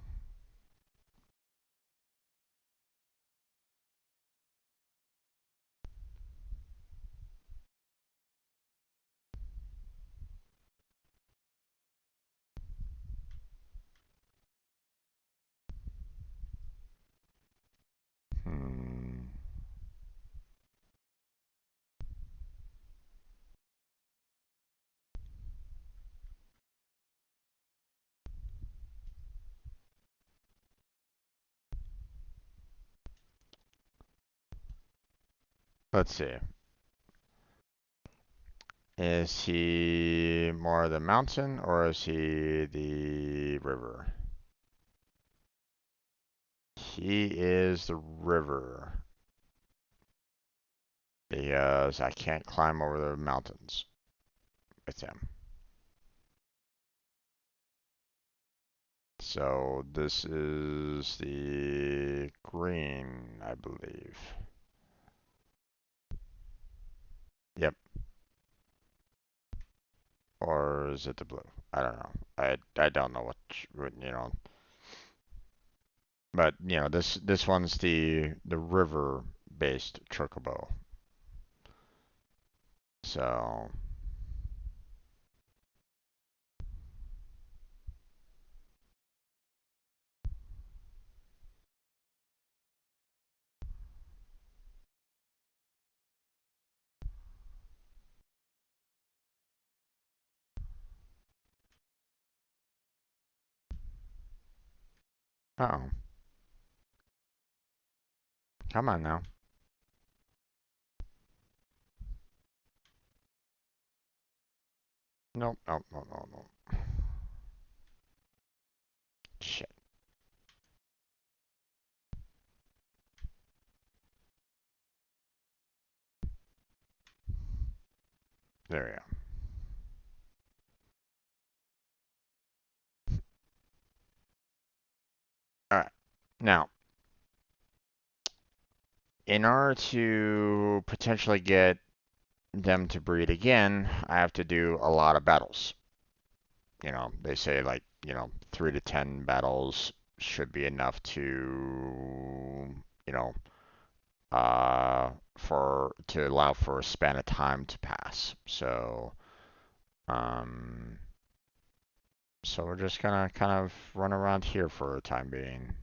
Hmm. Let's see. Is he more the mountain or is he the river? He is the river because I can't climb over the mountains with him. So this is the green, I believe. Yep. Or is it the blue? I don't know. I don't know what you know. But you know this one's the river based chocobo. So oh, come on now. Nope, nope, nope, nope, nope. Shit. There we go. All right. Now, in order to potentially get them to breed again, I have to do a lot of battles. You know, they say like, 3 to 10 battles should be enough to, you know, for to allow for a span of time to pass. Um, so we're just gonna kind of run around here for a time being.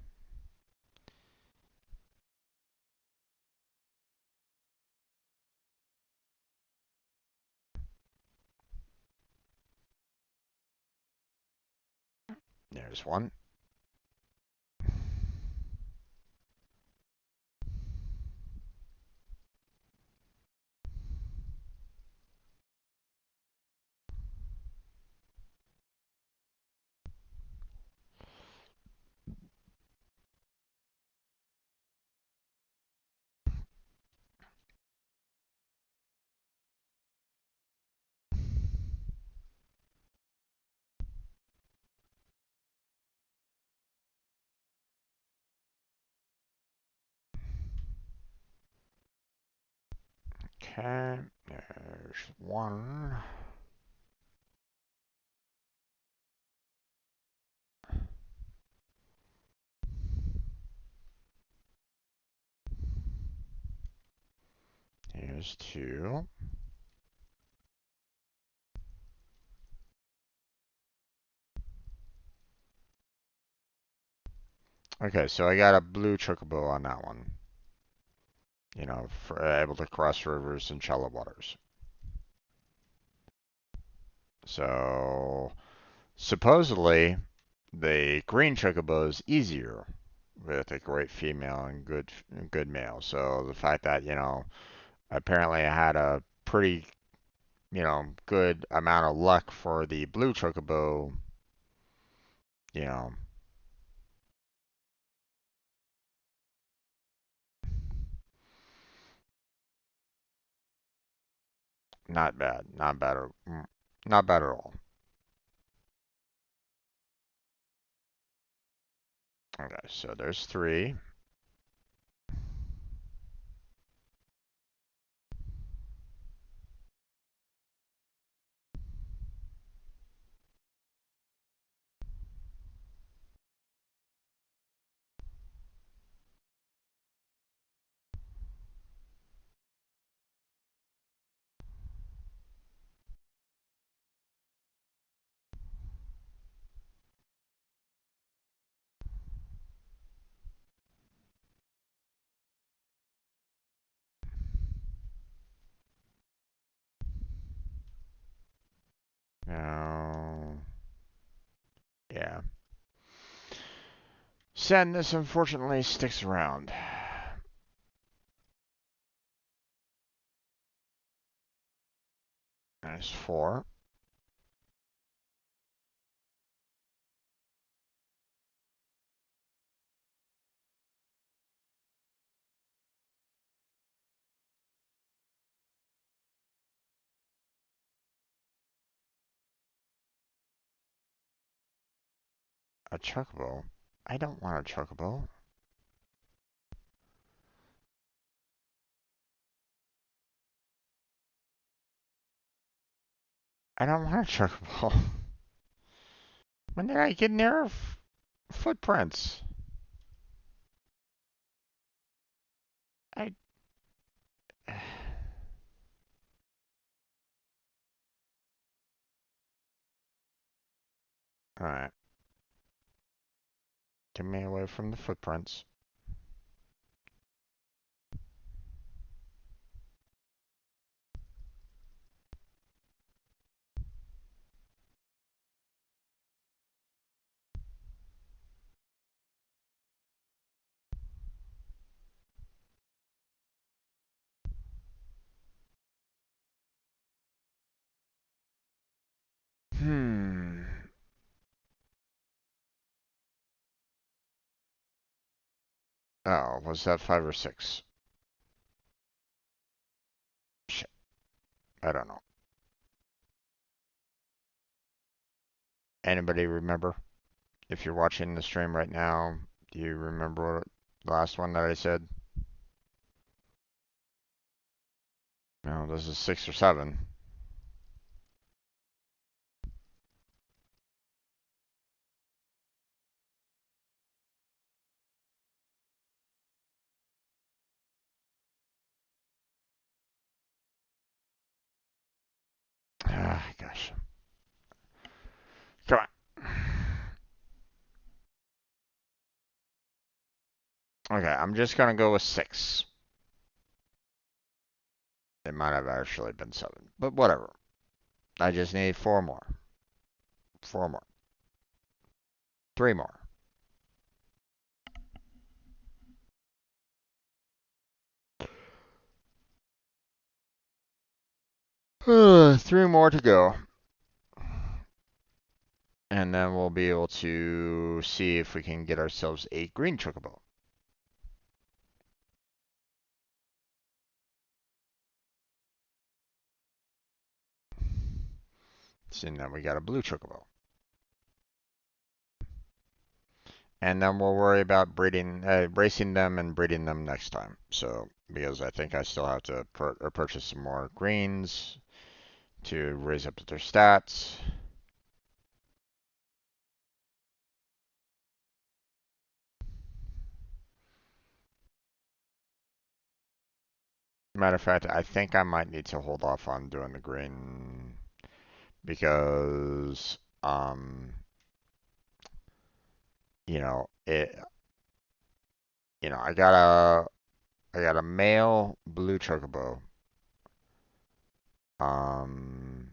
There's one. Okay, there's one. Here's two. Okay, so I got a blue chocobo on that one. For able to cross rivers and shallow waters. So supposedly the green chocobo is easier with a great female and good male. So the fact that, apparently I had a pretty, good amount of luck for the blue chocobo, you know, not bad, not bad at all. Okay, so there's three. Now, yeah. Sadness unfortunately sticks around. There's four. A chocobo. I don't want a chocobo. I don't want a chocobo. When did I get near footprints? I. Alright. Get me away from the footprints. Hmm. Oh, was that five or six? Shit. I don't know. Anybody remember? If you're watching the stream right now, do you remember the last one that I said? No, this is six or seven. Ah, gosh. Come on. Okay, I'm just gonna go with six. It might have actually been seven, but whatever. I just need four more. Four more. Three more. Three more to go. And then we'll be able to see if we can get ourselves a green chocobo. Seeing that we got a blue chocobo. And then we'll worry about racing them and breeding them next time. So, because I think I still have to purchase some more greens to raise up their stats. Matter of fact, I think I might need to hold off on doing the green because, you know, it, I got a male blue chocobo, um,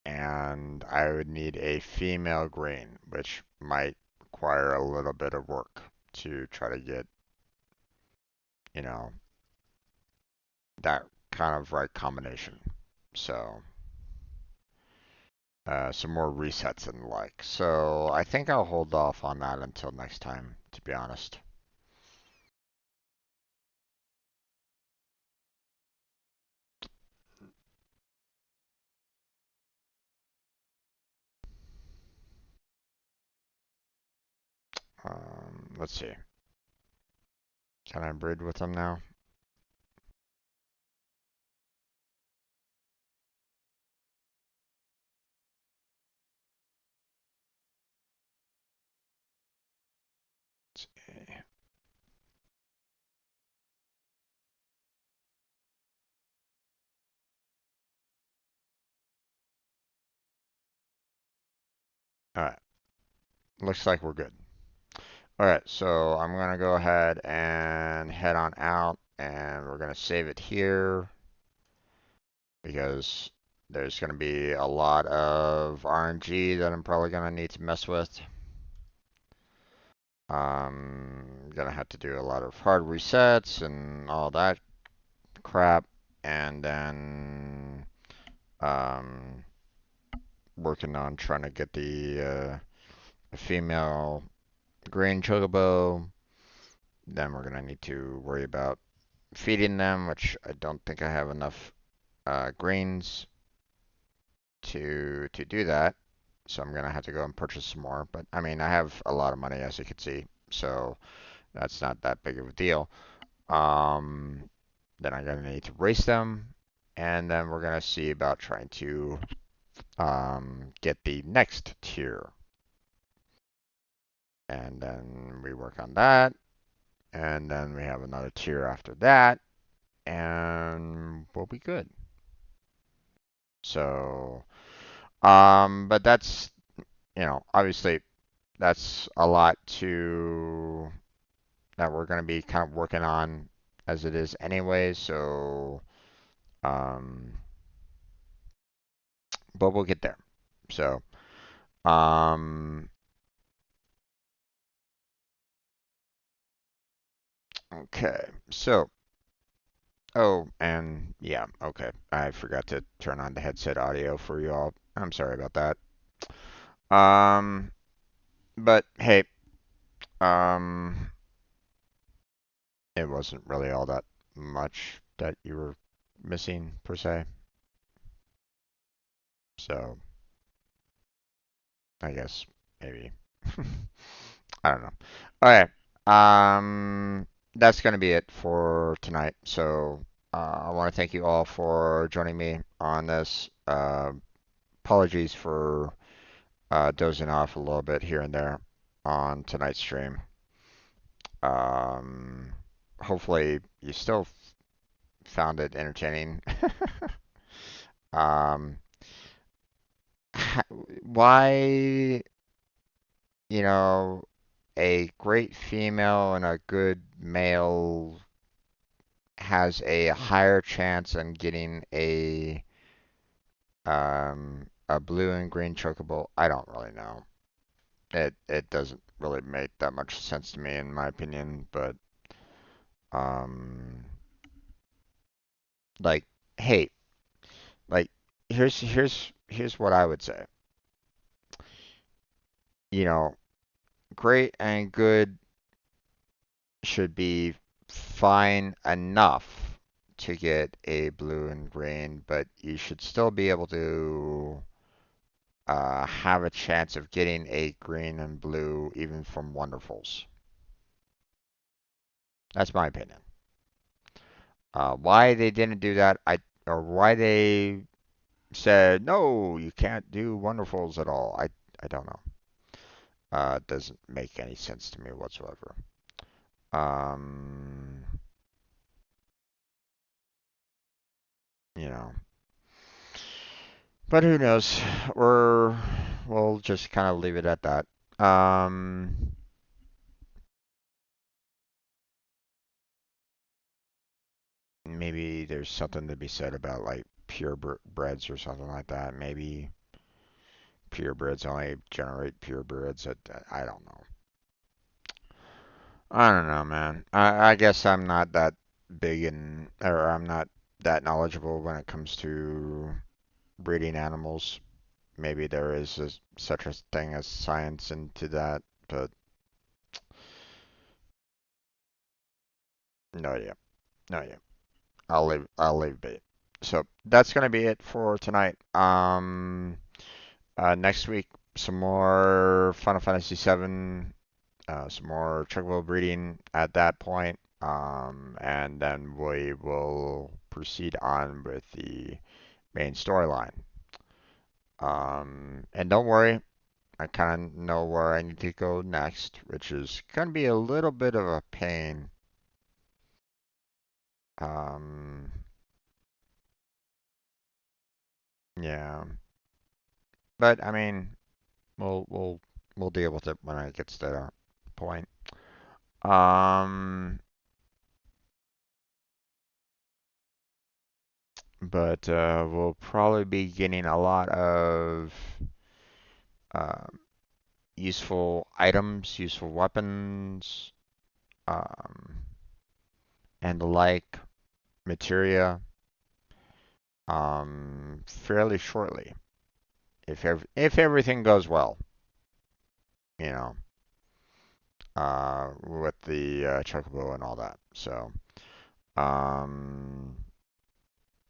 and I would need a female green, which might require a little bit of work to try to get, you know, that kind of right combination. So, some more resets and the like. So, I think I'll hold off on that until next time, to be honest. Let's see. Can I breed with them now? Let's see. All right. Looks like we're good. All right, so I'm gonna go ahead and head on out, and we're gonna save it here because there's gonna be a lot of RNG that I'm probably gonna need to mess with. Gonna have to do a lot of hard resets and all that crap, and then um, working on trying to get the female green chocobo. Then we're gonna need to worry about feeding them, which I don't think I have enough greens to do that. So I'm gonna have to go and purchase some more. But I mean, I have a lot of money, as you can see, so that's not that big of a deal. Um, then I'm gonna need to race them, and then we're gonna see about trying to get the next tier, and then we work on that, and then we have another tier after that, and we'll be good. So, but that's, obviously that's a lot to that we're going to be kind of working on as it is anyway. So, um, but we'll get there. So, um, okay. So, oh, and yeah, okay. I forgot to turn on the headset audio for you all. I'm sorry about that. Um, but hey, um, it wasn't really all that much that you were missing per se. So I guess maybe I don't know. All right. That's gonna be it for tonight. So I want to thank you all for joining me on this. Apologies for dozing off a little bit here and there on tonight's stream. Um, hopefully you still found it entertaining. Um, why, you know, a great female and a good male has a higher chance on getting a blue and green chocobo? I don't really know. It doesn't really make that much sense to me in my opinion, but um like hey, like here's what I would say. You know, great and good should be fine enough to get a blue and green, but you should still be able to have a chance of getting a green and blue even from Wonderfuls. That's my opinion. Why they didn't do that, or why they said no, you can't do Wonderfuls at all. I don't know. It doesn't make any sense to me whatsoever. Um, you know, but who knows? We'll just kind of leave it at that. Um, Maybe there's something to be said about like purebreds or something like that. Maybe. purebreds only generate purebreds. I don't know. I don't know, man. I guess I'm not that big in, or I'm not that knowledgeable when it comes to breeding animals. Maybe there is such a thing as science into that, but no, yeah, no, yeah. I'll leave bait. So that's gonna be it for tonight. Next week some more Final Fantasy VII, some more chocobo breeding at that point, and then we will proceed on with the main storyline. And don't worry, I kind of know where I need to go next, which is gonna be a little bit of a pain. Um, yeah, but I mean, we'll deal with it when it gets to that point. Um, but we'll probably be getting a lot of um, useful items, useful weapons, um, and the like materia fairly shortly, if everything goes well, you know, with the chocobo and all that. Um,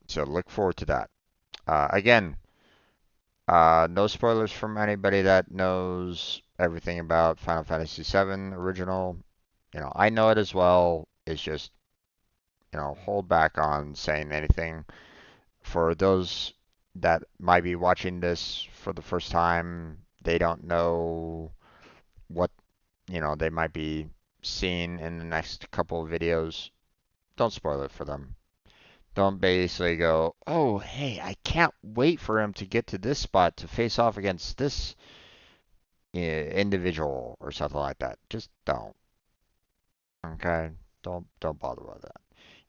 so look forward to that. Again, no spoilers from anybody that knows everything about Final Fantasy VII original. You know, I know it as well. It's just, hold back on saying anything. For those that might be watching this for the first time, they don't know what, they might be seeing in the next couple of videos. Don't spoil it for them. Don't basically go, oh, hey, I can't wait for him to get to this spot to face off against this individual or something like that. Just don't. Okay? Don't bother with that.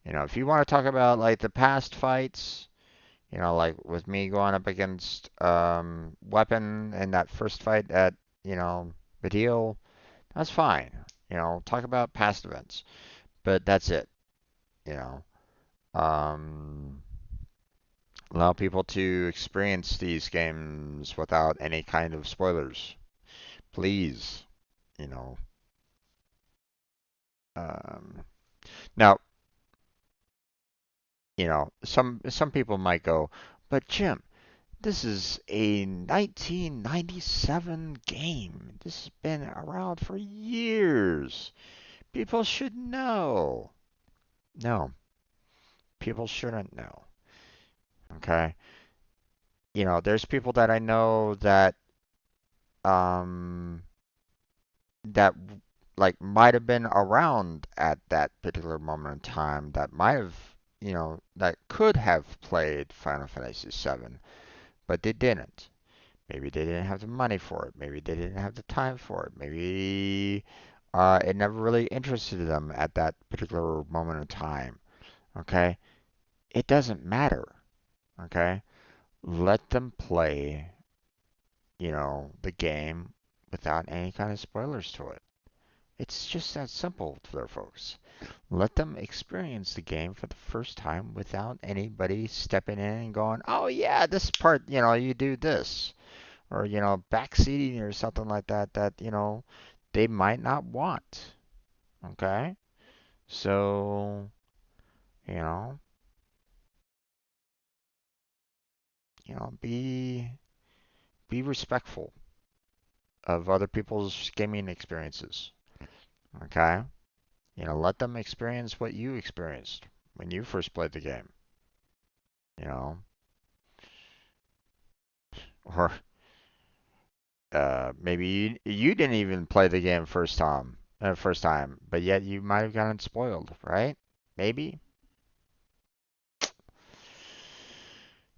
If you want to talk about like the past fights, like with me going up against Weapon in that first fight at, Badil, that's fine. Talk about past events. But that's it, you know. Um, Allow people to experience these games without any kind of spoilers. Please, you know. Um, Now, some people might go, but Jim, this is a 1997 game. This has been around for years. People should know. No, people shouldn't know. Okay? There's people that I know um that like might have been around at that particular moment in time that might have, that could have played Final Fantasy VII, but they didn't. Maybe they didn't have the money for it. Maybe they didn't have the time for it. Maybe it never really interested them at that particular moment in time. Okay? It doesn't matter. Okay? Let them play, the game without any kind of spoilers to it. It's just that simple there, folks. Let them experience the game for the first time without anybody stepping in and going, oh, yeah, this part, you do this. Or, backseating or something like that, they might not want. Okay? So, you know, be respectful of other people's gaming experiences. Okay? Let them experience what you experienced when you first played the game. You know, or maybe you didn't even play the game first time, but yet you might have gotten spoiled, right? Maybe.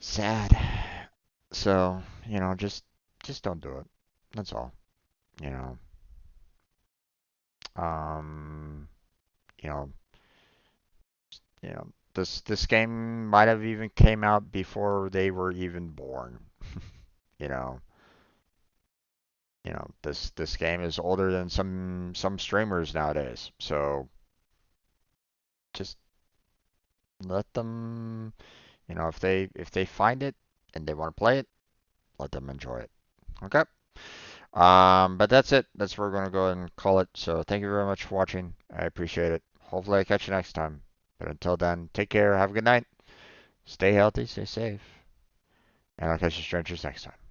Sad. So, just don't do it. That's all. You know. Um, you know, this game might have even came out before they were even born, you know. this game is older than some streamers nowadays. So just let them, if they find it and they want to play it, let them enjoy it. Okay. But that's it. That's where we're gonna go and call it. So thank you very much for watching. I appreciate it. Hopefully I catch you next time. But until then, take care. Have a good night. Stay healthy. Stay safe. And I'll catch you strangers next time.